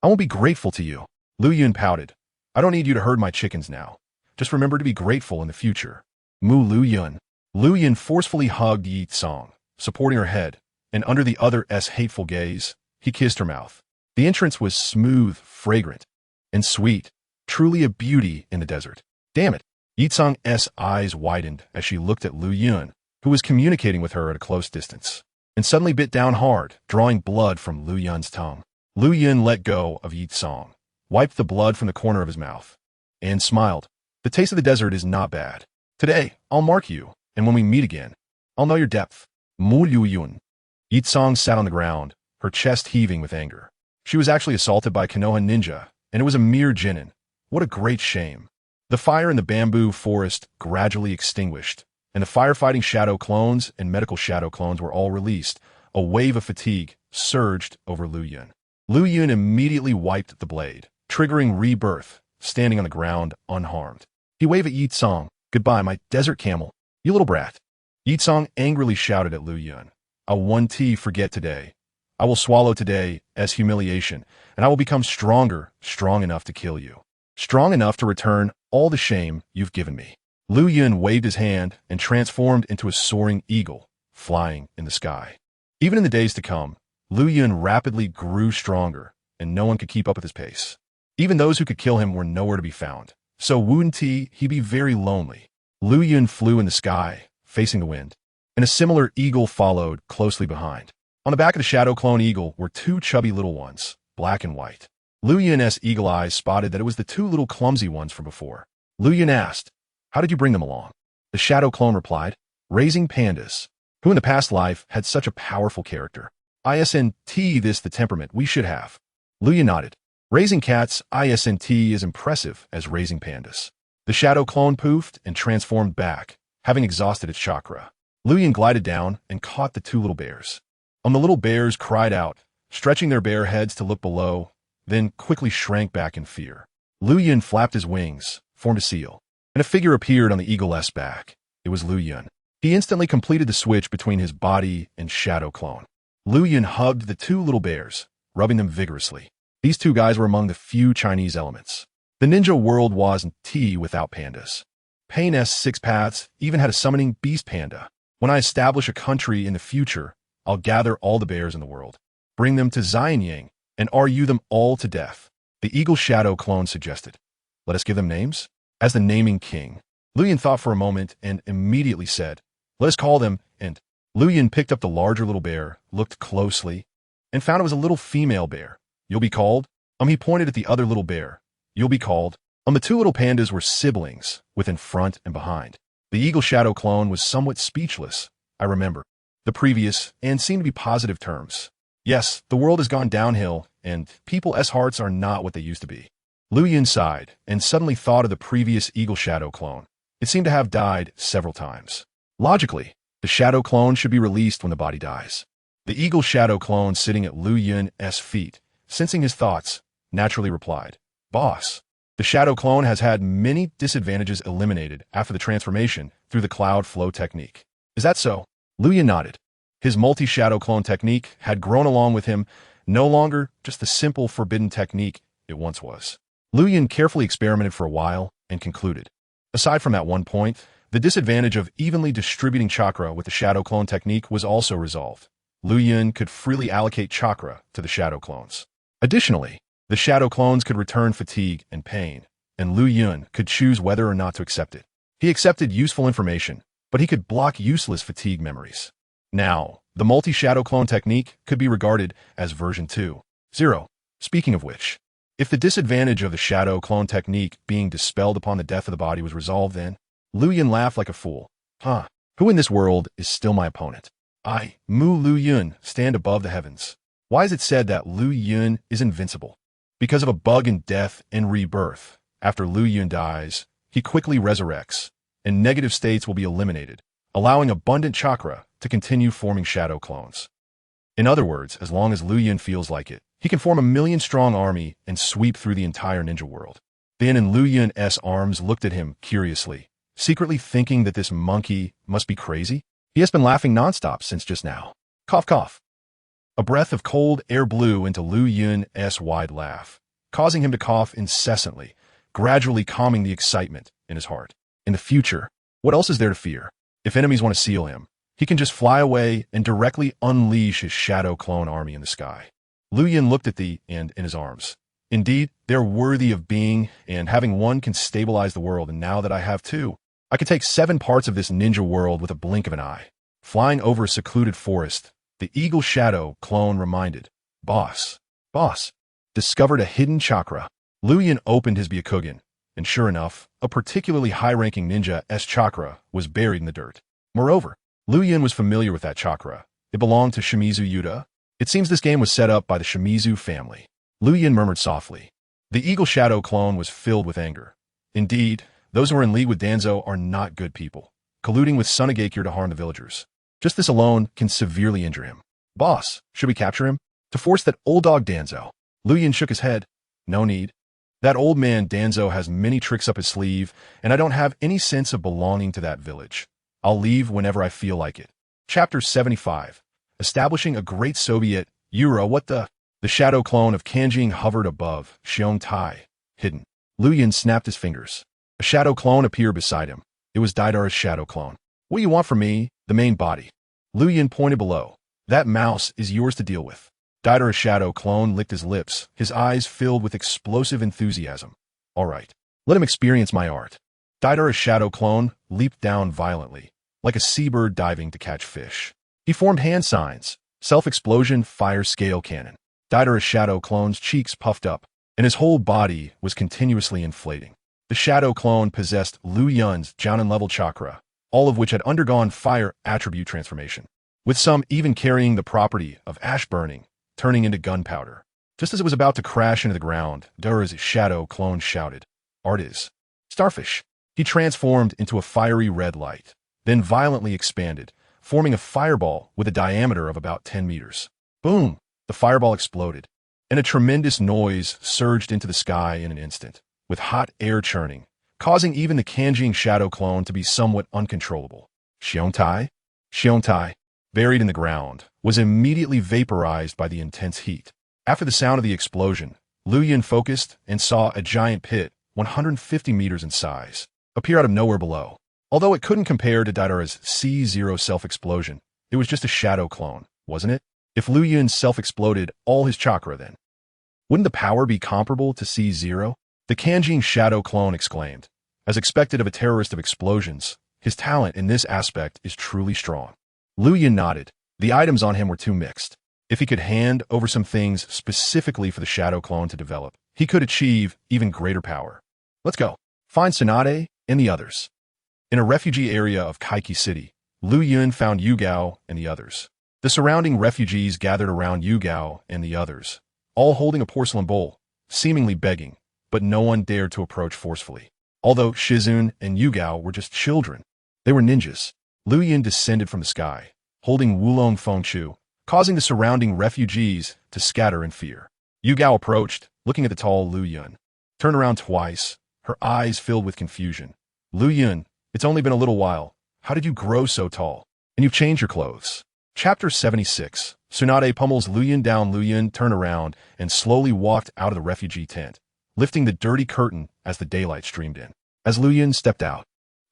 I won't be grateful to you. Liu Yun pouted. I don't need you to herd my chickens now. Just remember to be grateful in the future. Liu Yun. Liu Yun forcefully hugged Yi Tsong, supporting her head, and under the other's hateful gaze, he kissed her mouth. The entrance was smooth, fragrant, and sweet, truly a beauty in the desert. Damn it. Yi Tsong's eyes widened as she looked at Liu Yun, who was communicating with her at a close distance, and suddenly bit down hard, drawing blood from Liu Yun's tongue. Liu Yun let go of Yi Tsong, wiped the blood from the corner of his mouth, and smiled. The taste of the desert is not bad. Today, I'll mark you, and when we meet again, I'll know your depth. Liu Yun. Yi Tsong sat on the ground, her chest heaving with anger. She was actually assaulted by Konoha ninja, and it was a mere genin. What a great shame. The fire in the bamboo forest gradually extinguished, and the firefighting shadow clones and medical shadow clones were all released. A wave of fatigue surged over Liu Yun. Liu Yun immediately wiped the blade, triggering rebirth, standing on the ground unharmed. He waved at Yi Tsong. Goodbye, my desert camel. You little brat. Yi Tsong angrily shouted at Liu Yun. I'll one tea forget today. I will swallow today as humiliation, and I will become stronger, strong enough to kill you. Strong enough to return all the shame you've given me. Liu Yun waved his hand and transformed into a soaring eagle, flying in the sky. Even in the days to come, Liu Yun rapidly grew stronger, and no one could keep up with his pace. Even those who could kill him were nowhere to be found. So wouldn't he'd be very lonely. Liu Yun flew in the sky, facing the wind, and a similar eagle followed closely behind. On the back of the shadow clone eagle were two chubby little ones, black and white. Liu Yun's eagle eyes spotted that it was the two little clumsy ones from before. Liu Yun asked, how did you bring them along? The shadow clone replied, raising pandas, who in the past life had such a powerful character. Isn't this the temperament we should have? Liu Yun nodded. Raising cats isn't as impressive as raising pandas. The shadow clone poofed and transformed back, having exhausted its chakra. Liu Yun glided down and caught the two little bears. The little bears cried out, stretching their bare heads to look below, then quickly shrank back in fear. Liu Yun flapped his wings, formed a seal, and a figure appeared on the eagle's back. It was Liu Yun. He instantly completed the switch between his body and shadow clone. Liu Yun hugged the two little bears, rubbing them vigorously. These two guys were among the few Chinese elements. The ninja world wasn't without pandas. Pain's six paths even had a summoning beast panda. When I establish a country in the future, I'll gather all the bears in the world, bring them to Xianyang, and argue them all to death. The eagle shadow clone suggested. Let us give them names? As the naming king, Liu Yun thought for a moment and immediately said, let us call them, and Liu Yun picked up the larger little bear, looked closely, and found it was a little female bear. You'll be called? He pointed at the other little bear. You'll be called? The two little pandas were siblings, within front and behind. The eagle shadow clone was somewhat speechless. I remember the previous and seemed to be positive terms. Yes, the world has gone downhill, and people's hearts are not what they used to be. Liu Yun sighed and suddenly thought of the previous eagle shadow clone. It seemed to have died several times. Logically, the shadow clone should be released when the body dies. The eagle shadow clone sitting at Liu Yun's feet, sensing his thoughts, naturally replied, Boss, the shadow clone has had many disadvantages eliminated after the transformation through the cloud flow technique. Is that so? Liu Yun nodded. His multi-shadow clone technique had grown along with him, no longer just the simple forbidden technique it once was. Liu Yun carefully experimented for a while and concluded. Aside from that one point, the disadvantage of evenly distributing chakra with the shadow clone technique was also resolved. Liu Yun could freely allocate chakra to the shadow clones. Additionally, the shadow clones could return fatigue and pain, and Liu Yun could choose whether or not to accept it. He accepted useful information, but he could block useless fatigue memories. Now, the multi-shadow clone technique could be regarded as version 2.0. Speaking of which, if the disadvantage of the shadow clone technique being dispelled upon the death of the body was resolved then, Liu Yun laughed like a fool. Who in this world is still my opponent? I, Liu Yun, stand above the heavens. Why is it said that Liu Yun is invincible? Because of a bug in death and rebirth. After Liu Yun dies, he quickly resurrects, and negative states will be eliminated, allowing abundant chakra to continue forming shadow clones. In other words, as long as Liu Yun feels like it, he can form a million-strong army and sweep through the entire ninja world. Then in Liu Yun's arms looked at him curiously, secretly thinking that this monkey must be crazy. He has been laughing nonstop since just now. Cough, cough. A breath of cold air blew into Liu Yun's wide laugh, causing him to cough incessantly, gradually calming the excitement in his heart. In the future, what else is there to fear? If enemies want to seal him, he can just fly away and directly unleash his shadow clone army in the sky. Liu Yun looked at the and in his arms. Indeed, they're worthy of being, and having one can stabilize the world, and now that I have two, I could take 7 parts of this ninja world with a blink of an eye. Flying over a secluded forest, the eagle shadow clone reminded, Boss, discovered a hidden chakra. Liu Yun opened his Byakugan, and sure enough, a particularly high-ranking ninja's chakra was buried in the dirt. Moreover, Liu Yun was familiar with that chakra. It belonged to Shimizu Yuta. It seems this game was set up by the Shimizu family. Liu Yun murmured softly. The eagle shadow clone was filled with anger. Indeed, those who are in league with Danzo are not good people, colluding with Sunagakure to harm the villagers. Just this alone can severely injure him. Boss, should we capture him? To force that old dog Danzo. Liu Yun shook his head. No need. That old man Danzo has many tricks up his sleeve, and I don't have any sense of belonging to that village. I'll leave whenever I feel like it. Chapter 75. Establishing a great Soviet. Yura, what the? The shadow clone of Kanjing hovered above, Xiong Tai, hidden. Liu Yun snapped his fingers. A shadow clone appeared beside him. It was Didara's shadow clone. What do you want from me? The main body. Liu Yun pointed below. That mouse is yours to deal with. Didara's shadow clone licked his lips, his eyes filled with explosive enthusiasm. All right, let him experience my art. Didara's shadow clone leaped down violently, like a seabird diving to catch fish. He formed hand signs, self-explosion fire scale cannon. Didara's shadow clone's cheeks puffed up, and his whole body was continuously inflating. The shadow clone possessed Liu Yun's Jianan-level chakra, all of which had undergone fire attribute transformation, with some even carrying the property of ash burning, turning into gunpowder. Just as it was about to crash into the ground, Didara's shadow clone shouted, Artis. Starfish. He transformed into a fiery red light, then violently expanded, forming a fireball with a diameter of about 10 meters. Boom! The fireball exploded, and a tremendous noise surged into the sky in an instant, with hot air churning, causing even the Kanjing shadow clone to be somewhat uncontrollable. Xiong Tai, buried in the ground, was immediately vaporized by the intense heat. After the sound of the explosion, Liu Yun focused and saw a giant pit 150 meters in size. appear out of nowhere below. Although it couldn't compare to Madara's C0 self-explosion, it was just a shadow clone, wasn't it? If Liu Yun self-exploded all his chakra then, wouldn't the power be comparable to C0? The Kanjin shadow clone exclaimed. As expected of a terrorist of explosions, his talent in this aspect is truly strong. Liu Yun nodded. The items on him were too mixed. If he could hand over some things specifically for the shadow clone to develop, he could achieve even greater power. Let's go. Find Tsunade and the others. In a refugee area of Kaiki City, Liu Yun found Yu Gao and the others. The surrounding refugees gathered around Yu Gao and the others, all holding a porcelain bowl, seemingly begging, but no one dared to approach forcefully. Although Shizun and Yu Gao were just children, they were ninjas. Liu Yun descended from the sky, holding Wulong Fengchu, causing the surrounding refugees to scatter in fear. Yu Gao approached, looking at the tall Liu Yun. Turned around twice, her eyes filled with confusion. Liu Yun, it's only been a little while. How did you grow so tall? And you've changed your clothes. Chapter 76. Tsunade pummels Liu Yun down. Liu Yun turned around and slowly walked out of the refugee tent, lifting the dirty curtain as the daylight streamed in. As Liu Yun stepped out,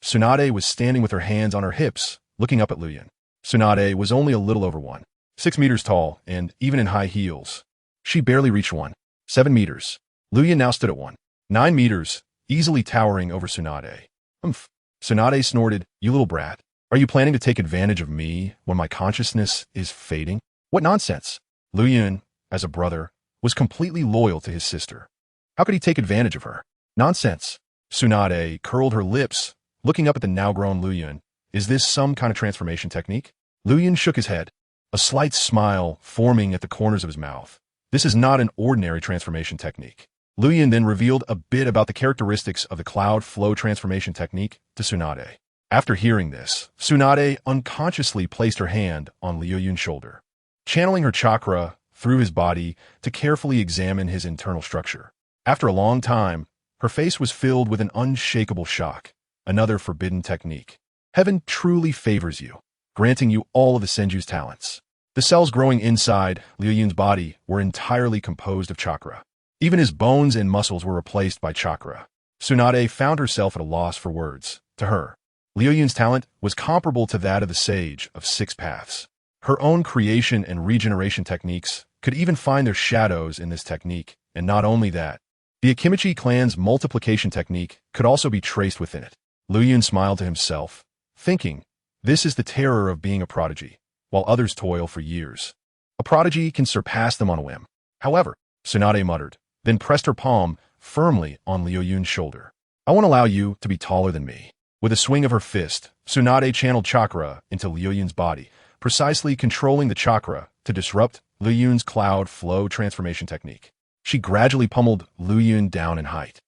Tsunade was standing with her hands on her hips, looking up at Liu Yun. Tsunade was only a little over 1.6 meters tall, and even in high heels, she barely reached 1.7 meters. Liu Yun now stood at 1.9 meters, easily towering over Tsunade. Humph. Tsunade snorted, "You little brat. Are you planning to take advantage of me when my consciousness is fading? What nonsense." Liu Yun, as a brother, was completely loyal to his sister. How could he take advantage of her? Nonsense. Tsunade curled her lips, looking up at the now-grown Liu Yun. Is this some kind of transformation technique? Liu Yun shook his head, a slight smile forming at the corners of his mouth. This is not an ordinary transformation technique. Liu Yun then revealed a bit about the characteristics of the cloud flow transformation technique to Tsunade. After hearing this, Tsunade unconsciously placed her hand on Liu Yun's shoulder, channeling her chakra through his body to carefully examine his internal structure. After a long time, her face was filled with an unshakable shock. Another forbidden technique. Heaven truly favors you, granting you all of the Senju's talents. The cells growing inside Liu Yun's body were entirely composed of chakra. Even his bones and muscles were replaced by chakra. Tsunade found herself at a loss for words. To her, Liu Yun's talent was comparable to that of the Sage of Six Paths. Her own creation and regeneration techniques could even find their shadows in this technique, and not only that, the Akimichi clan's multiplication technique could also be traced within it. Liu Yun smiled to himself, thinking, this is the terror of being a prodigy, while others toil for years. A prodigy can surpass them on a whim. However, Tsunade muttered, then pressed her palm firmly on Liu Yun's shoulder. I won't allow you to be taller than me. With a swing of her fist, Tsunade channeled chakra into Liu Yun's body, precisely controlling the chakra to disrupt Liu Yun's cloud flow transformation technique. She gradually pummeled Liu Yun down in height.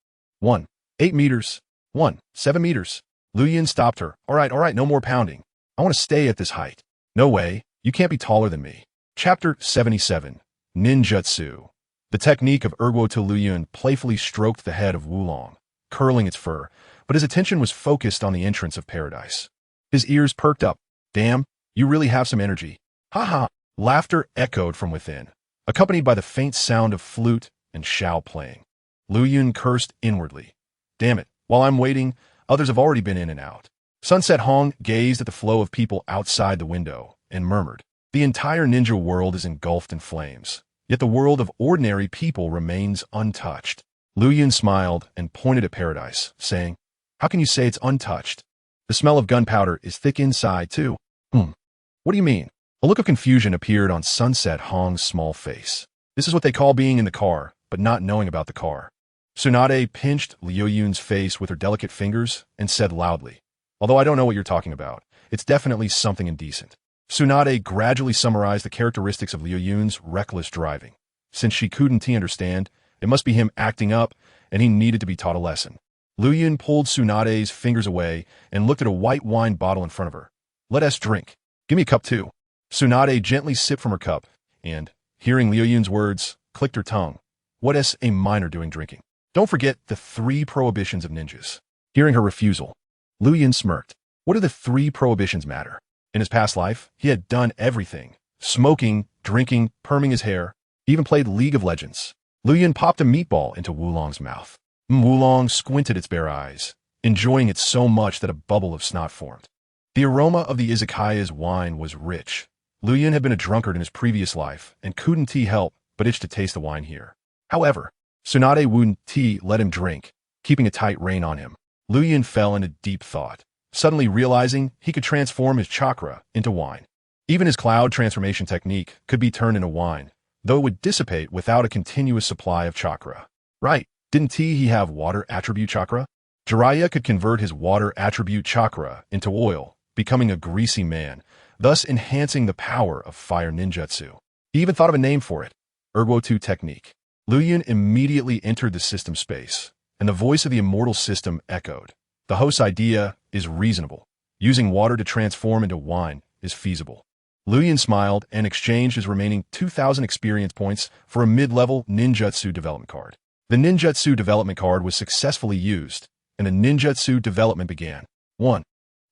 1.8 meters. 1.7 meters. Liu Yun stopped her. All right, no more pounding. I want to stay at this height. No way, you can't be taller than me. Chapter 77. Ninjutsu. The technique of Erguo to Liu Yun playfully stroked the head of Wulong, curling its fur, but his attention was focused on the entrance of paradise. His ears perked up. Damn, you really have some energy. Ha. Laughter echoed from within, accompanied by the faint sound of flute and shao playing. Liu Yun cursed inwardly. Damn it, while I'm waiting, others have already been in and out. Sunset Hong gazed at the flow of people outside the window and murmured, the entire ninja world is engulfed in flames, yet the world of ordinary people remains untouched. Liu Yun smiled and pointed at paradise, saying, how can you say it's untouched? The smell of gunpowder is thick inside, too. What do you mean? A look of confusion appeared on Sunset Hong's small face. This is what they call being in the car, but not knowing about the car. Tsunade pinched Liu Yun's face with her delicate fingers and said loudly, although I don't know what you're talking about, it's definitely something indecent. Tsunade gradually summarized the characteristics of Liu Yun's reckless driving. Since she couldn't understand, it must be him acting up, and he needed to be taught a lesson. Liu Yun pulled Tsunade's fingers away and looked at a white wine bottle in front of her. Let us drink. Give me a cup too. Tsunade gently sipped from her cup, and, hearing Liu Yun's words, clicked her tongue. What is a minor doing drinking? Don't forget the 3 prohibitions of ninjas. Hearing her refusal, Liu Yun smirked. What do the 3 prohibitions matter? In his past life, he had done everything. Smoking, drinking, perming his hair, even played League of Legends. Liu Yun popped a meatball into Wulong's mouth. Wulong squinted its bare eyes, enjoying it so much that a bubble of snot formed. The aroma of the izakaya's wine was rich. Liu Yun had been a drunkard in his previous life and couldn't help but itch to taste the wine here. However, Tsunade wouldn't let him drink, keeping a tight rein on him. Liu Yun fell into deep thought, suddenly realizing he could transform his chakra into wine. Even his cloud transformation technique could be turned into wine, though it would dissipate without a continuous supply of chakra. Right, didn't he have water attribute chakra? Jiraiya could convert his water attribute chakra into oil, becoming a greasy man, thus enhancing the power of fire ninjutsu. He even thought of a name for it, Erguo-2 technique. Liu Yun immediately entered the system space, and the voice of the Immortal system echoed. The host's idea is reasonable. Using water to transform into wine is feasible. Liu Yun smiled and exchanged his remaining 2,000 experience points for a mid-level ninjutsu development card. The ninjutsu development card was successfully used, and the ninjutsu development began. 1.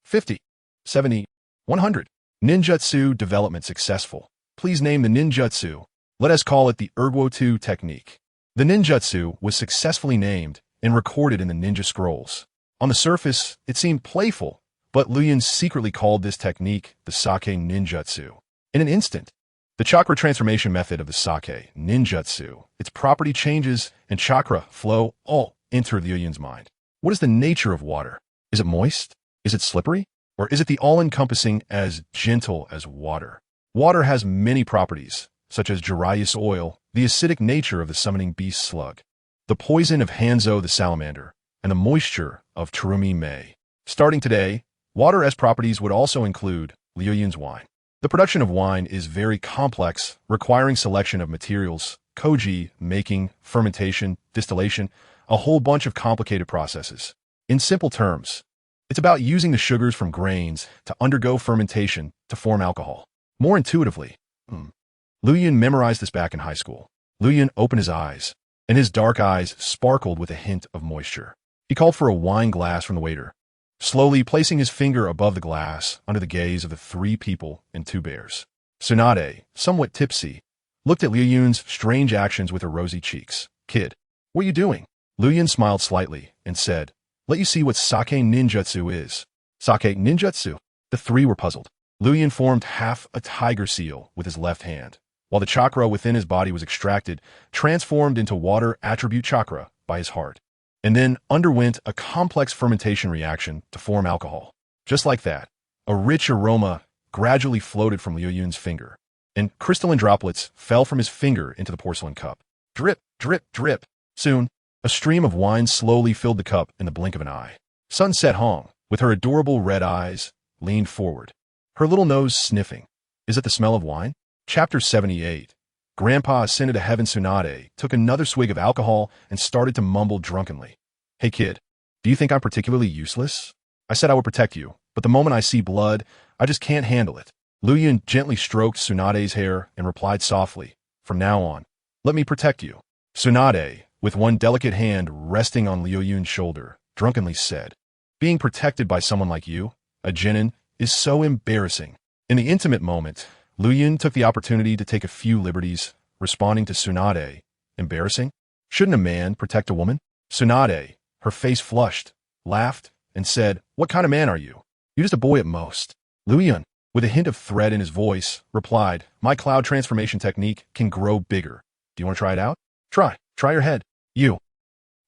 50. 70. 100. Ninjutsu development successful. Please name the ninjutsu. Let us call it the Erguo-2 technique. The ninjutsu was successfully named and recorded in the ninja scrolls. On the surface, it seemed playful, but Liu Yun secretly called this technique the sake ninjutsu. In an instant, the chakra transformation method of the sake ninjutsu, its property changes and chakra flow all entered Liu Yun's mind. What is the nature of water? Is it moist? Is it slippery? Or is it the all-encompassing as gentle as water? Water has many properties, such as Jiraiya's oil, the acidic nature of the summoning beast slug, the poison of Hanzo the salamander, and the moisture of Terumi Mei. Starting today, water as properties would also include Liu Yun's wine. The production of wine is very complex, requiring selection of materials, koji, making, fermentation, distillation, a whole bunch of complicated processes. In simple terms, it's about using the sugars from grains to undergo fermentation to form alcohol. More intuitively, Liu Yun memorized this back in high school. Liu Yun opened his eyes, and his dark eyes sparkled with a hint of moisture. He called for a wine glass from the waiter, slowly placing his finger above the glass under the gaze of the 3 people and 2 bears. Tsunade, somewhat tipsy, looked at Liu Yun's strange actions with her rosy cheeks. Kid, what are you doing? Liu Yun smiled slightly and said, let you see what sake ninjutsu is. Sake ninjutsu? The 3 were puzzled. Liu Yun formed half a tiger seal with his left hand, while the chakra within his body was extracted, transformed into water attribute chakra by his heart, and then underwent a complex fermentation reaction to form alcohol. Just like that, a rich aroma gradually floated from Liu Yun's finger, and crystalline droplets fell from his finger into the porcelain cup. Drip, drip, drip. Soon, a stream of wine slowly filled the cup in the blink of an eye. Sunset Hong, with her adorable red eyes, leaned forward, her little nose sniffing. Is it the smell of wine? Chapter 78. Grandpa ascended to heaven. Tsunade took another swig of alcohol and started to mumble drunkenly. Hey kid, do you think I'm particularly useless? I said I would protect you, but the moment I see blood, I just can't handle it. Liu Yun gently stroked Tsunade's hair and replied softly, from now on, let me protect you. Tsunade, with one delicate hand resting on Liu Yun's shoulder, drunkenly said, being protected by someone like you, a genin, is so embarrassing. In the intimate moment, Liu Yun took the opportunity to take a few liberties, responding to Tsunade. Embarrassing? Shouldn't a man protect a woman? Tsunade, her face flushed, laughed, and said, what kind of man are you? You're just a boy at most. Liu Yun, with a hint of threat in his voice, replied, my cloud transformation technique can grow bigger. Do you want to try it out? Try your head. You.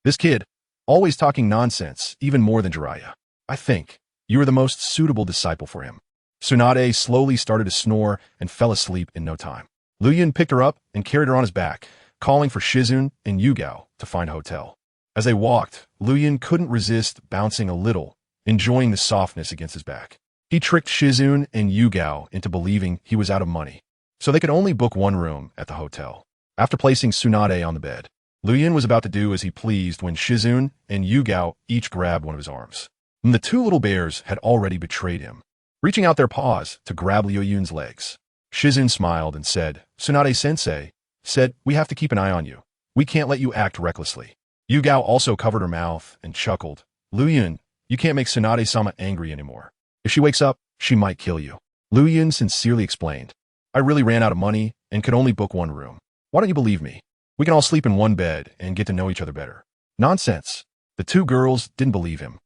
This kid, always talking nonsense, even more than Jiraiya. I think you are the most suitable disciple for him. Tsunade slowly started to snore and fell asleep in no time. Liu Yun picked her up and carried her on his back, calling for Shizun and Yugao to find a hotel. As they walked, Liu Yun couldn't resist bouncing a little, enjoying the softness against his back. He tricked Shizun and Yugao into believing he was out of money, so they could only book one room at the hotel. After placing Tsunade on the bed, Liu Yun was about to do as he pleased when Shizun and Yugao each grabbed one of his arms. The 2 little bears had already betrayed him, reaching out their paws to grab Liu Yun's legs. Shizun smiled and said, Tsunade-sensei said, we have to keep an eye on you. We can't let you act recklessly. Yugao also covered her mouth and chuckled. Liu Yun, you can't make Tsunade-sama angry anymore. If she wakes up, she might kill you. Liu Yun sincerely explained, I really ran out of money and could only book one room. Why don't you believe me? We can all sleep in one bed and get to know each other better. Nonsense. The 2 girls didn't believe him.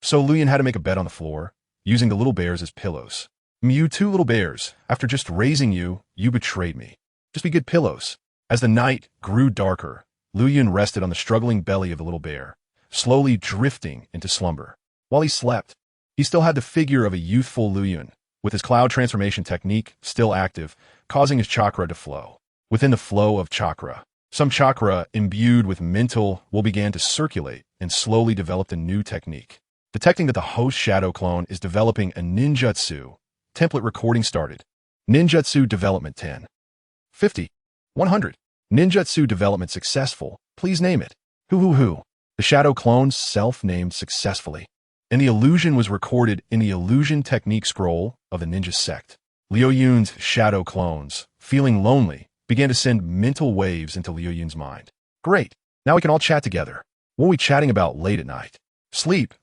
So Liu Yun had to make a bed on the floor, using the little bears as pillows. You two little bears, after just raising you, you betrayed me. Just be good pillows. As the night grew darker, Liu Yun rested on the struggling belly of the little bear, slowly drifting into slumber. While he slept, he still had the figure of a youthful Liu Yun, with his cloud transformation technique still active, causing his chakra to flow. Within the flow of chakra, some chakra imbued with mental will began to circulate and slowly developed a new technique. Detecting that the host shadow clone is developing a ninjutsu, template recording started. Ninjutsu development 10. 50. 100. Ninjutsu development successful. Please name it. Who. The shadow clone's self-named successfully. And the illusion was recorded in the illusion technique scroll of the ninja sect. Liu Yun's shadow clones, feeling lonely, began to send mental waves into Liu Yun's mind. Great. Now we can all chat together. What are we chatting about late at night? Sleep.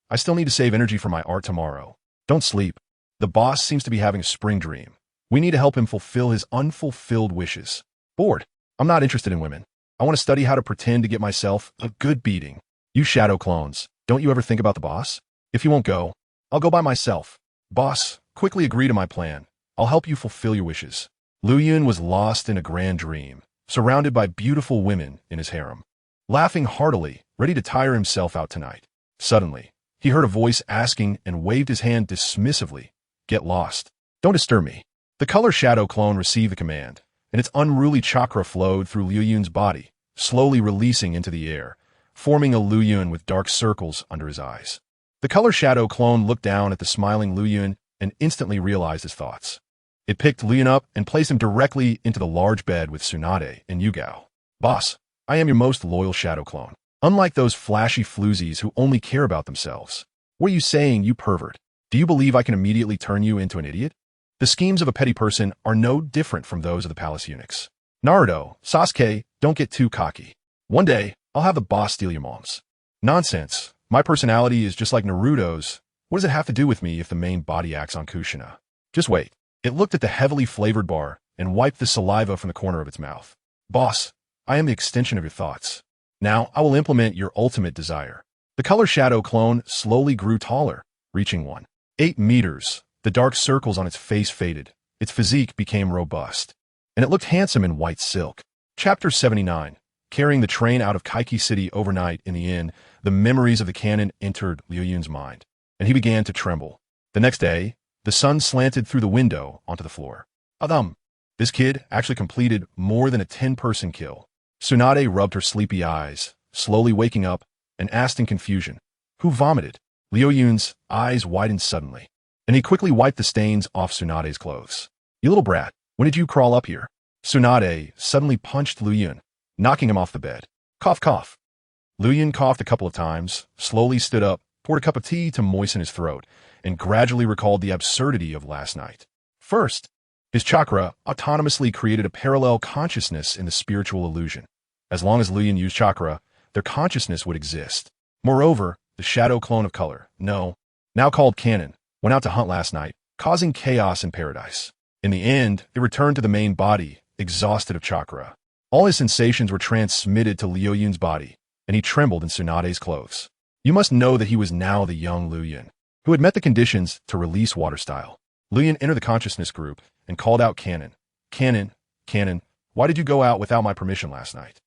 I still need to save energy for my art tomorrow. Don't sleep. The boss seems to be having a spring dream. We need to help him fulfill his unfulfilled wishes. Bored. I'm not interested in women. I want to study how to pretend to get myself a good beating. You shadow clones, don't you ever think about the boss? If you won't go, I'll go by myself. Boss, quickly agree to my plan. I'll help you fulfill your wishes. Liu Yun was lost in a grand dream, surrounded by beautiful women in his harem. Laughing heartily, ready to tire himself out tonight. Suddenly, he heard a voice asking and waved his hand dismissively. Get lost. Don't disturb me. The color shadow clone received the command, and its unruly chakra flowed through Liu Yun's body, slowly releasing into the air, forming a Liu Yun with dark circles under his eyes. The color shadow clone looked down at the smiling Liu Yun and instantly realized his thoughts. It picked Liu Yun up and placed him directly into the large bed with Tsunade and Yugao. Boss, I am your most loyal shadow clone. Unlike those flashy floozies who only care about themselves. What are you saying, you pervert? Do you believe I can immediately turn you into an idiot? The schemes of a petty person are no different from those of the palace eunuchs. Naruto, Sasuke, don't get too cocky. One day, I'll have the boss steal your moms. Nonsense. My personality is just like Naruto's. What does it have to do with me if the main body acts on Kushina? Just wait. It looked at the heavily flavored bar and wiped the saliva from the corner of its mouth. Boss, I am the extension of your thoughts. Now I will implement your ultimate desire. The color shadow clone slowly grew taller, reaching 1.8 meters. The dark circles on its face faded. Its physique became robust, and it looked handsome in white silk. Chapter 79. Carrying the train out of Kaiki City overnight in the inn, the memories of the cannon entered Liu Yun's mind, and he began to tremble. The next day, the sun slanted through the window onto the floor. This kid actually completed more than a 10-person kill. Tsunade rubbed her sleepy eyes, slowly waking up, and asked in confusion, who vomited? Liu Yun's eyes widened suddenly, and he quickly wiped the stains off Tsunade's clothes. You little brat, when did you crawl up here? Tsunade suddenly punched Liu Yun, knocking him off the bed. Cough, cough. Liu Yun coughed a couple of times, slowly stood up, poured a cup of tea to moisten his throat, and gradually recalled the absurdity of last night. First, his chakra autonomously created a parallel consciousness in the spiritual illusion. As long as Liu Yun used chakra, their consciousness would exist. Moreover, the shadow clone of color, now called Canon, went out to hunt last night, causing chaos in paradise. In the end, it returned to the main body, exhausted of chakra. All his sensations were transmitted to Liu Yun's body, and he trembled in Tsunade's clothes. You must know that he was now the young Liu Yun, who had met the conditions to release water style. Liu Yun entered the consciousness group and called out Canon. Canon, why did you go out without my permission last night?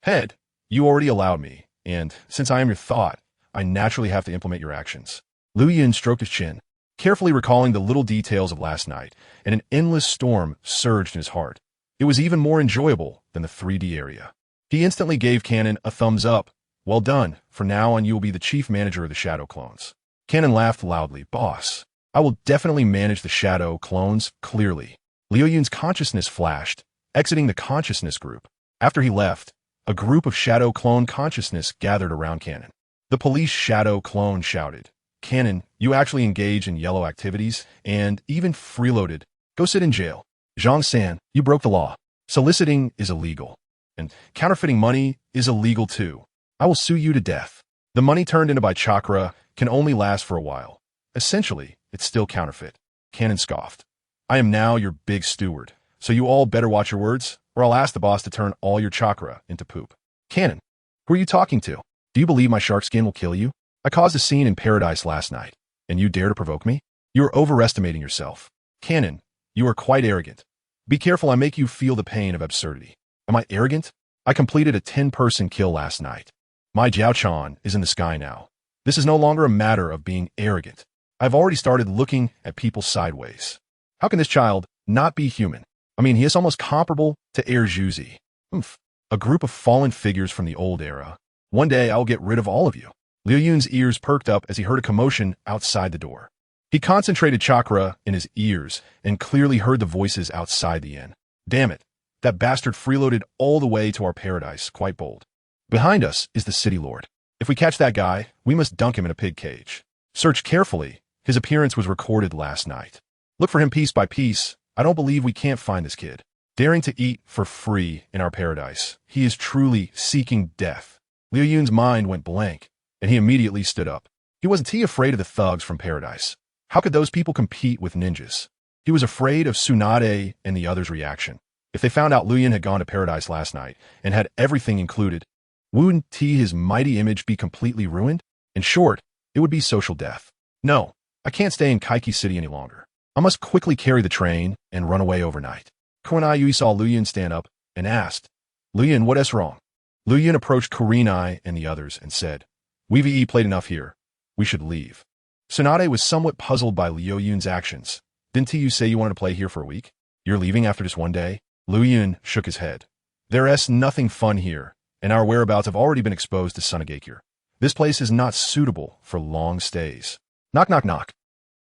Head, you already allowed me, and since I am your thought, I naturally have to implement your actions. Liu Yun stroked his chin, carefully recalling the little details of last night, and an endless storm surged in his heart. It was even more enjoyable than the 3D area. He instantly gave Canon a thumbs up. Well done. From now on, you will be the chief manager of the shadow clones. Canon laughed loudly. Boss, I will definitely manage the shadow clones clearly. Liu Yun's consciousness flashed, exiting the consciousness group. After he left, a group of shadow clone consciousness gathered around Canon. The police shadow clone shouted, Canon, you actually engage in yellow activities and even freeloaded. Go sit in jail. Zhang-san, you broke the law. Soliciting is illegal. And counterfeiting money is illegal too. I will sue you to death. The money turned into by chakra can only last for a while. Essentially, it's still counterfeit. Canon scoffed. I am now your big steward, so you all better watch your words, or I'll ask the boss to turn all your chakra into poop. Canon, who are you talking to? Do you believe my shark skin will kill you? I caused a scene in paradise last night, and you dare to provoke me? You are overestimating yourself. Canon, you are quite arrogant. Be careful I make you feel the pain of absurdity. Am I arrogant? I completed a 10-person kill last night. My Jiao-chan is in the sky now. This is no longer a matter of being arrogant. I've already started looking at people sideways. How can this child not be human? I mean, he is almost comparable to Air Juzi. Oomph. A group of fallen figures from the old era. One day I'll get rid of all of you. Liu Yun's ears perked up as he heard a commotion outside the door. He concentrated chakra in his ears and clearly heard the voices outside the inn. Damn it. That bastard freeloaded all the way to our paradise, quite bold. Behind us is the city lord. If we catch that guy, we must dunk him in a pig cage. Search carefully. His appearance was recorded last night. Look for him piece by piece. I don't believe we can't find this kid. Daring to eat for free in our paradise. He is truly seeking death. Liu Yun's mind went blank, and he immediately stood up. He wasn't afraid of the thugs from paradise. How could those people compete with ninjas? He was afraid of Tsunade and the others' reaction. If they found out Liu Yun had gone to paradise last night and had everything included, wouldn't his mighty image be completely ruined? In short, it would be social death. No, I can't stay in Kaiki City any longer. I must quickly carry the train and run away overnight. Kurenai saw Liu Yun stand up and asked, Liu Yun, what is wrong? Liu Yun approached Kurenai and the others and said, We've played enough here. We should leave. Tsunade was somewhat puzzled by Liu Yun's actions. Didn't you say you wanted to play here for a week? You're leaving after just one day? Liu Yun shook his head. There's nothing fun here, and our whereabouts have already been exposed to Sunagakure. This place is not suitable for long stays. Knock, knock, knock.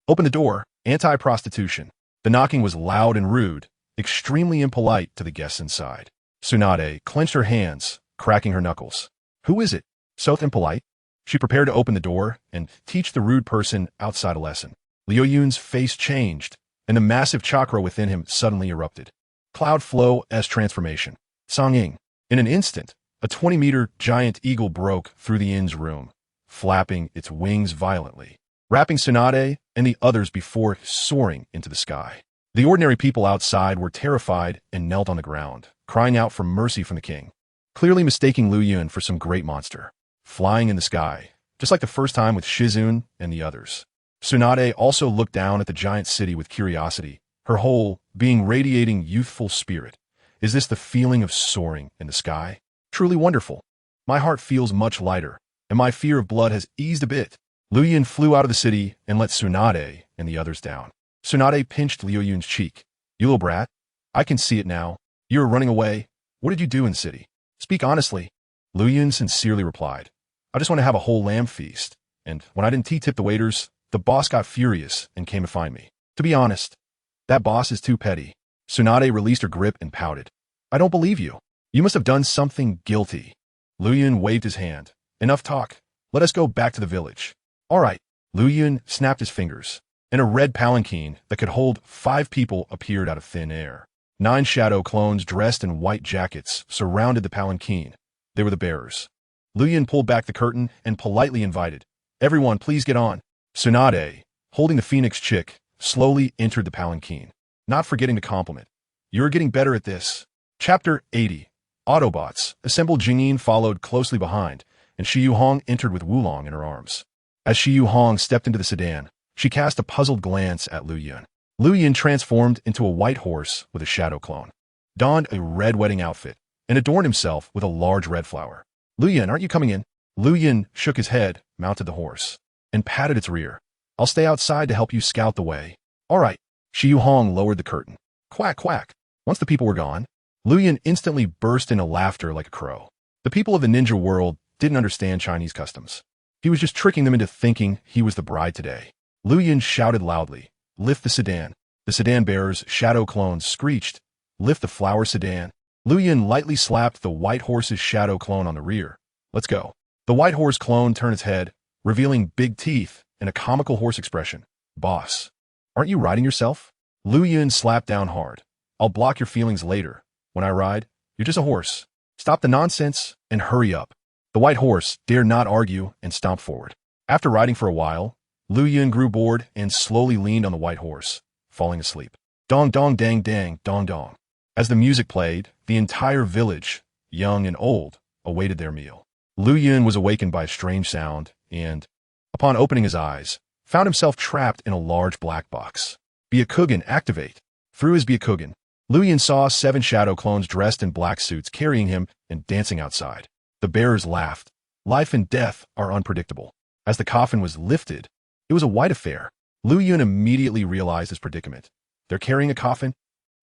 Open the door. Anti-prostitution. The knocking was loud and rude, extremely impolite to the guests inside. Tsunade clenched her hands, cracking her knuckles. Who is it? So impolite? She prepared to open the door and teach the rude person outside a lesson. Liu Yun's face changed, and the massive chakra within him suddenly erupted. Cloud flow as transformation. Songying. In an instant, a 20-meter giant eagle broke through the inn's room, flapping its wings violently, wrapping Tsunade and the others before soaring into the sky. The ordinary people outside were terrified and knelt on the ground, crying out for mercy from the king, clearly mistaking Liu Yun for some great monster, flying in the sky, just like the first time with Shizun and the others. Tsunade also looked down at the giant city with curiosity, her whole being radiating youthful spirit. Is this the feeling of soaring in the sky? Truly wonderful. My heart feels much lighter, and my fear of blood has eased a bit. Liu Yun flew out of the city and let Tsunade and the others down. Tsunade pinched Liu Yun's cheek. You little brat, I can see it now. You were running away. What did you do in the city? Speak honestly. Liu Yun sincerely replied. I just want to have a whole lamb feast, and when I didn't tip the waiters, the boss got furious and came to find me. To be honest, that boss is too petty. Tsunade released her grip and pouted. I don't believe you. You must have done something guilty. Liu Yun waved his hand. Enough talk. Let us go back to the village. All right. Liu Yun snapped his fingers, and a red palanquin that could hold 5 people appeared out of thin air. 9 shadow clones dressed in white jackets surrounded the palanquin. They were the bearers. Liu Yun pulled back the curtain and politely invited, Everyone, please get on. Tsunade, holding the phoenix chick, slowly entered the palanquin, not forgetting to compliment. You're getting better at this. Chapter 80. Autobots. Assembled Jingyin followed closely behind, and Shi Yu Hong entered with Wulong in her arms. As Shi Yu Hong stepped into the sedan, she cast a puzzled glance at Liu Yun. Liu Yun transformed into a white horse with a shadow clone, donned a red wedding outfit, and adorned himself with a large red flower. Liu Yun, aren't you coming in? Liu Yun shook his head, mounted the horse, and patted its rear. I'll stay outside to help you scout the way. All right. Shi Yu Hong lowered the curtain. Quack, quack. Once the people were gone, Liu Yun instantly burst into laughter like a crow. The people of the ninja world didn't understand Chinese customs. He was just tricking them into thinking he was the bride today. Liu Yun shouted loudly, lift the sedan. The sedan bearer's shadow clones screeched, lift the flower sedan. Liu Yun lightly slapped the white horse's shadow clone on the rear. Let's go. The white horse clone turned its head, revealing big teeth and a comical horse expression. Boss, aren't you riding yourself? Liu Yun slapped down hard. I'll block your feelings later. When I ride, you're just a horse. Stop the nonsense and hurry up. The white horse dared not argue and stomped forward. After riding for a while, Liu Yun grew bored and slowly leaned on the white horse, falling asleep. Dong dong dang dang dong dong. As the music played, the entire village, young and old, awaited their meal. Liu Yun was awakened by a strange sound and, Upon opening his eyes, found himself trapped in a large black box. Byakugan activate. Through his Byakugan, Liu Yun saw 7 shadow clones dressed in black suits carrying him and dancing outside. The bearers laughed. Life and death are unpredictable. As the coffin was lifted, it was a white affair. Liu Yun immediately realized his predicament. They're carrying a coffin,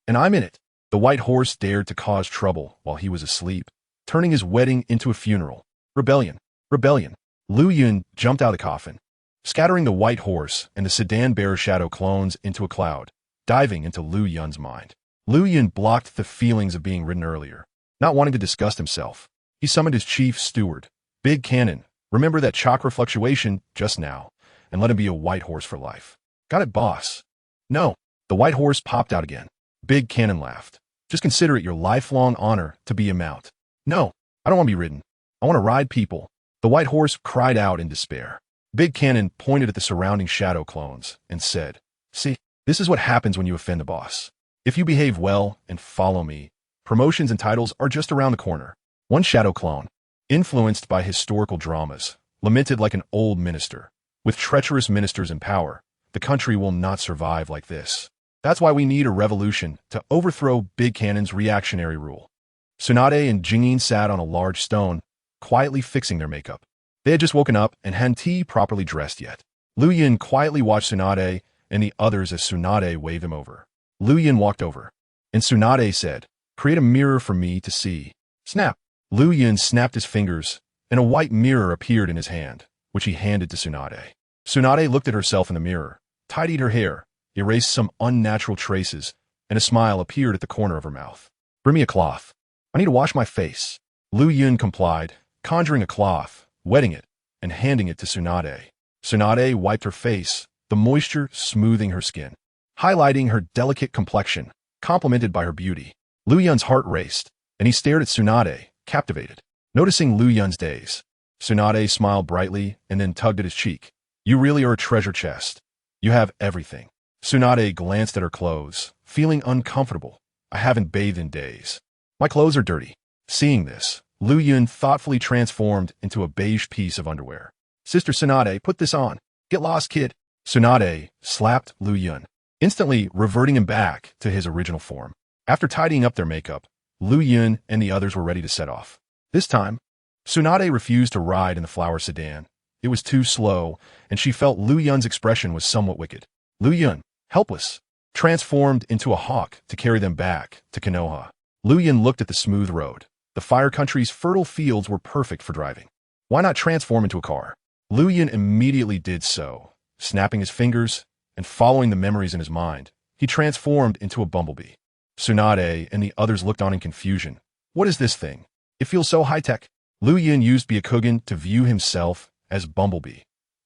and I'm in it. The white horse dared to cause trouble while he was asleep, turning his wedding into a funeral. Rebellion. Rebellion. Liu Yun jumped out of the coffin, scattering the white horse and the sedan bearer shadow clones into a cloud, diving into Liu Yun's mind. Liu Yun blocked the feelings of being ridden earlier. Not wanting to disgust himself, he summoned his chief steward, Big Cannon. Remember that chakra fluctuation just now, and let him be a white horse for life. Got it, boss? No. The white horse popped out again. Big Cannon laughed. Just consider it your lifelong honor to be a mount. No, I don't want to be ridden. I want to ride people. The white horse cried out in despair. Big Cannon pointed at the surrounding shadow clones and said, "See, this is what happens when you offend the boss. If you behave well and follow me, promotions and titles are just around the corner." One shadow clone, influenced by historical dramas, lamented like an old minister. With treacherous ministers in power, the country will not survive like this. That's why we need a revolution to overthrow Big Cannon's reactionary rule. Tsunade and Jingyin sat on a large stone, quietly fixing their makeup. They had just woken up and hadn't properly dressed yet. Liu Yun quietly watched Tsunade and the others as Tsunade waved him over. Liu Yun walked over, and Tsunade said, "Create a mirror for me to see." Snap! Liu Yun snapped his fingers, and a white mirror appeared in his hand, which he handed to Tsunade. Tsunade looked at herself in the mirror, tidied her hair, erased some unnatural traces, and a smile appeared at the corner of her mouth. "Bring me a cloth. I need to wash my face." Liu Yun complied, conjuring a cloth, wetting it, and handing it to Tsunade. Tsunade wiped her face, the moisture smoothing her skin, highlighting her delicate complexion, complemented by her beauty. Liu Yun's heart raced, and he stared at Tsunade, captivated. Noticing Liu Yun's daze, Tsunade smiled brightly and then tugged at his cheek. "You really are a treasure chest. You have everything." Tsunade glanced at her clothes, feeling uncomfortable. "I haven't bathed in days. My clothes are dirty." Seeing this, Liu Yun thoughtfully transformed into a beige piece of underwear. "Sister Tsunade, put this on. Get lost, kid." Tsunade slapped Liu Yun, instantly reverting him back to his original form. After tidying up their makeup, Liu Yun and the others were ready to set off. This time, Tsunade refused to ride in the flower sedan. It was too slow, and she felt Liu Yun's expression was somewhat wicked. Liu Yun, helpless, transformed into a hawk to carry them back to Konoha. Liu Yun looked at the smooth road. The Fire Country's fertile fields were perfect for driving. Why not transform into a car? Liu Yun immediately did so, snapping his fingers and following the memories in his mind. He transformed into a bumblebee. Tsunade and the others looked on in confusion. "What is this thing? It feels so high-tech." Liu Yun used Byakugan to view himself as Bumblebee.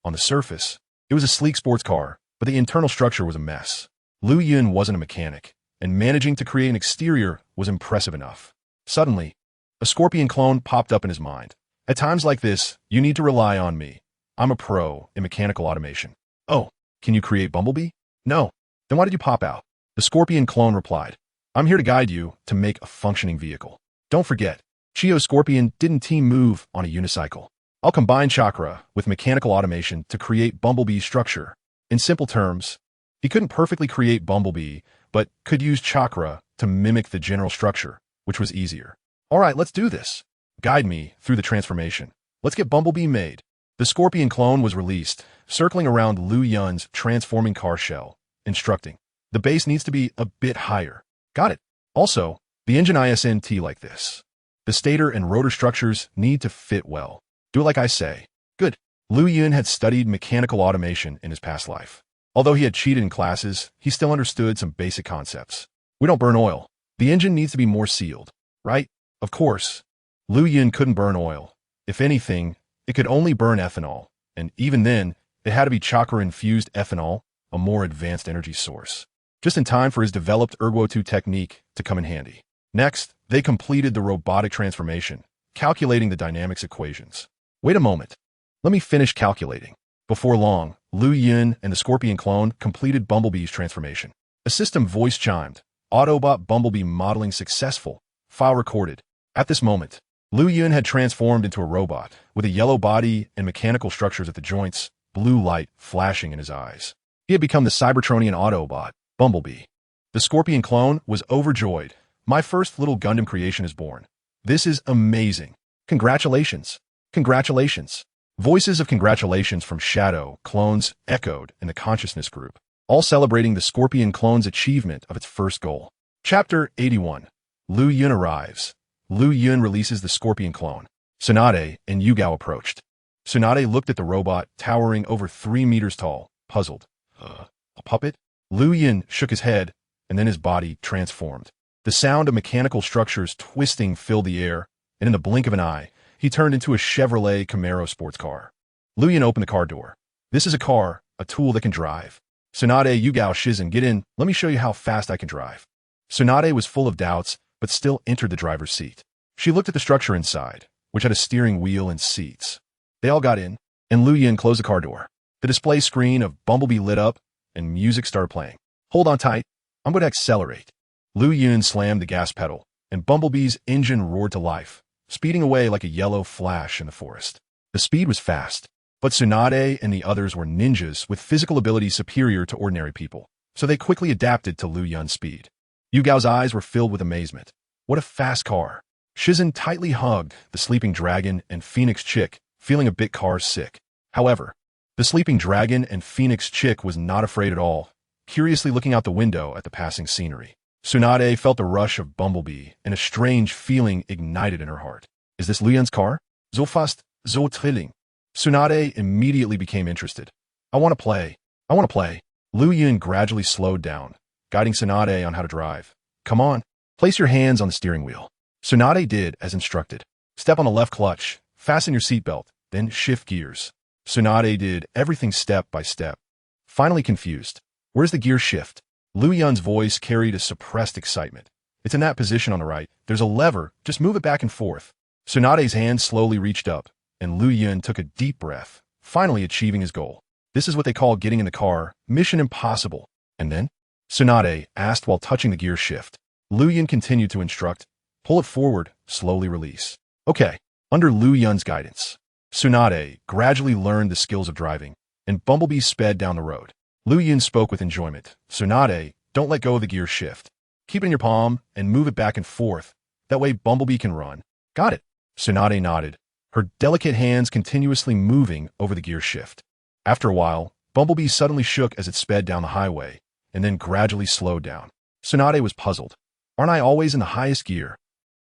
On the surface, it was a sleek sports car, but the internal structure was a mess. Liu Yun wasn't a mechanic, and managing to create an exterior was impressive enough. Suddenly, a scorpion clone popped up in his mind. "At times like this, you need to rely on me. I'm a pro in mechanical automation." "Oh, can you create Bumblebee?" "No." "Then why did you pop out?" The scorpion clone replied, "I'm here to guide you to make a functioning vehicle. Don't forget, Chio Scorpion didn't team move on a unicycle. I'll combine chakra with mechanical automation to create Bumblebee's structure." In simple terms, he couldn't perfectly create Bumblebee, but could use chakra to mimic the general structure, which was easier. "All right, let's do this. Guide me through the transformation. Let's get Bumblebee made." The scorpion clone was released, circling around Liu Yun's transforming car shell, instructing, "The base needs to be a bit higher." "Got it. Also, the engine isn't like this. The stator and rotor structures need to fit well. Do it like I say." "Good." Liu Yun had studied mechanical automation in his past life. Although he had cheated in classes, he still understood some basic concepts. "We don't burn oil. The engine needs to be more sealed, right?" Of course. Liu Yun couldn't burn oil. If anything, it could only burn ethanol, and even then, it had to be chakra-infused ethanol, a more advanced energy source. Just in time for his developed Ergo-2 technique to come in handy. Next, they completed the robotic transformation, calculating the dynamics equations. "Wait a moment. Let me finish calculating." Before long, Liu Yun and the scorpion clone completed Bumblebee's transformation. A system voice chimed, "Autobot Bumblebee modeling successful. File recorded." At this moment, Liu Yun had transformed into a robot, with a yellow body and mechanical structures at the joints, blue light flashing in his eyes. He had become the Cybertronian Autobot, Bumblebee. The Scorpion clone was overjoyed. My first little Gundam creation is born. This is amazing. Congratulations. Congratulations. Voices of congratulations from Shadow clones echoed in the consciousness group, all celebrating the Scorpion clone's achievement of its first goal. Chapter 81. Liu Yun arrives. Liu Yun releases the Scorpion clone. Tsunade and Yugao approached. Tsunade looked at the robot towering over 3 meters tall, puzzled. A puppet? Liu Yun shook his head, and then his body transformed. The sound of mechanical structures twisting filled the air, and in the blink of an eye, he turned into a Chevrolet Camaro sports car. Liu Yun opened the car door. This is a car, a tool that can drive. Tsunade, Yugao, Shizen, get in. Let me show you how fast I can drive. Tsunade was full of doubts, but still entered the driver's seat. She looked at the structure inside, which had a steering wheel and seats. They all got in, and Liu Yun closed the car door. The display screen of Bumblebee lit up, and music started playing. Hold on tight. I'm going to accelerate. Liu Yun slammed the gas pedal, and Bumblebee's engine roared to life, speeding away like a yellow flash in the forest. The speed was fast, but Tsunade and the others were ninjas with physical abilities superior to ordinary people, so they quickly adapted to Liu Yun's speed. Yugao's eyes were filled with amazement. What a fast car. Shizen tightly hugged the sleeping dragon and Phoenix Chick, feeling a bit car sick. However, the sleeping dragon and Phoenix Chick was not afraid at all, curiously looking out the window at the passing scenery. Tsunade felt the rush of Bumblebee, and a strange feeling ignited in her heart. Is this Liu Yun's car? So fast, so thrilling. Tsunade immediately became interested. I want to play. I want to play. Liu Yun gradually slowed down, guiding Tsunade on how to drive. Come on, place your hands on the steering wheel. Tsunade did as instructed. Step on the left clutch, fasten your seatbelt, then shift gears. Tsunade did everything step by step. Finally confused. Where's the gear shift? Liu Yun's voice carried a suppressed excitement. It's in that position on the right. There's a lever. Just move it back and forth. Tsunade's hand slowly reached up, and Liu Yun took a deep breath, finally achieving his goal. This is what they call getting in the car. Mission impossible. And then? Tsunade asked while touching the gear shift. Liu Yun continued to instruct. Pull it forward, slowly release. Okay. Under Liu Yun's guidance, Tsunade gradually learned the skills of driving, and Bumblebee sped down the road. Liu Yun spoke with enjoyment. Tsunade, don't let go of the gear shift. Keep it in your palm and move it back and forth. That way Bumblebee can run. Got it. Tsunade nodded, her delicate hands continuously moving over the gear shift. After a while, Bumblebee suddenly shook as it sped down the highway, and then gradually slowed down. Tsunade was puzzled. Aren't I always in the highest gear?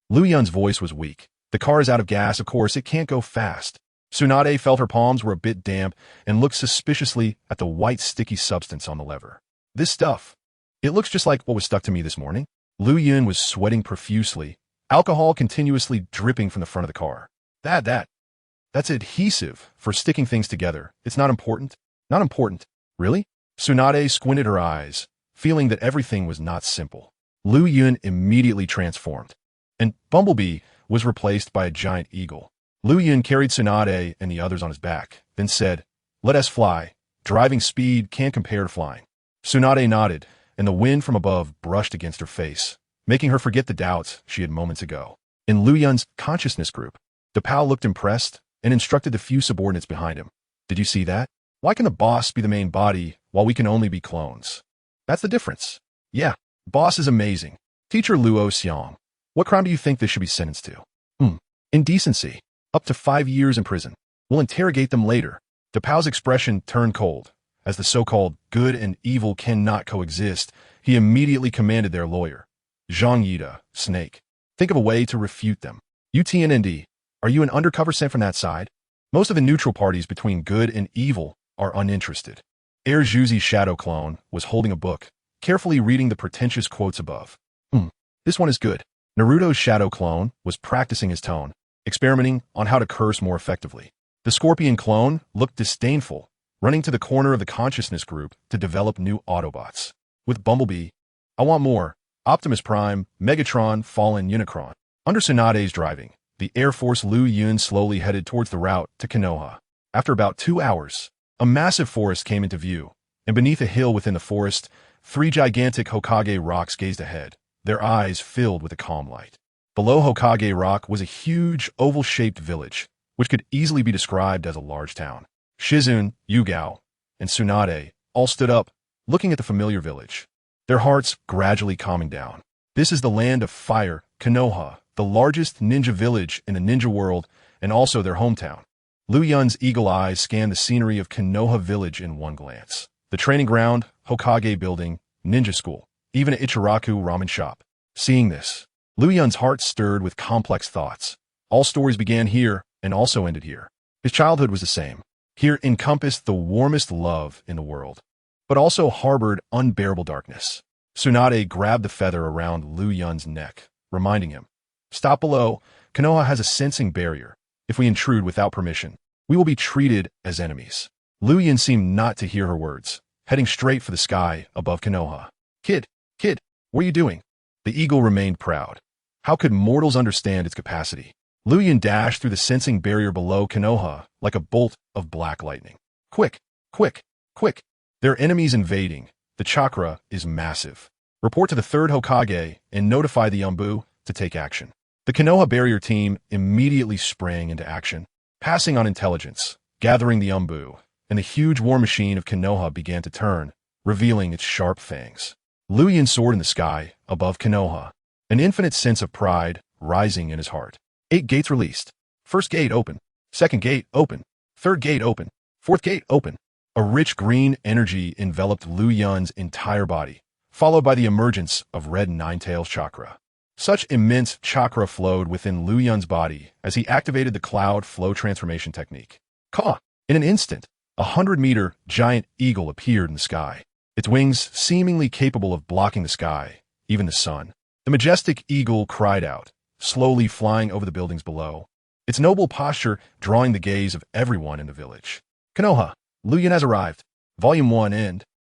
Liu Yun's voice was weak. The car is out of gas, of course, it can't go fast. Tsunade felt her palms were a bit damp and looked suspiciously at the white sticky substance on the lever. This stuff. It looks just like what was stuck to me this morning. Liu Yun was sweating profusely, alcohol continuously dripping from the front of the car. That's adhesive for sticking things together. It's not important. Not important. Really? Tsunade squinted her eyes, feeling that everything was not simple. Liu Yun immediately transformed, and Bumblebee was replaced by a giant eagle. Liu Yun carried Tsunade and the others on his back, then said, "Let us fly. Driving speed can't compare to flying." Tsunade nodded, and the wind from above brushed against her face, making her forget the doubts she had moments ago. In Liu Yun's consciousness group, Dapao looked impressed and instructed the few subordinates behind him. Did you see that? Why can the boss be the main body while we can only be clones? That's the difference. Yeah, boss is amazing. Teacher Luo Xiang, what crime do you think this should be sentenced to? Indecency. Up to 5 years in prison. We'll interrogate them later. Dapao's expression turned cold. As the so-called good and evil cannot coexist, he immediately commanded their lawyer, Zhang Yida, Snake. Think of a way to refute them. UTNND, are you an undercover sent from that side? Most of the neutral parties between good and evil are uninterested. Air Zhuzi's shadow clone was holding a book, carefully reading the pretentious quotes above. This one is good. Naruto's shadow clone was practicing his tone, experimenting on how to curse more effectively. The Scorpion clone looked disdainful, running to the corner of the consciousness group to develop new Autobots. With Bumblebee, I want more. Optimus Prime, Megatron, Fallen Unicron. Under Tsunade's driving, the Air Force Liu Yun slowly headed towards the route to Konoha. After about 2 hours, a massive forest came into view, and beneath a hill within the forest, 3 gigantic Hokage rocks gazed ahead, their eyes filled with a calm light. Below Hokage Rock was a huge, oval-shaped village, which could easily be described as a large town. Shizun, Yugao, and Tsunade all stood up, looking at the familiar village, their hearts gradually calming down. This is the land of fire, Konoha, the largest ninja village in the ninja world and also their hometown. Liu Yun's eagle eyes scanned the scenery of Konoha village in one glance. The training ground, Hokage building, ninja school, even an Ichiraku ramen shop. Seeing this, Liu Yun's heart stirred with complex thoughts. All stories began here and also ended here. His childhood was the same. Here encompassed the warmest love in the world, but also harbored unbearable darkness. Tsunade grabbed the feather around Liu Yun's neck, reminding him, "Stop below. Konoha has a sensing barrier. If we intrude without permission, we will be treated as enemies." Liu Yun seemed not to hear her words, heading straight for the sky above Konoha. Kid, what are you doing?" The eagle remained proud. How could mortals understand its capacity? Liu Yun dashed through the sensing barrier below Konoha like a bolt of black lightning. Quick! There are enemies invading. The chakra is massive. Report to the third Hokage and notify the Yumbu to take action. The Konoha barrier team immediately sprang into action, passing on intelligence, gathering the Yumbu, and the huge war machine of Konoha began to turn, revealing its sharp fangs. Liu Yun soared in the sky above Konoha, an infinite sense of pride rising in his heart. 8 gates released. First gate open. Second gate open. Third gate open. Fourth gate open. A rich green energy enveloped Liu Yun's entire body, followed by the emergence of red nine-tails chakra. Such immense chakra flowed within Liu Yun's body as he activated the cloud flow transformation technique. In an instant, a 100-meter giant eagle appeared in the sky, its wings seemingly capable of blocking the sky, even the sun. The majestic eagle cried out, slowly flying over the buildings below, its noble posture drawing the gaze of everyone in the village. Konoha, Liu Yun has arrived. Volume 1 end.